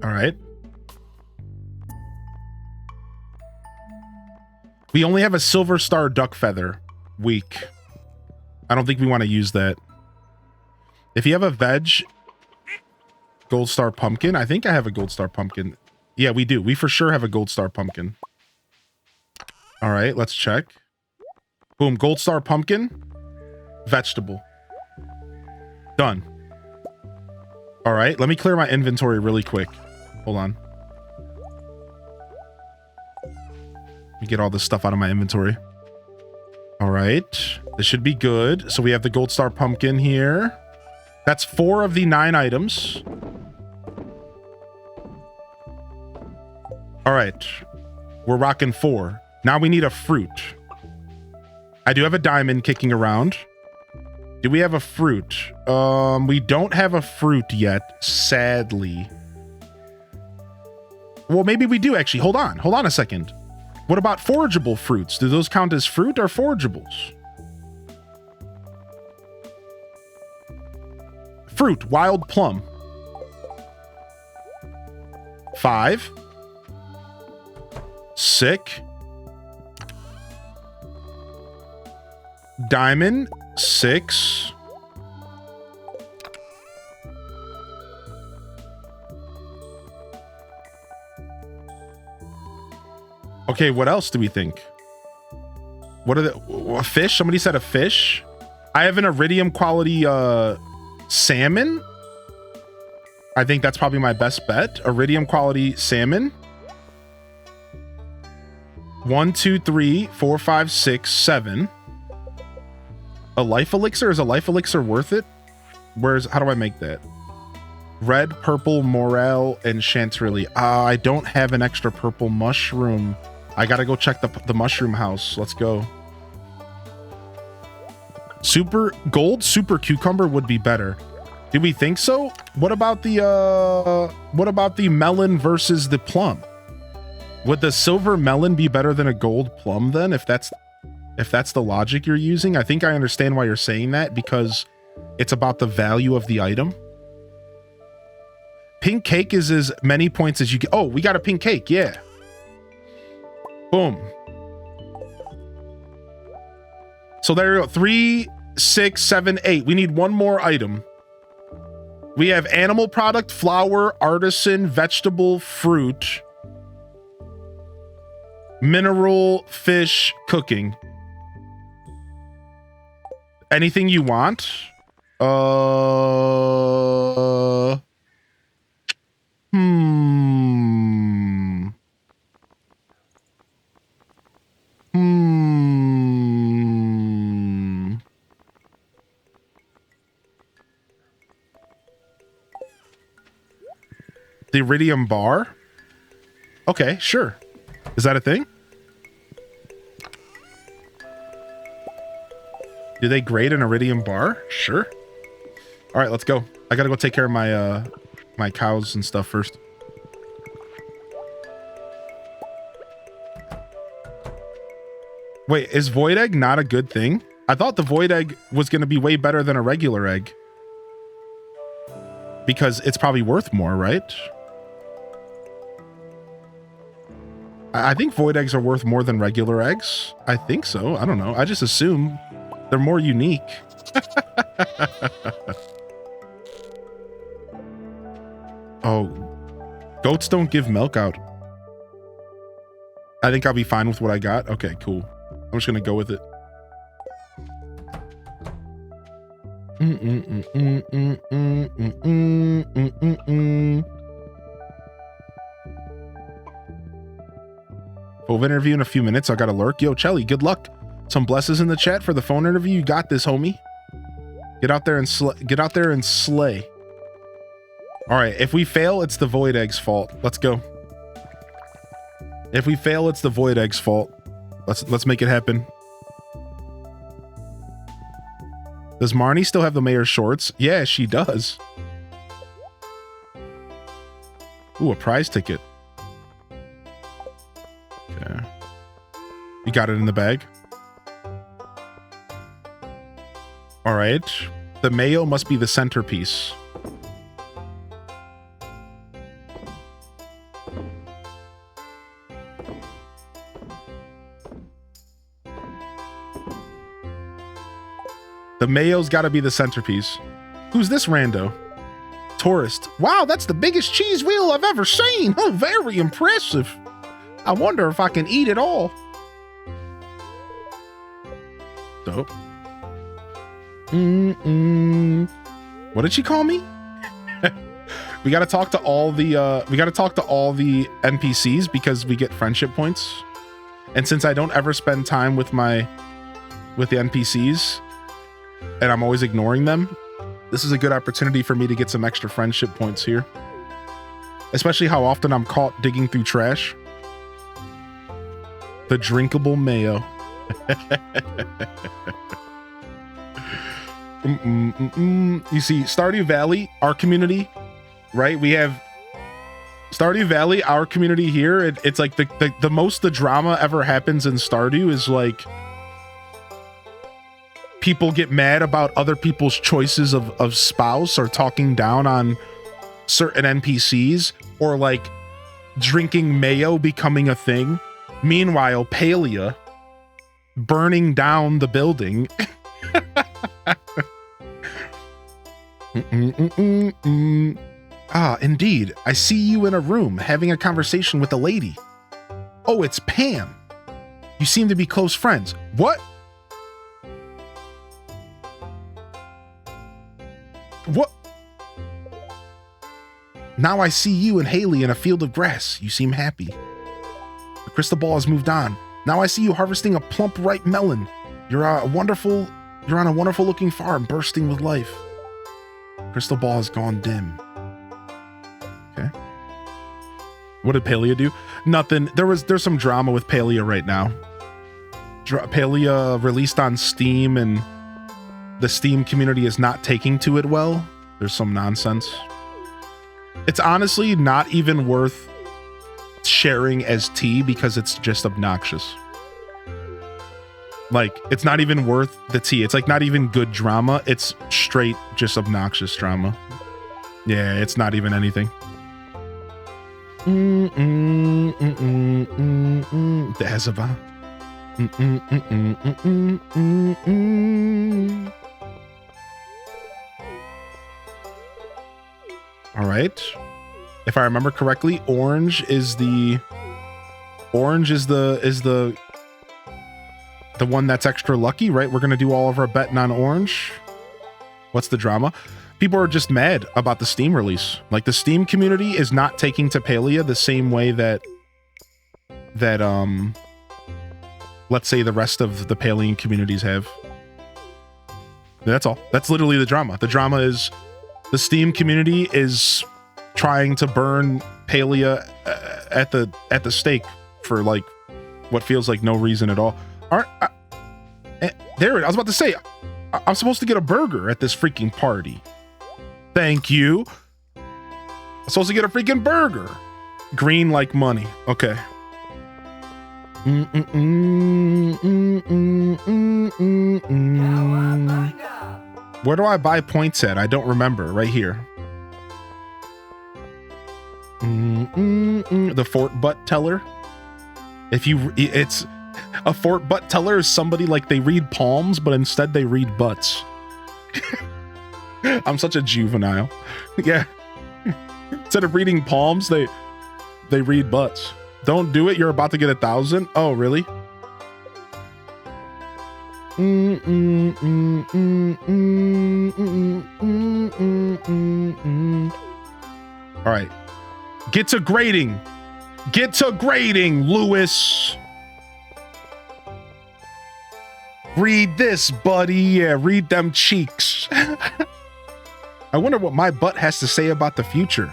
All right. We only have a silver star duck feather. Weak. I don't think we want to use that. If you have a veg, gold star pumpkin. I think I have a gold star pumpkin. Yeah, we do. We for sure have a gold star pumpkin. All right, let's check. Boom, gold star pumpkin. Vegetable. Done. All right, let me clear my inventory really quick. Hold on. Let me get all this stuff out of my inventory. All right, this should be good. So we have the gold star pumpkin here. That's 4 of the 9 items. All right, we're rocking 4. Now we need a fruit. I do have a diamond kicking around. Do we have a fruit? We don't have a fruit yet, sadly. Well, maybe we do actually. Hold on a second. What about forageable fruits? Do those count as fruit or forageables? Fruit, wild plum. 5. Sick. Diamond, 6. Okay, what else do we think? What are the a fish? Somebody said a fish. I have an iridium quality salmon. I think that's probably my best bet. Iridium quality salmon. 1, 2, 3, 4, 5, 6, 7. A life elixir? Is a life elixir worth it? How do I make that? Red, purple, morel, and chantilly. I don't have an extra purple mushroom. I gotta go check the mushroom house. Let's go. Super gold, super cucumber would be better. Do we think so? What about the melon versus the plum? Would the silver melon be better than a gold plum then, if that's the logic you're using? I think I understand why you're saying that, because it's about the value of the item. Pink cake is as many points as you get. Oh, we got a pink cake. Yeah. Boom. So there you go. 3, 6, 7, 8. We need one more item. We have animal product, flower, artisan, vegetable, fruit, mineral, fish, cooking. Anything you want? The iridium bar? Okay, sure. Is that a thing? Do they grade an iridium bar? Sure. All right, let's go. I gotta go take care of my my cows and stuff first. Wait, is void egg not a good thing? I thought the void egg was gonna be way better than a regular egg, because it's probably worth more, right? I think void eggs are worth more than regular eggs. I think so. I don't know. I just assume they're more unique. Oh, goats don't give milk out. I think I'll be fine with what I got. Okay, cool. I'm just gonna go with it. Phone interview in a few minutes. I got a lurk. Yo, Chelly, good luck. Some blesses in the chat for the phone interview. You got this, homie. Get out there and slay. All right, if we fail, it's the void egg's fault. Let's go. If we fail, it's the void egg's fault. Let's make it happen. Does Marnie still have the mayor's shorts? Yeah, she does. Ooh, a prize ticket. Okay. You got it in the bag? All right. The mayo must be the centerpiece. The mayo's got to be the centerpiece. Who's this rando? Tourist. Wow, that's the biggest cheese wheel I've ever seen. Oh, very impressive. I wonder if I can eat it all. Dope. What did she call me? We got to talk to all the NPCs because we get friendship points. And since I don't ever spend time with the NPCs and I'm always ignoring them, this is a good opportunity for me to get some extra friendship points here. Especially how often I'm caught digging through trash. The drinkable mayo. You see, Stardew Valley, our community, right? We have Stardew Valley, our community here. It's like the most the drama ever happens in Stardew is like people get mad about other people's choices of spouse, or talking down on certain NPCs, or like drinking mayo becoming a thing. Meanwhile, Palia burning down the building. Ah, indeed. I see you in a room having a conversation with a lady. Oh, it's Pam. You seem to be close friends. What? What? Now I see you and Haley in a field of grass. You seem happy. The crystal ball has moved on. Now I see you harvesting a plump, ripe melon. You're on a wonderful looking farm bursting with life. Crystal ball has gone dim. Okay. What did Palia do? Nothing. There's some drama with Palia right now. Palia released on Steam, and the Steam community is not taking to it well. There's some nonsense. It's honestly not even worth sharing as tea because it's just obnoxious. Like, it's not even worth the tea. It's like not even good drama. It's straight just obnoxious drama. Yeah, it's not even anything. Dazaba. All right. If I remember correctly, orange is the one that's extra lucky, right? We're going to do all of our betting on orange. What's the drama? People are just mad about the Steam release. Like, the Steam community is not taking to Palia the same way that let's say the rest of the Palian communities have. That's all. That's literally the drama. The drama is the Steam community is trying to burn Palia at the stake for like what feels like no reason at all. There, I was about to say, I'm supposed to get a burger at this freaking party. Thank you. I'm supposed to get a freaking burger. Green like money. Okay. Where do I buy points at? I don't remember. Right here. The fort butt teller. It's a fort butt teller is somebody like they read palms, but instead they read butts. I'm such a juvenile. Yeah. Instead of reading palms, they read butts. Don't do it. You're about to get 1,000. Oh, really? All right. Get to grading. Get to grading, Lewis. Read this, buddy. Yeah, read them cheeks. I wonder what my butt has to say about the future.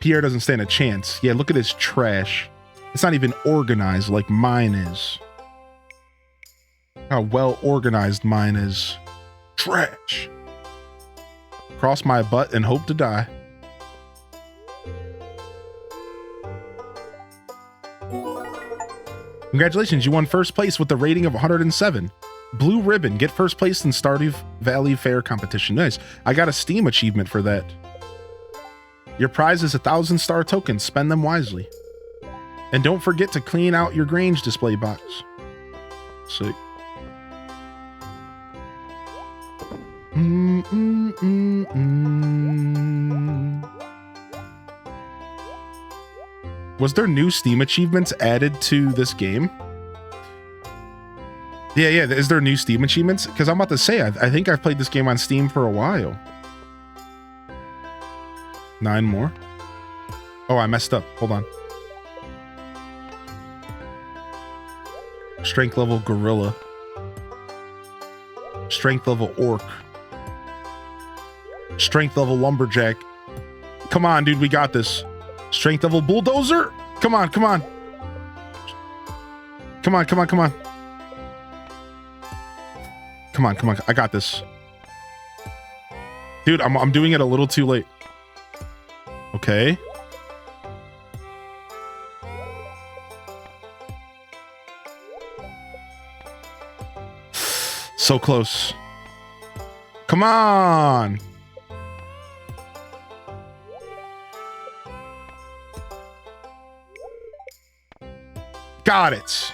Pierre doesn't stand a chance. Yeah, look at his trash. It's not even organized like mine is. How well organized mine is. Trash. Cross my butt and hope to die. Congratulations, you won first place with a rating of 107. Blue ribbon, get first place in Stardewvalley Fair competition. Nice. I got a Steam achievement for that. Your prize is 1,000 star tokens. Spend them wisely. And don't forget to clean out your Grange display box. Sick. Was there new Steam achievements added to this game? Yeah. Is there new Steam achievements? Because I'm about to say, I think I've played this game on Steam for a while. 9 more. Oh, I messed up. Hold on. Strength level gorilla. Strength level orc. Strength level lumberjack. Come on, dude, we got this. Strength level bulldozer. Come on. Come on. I got this. Dude, I'm doing it a little too late. Okay. So close. Come on. Got it.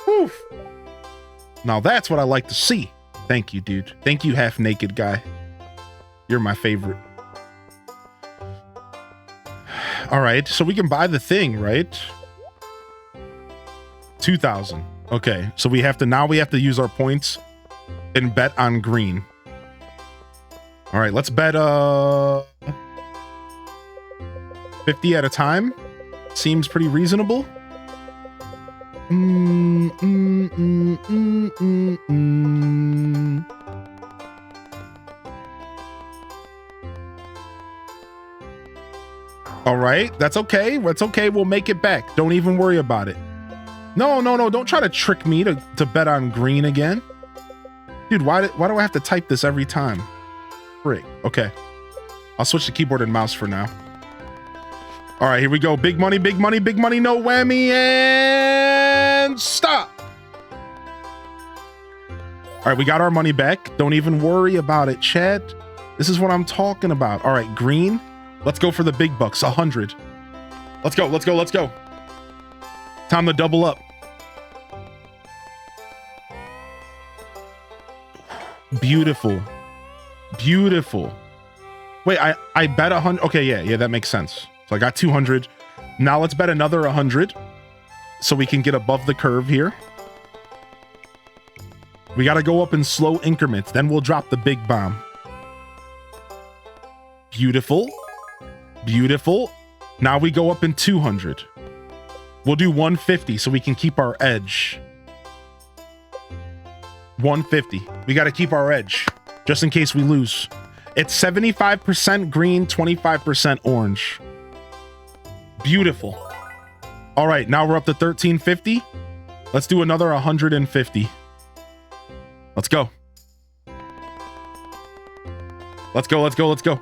Whew. Now that's what I like to see. Thank you, dude. Thank you, half naked guy. You're my favorite. All right, so we can buy the thing, right? 2,000. Okay, so we have to use our points and bet on green. All right, let's bet 50 at a time. Seems pretty reasonable. All right, that's okay. That's okay. We'll make it back. Don't even worry about it. No. Don't try to trick me to bet on green again. Dude, why do I have to type this every time? Frick. Okay. I'll switch to keyboard and mouse for now. All right, here we go. Big money, big money, big money. No whammy and stop. All right, we got our money back. Don't even worry about it, chat. This is what I'm talking about. All right, green. Let's go for the big bucks, 100. Let's go, let's go, let's go. Time to double up. Beautiful. Beautiful. Wait, I bet 100. Okay, yeah, that makes sense. So I got 200. Now let's bet another 100 so we can get above the curve here. We got to go up in slow increments. Then we'll drop the big bomb. Beautiful. Beautiful. Now we go up in 200. We'll do 150 so we can keep our edge. 150. We got to keep our edge just in case we lose. It's 75% green, 25% orange. Beautiful. All right, now we're up to 1350. Let's do another 150. Let's go. Let's go, let's go, let's go.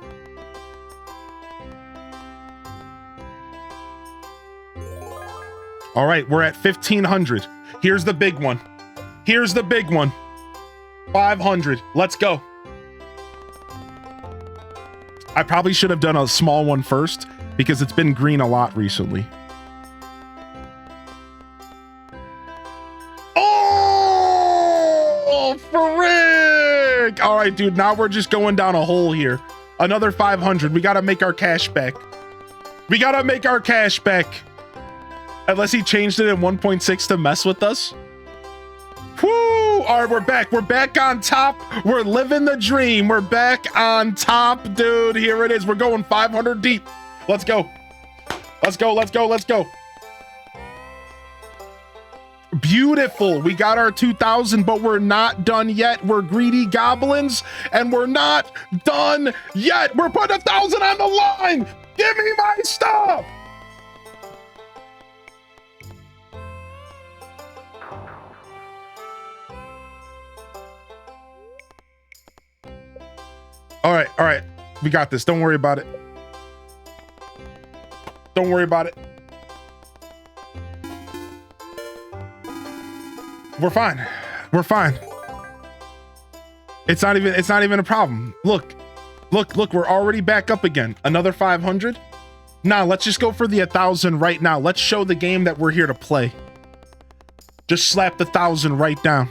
All right, we're at 1500. Here's the big one. Here's the big one. 500. Let's go. I probably should have done a small one first because it's been green a lot recently. Oh, frick! All right, dude, now we're just going down a hole here. Another 500. We got to make our cash back. We got to make our cash back. Unless he changed it in 1.6 to mess with us. Whoo! All right, we're back. We're back on top. We're living the dream. We're back on top, dude. Here it is. We're going 500 deep. Let's go. Let's go. Let's go. Let's go. Beautiful. We got our 2,000, but we're not done yet. We're greedy goblins, and we're not done yet. We're putting 1,000 on the line. Give me my stuff. All right. We got this. Don't worry about it. Don't worry about it. We're fine. We're fine. It's not even a problem. Look, we're already back up again. Another 500. Nah, let's just go for the 1,000 right now. Let's show the game that we're here to play. Just slap the 1,000 right down.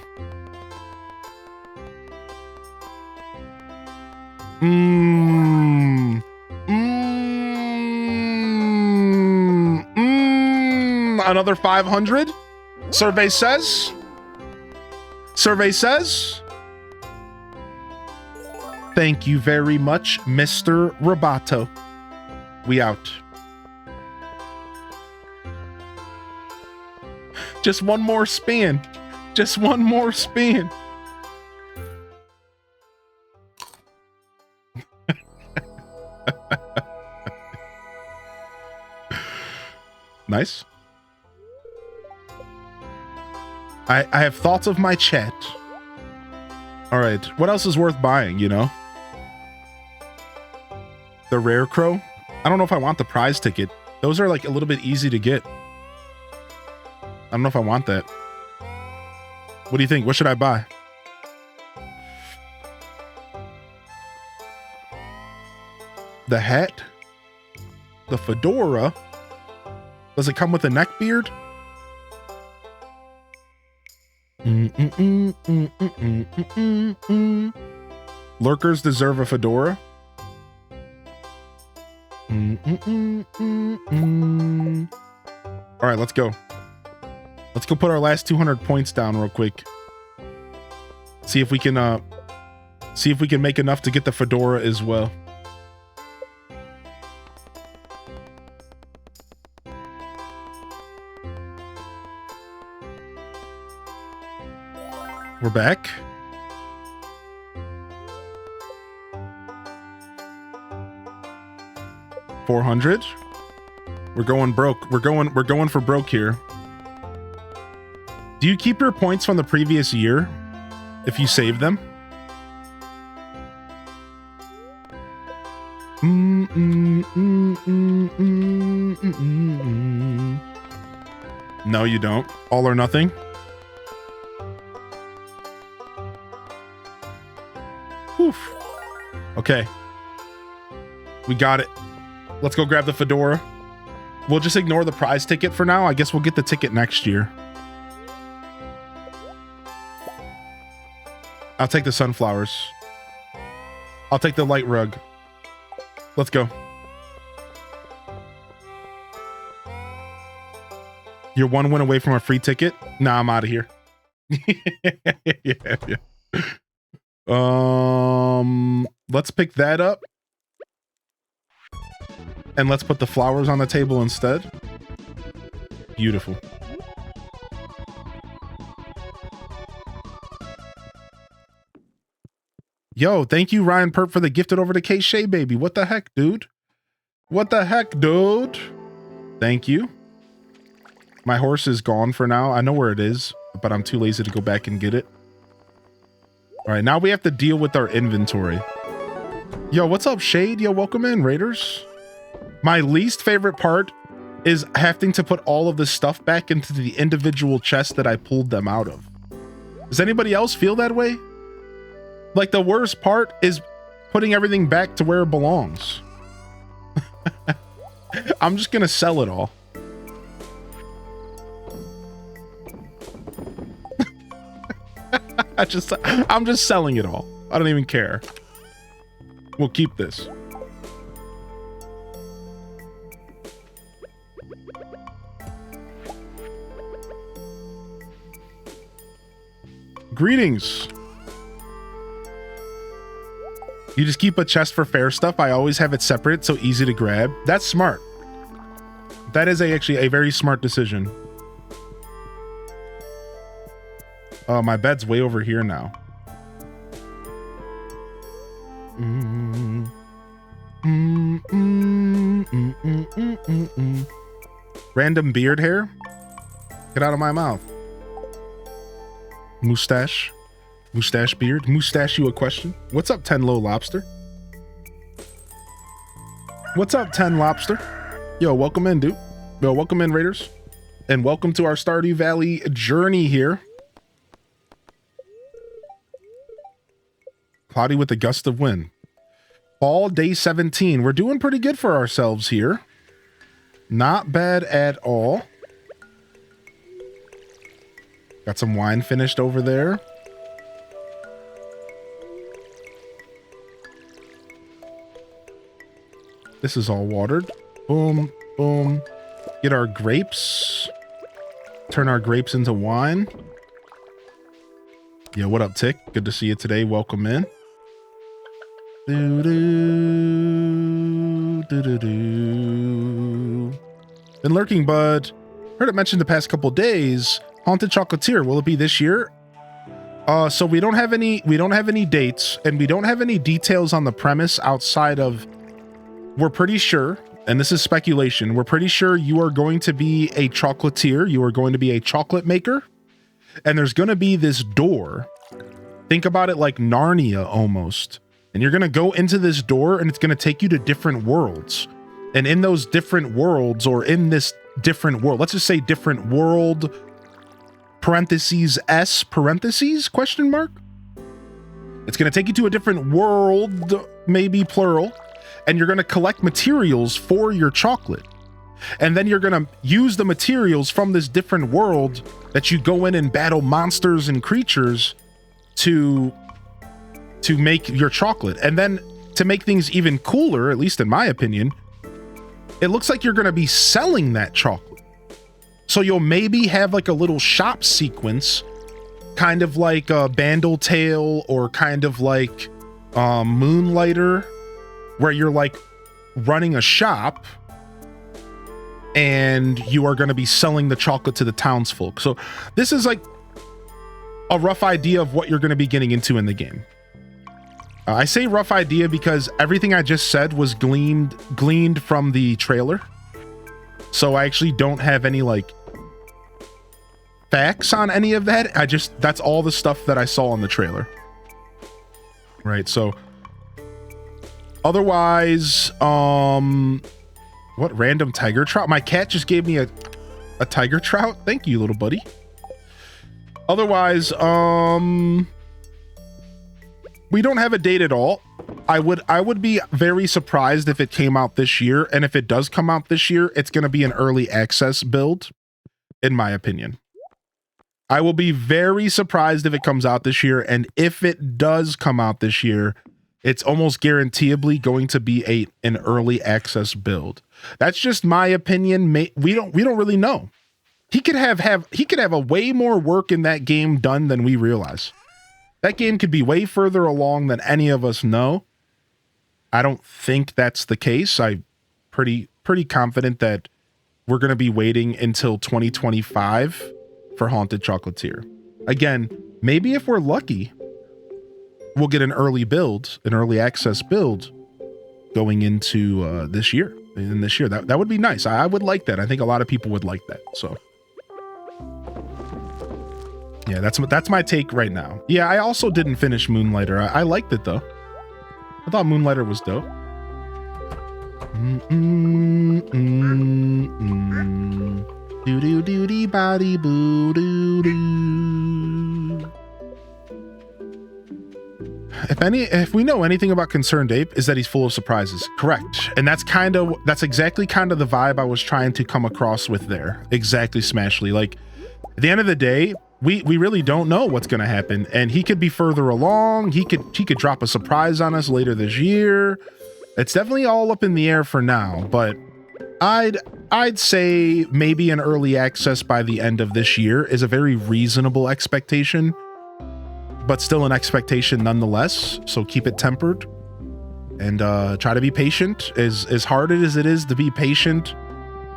Another 500. Survey says. Thank you very much, Mr. Roboto. We out. Just one more spin. Just one more spin. Nice. I have thoughts of my chat. All right. What else is worth buying, you know? The rare crow? I don't know if I want the prize ticket. Those are like a little bit easy to get. I don't know if I want that. What do you think? What should I buy? the hat, the fedora. Does it come with a neck beard? Lurkers deserve a fedora. All right, let's go. Let's go put our last 200 points down real quick. See if we can make enough to get the fedora as well. We're back. $400. We're going broke. We're going for broke here. Do you keep your points from the previous year if you save them? No, you don't. All or nothing. Whew. Okay. We got it. Let's go grab the fedora. We'll just ignore the prize ticket for now. I guess we'll get the ticket next year. I'll take the sunflowers. I'll take the light rug. Let's go. You're one win away from a free ticket. Nah, I'm out of here. yeah. Let's pick that up. And let's put the flowers on the table instead. Beautiful. Yo, thank you, Ryan Perp, for the gifted over to K Shay, baby. What the heck, dude? What the heck, dude? Thank you. My horse is gone for now. I know where it is, but I'm too lazy to go back and get it. All right, now we have to deal with our inventory. Yo, what's up, Shade? Yo, welcome in, Raiders. My least favorite part is having to put all of this stuff back into the individual chests that I pulled them out of. Does anybody else feel that way? Like, the worst part is putting everything back to where it belongs. I'm just gonna sell it all. I'm just selling it all. I don't even care. We'll keep this. Greetings. You just keep a chest for fair stuff. I always have it separate, so easy to grab. That's smart. That is actually a very smart decision. My bed's way over here now. Random beard hair? Get out of my mouth. Mustache. Mustache beard. Mustache you a question. What's up, 10 Low Lobster? What's up, 10 Lobster? Yo, welcome in, dude. Yo, welcome in, Raiders. And welcome to our Stardew Valley journey here. Cloudy with a gust of wind. Fall day 17. We're doing pretty good for ourselves here. Not bad at all. Got some wine finished over there. This is all watered. Boom, boom. Get our grapes. Turn our grapes into wine. Yo, what up, Tick? Good to see you today. Welcome in. Been lurking, bud. Heard it mentioned the past couple days. Haunted Chocolatier. Will it be this year? So we don't have any dates, and we don't have any details on the premise outside of, we're pretty sure, and this is speculation, we're pretty sure you are going to be a chocolatier. You are going to be a chocolate maker. And there's going to be this door. Think about it like Narnia almost. And you're going to go into this door and it's going to take you to different worlds. And in those different worlds, or in this different world, let's just say different world, parentheses, S, parentheses, question mark. It's going to take you to a different world, maybe plural. and you're going to collect materials for your chocolate. And then you're going to use the materials from this different world that you go in and battle monsters and creatures to make your chocolate. And then to make things even cooler, at least in my opinion, it looks like you're going to be selling that chocolate. So you'll maybe have like a little shop sequence, kind of like a Bandle Tale or kind of like Moonlighter, where you're like running a shop and you are going to be selling the chocolate to the townsfolk. So this is like a rough idea of what you're going to be getting into in the game. I say rough idea because everything I just said was gleaned from the trailer. So I actually don't have any like facts on any of that. That's all the stuff that I saw in the trailer. Right, so otherwise, what random tiger trout? My cat just gave me a tiger trout. Thank you, little buddy. Otherwise, we don't have a date at all. I would be very surprised if it came out this year, and if it does come out this year, it's going to be an early access build, in my opinion. I will be very surprised if it comes out this year, and if it does come out this year, it's almost guaranteeably going to be an early access build. That's just my opinion. We don't really know. He could have a way more work in that game done than we realize. That game could be way further along than any of us know. I don't think that's the case. I'm pretty confident that we're going to be waiting until 2025 for Haunted Chocolatier. Again, maybe if we're lucky, we'll get an early access build going into this year. That would be nice. I would like that. I think a lot of people would like that. So yeah, that's my take right now. Yeah, I also didn't finish Moonlighter. I liked it though. I thought Moonlighter was dope. Do do do dee body boo doo doo. If we know anything about Concerned Ape, is that he's full of surprises. Correct. And that's exactly kind of the vibe I was trying to come across with there. Exactly, Smashly. Like, at the end of the day, we really don't know what's going to happen, and he could be further along. He could drop a surprise on us later this year. It's definitely all up in the air for now, but I'd say maybe an early access by the end of this year is a very reasonable expectation, but still an expectation nonetheless. So keep it tempered and try to be patient. As hard as it is to be patient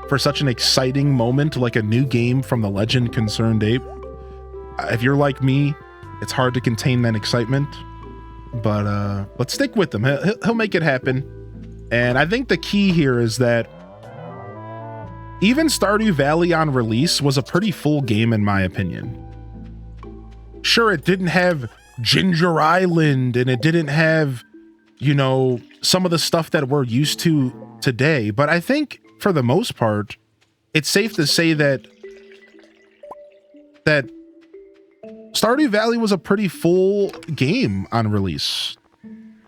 for such an exciting moment like a new game from the legend Concerned Ape, if you're like me, it's hard to contain that excitement, but let's stick with him. He'll make it happen. And I think the key here is that even Stardew Valley on release was a pretty full game in my opinion. Sure, it didn't have Ginger Island and it didn't have, some of the stuff that we're used to today, but I think for the most part, it's safe to say that Stardew Valley was a pretty full game on release.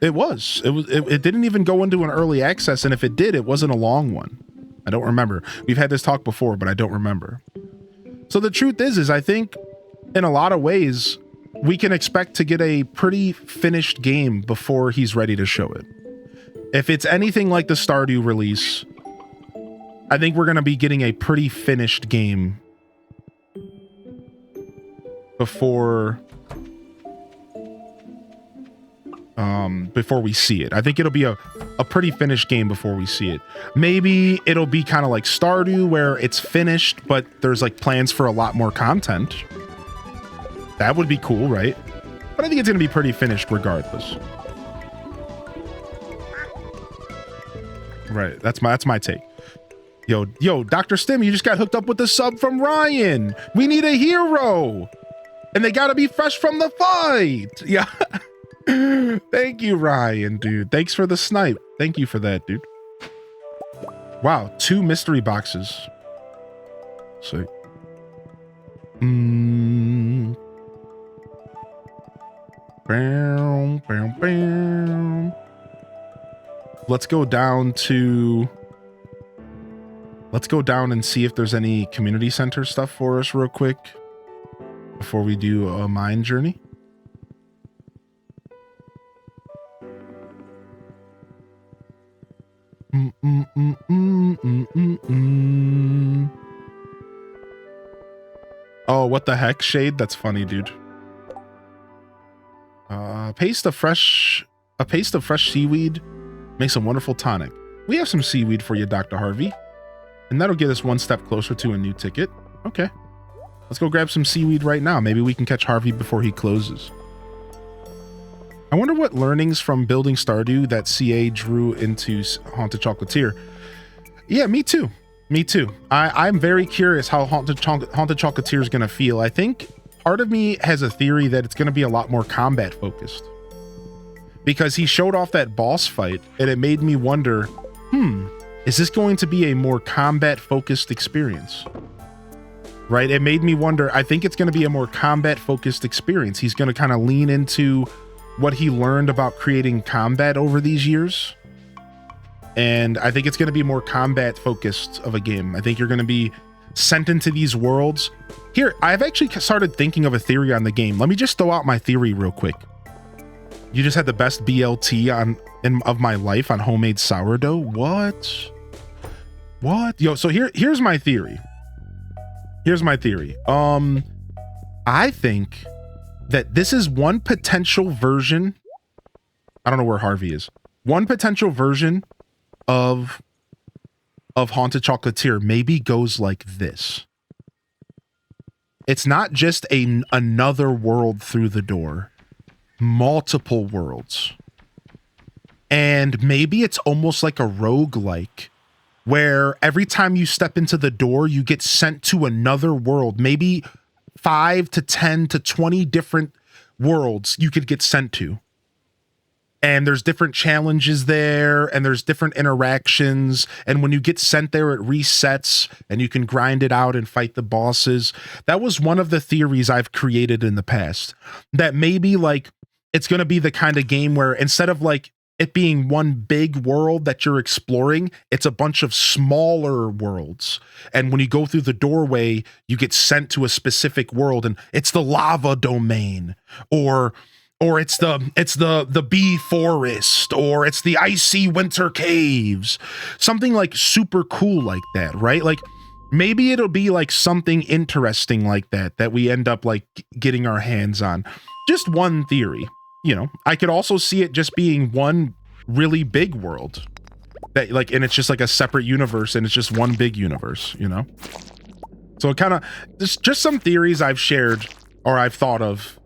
It was. It didn't even go into an early access, and if it did, it wasn't a long one. I don't remember. We've had this talk before, but I don't remember. So the truth is I think in a lot of ways, we can expect to get a pretty finished game before he's ready to show it. If it's anything like the Stardew release, I think we're going to be getting a pretty finished game before we see it. I think it'll be a pretty finished game before we see it. Maybe it'll be kind of like Stardew where it's finished, but there's like plans for a lot more content. That would be cool, right? But I think it's going to be pretty finished regardless. Right. That's my take. Yo, Dr. Stim, you just got hooked up with the sub from Ryan. We need a hero. And they gotta be fresh from the fight. Yeah. Thank you, Ryan, dude. Thanks for the snipe. Thank you for that, dude. Wow, 2 mystery boxes. Sick. Bam, bam, bam. let's go down and see if there's any community center stuff for us real quick before we do a mine journey. Oh, what the heck, Shade? That's funny, dude. A paste of fresh seaweed makes a wonderful tonic. We have some seaweed for you, Dr. Harvey. And that'll get us one step closer to a new ticket. Okay. Let's go grab some seaweed right now. Maybe we can catch Harvey before he closes. I wonder what learnings from building Stardew that CA drew into Haunted Chocolatier. Yeah, me too. Me too. I'm very curious how Haunted Chocolatier is going to feel. I think part of me has a theory that it's going to be a lot more combat focused. Because he showed off that boss fight, and it made me wonder, is this going to be a more combat focused experience? Right? It made me wonder, I think it's going to be a more combat focused experience. He's going to kind of lean into what he learned about creating combat over these years. And I think it's going to be more combat focused of a game. I think you're going to be sent into these worlds. Here, I've actually started thinking of a theory on the game. Let me just throw out my theory real quick. You just had the best BLT of my life on homemade sourdough. What? Yo, so here's my theory. Here's my theory. I think that this is one potential version. I don't know where Harvey is. One potential version of Haunted Chocolatier maybe goes like this. It's not just another world through the door. Multiple worlds. And maybe it's almost like a roguelike, where every time you step into the door, you get sent to another world. Maybe 5 to 10 to 20 different worlds you could get sent to. And there's different challenges there, and there's different interactions. And when you get sent there, it resets, and you can grind it out and fight the bosses. That was one of the theories I've created in the past. That maybe like it's going to be the kind of game where instead of like it being one big world that you're exploring, it's a bunch of smaller worlds. And when you go through the doorway, you get sent to a specific world, and it's the lava domain, or it's the bee forest, or it's the icy winter caves. Something like super cool like that, right? Like maybe it'll be like something interesting like that we end up like getting our hands on. Just one theory. You know, I could also see it just being one really big world that like, and it's just like a separate universe, and it's just one big universe, you know? So it kind of just some theories I've shared or I've thought of,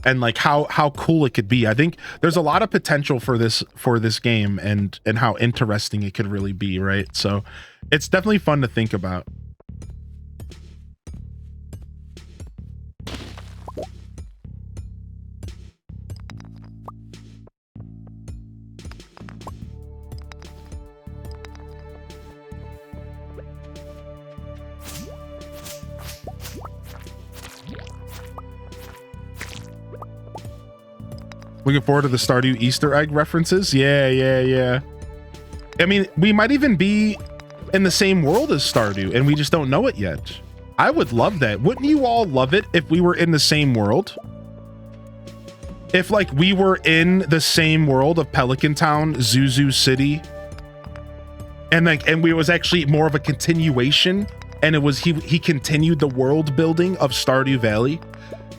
and like how cool it could be. I think there's a lot of potential for this game and how interesting it could really be, right? So it's definitely fun to think about. Looking forward to the Stardew Easter egg references. Yeah. I mean, we might even be in the same world as Stardew, and we just don't know it yet. I would love that. Wouldn't you all love it if we were in the same world? If like we were in the same world of Pelican Town, Zuzu City, and we was actually more of a continuation, and it was he continued the world building of Stardew Valley.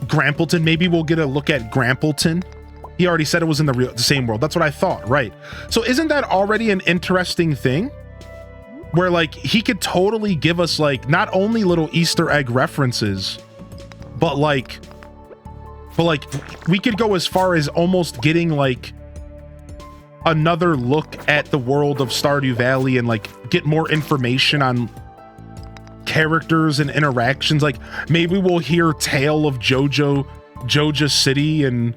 Grampleton, maybe we'll get a look at Grampleton. He already said it was in the same world. That's what I thought, right? So isn't that already an interesting thing? Where like he could totally give us like not only little Easter egg references, but like we could go as far as almost getting like another look at the world of Stardew Valley and like get more information on characters and interactions. Like maybe we'll hear tale of Joja City and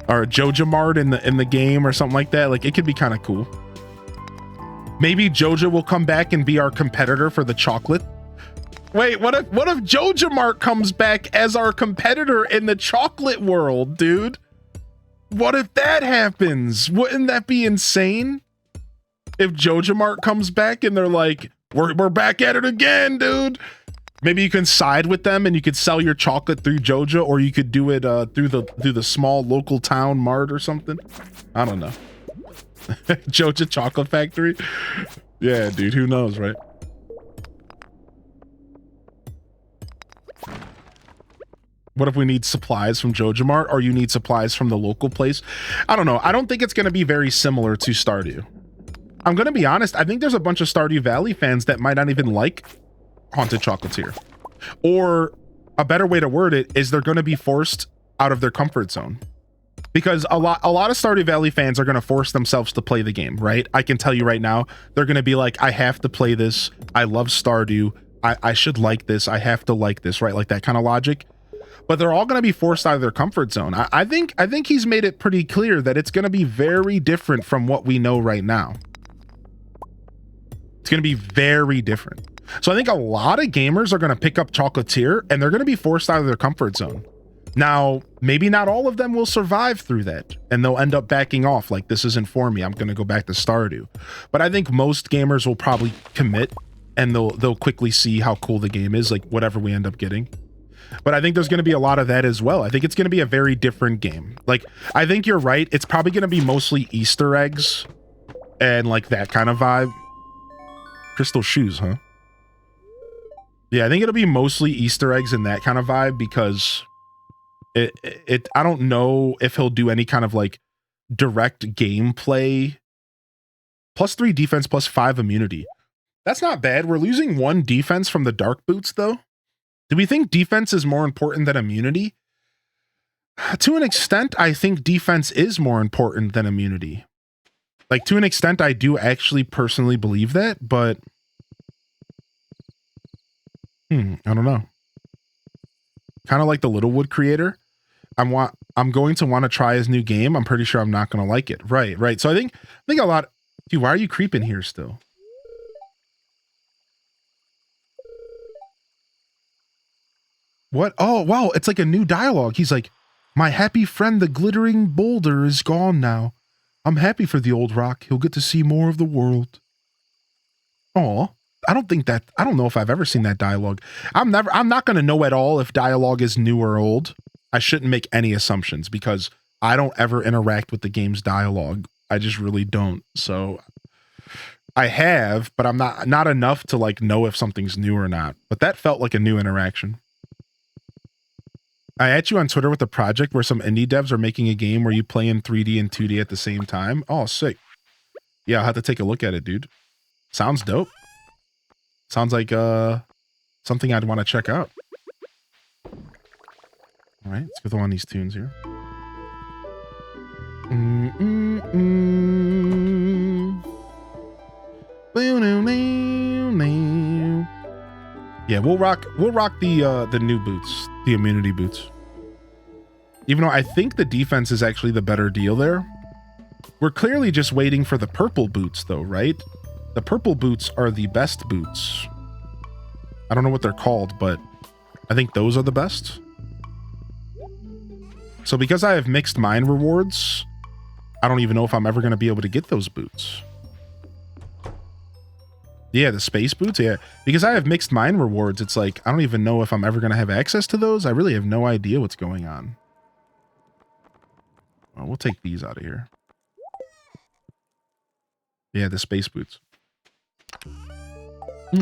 or Joja Mart in the game or something like that. Like it could be kind of cool. Maybe Joja will come back and be our competitor for the chocolate. Wait, what if Joja Mart comes back as our competitor in the chocolate world, dude? What if that happens? Wouldn't that be insane? if Joja Mart comes back and they're like, we're back at it again, dude. Maybe you can side with them and you could sell your chocolate through Joja, or you could do it through the small local town mart or something. I don't know. Joja Chocolate Factory. Yeah, dude, who knows, right? What if we need supplies from Joja Mart, or you need supplies from the local place? I don't know. I don't think it's going to be very similar to Stardew. I'm going to be honest. I think there's a bunch of Stardew Valley fans that might not even like Haunted Chocolatier. Or a better way to word it is they're going to be forced out of their comfort zone. Because a lot of Stardew Valley fans are going to force themselves to play the game, right? I can tell you right now, they're going to be like, I have to play this. I love Stardew. I should like this. I have to like this, right? Like that kind of logic. But they're all going to be forced out of their comfort zone. I think he's made it pretty clear that it's going to be very different from what we know right now. It's going to be very different. So I think a lot of gamers are going to pick up Chocolatier and they're going to be forced out of their comfort zone. Now, maybe not all of them will survive through that and they'll end up backing off like, this isn't for me. I'm going to go back to Stardew. But I think most gamers will probably commit and they'll quickly see how cool the game is, like whatever we end up getting. But I think there's going to be a lot of that as well. I think it's going to be a very different game. Like, I think you're right. It's probably going to be mostly Easter eggs and like that kind of vibe. Crystal shoes, huh? Yeah, I think it'll be mostly Easter eggs and that kind of vibe, because I don't know if he'll do any kind of like direct gameplay. +3 defense, +5 immunity. That's not bad. We're losing 1 defense from the dark boots though. Do we think defense is more important than immunity? To an extent, I think defense is more important than immunity. Like, to an extent, I do actually personally believe that, but I don't know. Kind of like the Littlewood creator. I'm going to want to try his new game. I'm pretty sure I'm not going to like it. Right. So I think a lot. Dude, why are you creeping here still? What? Oh, wow. It's like a new dialogue. He's like, my happy friend, the glittering boulder, is gone now. I'm happy for the old rock. He'll get to see more of the world. Aw. I don't know if I've ever seen that dialogue. I'm not going to know at all if dialogue is new or old. I shouldn't make any assumptions because I don't ever interact with the game's dialogue. I just really don't. So I have, but I'm not enough to like know if something's new or not. But that felt like a new interaction. I at you on Twitter with a project where some indie devs are making a game where you play in 3D and 2D at the same time. Oh, sick. Yeah, I'll have to take a look at it, dude. Sounds dope. Sounds like something I'd want to check out. All right, let's go through on these tunes here. Yeah, we'll rock the new boots, the immunity boots. Even though I think the defense is actually the better deal there. We're clearly just waiting for the purple boots though, right? The purple boots are the best boots. I don't know what they're called, but I think those are the best. So because I have mixed mine rewards, I don't even know if I'm ever going to be able to get those boots. Yeah, the space boots, yeah. Because I have mixed mine rewards, it's like, I don't even know if I'm ever going to have access to those. I really have no idea what's going on. Well, we'll take these out of here. Yeah, the space boots. All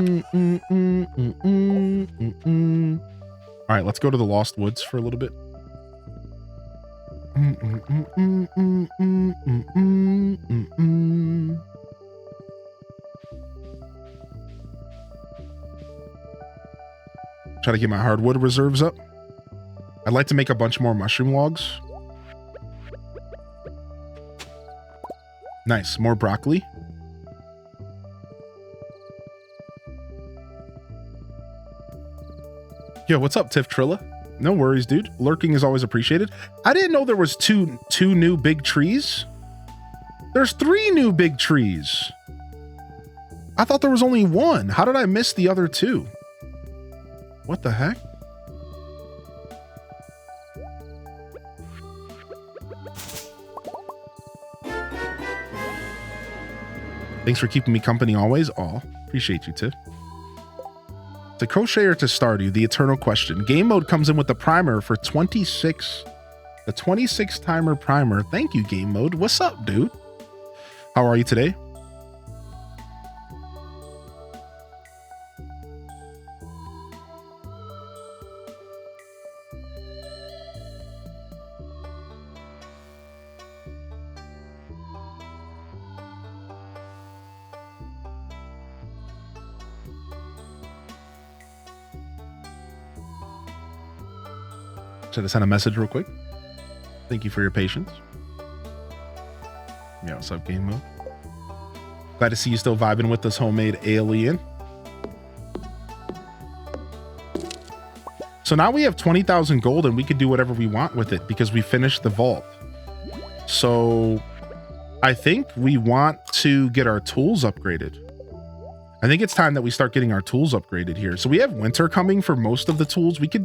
right, let's go to the Lost Woods for a little bit. Try to get my hardwood reserves up. I'd like to make a bunch more mushroom logs. Nice, more broccoli. Yo, what's up, Tiff Trilla? No worries, dude. Lurking is always appreciated. I didn't know there was two new big trees. There's 3 new big trees. I thought there was only 1. How did I miss the other 2? What the heck? Thanks for keeping me company always. Aw, appreciate you, Tiff. To Crocheter to Stardew, the eternal question. Game mode comes in with the primer for 26. The 26 timer primer. Thank you, game mode. What's up, dude? How are you today? Should I send a message real quick? Thank you for your patience. Yeah, what's up, game mode? Glad to see you still vibing with this homemade alien. So now we have 20,000 gold and we can do whatever we want with it because we finished the vault. So I think we want to get our tools upgraded. I think it's time that we start getting our tools upgraded here. So we have winter coming for most of the tools. We could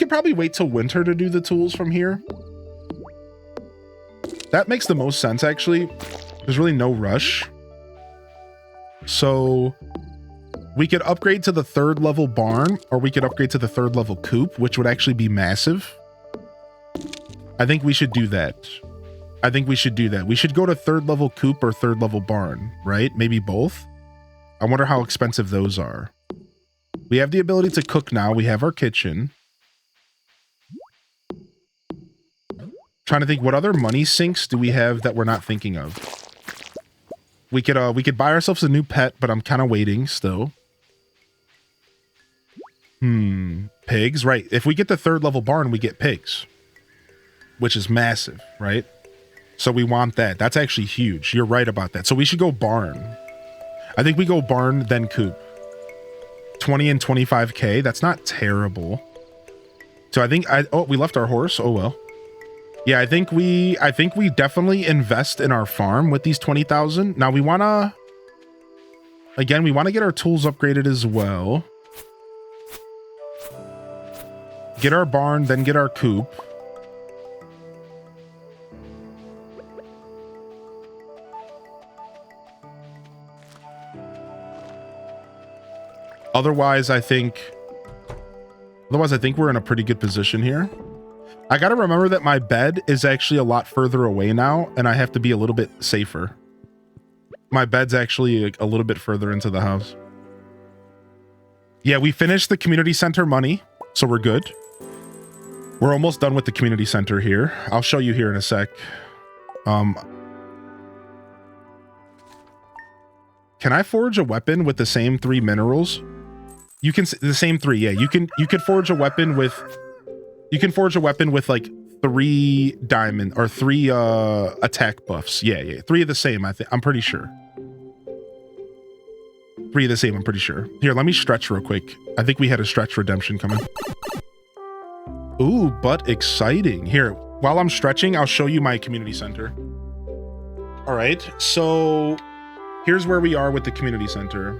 probably wait till winter to do the tools from here. That makes the most sense, actually. There's really no rush. So we could upgrade to the 3rd level barn, or we could upgrade to the 3rd level coop, which would actually be massive. I think we should do that. We should go to 3rd level coop or 3rd level barn, right? Maybe both. I wonder how expensive those are. We have the ability to cook now. We have our kitchen. Trying to think, what other money sinks do we have that we're not thinking of? We could buy ourselves a new pet, but I'm kind of waiting still. Pigs, right? If we get the 3rd level barn, we get pigs, which is massive, right? So we want that. That's actually huge. You're right about that. So we should go barn. I think we go barn, then coop. 20 and 25k. That's not terrible. So I think we left our horse. Oh well. Yeah, I think we definitely invest in our farm with these 20,000. Now we want to get our tools upgraded as well. Get our barn, then get our coop. Otherwise, I think we're in a pretty good position here. I got to remember that my bed is actually a lot further away now, and I have to be a little bit safer. My bed's actually a little bit further into the house. Yeah, we finished the community center money, so we're good. We're almost done with the community center here. I'll show you here in a sec. Can I forge a weapon with the same 3 minerals? You can, the same 3, yeah. You could forge a weapon with... You can forge a weapon with like 3 diamond or 3 attack buffs. Yeah. 3 of the same, I'm pretty sure. 3 of the same, I'm pretty sure. Here, let me stretch real quick. I think we had a stretch redemption coming. Ooh, but exciting. Here, while I'm stretching, I'll show you my community center. All right, so here's where we are with the community center.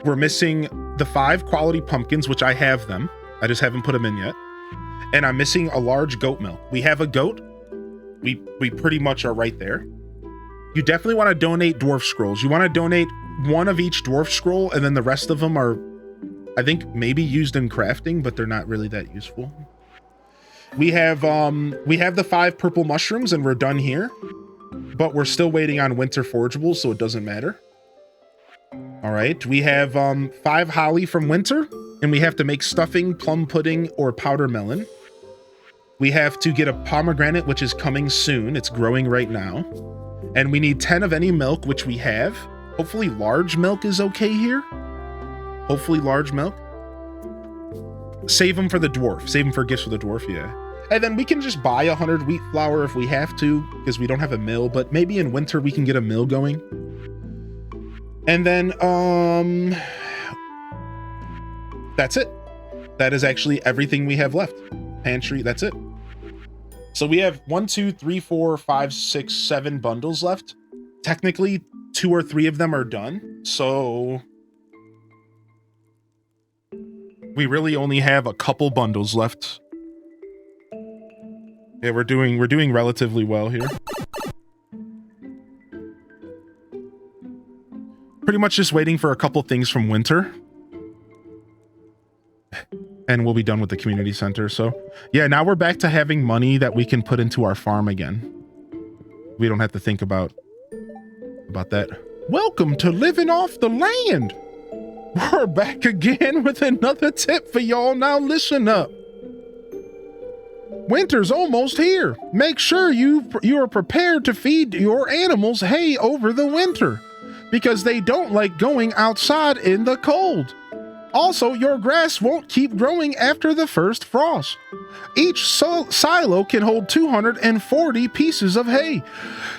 We're missing the 5 quality pumpkins, which I have them. I just haven't put them in yet. And I'm missing a large goat milk. We have a goat. We pretty much are right there. You definitely want to donate dwarf scrolls. You want to donate 1 of each dwarf scroll, and then the rest of them are, I think, maybe used in crafting, but they're not really that useful. We have the 5 purple mushrooms, and we're done here. But we're still waiting on winter forageables, so it doesn't matter. All right, we have 5 holly from winter. And we have to make stuffing, plum pudding, or powder melon. We have to get a pomegranate, which is coming soon. It's growing right now. And we need 10 of any milk, which we have. Hopefully large milk is okay here. Hopefully large milk. Save them for the dwarf. Save them for gifts for the dwarf, yeah. And then we can just buy 100 wheat flour if we have to, because we don't have a mill. But maybe in winter we can get a mill going. And then, that's it. That is actually everything we have left. Pantry, that's it. So we have 1, 2, 3, 4, 5, 6, 7 bundles left. Technically, 2 or 3 of them are done. So we really only have a couple bundles left. Yeah, we're doing relatively well here. pretty much just waiting for a couple things from winter. And we'll be done with the community center. So yeah, now we're back to having money that we can put into our farm again. We don't have to think about that. Welcome to living off the land. We're back again with another tip for y'all. Now listen up. Winter's almost here. Make sure you are prepared to feed your animals hay over the winter because they don't like going outside in the cold. Also, your grass won't keep growing after the first frost. Each silo can hold 240 pieces of hay.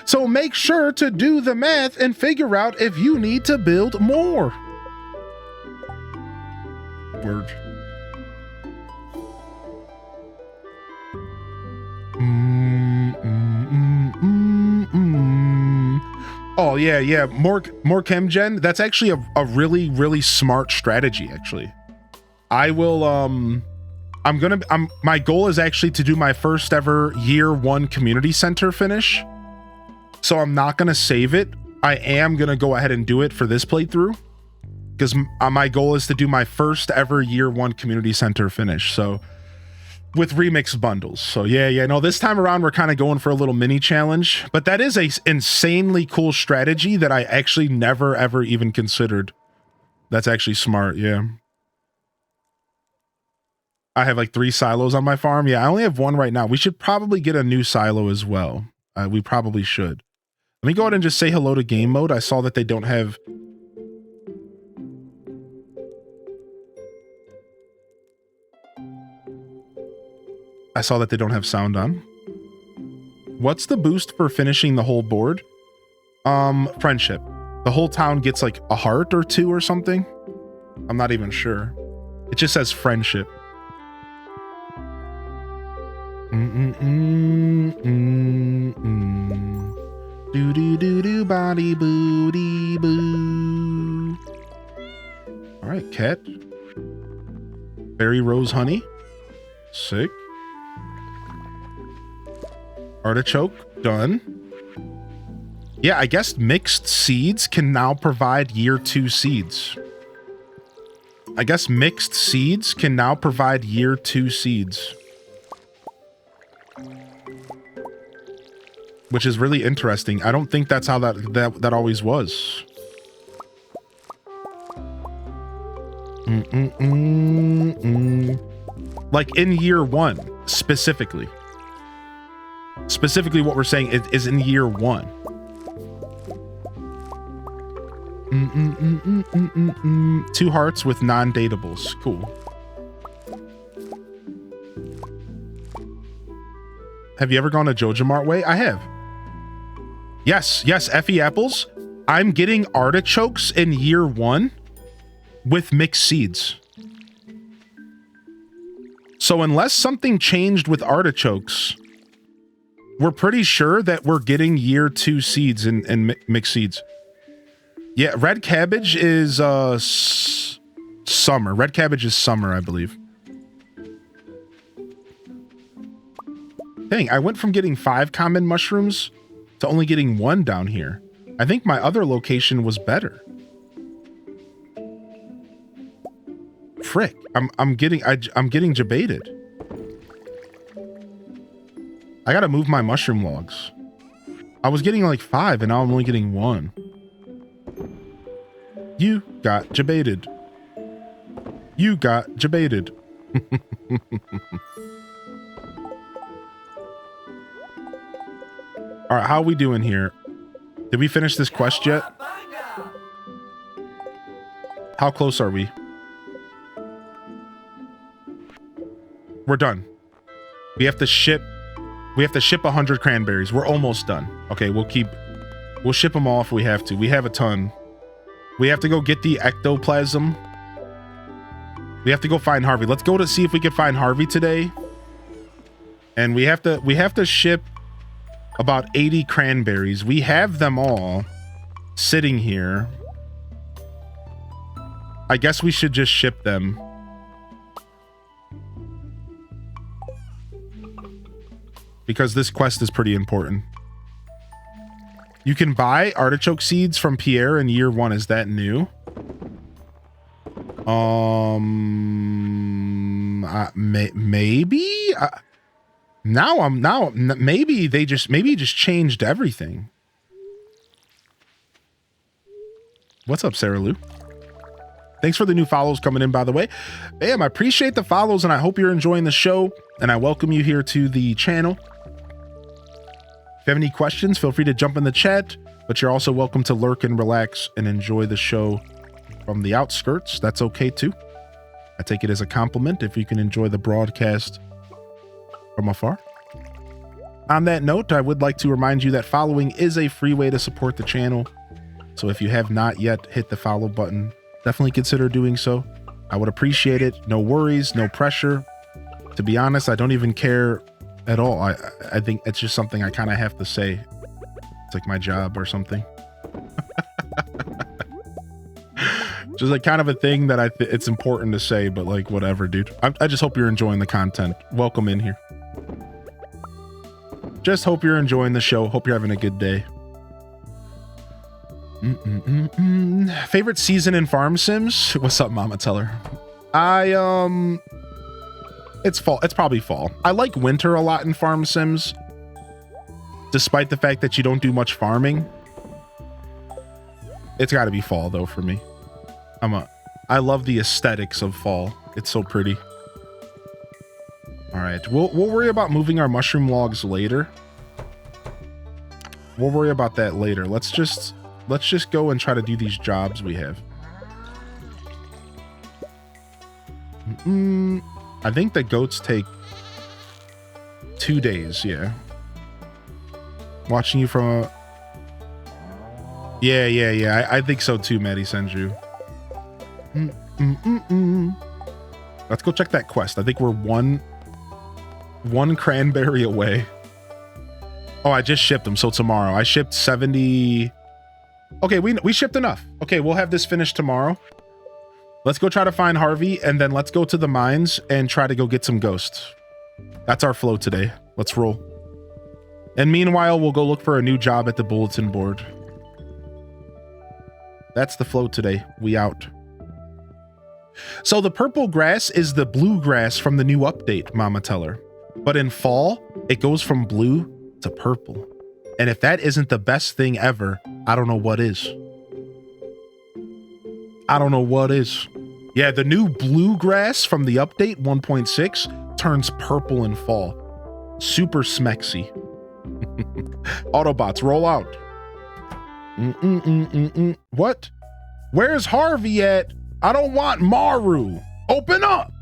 So make sure to do the math and figure out if you need to build more. Word. Oh yeah, more chem gen. That's actually a really, really smart strategy. Actually, I will. My goal is actually to do my first ever year 1 community center finish. So I'm not gonna save it. I am gonna go ahead and do it for this playthrough because my goal is to do my first ever year 1 community center finish. So. With remix bundles. So yeah, no, this time around we're kind of going for a little mini challenge, but that is a insanely cool strategy that I actually never ever even considered. That's actually smart. Yeah, I have like 3 silos on my farm. Yeah, I only have 1 right now. We should probably get a new silo as well. We probably should. Let me go ahead and just say hello to game mode. I saw that they don't have sound on. What's the boost for finishing the whole board? Friendship. The whole town gets like a heart or 2 or something. I'm not even sure. It just says friendship. Do do do do body booty boo. All right, cat. Berry rose honey. Sick. Artichoke, done. Yeah, I guess mixed seeds can now provide year 2 seeds. Which is really interesting. I don't think that's how that always was. Like in year 1, specifically. Specifically, what we're saying is in year 1. 2 hearts with non-datables. Cool. Have you ever gone to Joja Mart Way? I have. Yes, Effie apples. I'm getting artichokes in year 1 with mixed seeds. So unless something changed with artichokes, we're pretty sure that we're getting year 2 seeds and mixed seeds. Yeah, red cabbage is summer. Red cabbage is summer, I believe. Dang, I went from getting 5 common mushrooms to only getting 1 down here. I think my other location was better. Frick, I'm getting debated. I gotta move my mushroom logs. I was getting like 5 and now I'm only getting 1. You got debated. You got debated. All right, how are we doing here? Did we finish this quest yet? How close are we? We're done. We have to ship 100 cranberries. We're almost done. Okay, we'll ship them all if we have to. We have a ton. We have to go get the ectoplasm. We have to go find Harvey. Let's go to see if we can find Harvey today. And we have to ship about 80 cranberries. We have them all sitting here. I guess we should just ship them. Because this quest is pretty important. You can buy artichoke seeds from Pierre in year 1. Is that new? Maybe. Maybe they just changed everything. What's up, Sarah Lou? Thanks for the new follows coming in, by the way. Bam, I appreciate the follows, and I hope you're enjoying the show, and I welcome you here to the channel. If you have any questions, feel free to jump in the chat, but you're also welcome to lurk and relax and enjoy the show from the outskirts. That's okay, too. I take it as a compliment if you can enjoy the broadcast from afar. On that note, I would like to remind you that following is a free way to support the channel. So if you have not yet hit the follow button, definitely consider doing so. I would appreciate it. No worries, no pressure. To be honest, I don't even care at all. I think it's just something I kind of have to say. It's like my job or something. Just like kind of a thing that it's important to say, but like whatever, dude. I just hope you're enjoying the content. Welcome in here. Just hope you're enjoying the show. Hope you're having a good day. Favorite season in Farm Sims? What's up, Mama? Tell her. It's fall. It's probably fall. I like winter a lot in Farm Sims, despite the fact that you don't do much farming. It's got to be fall though for me. I love the aesthetics of fall. It's so pretty. All right, we'll worry about moving our mushroom logs later. We'll worry about that later. Let's just go and try to do these jobs we have. I think the goats take 2 days. Yeah. Watching you from a... Yeah. I think so too, Maddie Senju. Let's go check that quest. I think we're one cranberry away. Oh, I just shipped them. So tomorrow I shipped 70. Okay, we shipped enough. Okay, we'll have this finished tomorrow. Let's go try to find Harvey, and then let's go to the mines and try to go get some ghosts. That's our flow today. Let's roll. And meanwhile, we'll go look for a new job at the bulletin board. That's the flow today. We out. So the purple grass is the blue grass from the new update, Mama Teller. But in fall, it goes from blue to purple. And if that isn't the best thing ever, I don't know what is. I don't know what is. Yeah, the new bluegrass from the update 1.6 turns purple in fall. Super smexy. Autobots, roll out. What? Where's Harvey at? I don't want Maru. Open up.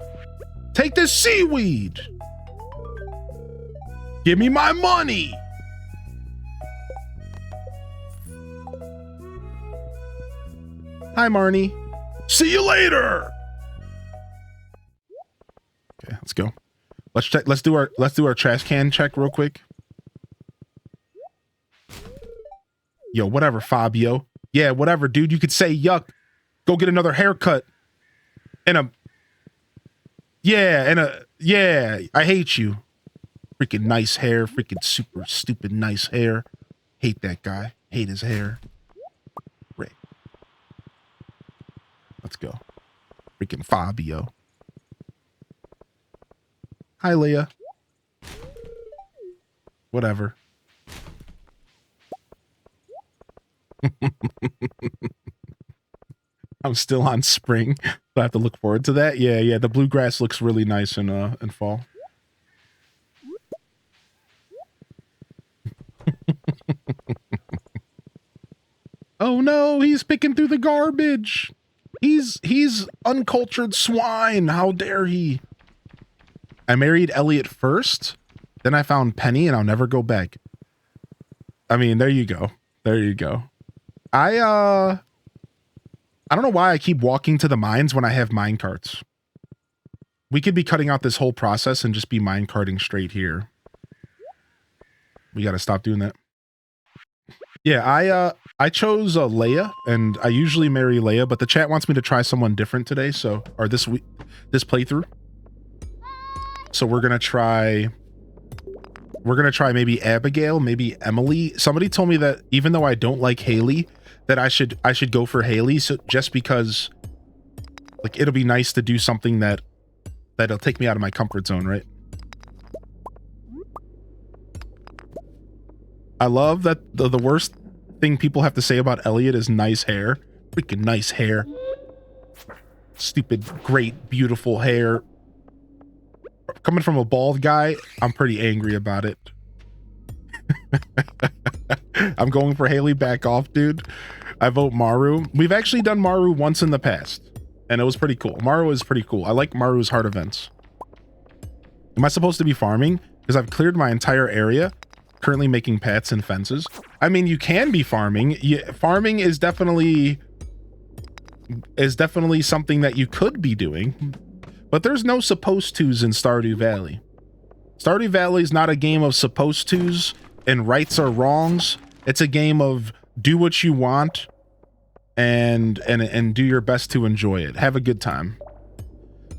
Take this seaweed. Give me my money. Hi, Marnie. See you later. Okay, let's go. Let's check. Let's do our trash can check real quick. Yo, whatever, Fabio. Yeah, whatever, dude. You could say yuck. Go get another haircut. Yeah, I hate you. Freaking nice hair. Freaking super stupid nice hair. Hate that guy. Hate his hair. Right. Let's go. Freaking Fabio. Hi, Leah. Whatever. I'm still on spring, so I have to look forward to that. Yeah, the bluegrass looks really nice in fall. Oh no, he's picking through the garbage. He's uncultured swine. How dare he? I married Elliot first, then I found Penny, and I'll never go back. I mean, there you go. There you go. I don't know why I keep walking to the mines when I have mine carts. We could be cutting out this whole process and just be mine carting straight here. We got to stop doing that. Yeah, I chose Leia, and I usually marry Leia, but the chat wants me to try someone different today, so this playthrough. So we're gonna try We're gonna try maybe Abigail, maybe Emily. Somebody told me that even though I don't like Haley, that I should go for Haley. So just because, like, it'll be nice to do something that'll take me out of my comfort zone, right? I love that the worst thing people have to say about Elliot is nice hair. Freaking nice hair. Stupid, great, beautiful hair. Coming from a bald guy, I'm pretty angry about it. I'm going for Haley. Back off, dude. I vote Maru. We've actually done Maru once in the past, and it was pretty cool. Maru is pretty cool. I like Maru's hard events. Am I supposed to be farming? Because I've cleared my entire area. Currently making paths and fences. I mean, you can be farming. Farming is definitely something that you could be doing, but there's no supposed tos in Stardew Valley. Stardew Valley is not a game of supposed tos and rights or wrongs. It's a game of do what you want and do your best to enjoy it. Have a good time.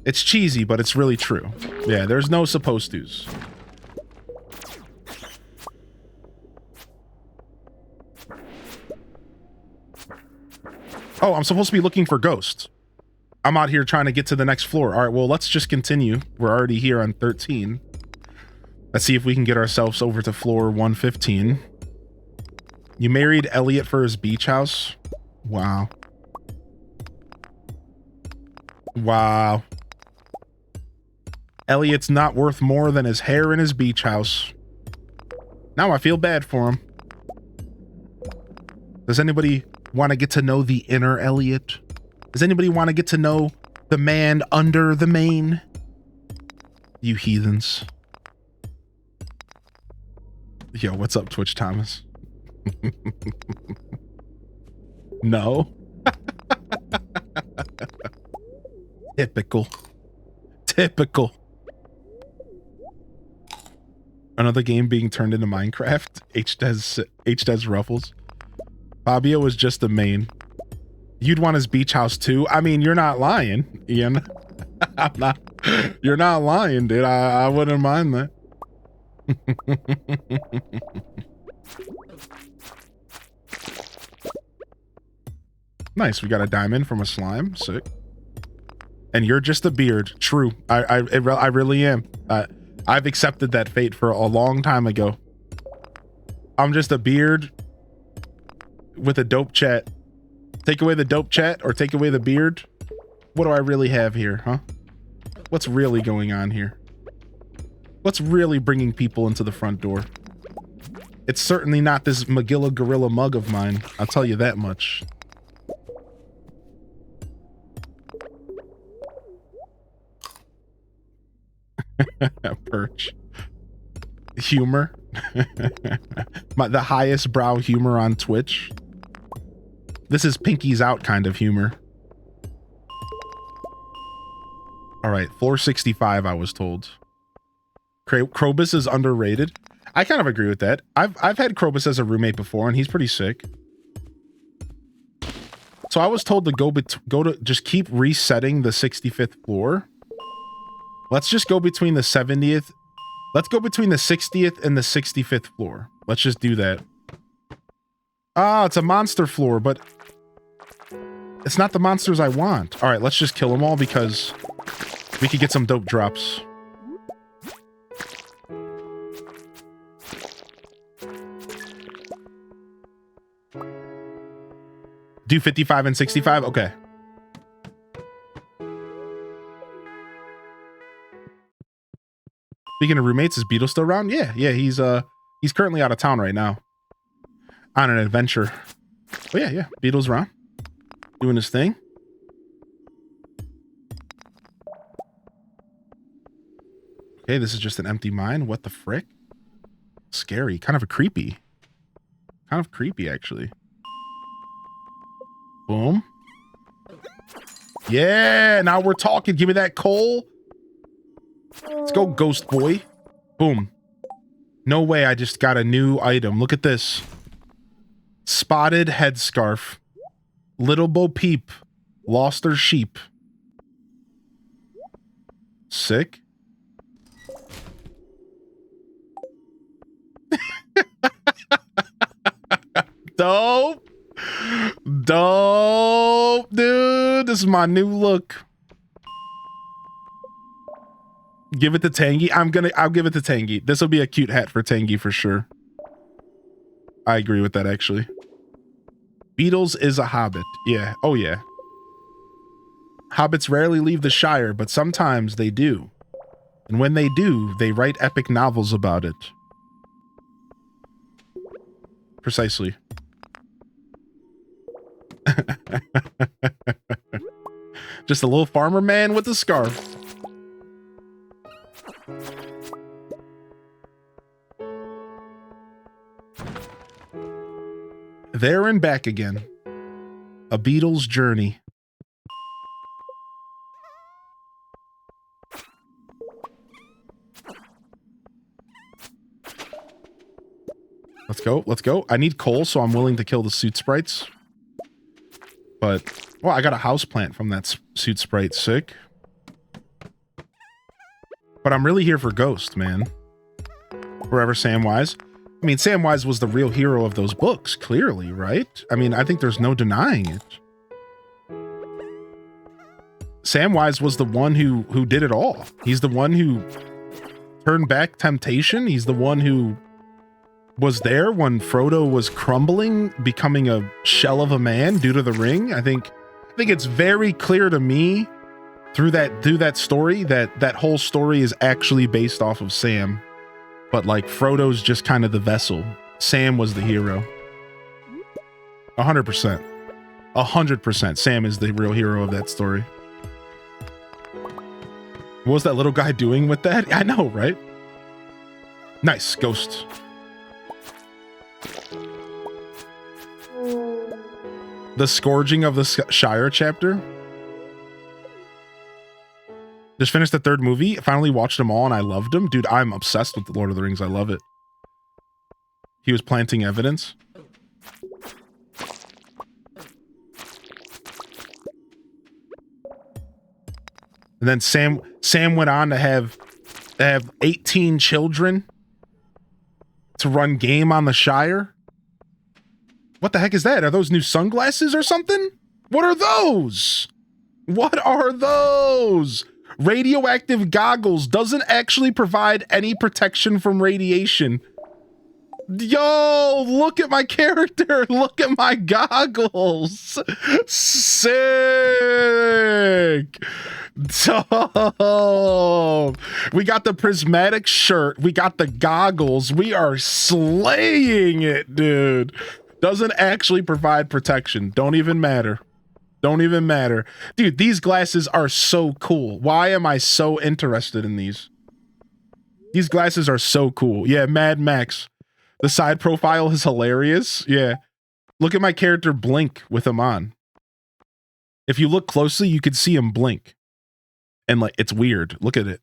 It's cheesy, but it's really true. Yeah, there's no supposed tos. Oh, I'm supposed to be looking for ghosts. I'm out here trying to get to the next floor. All right, well, let's just continue. We're already here on 13. Let's see if we can get ourselves over to floor 115. You married Elliot for his beach house? Wow. Wow. Elliot's not worth more than his hair in his beach house. Now I feel bad for him. Does anybody want to get to know the inner Elliot? Does anybody want to get to know the man under the mane? You heathens. Yo, what's up, Twitch Thomas? No. Typical. Typical. Another game being turned into Minecraft. H-Des Ruffles. Fabio was just the main. You'd want his beach house too. I mean, you're not lying, Ian. I'm not. You're not lying, dude. I wouldn't mind that. Nice. We got a diamond from a slime. Sick. And you're just a beard. True. I really am. I've accepted that fate for a long time ago. I'm just a beard with a dope chat. Take away the dope chat or take away the beard. What do I really have here, huh? What's really going on here? What's really bringing people into the front door? It's certainly not this Magilla Gorilla mug of mine. I'll tell you that much. Perch. Humor. The highest brow humor on Twitch. This is Pinky's out kind of humor. All right, floor 65, I was told. Krobus is underrated. I kind of agree with that. I've had Krobus as a roommate before, and he's pretty sick. So I was told to go to just keep resetting the 65th floor. Let's just go between the 70th. Let's go between the 60th and the 65th floor. Let's just do that. Ah, it's a monster floor, but it's not the monsters I want. All right, let's just kill them all because we could get some dope drops. Do 55 and 65? Okay. Speaking of roommates, is Beetle still around? Yeah, he's currently out of town right now. On an adventure. Oh yeah, Beetle's around. Doing his thing. Okay, this is just an empty mine. What the frick? Scary. Kind of creepy. Kind of creepy, actually. Boom. Yeah, now we're talking. Give me that coal. Let's go, ghost boy. Boom. No way, I just got a new item. Look at this. Spotted headscarf. Little Bo Peep. Lost her sheep. Sick. Dope. Dope, dude. This is my new look. Give it to Tangy. I'll give it to Tangy. This will be a cute hat for Tangy for sure. I agree with that, actually. Beetles is a hobbit. Yeah. Oh, yeah. Hobbits rarely leave the Shire, but sometimes they do. And when they do, they write epic novels about it. Precisely. Just a little farmer man with a scarf. There and back again. A Beetle's journey. Let's go. Let's go. I need coal, so I'm willing to kill the suit sprites. But, well, I got a house plant from that suit sprite. Sick. But I'm really here for Ghost, man. Forever Samwise. I mean, Samwise was the real hero of those books, clearly, right? I mean, I think there's no denying it. Samwise was the one who did it all. He's the one who turned back temptation. He's the one who was there when Frodo was crumbling, becoming a shell of a man due to the ring. I think it's very clear to me through that story that whole story is actually based off of Sam. But like Frodo's just kind of the vessel. Sam was the hero. 100%. 100%. Sam is the real hero of that story. What was that little guy doing with that? I know, right? Nice. Ghost. The Scourging of the Shire chapter. Just finished the third movie. Finally watched them all and I loved them. Dude, I'm obsessed with The Lord of the Rings. I love it. He was planting evidence. And then Sam went on to have 18 children to run game on the Shire. What the heck is that? Are those new sunglasses or something? What are those? What are those? Radioactive goggles doesn't actually provide any protection from radiation. Yo, look at my character. Look at my goggles. Sick. Dope. We got the prismatic shirt. We got the goggles. We are slaying it, dude. Doesn't actually provide protection. Don't even matter. Don't even matter. Dude, these glasses are so cool. Why am I so interested in these? These glasses are so cool. Yeah, Mad Max. The side profile is hilarious. Yeah. Look at my character blink with them on. If you look closely, you could see him blink. And like, it's weird. Look at it.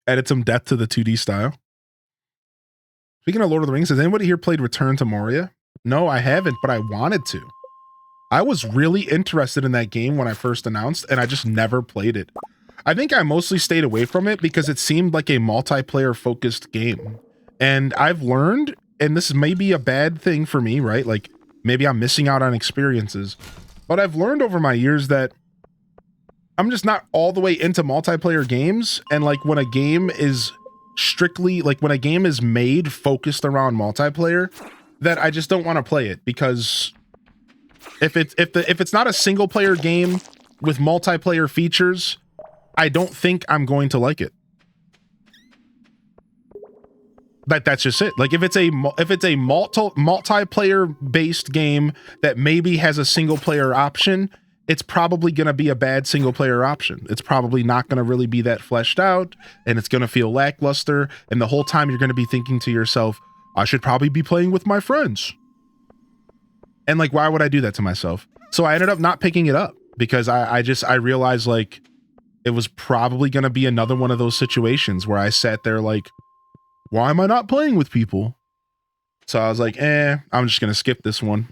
Added some depth to the 2D style. Speaking of Lord of the Rings, has anybody here played Return to Moria? No, I haven't, but I wanted to. I was really interested in that game when I first announced, and I just never played it. I think I mostly stayed away from it because it seemed like a multiplayer-focused game. And I've learned, and this may be a bad thing for me, right? Like, maybe I'm missing out on experiences. But I've learned over my years that I'm just not all the way into multiplayer games, and like when a game is strictly like when a game is made focused around multiplayer, that I just don't want to play it, because if it's not a single player game with multiplayer features, I don't think I'm going to like it. That's just it. Like if it's a multiplayer based game that maybe has a single player option, it's probably going to be a bad single player option. It's probably not going to really be that fleshed out, and it's going to feel lackluster. And the whole time you're going to be thinking to yourself, I should probably be playing with my friends. And like, why would I do that to myself? So I ended up not picking it up because I realized like it was probably going to be another one of those situations where I sat there like, why am I not playing with people? So I was like, I'm just going to skip this one.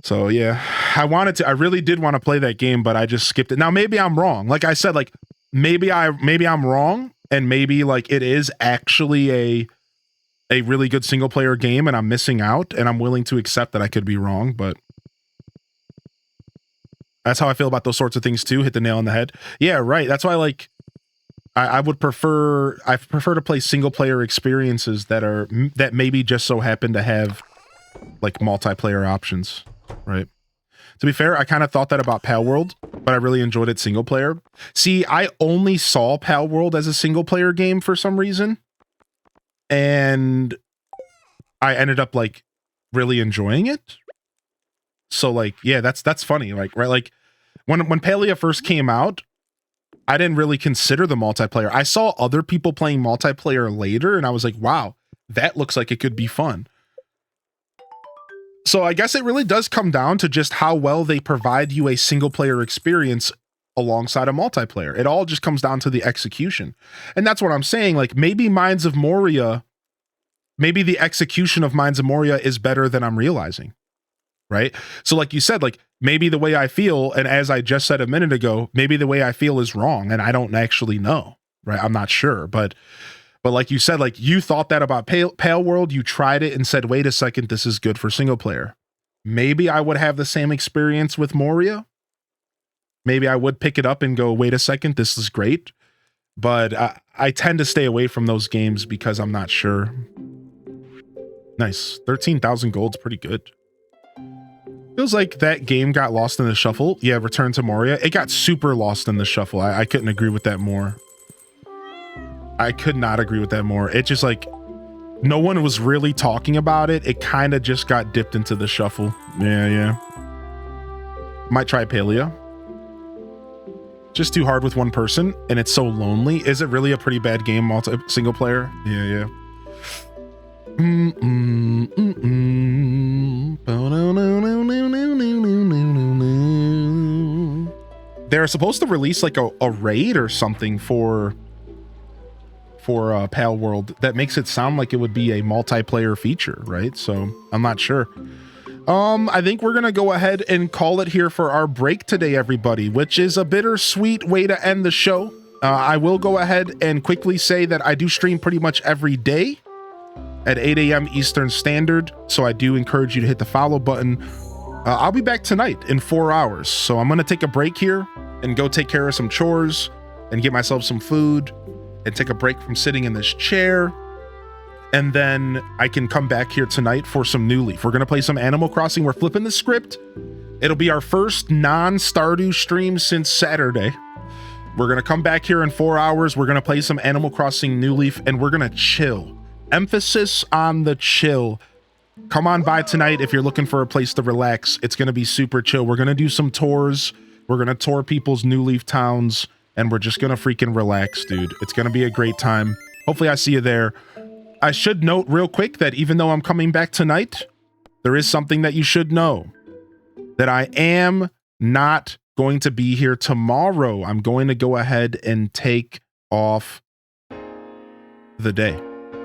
So yeah, I really did want to play that game, but I just skipped it. Now, maybe I'm wrong. Like I said, like maybe I'm wrong, and maybe like it is actually a really good single player game and I'm missing out, and I'm willing to accept that I could be wrong, but that's how I feel about those sorts of things too. Hit the nail on the head. Yeah, right. That's why like I prefer to play single player experiences that maybe just so happen to have like multiplayer options, right? To be fair, I kind of thought that about Pal World, but I really enjoyed it single player. See, I only saw Pal World as a single player game for some reason, and I ended up like really enjoying it. So like, yeah, that's funny. Like, right, like when Palia first came out, I didn't really consider the multiplayer. I saw other people playing multiplayer later, and I was like, wow, that looks like it could be fun. So I guess it really does come down to just how well they provide you a single player experience alongside a multiplayer. It all just comes down to the execution. And that's what I'm saying. Like maybe maybe the execution of Mines of Moria is better than I'm realizing. Right? So like you said, like maybe the way I feel, and as I just said a minute ago, maybe the way I feel is wrong and I don't actually know, right? I'm not sure, but like you said, like you thought that about Pale World, you tried it and said, wait a second, this is good for single player. Maybe I would have the same experience with Moria. Maybe I would pick it up and go, wait a second, this is great. But I tend to stay away from those games because I'm not sure. Nice. 13,000 gold's pretty good. Feels like that game got lost in the shuffle. Yeah, Return to Moria. It got super lost in the shuffle. I couldn't agree with that more. I could not agree with that more. It just like, no one was really talking about it. It kind of just got dipped into the shuffle. Yeah. Might try Palia. Just too hard with one person, and it's so lonely. Is it really a pretty bad game, single player? Yeah. They're supposed to release like a raid or something for Pal World that makes it sound like it would be a multiplayer feature, right? So I'm not sure. I think we're gonna go ahead and call it here for our break today, everybody, which is a bittersweet way to end the show. I will go ahead and quickly say that I do stream pretty much every day at 8 a.m. Eastern Standard, so I do encourage you to hit the follow button. I'll be back tonight in 4 hours, so I'm gonna take a break here and go take care of some chores and get myself some food and take a break from sitting in this chair, and then I can come back here tonight for some New Leaf. We're gonna play some Animal Crossing. We're flipping the script. It'll be our first non-Stardew stream since Saturday. We're gonna come back here in 4 hours. We're gonna play some Animal Crossing New Leaf, and we're gonna chill. Emphasis on the chill. Come on by tonight if you're looking for a place to relax. It's gonna be super chill. We're gonna do some tours. We're gonna tour people's New Leaf towns, and we're just gonna freaking relax, dude. It's gonna be a great time. Hopefully I see you there. I should note real quick that even though I'm coming back tonight, there is something that you should know. That I am not going to be here tomorrow. I'm going to go ahead and take off the day.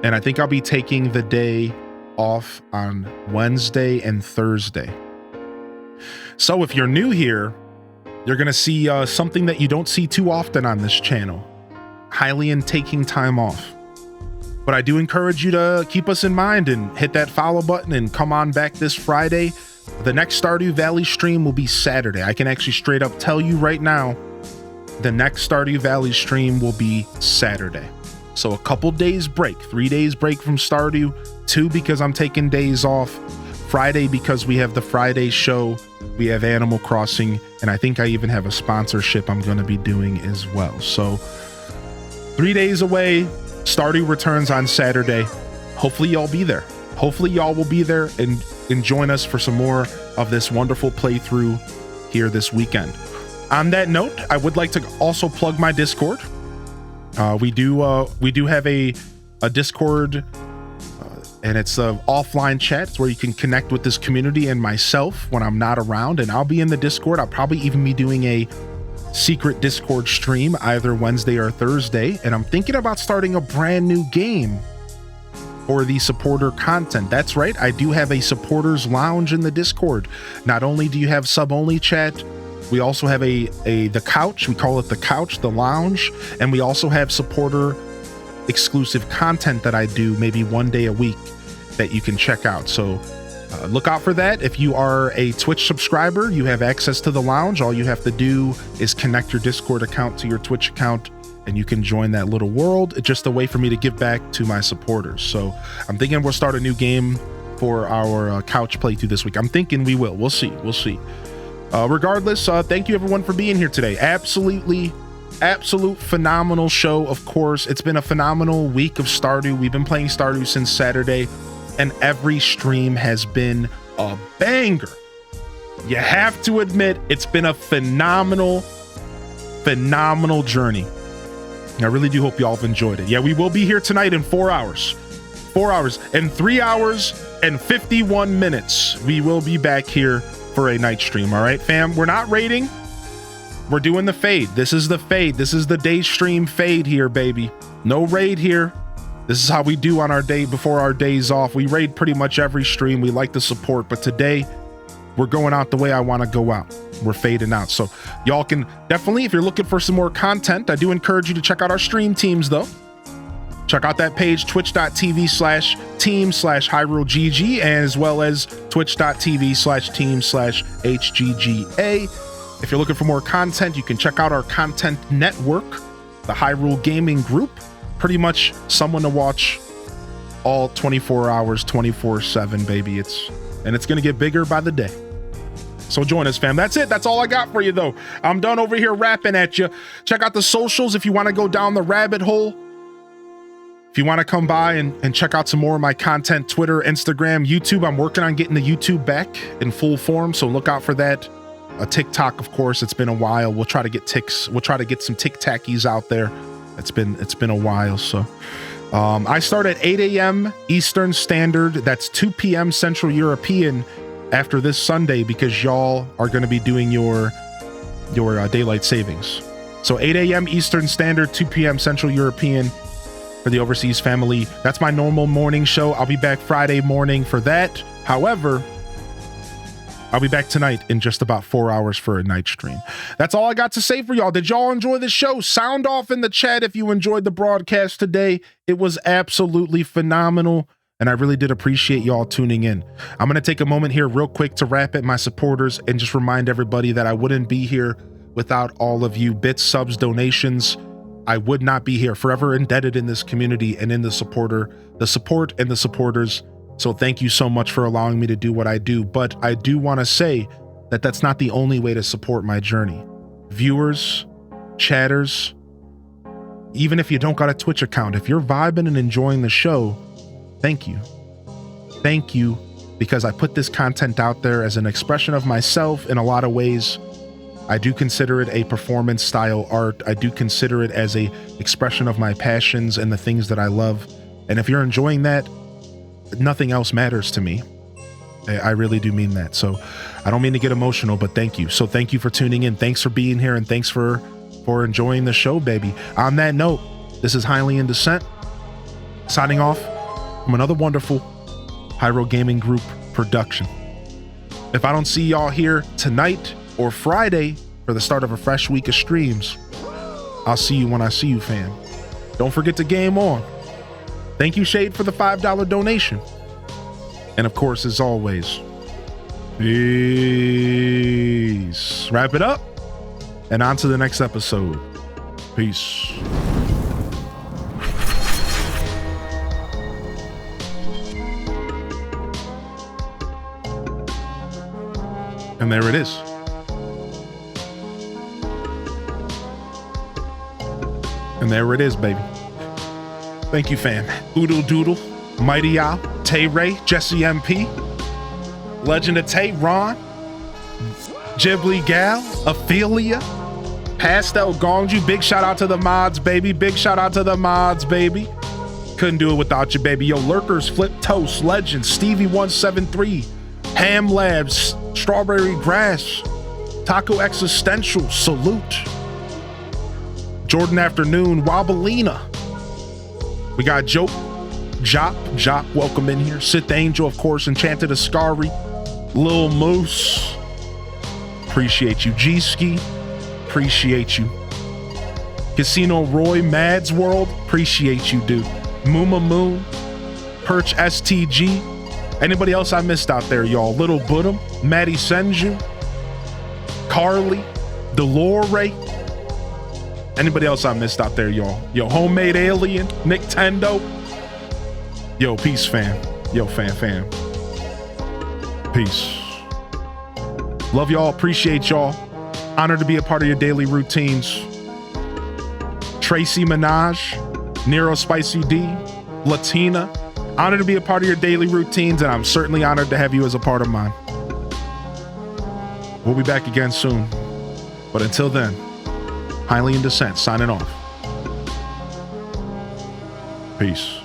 And I think I'll be taking the day off on Wednesday and Thursday. So if you're new here, you're going to see something that you don't see too often on this channel. Hylian taking time off. But I do encourage you to keep us in mind and hit that follow button and come on back this Friday. The next Stardew Valley stream will be Saturday. I can actually straight up tell you right now, the next Stardew Valley stream will be Saturday. So a couple days break, 3 days break from Stardew, 2 because I'm taking days off, Friday because we have the Friday show, we have Animal Crossing, and I think I even have a sponsorship I'm going to be doing as well. So 3 days away, Stardew returns on Saturday. Hopefully y'all be there. Hopefully y'all will be there and join us for some more of this wonderful playthrough here this weekend. On that note, I would like to also plug my Discord. We do have a Discord, and it's an offline chat. It's where you can connect with this community and myself when I'm not around, and I'll be in the Discord. I'll probably even be doing a secret Discord stream either Wednesday or Thursday, and I'm thinking about starting a brand new game for the supporter content. That's right, I do have a supporters lounge in the Discord. Not only do you have sub-only chat, We also have the couch. We call it the couch, the lounge. And we also have supporter exclusive content that I do maybe one day a week that you can check out. So look out for that. If you are a Twitch subscriber, you have access to the lounge. All you have to do is connect your Discord account to your Twitch account and you can join that little world. It's just a way for me to give back to my supporters. So I'm thinking we'll start a new game for our couch playthrough this week. I'm thinking we will. We'll see. Regardless, thank you everyone for being here today. Absolute phenomenal show. Of course, it's been a phenomenal week of Stardew. We've been playing Stardew since Saturday, and every stream has been a banger. You have to admit, it's been a phenomenal journey. I really do hope you all have enjoyed it. Yeah, we will be here tonight in 4 hours. 4 hours and 3 hours and 51 minutes. We will be back here for a night stream. All right, fam. We're not raiding. We're doing the fade. This is the fade. This is the day stream fade here, baby. No raid here. This is how we do on our day before our days off. We raid pretty much every stream. We like the support, but today we're going out the way I want to go out. We're fading out. So y'all can definitely, if you're looking for some more content, I do encourage you to check out our stream teams though. Check out that page, twitch.tv/team/HyruleGG, as well as twitch.tv/team/HGGA. If you're looking for more content, you can check out our content network, the Hyrule Gaming Group. Pretty much someone to watch all 24 hours, 24/7, baby. It's going to get bigger by the day. So join us, fam. That's it. That's all I got for you, though. I'm done over here rapping at you. Check out the socials if you want to go down the rabbit hole. If you want to come by and check out some more of my content, Twitter, Instagram, YouTube. I'm working on getting the YouTube back in full form, so look out for that. TikTok, of course. It's been a while. We'll try to get some TikTakies out there. It's been a while. So I start at 8 a.m. Eastern Standard. That's 2 p.m. Central European after this Sunday, because y'all are going to be doing your daylight savings. So 8 a.m. Eastern Standard, 2 p.m. Central European for the overseas family. That's my normal morning show. I'll be back Friday morning for that. However, I'll be back tonight in just about 4 hours for a night stream. That's all I got to say for y'all. Did y'all enjoy the show? Sound off in the chat if you enjoyed the broadcast today. It was absolutely phenomenal, and I really did appreciate y'all tuning in. I'm going to take a moment here real quick to wrap at my supporters and just remind everybody that I wouldn't be here without all of you. Bits, subs, donations. I would not be here. Forever indebted in this community and in the support and the supporters. So thank you so much for allowing me to do what I do. But I do want to say that that's not the only way to support my journey. Viewers, chatters, even if you don't got a Twitch account, if you're vibing and enjoying the show, thank you. Thank you, because I put this content out there as an expression of myself in a lot of ways. I do consider it a performance style art. I do consider it as a expression of my passions and the things that I love. And if you're enjoying that, nothing else matters to me. I really do mean that. So I don't mean to get emotional, but thank you. So thank you for tuning in. Thanks for being here, and thanks for enjoying the show, baby. On that note, this is Highly in Descent, signing off from another wonderful Hyrule Gaming Group production. If I don't see y'all here tonight or Friday for the start of a fresh week of streams, I'll see you when I see you, fam. Don't forget to game on. Thank you, Shade, for the $5 donation. And of course, as always, peace. Wrap it up and on to the next episode. Peace. And there it is. And there it is, baby. Thank you, fam. Oodle Doodle, Mighty Owl, Tay Ray, Jesse MP, Legend of Tay, Ron, Ghibli Gal, Ophelia, Pastel Gongju. Big shout out to the mods, baby. Big shout out to the mods, baby. Couldn't do it without you, baby. Yo, Lurkers, Flip Toast, Legend, Stevie173, Ham Labs, Strawberry Grass, Taco Existential, Salute, Jordan Afternoon, Wobbleina. We got Jop, welcome in here. Sith Angel, of course, Enchanted Ascari, Lil Moose, appreciate you. G-Ski, appreciate you. Casino Roy, Mads World, appreciate you, dude. Mooma Moon, Perch STG. Anybody else I missed out there, y'all? Little Buddham, Maddie Senju, Carly, Delore. Anybody else I missed out there, y'all? Yo, Homemade Alien, Nintendo. Yo, peace, fam. Yo, fam. Peace. Love y'all, appreciate y'all. Honored to be a part of your daily routines. Tracy Minaj, Nero Spicy D, Latina. Honored to be a part of your daily routines, and I'm certainly honored to have you as a part of mine. We'll be back again soon. But until then, Highly in Descent, signing off. Peace.